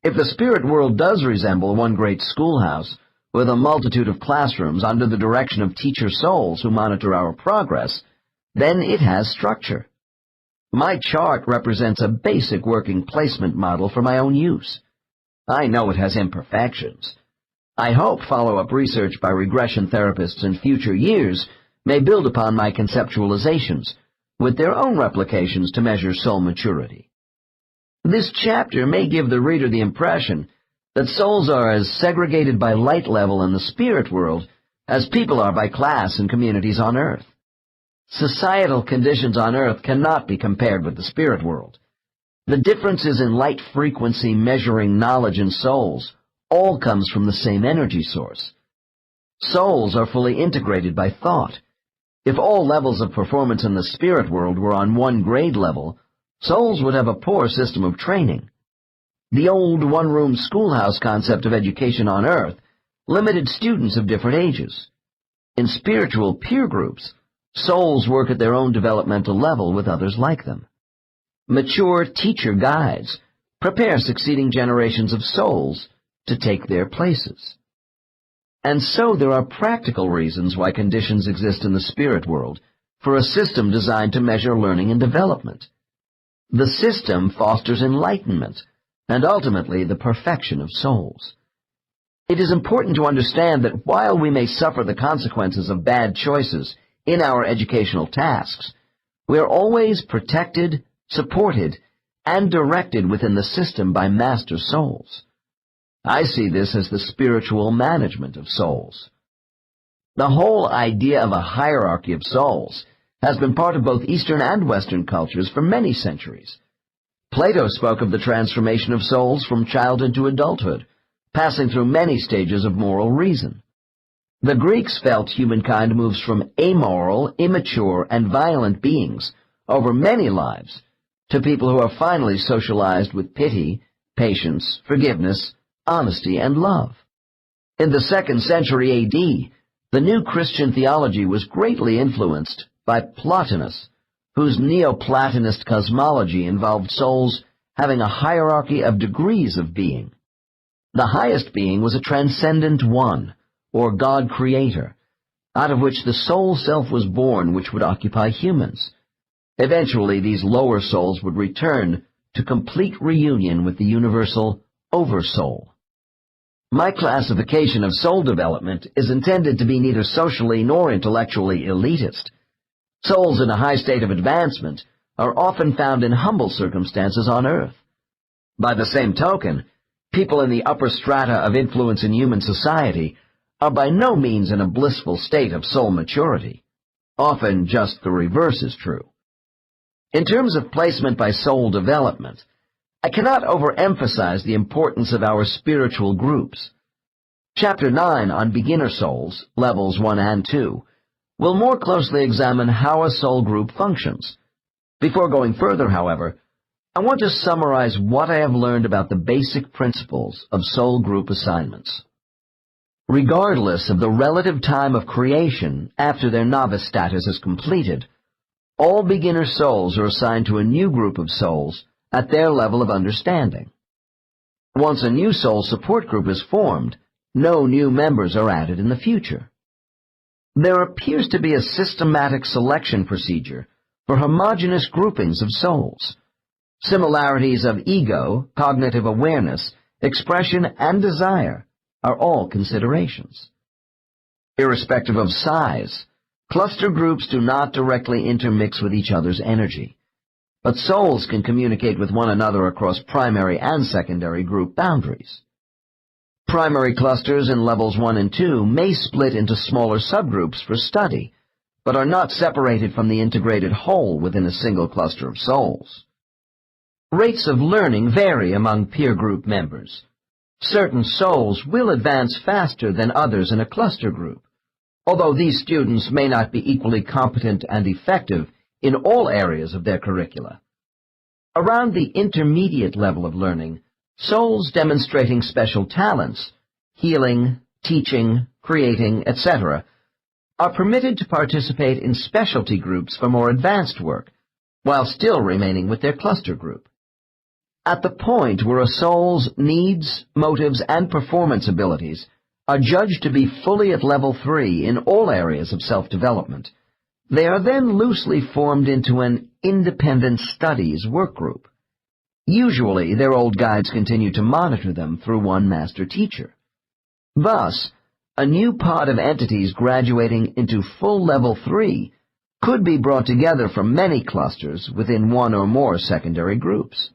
If the spirit world does resemble one great schoolhouse, with a multitude of classrooms under the direction of teacher souls who monitor our progress, then it has structure. My chart represents a basic working placement model for my own use. I know it has imperfections. I hope follow-up research by regression therapists in future years may build upon my conceptualizations, with their own replications to measure soul maturity. This chapter may give the reader the impression that souls are as segregated by light level in the spirit world as people are by class and communities on Earth. Societal conditions on Earth cannot be compared with the spirit world. The differences in light frequency measuring knowledge in souls all comes from the same energy source. Souls are fully integrated by thought. If all levels of performance in the spirit world were on one grade level, souls would have a poor system of training. The old one-room schoolhouse concept of education on Earth limited students of different ages. In spiritual peer groups, souls work at their own developmental level with others like them. Mature teacher guides prepare succeeding generations of souls to take their places. And so there are practical reasons why conditions exist in the spirit world for a system designed to measure learning and development. The system fosters enlightenment and ultimately the perfection of souls. It is important to understand that while we may suffer the consequences of bad choices in our educational tasks, we are always protected, supported, and directed within the system by master souls. I see this as the spiritual management of souls. The whole idea of a hierarchy of souls has been part of both Eastern and Western cultures for many centuries. Plato spoke of the transformation of souls from childhood to adulthood, passing through many stages of moral reason. The Greeks felt humankind moves from amoral, immature, and violent beings over many lives to people who are finally socialized with pity, patience, forgiveness, honesty, and love. In the 2nd century A.D., the new Christian theology was greatly influenced by Plotinus, whose Neoplatonist cosmology involved souls having a hierarchy of degrees of being. The highest being was a transcendent one, or God creator, out of which the soul self was born, which would occupy humans. Eventually, these lower souls would return to complete reunion with the universal Oversoul. My classification of soul development is intended to be neither socially nor intellectually elitist. Souls in a high state of advancement are often found in humble circumstances on earth. By the same token, people in the upper strata of influence in human society are by no means in a blissful state of soul maturity. Often just the reverse is true. In terms of placement by soul development, I cannot overemphasize the importance of our spiritual groups. Chapter 9 on beginner souls, levels 1 and 2, will more closely examine how a soul group functions. Before going further, however, I want to summarize what I have learned about the basic principles of soul group assignments. Regardless of the relative time of creation after their novice status is completed, all beginner souls are assigned to a new group of souls at their level of understanding. Once a new soul support group is formed, no new members are added in the future. There appears to be a systematic selection procedure for homogeneous groupings of souls. Similarities of ego, cognitive awareness, expression, and desire are all considerations. Irrespective of size, cluster groups do not directly intermix with each other's energy, but souls can communicate with one another across primary and secondary group boundaries. Primary clusters in levels 1 and 2 may split into smaller subgroups for study, but are not separated from the integrated whole within a single cluster of souls. Rates of learning vary among peer group members. Certain souls will advance faster than others in a cluster group, although these students may not be equally competent and effective in all areas of their curricula. Around the intermediate level of learning, souls demonstrating special talents, healing, teaching, creating, etc., are permitted to participate in specialty groups for more advanced work, while still remaining with their cluster group. At the point where a soul's needs, motives, and performance abilities are judged to be fully at level 3 in all areas of self-development, they are then loosely formed into an independent studies work group. Usually, their old guides continue to monitor them through one master teacher. Thus, a new pod of entities graduating into full level 3 could be brought together from many clusters within one or more secondary groups.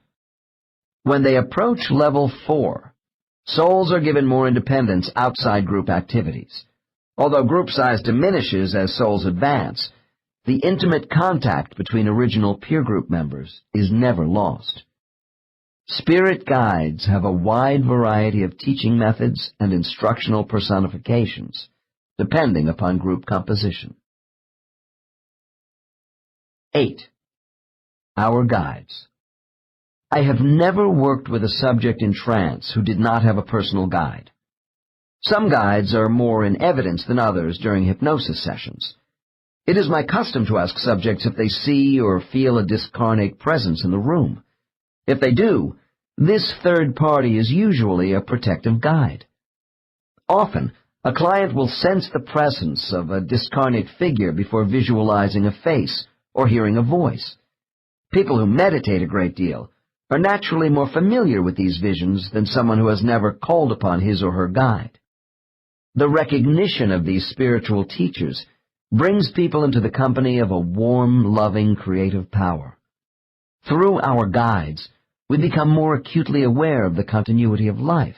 When they approach level 4, souls are given more independence outside group activities. Although group size diminishes as souls advance, the intimate contact between original peer group members is never lost. Spirit guides have a wide variety of teaching methods and instructional personifications, depending upon group composition. 8. Our guides. I have never worked with a subject in trance who did not have a personal guide. Some guides are more in evidence than others during hypnosis sessions. It is my custom to ask subjects if they see or feel a discarnate presence in the room. If they do, this third party is usually a protective guide. Often, a client will sense the presence of a discarnate figure before visualizing a face or hearing a voice. People who meditate a great deal are naturally more familiar with these visions than someone who has never called upon his or her guide. The recognition of these spiritual teachers brings people into the company of a warm, loving, creative power. Through our guides, we become more acutely aware of the continuity of life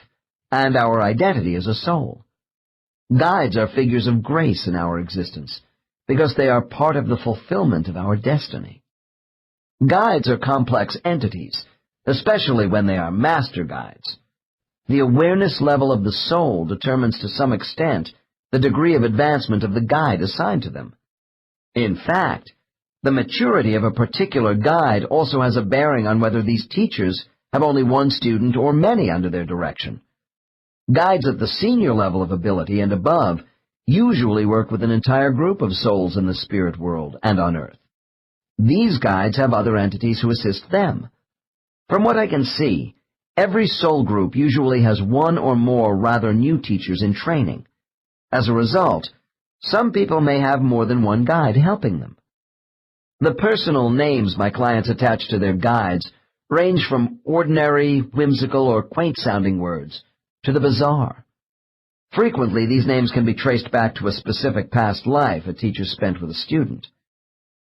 and our identity as a soul. Guides are figures of grace in our existence because they are part of the fulfillment of our destiny. Guides are complex entities, especially when they are master guides. The awareness level of the soul determines to some extent the degree of advancement of the guide assigned to them. In fact, the maturity of a particular guide also has a bearing on whether these teachers have only one student or many under their direction. Guides at the senior level of ability and above usually work with an entire group of souls in the spirit world and on earth. These guides have other entities who assist them. From what I can see, every soul group usually has one or more rather new teachers in training. As a result, some people may have more than one guide helping them. The personal names my clients attach to their guides range from ordinary, whimsical, or quaint-sounding words to the bizarre. Frequently, these names can be traced back to a specific past life a teacher spent with a student.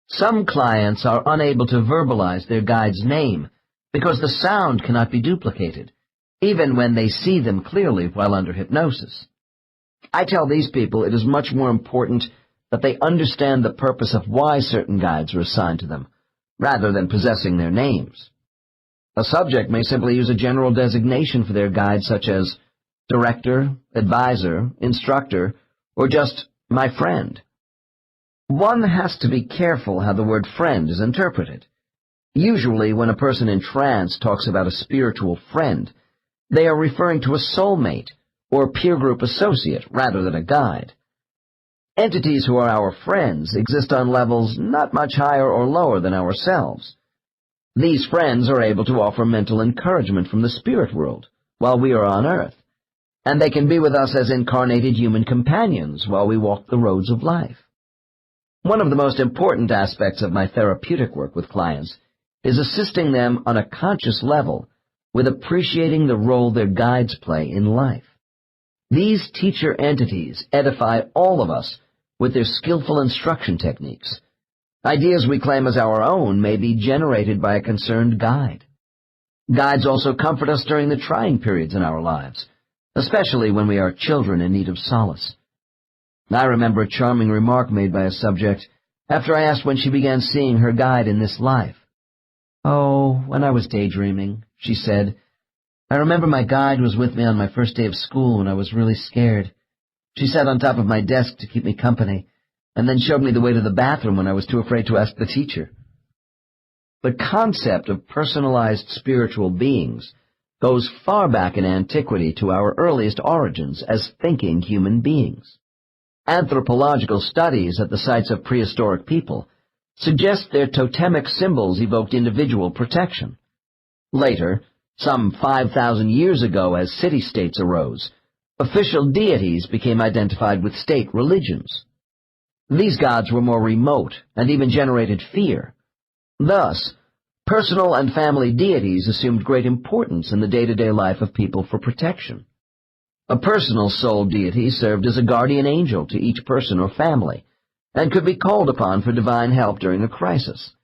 Some clients are unable to verbalize their guide's name because the sound cannot be duplicated, even when they see them clearly while under hypnosis. I tell these people it is much more important that they understand the purpose of why certain guides are assigned to them, rather than possessing their names. A subject may simply use a general designation for their guide, such as director, advisor, instructor, or just my friend. One has to be careful how the word friend is interpreted. Usually, when a person in trance talks about a spiritual friend, they are referring to a soulmate or peer group associate rather than a guide. Entities who are our friends exist on levels not much higher or lower than ourselves. These friends are able to offer mental encouragement from the spirit world while we are on earth, and they can be with us as incarnated human companions while we walk the roads of life. One of the most important aspects of my therapeutic work with clients is assisting them on a conscious level with appreciating the role their guides play in life. These teacher entities edify all of us with their skillful instruction techniques. Ideas we claim as our own may be generated by a concerned guide. Guides also comfort us during the trying periods in our lives, especially when we are children in need of solace. I remember a charming remark made by a subject after I asked when she began seeing her guide in this life. "Oh, when I was daydreaming," she said. "I remember my guide was with me on my first day of school when I was really scared. She sat on top of my desk to keep me company, and then showed me the way to the bathroom when I was too afraid to ask the teacher." The concept of personalized spiritual beings goes far back in antiquity to our earliest origins as thinking human beings. Anthropological studies at the sites of prehistoric people suggest their totemic symbols evoked individual protection. Later, some 5,000 years ago, as city-states arose, official deities became identified with state religions. These gods were more remote and even generated fear. Thus, personal and family deities assumed great importance in the day-to-day life of people for protection. A personal soul deity served as a guardian angel to each person or family, and could be called upon for divine help during a crisis.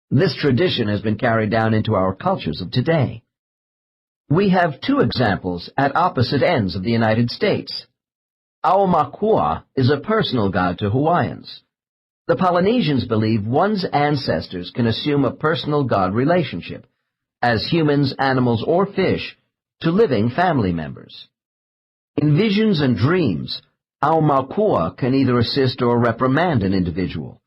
This tradition has been carried down into our cultures of today. We have two examples at opposite ends of the United States. Aumakua is a personal god to Hawaiians. The Polynesians believe one's ancestors can assume a personal god relationship, as humans, animals, or fish, to living family members. In visions and dreams, Aumakua can either assist or reprimand an individual.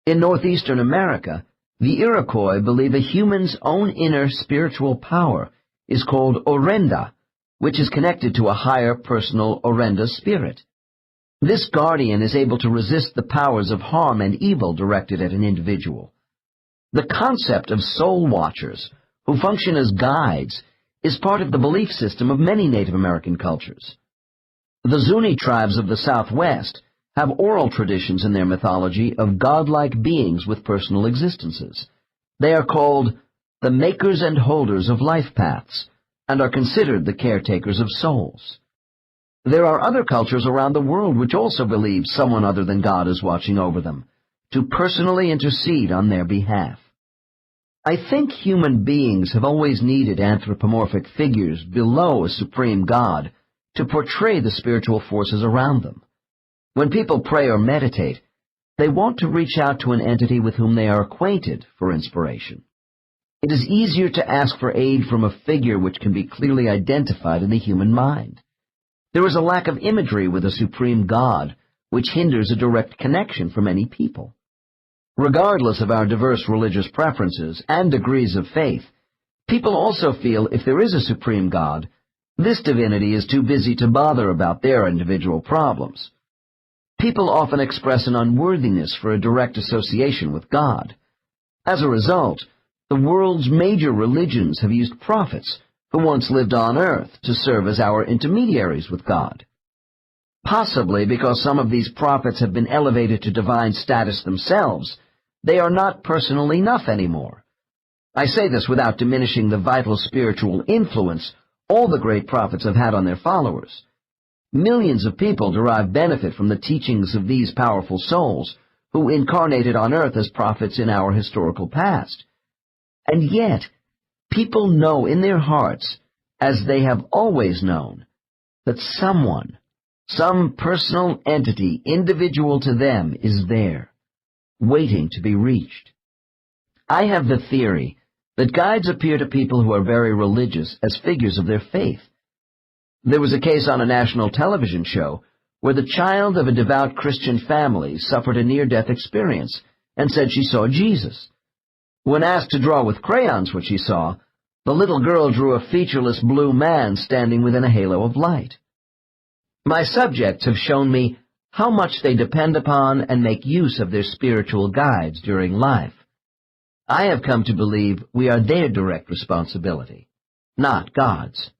In northeastern America, the Iroquois believe a human's own inner spiritual power is called Orenda, which is connected to a higher personal Orenda spirit. This guardian is able to resist the powers of harm and evil directed at an individual. The concept of soul watchers, who function as guides, is part of the belief system of many Native American cultures. The Zuni tribes of the Southwest have oral traditions in their mythology of godlike beings with personal existences, They are called the makers and holders of life paths, and are considered the caretakers of souls. There are other cultures around the world which also believe someone other than God is watching over them, to personally intercede on their behalf. I think human beings have always needed anthropomorphic figures below a supreme God to portray the spiritual forces around them. When people pray or meditate, they want to reach out to an entity with whom they are acquainted for inspiration. It is easier to ask for aid from a figure which can be clearly identified in the human mind. There is a lack of imagery with a supreme God, which hinders a direct connection for many people. Regardless of our diverse religious preferences and degrees of faith, people also feel if there is a supreme God, this divinity is too busy to bother about their individual problems. People often express an unworthiness for a direct association with God. As a result, the world's major religions have used prophets who once lived on earth to serve as our intermediaries with God. Possibly because some of these prophets have been elevated to divine status themselves, they are not personal enough anymore. I say this without diminishing the vital spiritual influence all the great prophets have had on their followers. Millions of people derive benefit from the teachings of these powerful souls who incarnated on earth as prophets in our historical past. And yet, people know in their hearts, as they have always known, that someone, some personal entity individual to them is there, waiting to be reached. I have the theory that guides appear to people who are very religious as figures of their faith. There was a case on a national television show where the child of a devout Christian family suffered a near-death experience and said she saw Jesus. When asked to draw with crayons what she saw, the little girl drew a featureless blue man standing within a halo of light. My subjects have shown me how much they depend upon and make use of their spiritual guides during life. I have come to believe we are their direct responsibility, not God's.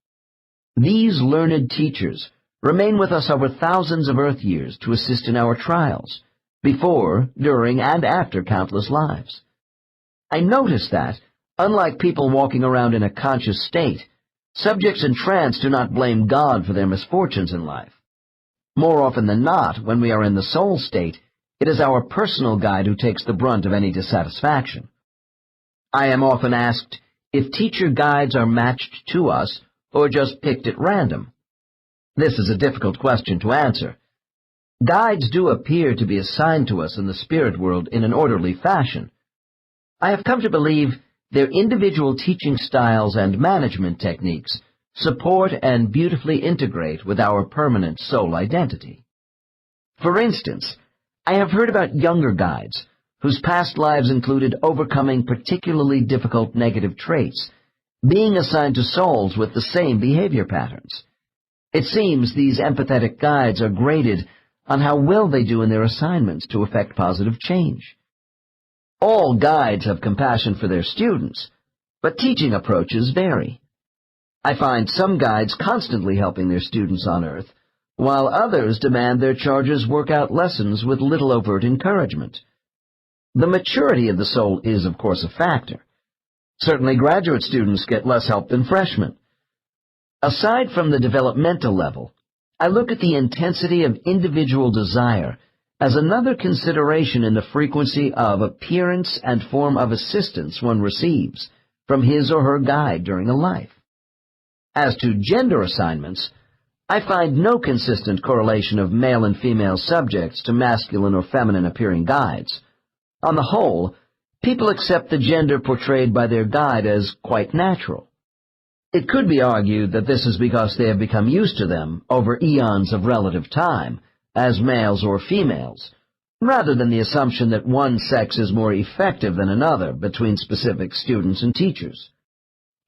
These learned teachers remain with us over thousands of earth years to assist in our trials, before, during, and after countless lives. I notice that, unlike people walking around in a conscious state, subjects in trance do not blame God for their misfortunes in life. More often than not, when we are in the soul state, it is our personal guide who takes the brunt of any dissatisfaction. I am often asked if teacher guides are matched to us or just picked at random. This is a difficult question to answer. Guides do appear to be assigned to us in the spirit world in an orderly fashion. I have come to believe their individual teaching styles and management techniques support and beautifully integrate with our permanent soul identity. For instance, I have heard about younger guides whose past lives included overcoming particularly difficult negative traits, being assigned to souls with the same behavior patterns. It seems these empathetic guides are graded on how well they do in their assignments to effect positive change. All guides have compassion for their students, but teaching approaches vary. I find some guides constantly helping their students on earth, while others demand their charges work out lessons with little overt encouragement. The maturity of the soul is, of course, a factor. Certainly graduate students get less help than freshmen. Aside from the developmental level, I look at the intensity of individual desire as another consideration in the frequency of appearance and form of assistance one receives from his or her guide during a life. As to gender assignments, I find no consistent correlation of male and female subjects to masculine or feminine appearing guides. On the whole, people accept the gender portrayed by their guide as quite natural. It could be argued that this is because they have become used to them over eons of relative time, as males or females, rather than the assumption that one sex is more effective than another between specific students and teachers.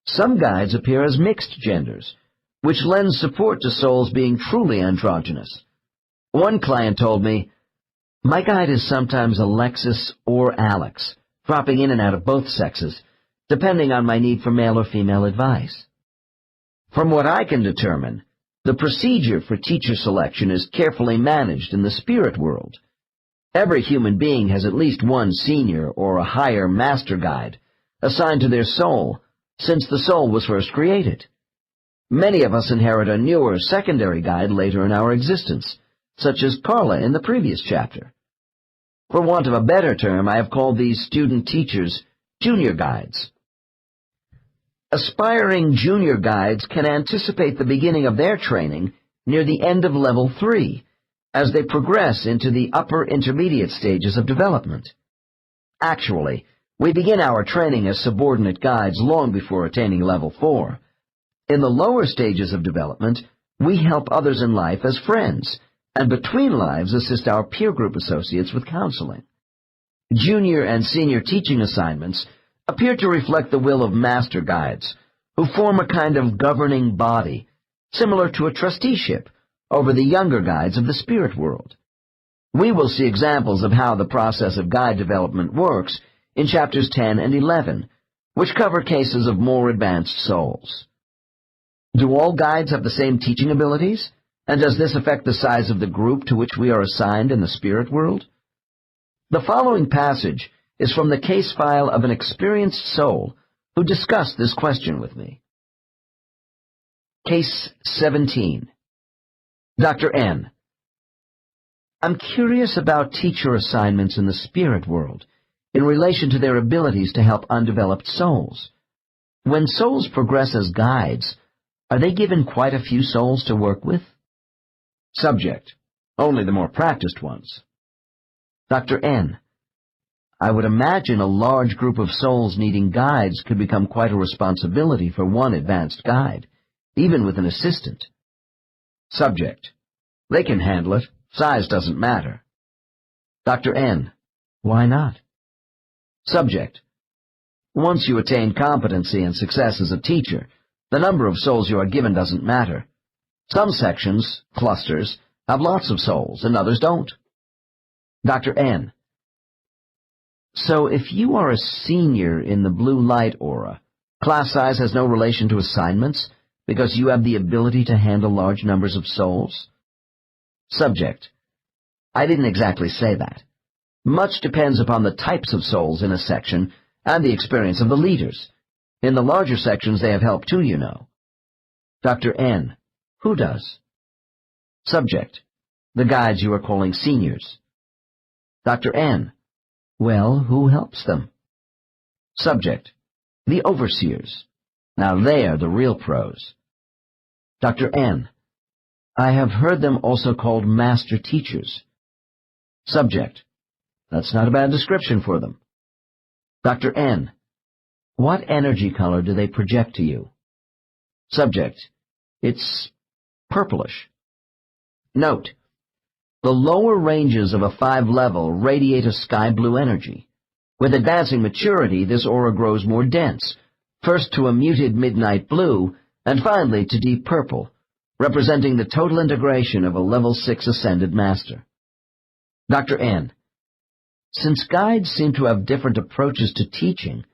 Some guides appear as mixed genders, which lends support to souls being truly androgynous. One client told me, "My guide is sometimes Alexis or Alex, dropping in and out of both sexes, depending on my need for male or female advice." From what I can determine, the procedure for teacher selection is carefully managed in the spirit world. Every human being has at least one senior or a higher master guide, assigned to their soul, since the soul was first created. Many of us inherit a newer secondary guide later in our existence, such as Carla in the previous chapter. For want of a better term, I have called these student teachers junior guides. Aspiring junior guides can anticipate the beginning of their training near the end of Level 3, as they progress into the upper intermediate stages of development. Actually, we begin our training as subordinate guides long before attaining Level 4. In the lower stages of development, we help others in life as friends, and between lives assist our peer group associates with counseling. Junior and senior teaching assignments appear to reflect the will of master guides, who form a kind of governing body, similar to a trusteeship, over the younger guides of the spirit world. We will see examples of how the process of guide development works in chapters 10 and 11, which cover cases of more advanced souls. Do all guides have the same teaching abilities, and does this affect the size of the group to which we are assigned in the spirit world? The following passage is from the case file of an experienced soul who discussed this question with me. Case 17. Dr. N. I'm curious about teacher assignments in the spirit world in relation to their abilities to help undeveloped souls. When souls progress as guides, are they given quite a few souls to work with? Subject. Only the more practiced ones. Dr. N. I would imagine a large group of souls needing guides could become quite a responsibility for one advanced guide, even with an assistant. Subject. They can handle it. Size doesn't matter. Dr. N. Why not? Subject. Once you attain competency and success as a teacher, the number of souls you are given doesn't matter. Some sections, clusters, have lots of souls, and others don't. Dr. N. So if you are a senior in the blue light aura, class size has no relation to assignments because you have the ability to handle large numbers of souls? Subject. I didn't exactly say that. Much depends upon the types of souls in a section and the experience of the leaders. In the larger sections they have help too, you know. Dr. N. Who does? Subject. The guides you are calling seniors. Dr. N. Well, who helps them? Subject. The overseers. Now they are the real pros. Dr. N. I have heard them also called master teachers. Subject. That's not a bad description for them. Dr. N. What energy color do they project to you? Subject. It's purplish. Note. The lower ranges of a 5-level radiate a sky blue energy. With advancing maturity, this aura grows more dense, first to a muted midnight blue, and finally to deep purple, representing the total integration of a level 6 ascended master. Dr. N. Since guides seem to have different approaches to teaching,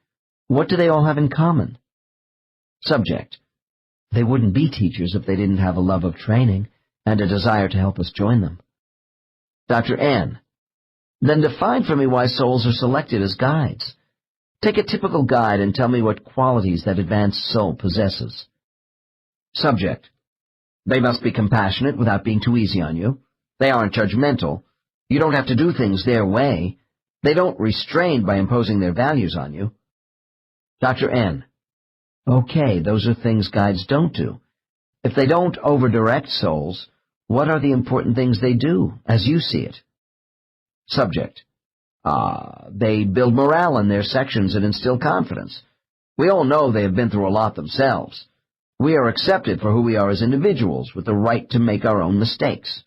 what do they all have in common? Subject. They wouldn't be teachers if they didn't have a love of training and a desire to help us join them. Dr. N. Then define for me why souls are selected as guides. Take a typical guide and tell me what qualities that advanced soul possesses. Subject. They must be compassionate without being too easy on you. They aren't judgmental. You don't have to do things their way. They don't restrain by imposing their values on you. Dr. N. Okay, those are things guides don't do. If they don't over-direct souls, what are the important things they do, as you see it? Subject. They build morale in their sections and instill confidence. We all know they have been through a lot themselves. We are accepted for who we are as individuals, with the right to make our own mistakes.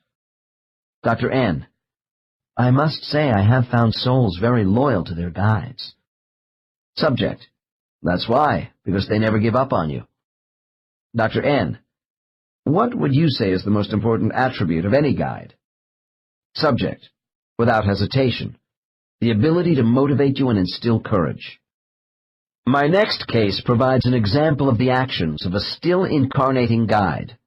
Dr. N. I must say I have found souls very loyal to their guides. Subject. That's why, because they never give up on you. Dr. N. What would you say is the most important attribute of any guide? Subject. Without hesitation. The ability to motivate you and instill courage. My next case provides an example of the actions of a still incarnating guide.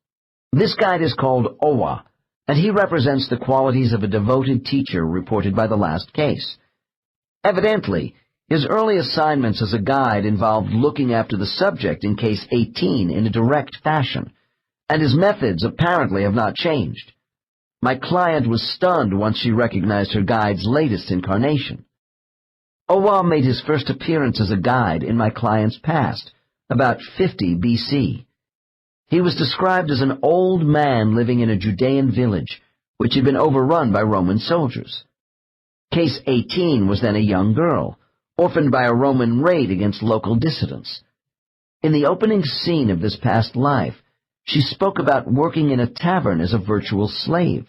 This guide is called Owa, and he represents the qualities of a devoted teacher reported by the last case. Evidently, His early assignments as a guide involved looking after the subject in Case 18 in a direct fashion, and his methods apparently have not changed. My client was stunned once she recognized her guide's latest incarnation. Owa made his first appearance as a guide in my client's past, about 50 BC. He was described as an old man living in a Judean village, which had been overrun by Roman soldiers. Case 18 was then a young girl, orphaned by a Roman raid against local dissidents. In the opening scene of this past life, she spoke about working in a tavern as a virtual slave.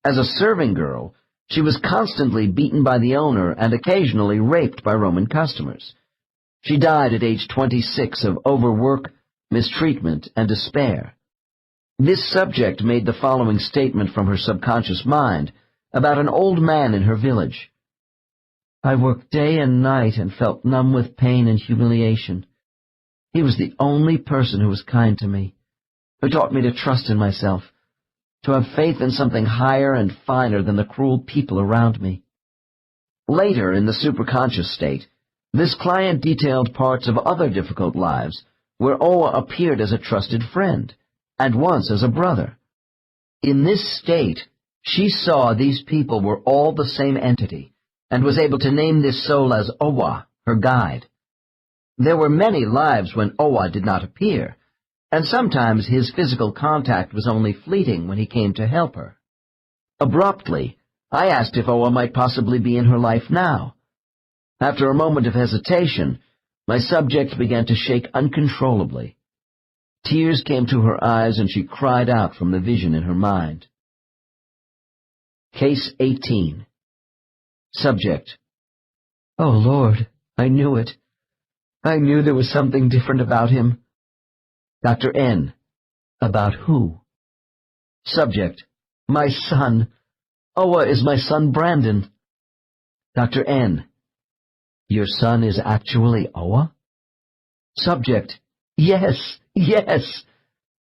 As a serving girl, she was constantly beaten by the owner and occasionally raped by Roman customers. She died at age 26 of overwork, mistreatment, and despair. This subject made the following statement from her subconscious mind about an old man in her village. I worked day and night and felt numb with pain and humiliation. He was the only person who was kind to me, who taught me to trust in myself, to have faith in something higher and finer than the cruel people around me. Later, in the superconscious state, this client detailed parts of other difficult lives where Owa appeared as a trusted friend, and once as a brother. In this state, she saw these people were all the same entity, and was able to name this soul as Owa, her guide. There were many lives when Owa did not appear, and sometimes his physical contact was only fleeting when he came to help her. Abruptly, I asked if Owa might possibly be in her life now. After a moment of hesitation, my subject began to shake uncontrollably. Tears came to her eyes and she cried out from the vision in her mind. Case 18. Subject. Oh, Lord, I knew it. I knew there was something different about him. Dr. N. About who? Subject. My son. Owa is my son Brandon. Dr. N. Your son is actually Owa? Subject. Yes, yes.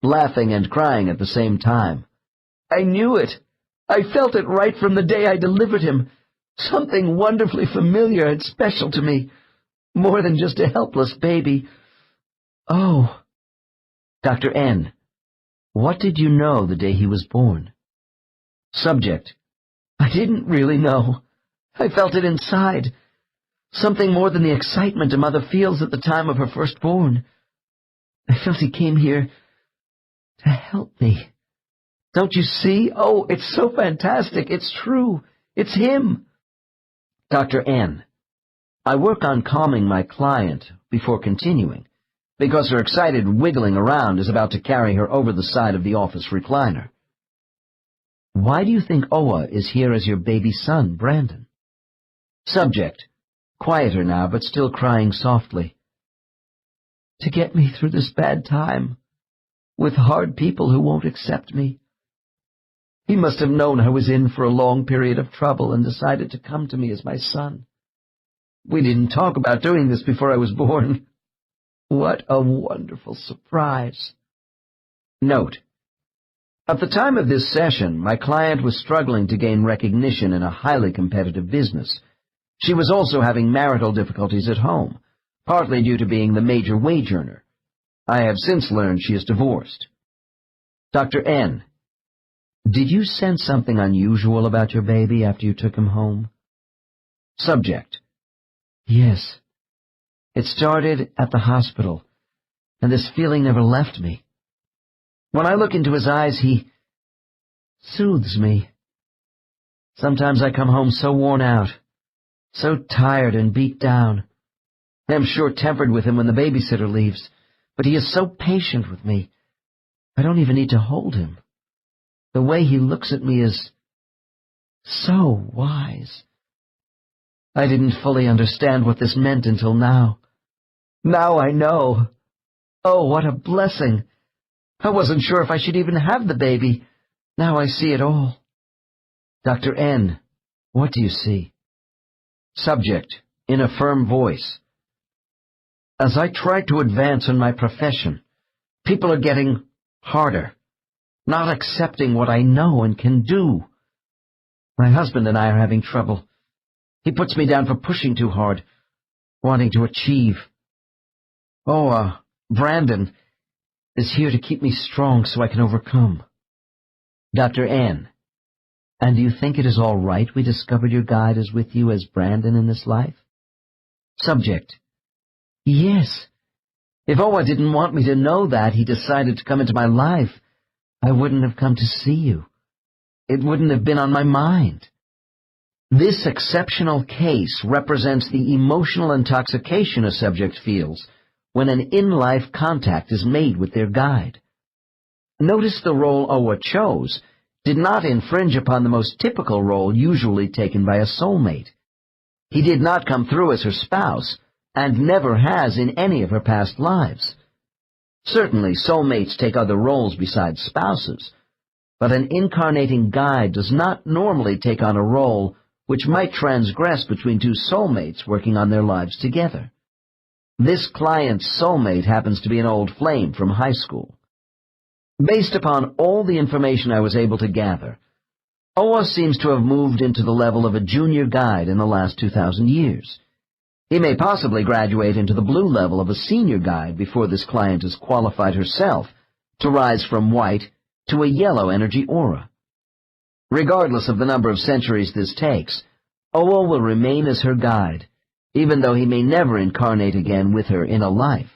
Laughing and crying at the same time. I knew it. I felt it right from the day I delivered him. Something wonderfully familiar and special to me. More than just a helpless baby. Oh. Dr. N. What did you know the day he was born? Subject. I didn't really know. I felt it inside. Something more than the excitement a mother feels at the time of her firstborn. I felt he came here to help me. Don't you see? Oh, it's so fantastic. It's true. It's him. Dr. N. I work on calming my client before continuing, because her excited wiggling around is about to carry her over the side of the office recliner. Why do you think Owa is here as your baby son, Brandon? Subject. Quieter now, but still crying softly. To get me through this bad time, with hard people who won't accept me. He must have known I was in for a long period of trouble and decided to come to me as my son. We didn't talk about doing this before I was born. What a wonderful surprise. Note: at the time of this session, my client was struggling to gain recognition in a highly competitive business. She was also having marital difficulties at home, partly due to being the major wage earner. I have since learned she is divorced. Dr. N. Did you sense something unusual about your baby after you took him home? Subject. Yes. It started at the hospital, and this feeling never left me. When I look into his eyes, he soothes me. Sometimes I come home so worn out, so tired and beat down. I am short-tempered with him when the babysitter leaves, but he is so patient with me. I don't even need to hold him. The way he looks at me is so wise. I didn't fully understand what this meant until now. Now I know. Oh, what a blessing. I wasn't sure if I should even have the baby. Now I see it all. Dr. N., what do you see? Subject, in a firm voice. As I try to advance in my profession, people are getting harder, not accepting what I know and can do. My husband and I are having trouble. He puts me down for pushing too hard, wanting to achieve. Brandon is here to keep me strong so I can overcome. Dr. N. And do you think it is all right we discovered your guide is with you as Brandon in this life? Subject. Yes. If Owa didn't want me to know that he decided to come into my life, I wouldn't have come to see you. It wouldn't have been on my mind. This exceptional case represents the emotional intoxication a subject feels when an in-life contact is made with their guide. Notice the role Owa chose did not infringe upon the most typical role usually taken by a soulmate. He did not come through as her spouse, and never has in any of her past lives. Certainly, soulmates take other roles besides spouses, but an incarnating guide does not normally take on a role which might transgress between two soulmates working on their lives together. This client's soulmate happens to be an old flame from high school. Based upon all the information I was able to gather, Owa seems to have moved into the level of a junior guide in the last 2,000 years. He may possibly graduate into the blue level of a senior guide before this client has qualified herself to rise from white to a yellow energy aura. Regardless of the number of centuries this takes, Owa will remain as her guide, even though he may never incarnate again with her in a life.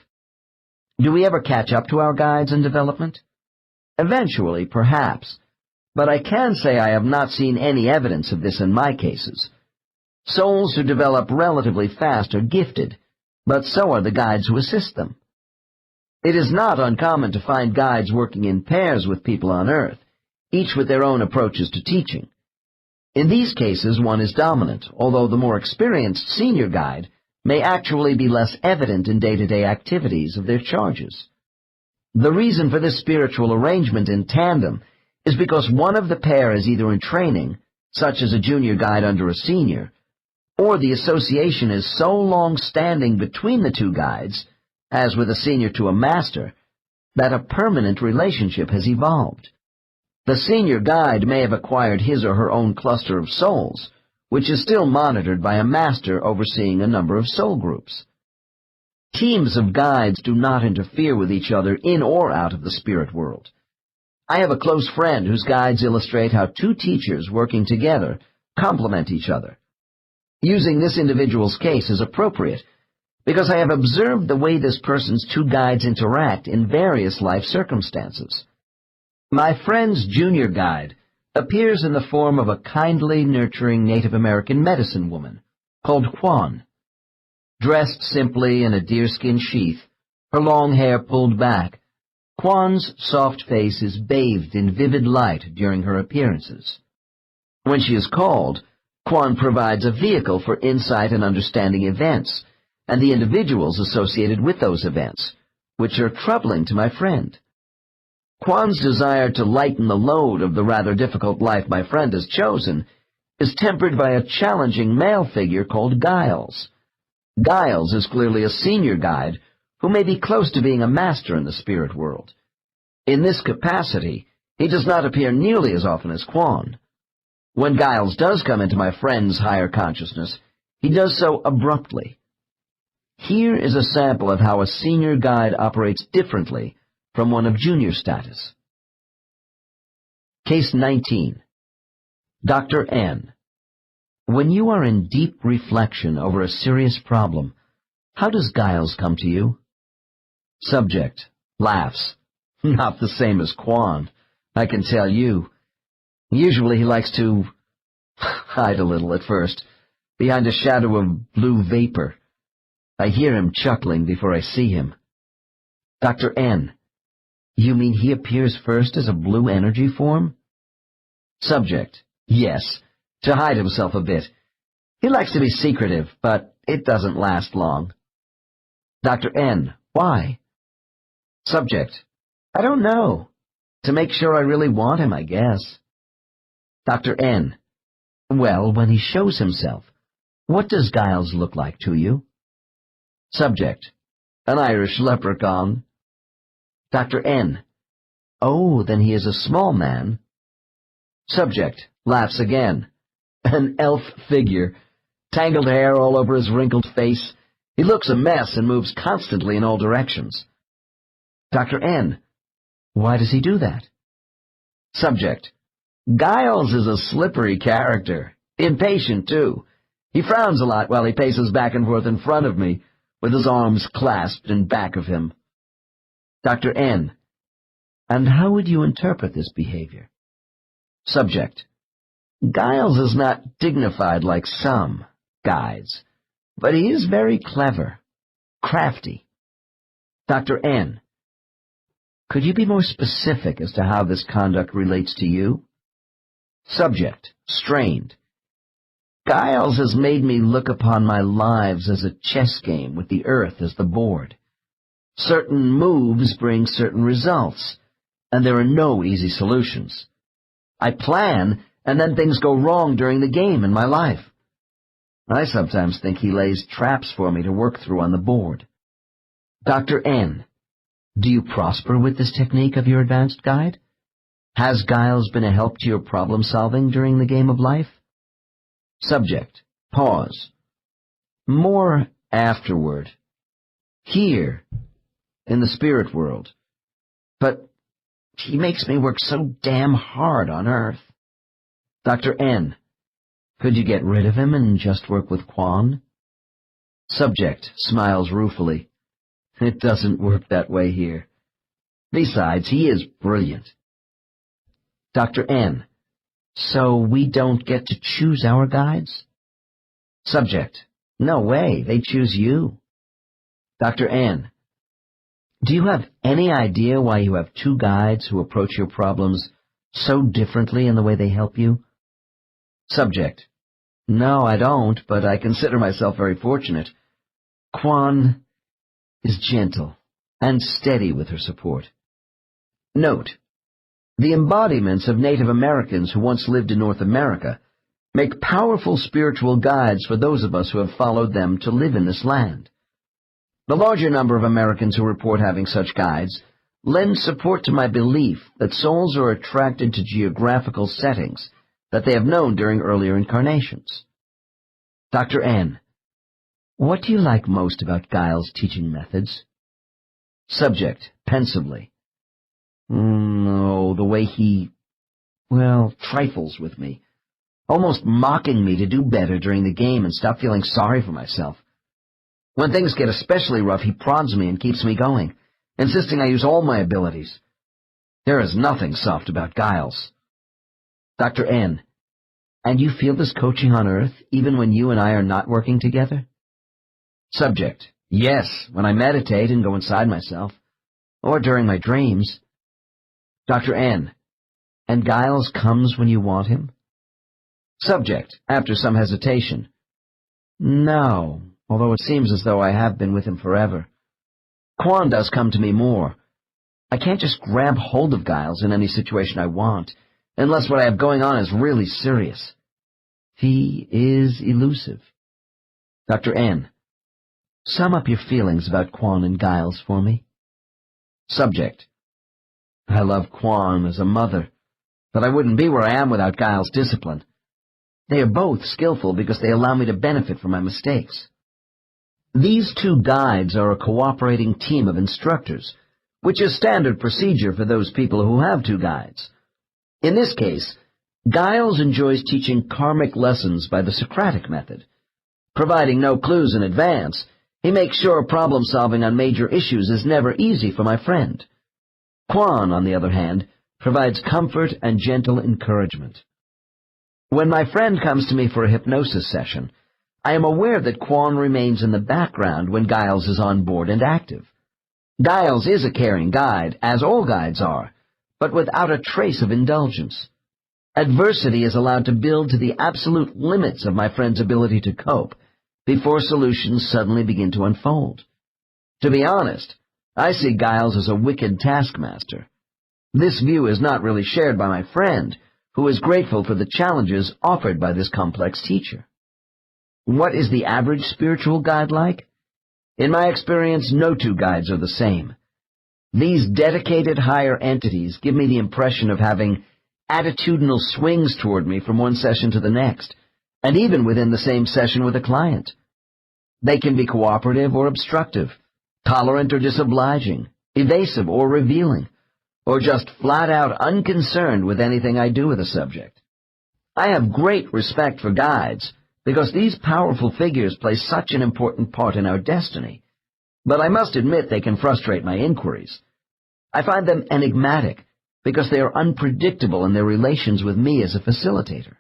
Do we ever catch up to our guides in development? Eventually, perhaps, but I can say I have not seen any evidence of this in my cases. Souls who develop relatively fast are gifted, but so are the guides who assist them. It is not uncommon to find guides working in pairs with people on Earth, each with their own approaches to teaching. In these cases, one is dominant, although the more experienced senior guide may actually be less evident in day-to-day activities of their charges. The reason for this spiritual arrangement in tandem is because one of the pair is either in training, such as a junior guide under a senior, or the association is so long-standing between the two guides, as with a senior to a master, that a permanent relationship has evolved. The senior guide may have acquired his or her own cluster of souls, which is still monitored by a master overseeing a number of soul groups. Teams of guides do not interfere with each other in or out of the spirit world. I have a close friend whose guides illustrate how two teachers working together complement each other. Using this individual's case is appropriate because I have observed the way this person's two guides interact in various life circumstances. My friend's junior guide appears in the form of a kindly, nurturing Native American medicine woman called Kwan. Dressed simply in a deerskin sheath, her long hair pulled back, Kwan's soft face is bathed in vivid light during her appearances. When she is called, Kwan provides a vehicle for insight and understanding events, and the individuals associated with those events, which are troubling to my friend. Kwan's desire to lighten the load of the rather difficult life my friend has chosen is tempered by a challenging male figure called Giles. Giles is clearly a senior guide who may be close to being a master in the spirit world. In this capacity, he does not appear nearly as often as Kwan. When Giles does come into my friend's higher consciousness, he does so abruptly. Here is a sample of how a senior guide operates differently from one of junior status. Case 19. Dr. N. When you are in deep reflection over a serious problem, how does Giles come to you? Subject laughs. Not the same as Kwan, I can tell you. Usually he likes to hide a little at first, behind a shadow of blue vapor. I hear him chuckling before I see him. Dr. N. You mean he appears first as a blue energy form? Subject. Yes, to hide himself a bit. He likes to be secretive, but it doesn't last long. Dr. N. Why? Subject. I don't know. To make sure I really want him, I guess. Dr. N. Well, when he shows himself, what does Giles look like to you? Subject. An Irish leprechaun. Dr. N. Oh, then he is a small man. Subject laughs again. An elf figure, tangled hair all over his wrinkled face, He looks a mess and moves constantly in all directions. Dr. N. Why does he do that? Subject. Giles is a slippery character. Impatient, too. He frowns a lot while he paces back and forth in front of me, with his arms clasped in back of him. Dr. N. And how would you interpret this behavior? Subject. Giles is not dignified like some guides, but he is very clever, crafty. Dr. N. Could you be more specific as to how this conduct relates to you? Subject, strained. Giles has made me look upon my lives as a chess game with the earth as the board. Certain moves bring certain results, and there are no easy solutions. I plan, and then things go wrong during the game in my life. I sometimes think he lays traps for me to work through on the board. Dr. N. Do you prosper with this technique of your advanced guide? Has Giles been a help to your problem-solving during the game of life? Subject. Pause. More afterward. Here, in the spirit world. But he makes me work so damn hard on Earth. Dr. N. Could you get rid of him and just work with Quan? Subject smiles ruefully. It doesn't work that way here. Besides, he is brilliant. Dr. N. So we don't get to choose our guides? Subject. No way, they choose you. Dr. N. Do you have any idea why you have two guides who approach your problems so differently in the way they help you? Subject. No, I don't, but I consider myself very fortunate. Quan is gentle and steady with her support. Note: the embodiments of Native Americans who once lived in North America make powerful spiritual guides for those of us who have followed them to live in this land. The larger number of Americans who report having such guides lend support to my belief that souls are attracted to geographical settings that they have known during earlier incarnations. Dr. N. What do you like most about Giles' teaching methods? Subject, pensively. The way he, trifles with me, almost mocking me to do better during the game and stop feeling sorry for myself. When things get especially rough, he prods me and keeps me going, insisting I use all my abilities. There is nothing soft about Giles. Dr. N. And you feel this coaching on Earth, even when you and I are not working together? Subject. Yes, when I meditate and go inside myself, or during my dreams. Dr. N. And Giles comes when you want him? Subject, after some hesitation. No, although it seems as though I have been with him forever. Quan does come to me more. I can't just grab hold of Giles in any situation I want, unless what I have going on is really serious. He is elusive. Dr. N. Sum up your feelings about Quan and Giles for me. Subject. I love Quan as a mother, but I wouldn't be where I am without Giles' discipline. They are both skillful because they allow me to benefit from my mistakes. These two guides are a cooperating team of instructors, which is standard procedure for those people who have two guides. In this case, Giles enjoys teaching karmic lessons by the Socratic method. Providing no clues in advance, he makes sure problem-solving on major issues is never easy for my friend. Quan, on the other hand, provides comfort and gentle encouragement. When my friend comes to me for a hypnosis session, I am aware that Quan remains in the background when Giles is on board and active. Giles is a caring guide, as all guides are, but without a trace of indulgence. Adversity is allowed to build to the absolute limits of my friend's ability to cope, before solutions suddenly begin to unfold. To be honest, I see Giles as a wicked taskmaster. This view is not really shared by my friend, who is grateful for the challenges offered by this complex teacher. What is the average spiritual guide like? In my experience, no two guides are the same. These dedicated higher entities give me the impression of having attitudinal swings toward me from one session to the next, and even within the same session with a client. They can be cooperative or obstructive, tolerant or disobliging, evasive or revealing, or just flat-out unconcerned with anything I do with a subject. I have great respect for guides because these powerful figures play such an important part in our destiny, but I must admit they can frustrate my inquiries. I find them enigmatic because they are unpredictable in their relations with me as a facilitator.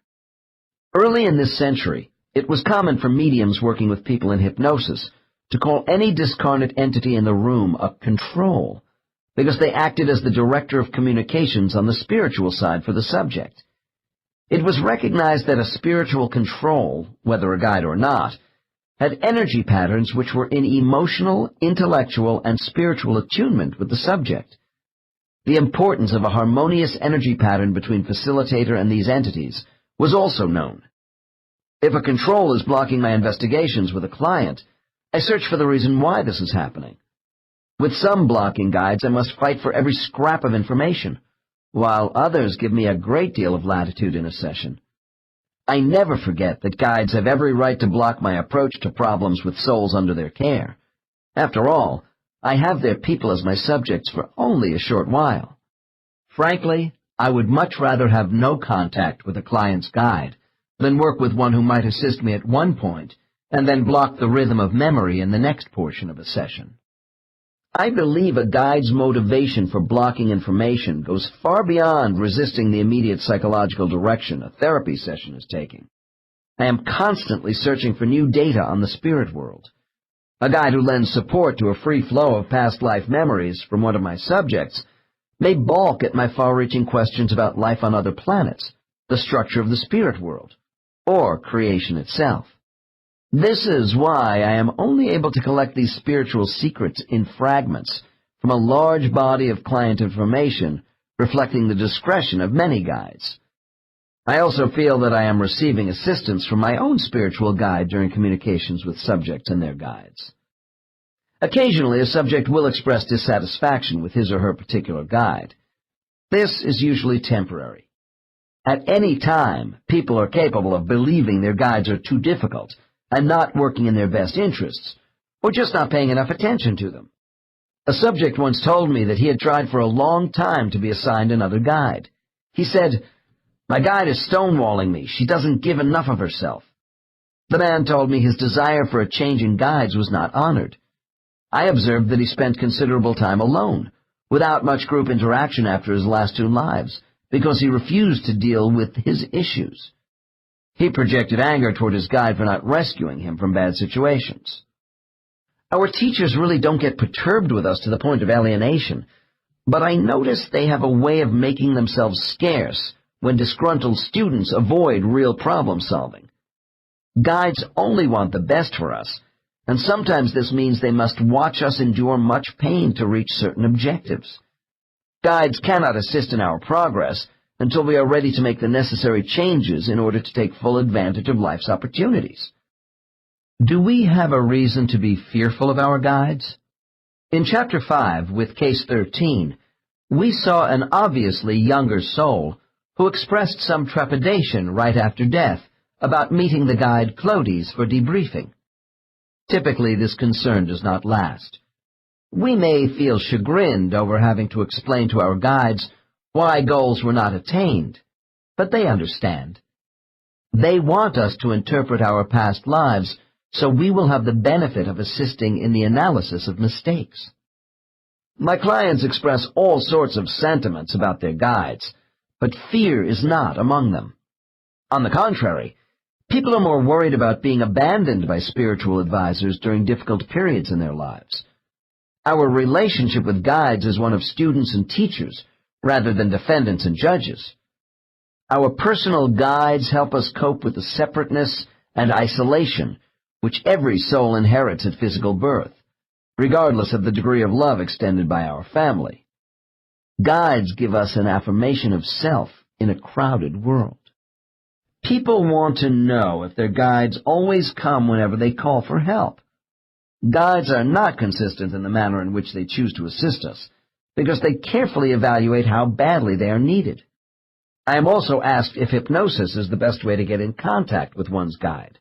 Early in this century, it was common for mediums working with people in hypnosis to call any discarnate entity in the room a control, because they acted as the director of communications on the spiritual side for the subject. It was recognized that a spiritual control, whether a guide or not, had energy patterns which were in emotional, intellectual, and spiritual attunement with the subject. The importance of a harmonious energy pattern between facilitator and these entities was also known. If a control is blocking my investigations with a client, I search for the reason why this is happening. With some blocking guides, I must fight for every scrap of information, while others give me a great deal of latitude in a session. I never forget that guides have every right to block my approach to problems with souls under their care. After all, I have their people as my subjects for only a short while. Frankly, I would much rather have no contact with a client's guide than work with one who might assist me at one point and then block the rhythm of memory in the next portion of a session. I believe a guide's motivation for blocking information goes far beyond resisting the immediate psychological direction a therapy session is taking. I am constantly searching for new data on the spirit world. A guide who lends support to a free flow of past life memories from one of my subjects may balk at my far-reaching questions about life on other planets, the structure of the spirit world, or creation itself. This is why I am only able to collect these spiritual secrets in fragments from a large body of client information reflecting the discretion of many guides. I also feel that I am receiving assistance from my own spiritual guide during communications with subjects and their guides. Occasionally, a subject will express dissatisfaction with his or her particular guide. This is usually temporary. At any time, people are capable of believing their guides are too difficult and not working in their best interests, or just not paying enough attention to them. A subject once told me that he had tried for a long time to be assigned another guide. He said, "My guide is stonewalling me. She doesn't give enough of herself." The man told me his desire for a change in guides was not honored. I observed that he spent considerable time alone, without much group interaction after his last 2 lives, because he refused to deal with his issues. He projected anger toward his guide for not rescuing him from bad situations. Our teachers really don't get perturbed with us to the point of alienation, but I notice they have a way of making themselves scarce when disgruntled students avoid real problem solving. Guides only want the best for us, and sometimes this means they must watch us endure much pain to reach certain objectives. Guides cannot assist in our progress until we are ready to make the necessary changes in order to take full advantage of life's opportunities. Do we have a reason to be fearful of our guides? In Chapter 5, with Case 13, we saw an obviously younger soul who expressed some trepidation right after death about meeting the guide Clodes for debriefing. Typically, this concern does not last. We may feel chagrined over having to explain to our guides why goals were not attained, but they understand. They want us to interpret our past lives so we will have the benefit of assisting in the analysis of mistakes. My clients express all sorts of sentiments about their guides, but fear is not among them. On the contrary, people are more worried about being abandoned by spiritual advisors during difficult periods in their lives. Our relationship with guides is one of students and teachers, rather than defendants and judges. Our personal guides help us cope with the separateness and isolation which every soul inherits at physical birth, regardless of the degree of love extended by our family. Guides give us an affirmation of self in a crowded world. People want to know if their guides always come whenever they call for help. Guides are not consistent in the manner in which they choose to assist us, because they carefully evaluate how badly they are needed. I am also asked if hypnosis is the best way to get in contact with one's guide.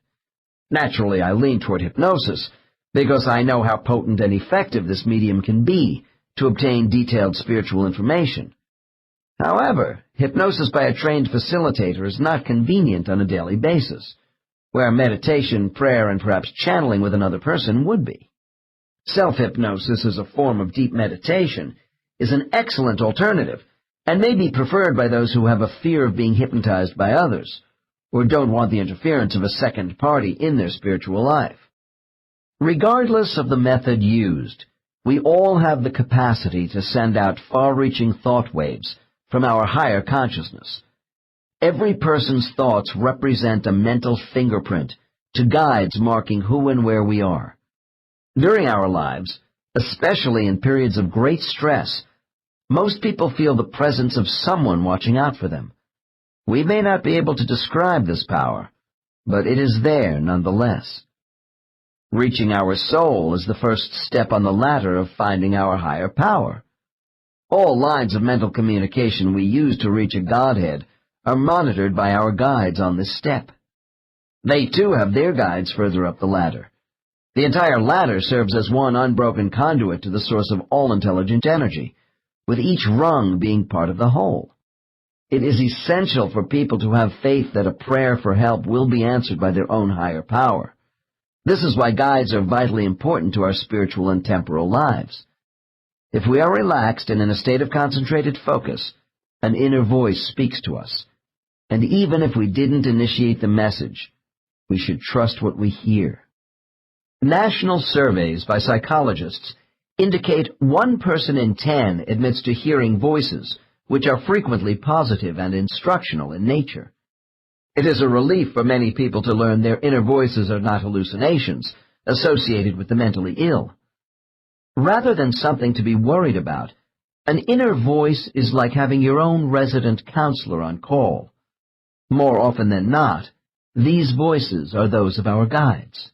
Naturally, I lean toward hypnosis, because I know how potent and effective this medium can be to obtain detailed spiritual information. However, hypnosis by a trained facilitator is not convenient on a daily basis, where meditation, prayer, and perhaps channeling with another person would be. Self-hypnosis as a form of deep meditation is an excellent alternative, and may be preferred by those who have a fear of being hypnotized by others, or don't want the interference of a second party in their spiritual life. Regardless of the method used, we all have the capacity to send out far-reaching thought waves from our higher consciousness. Every person's thoughts represent a mental fingerprint to guides marking who and where we are. During our lives, especially in periods of great stress, most people feel the presence of someone watching out for them. We may not be able to describe this power, but it is there nonetheless. Reaching our soul is the first step on the ladder of finding our higher power. All lines of mental communication we use to reach a Godhead are monitored by our guides on this step. They too have their guides further up the ladder. The entire ladder serves as one unbroken conduit to the source of all intelligent energy, with each rung being part of the whole. It is essential for people to have faith that a prayer for help will be answered by their own higher power. This is why guides are vitally important to our spiritual and temporal lives. If we are relaxed and in a state of concentrated focus, an inner voice speaks to us. And even if we didn't initiate the message, we should trust what we hear. National surveys by psychologists indicate 1 person in 10 admits to hearing voices, which are frequently positive and instructional in nature. It is a relief for many people to learn their inner voices are not hallucinations associated with the mentally ill. Rather than something to be worried about, an inner voice is like having your own resident counselor on call. More often than not, these voices are those of our guides.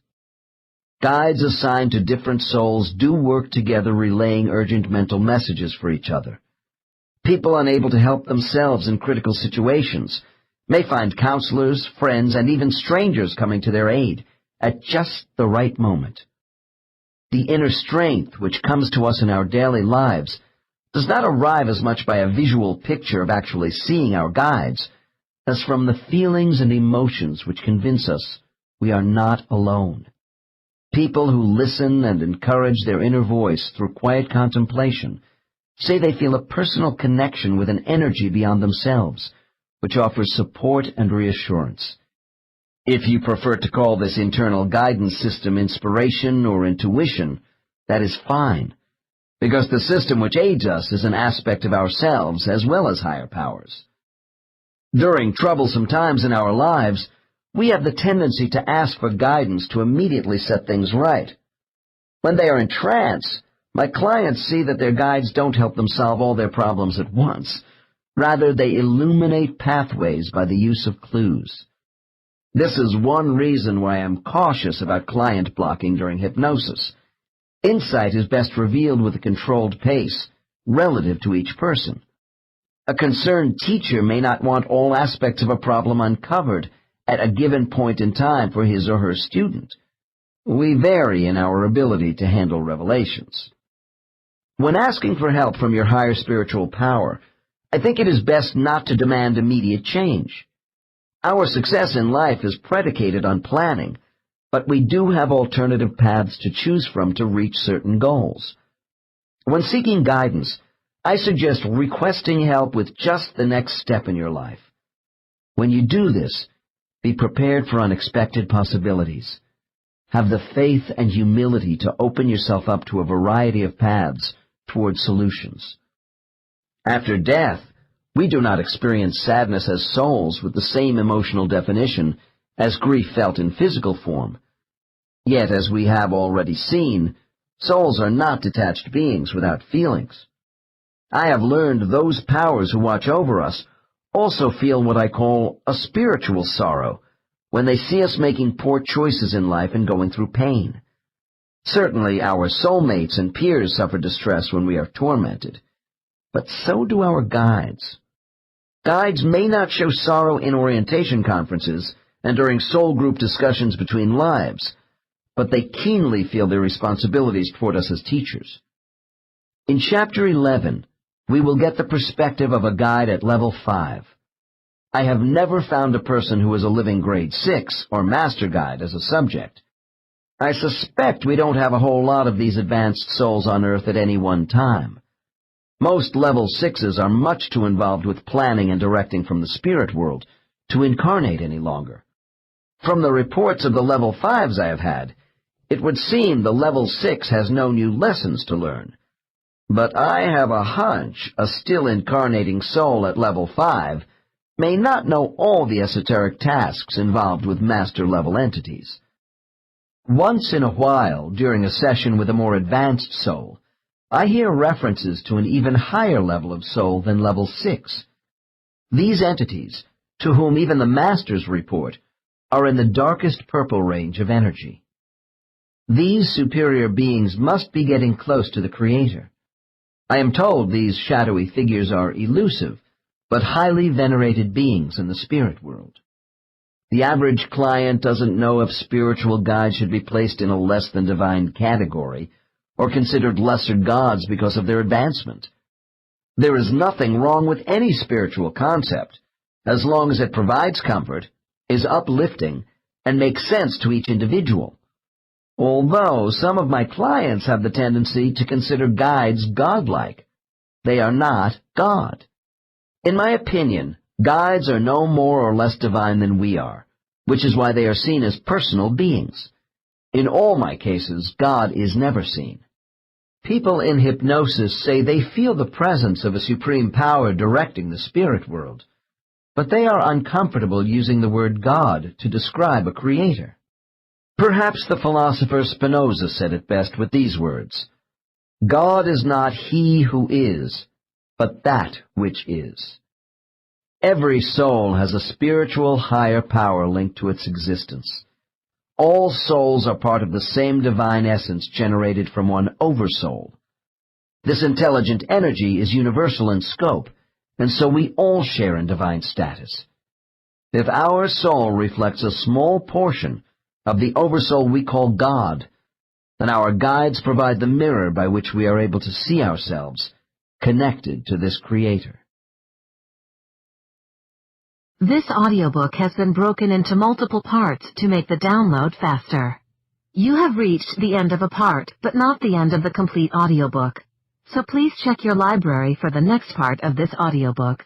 Guides assigned to different souls do work together relaying urgent mental messages for each other. People unable to help themselves in critical situations may find counselors, friends, and even strangers coming to their aid at just the right moment. The inner strength which comes to us in our daily lives does not arrive as much by a visual picture of actually seeing our guides as from the feelings and emotions which convince us we are not alone. People who listen and encourage their inner voice through quiet contemplation say they feel a personal connection with an energy beyond themselves, which offers support and reassurance. If you prefer to call this internal guidance system inspiration or intuition, that is fine, because the system which aids us is an aspect of ourselves as well as higher powers. During troublesome times in our lives, we have the tendency to ask for guidance to immediately set things right. When they are in trance, my clients see that their guides don't help them solve all their problems at once. Rather, they illuminate pathways by the use of clues. This is one reason why I am cautious about client blocking during hypnosis. Insight is best revealed with a controlled pace, relative to each person. A concerned teacher may not want all aspects of a problem uncovered at a given point in time for his or her student. We vary in our ability to handle revelations. When asking for help from your higher spiritual power, I think it is best not to demand immediate change. Our success in life is predicated on planning, but we do have alternative paths to choose from to reach certain goals. When seeking guidance, I suggest requesting help with just the next step in your life. When you do this, be prepared for unexpected possibilities. Have the faith and humility to open yourself up to a variety of paths toward solutions. After death, we do not experience sadness as souls with the same emotional definition as grief felt in physical form. Yet, as we have already seen, souls are not detached beings without feelings. I have learned those powers who watch over us also feel what I call a spiritual sorrow when they see us making poor choices in life and going through pain. Certainly, our soulmates and peers suffer distress when we are tormented, but so do our guides. Guides may not show sorrow in orientation conferences and during soul group discussions between lives, but they keenly feel their responsibilities toward us as teachers. In Chapter 11, we will get the perspective of a guide at level 5. I have never found a person who is a living grade 6 or master guide as a subject. I suspect we don't have a whole lot of these advanced souls on Earth at any one time. Most level 6s are much too involved with planning and directing from the spirit world to incarnate any longer. From the reports of the level 5s I have had, it would seem the level 6 has no new lessons to learn. But I have a hunch a still incarnating soul at level 5 may not know all the esoteric tasks involved with master-level entities. Once in a while, during a session with a more advanced soul, I hear references to an even higher level of soul than level 6. These entities, to whom even the masters report, are in the darkest purple range of energy. These superior beings must be getting close to the Creator. I am told these shadowy figures are elusive, but highly venerated beings in the spirit world. The average client doesn't know if spiritual guides should be placed in a less-than-divine category or considered lesser gods because of their advancement. There is nothing wrong with any spiritual concept, as long as it provides comfort, is uplifting, and makes sense to each individual. Although some of my clients have the tendency to consider guides godlike, they are not God. In my opinion, guides are no more or less divine than we are, which is why they are seen as personal beings. In all my cases, God is never seen. People in hypnosis say they feel the presence of a supreme power directing the spirit world, but they are uncomfortable using the word God to describe a creator. Perhaps the philosopher Spinoza said it best with these words, "God is not he who is, but that which is." Every soul has a spiritual higher power linked to its existence. All souls are part of the same divine essence generated from one oversoul. This intelligent energy is universal in scope, and so we all share in divine status. If our soul reflects a small portion of the oversoul we call God, then our guides provide the mirror by which we are able to see ourselves connected to this Creator. This audiobook has been broken into multiple parts to make the download faster. You have reached the end of a part, but not the end of the complete audiobook. So please check your library for the next part of this audiobook.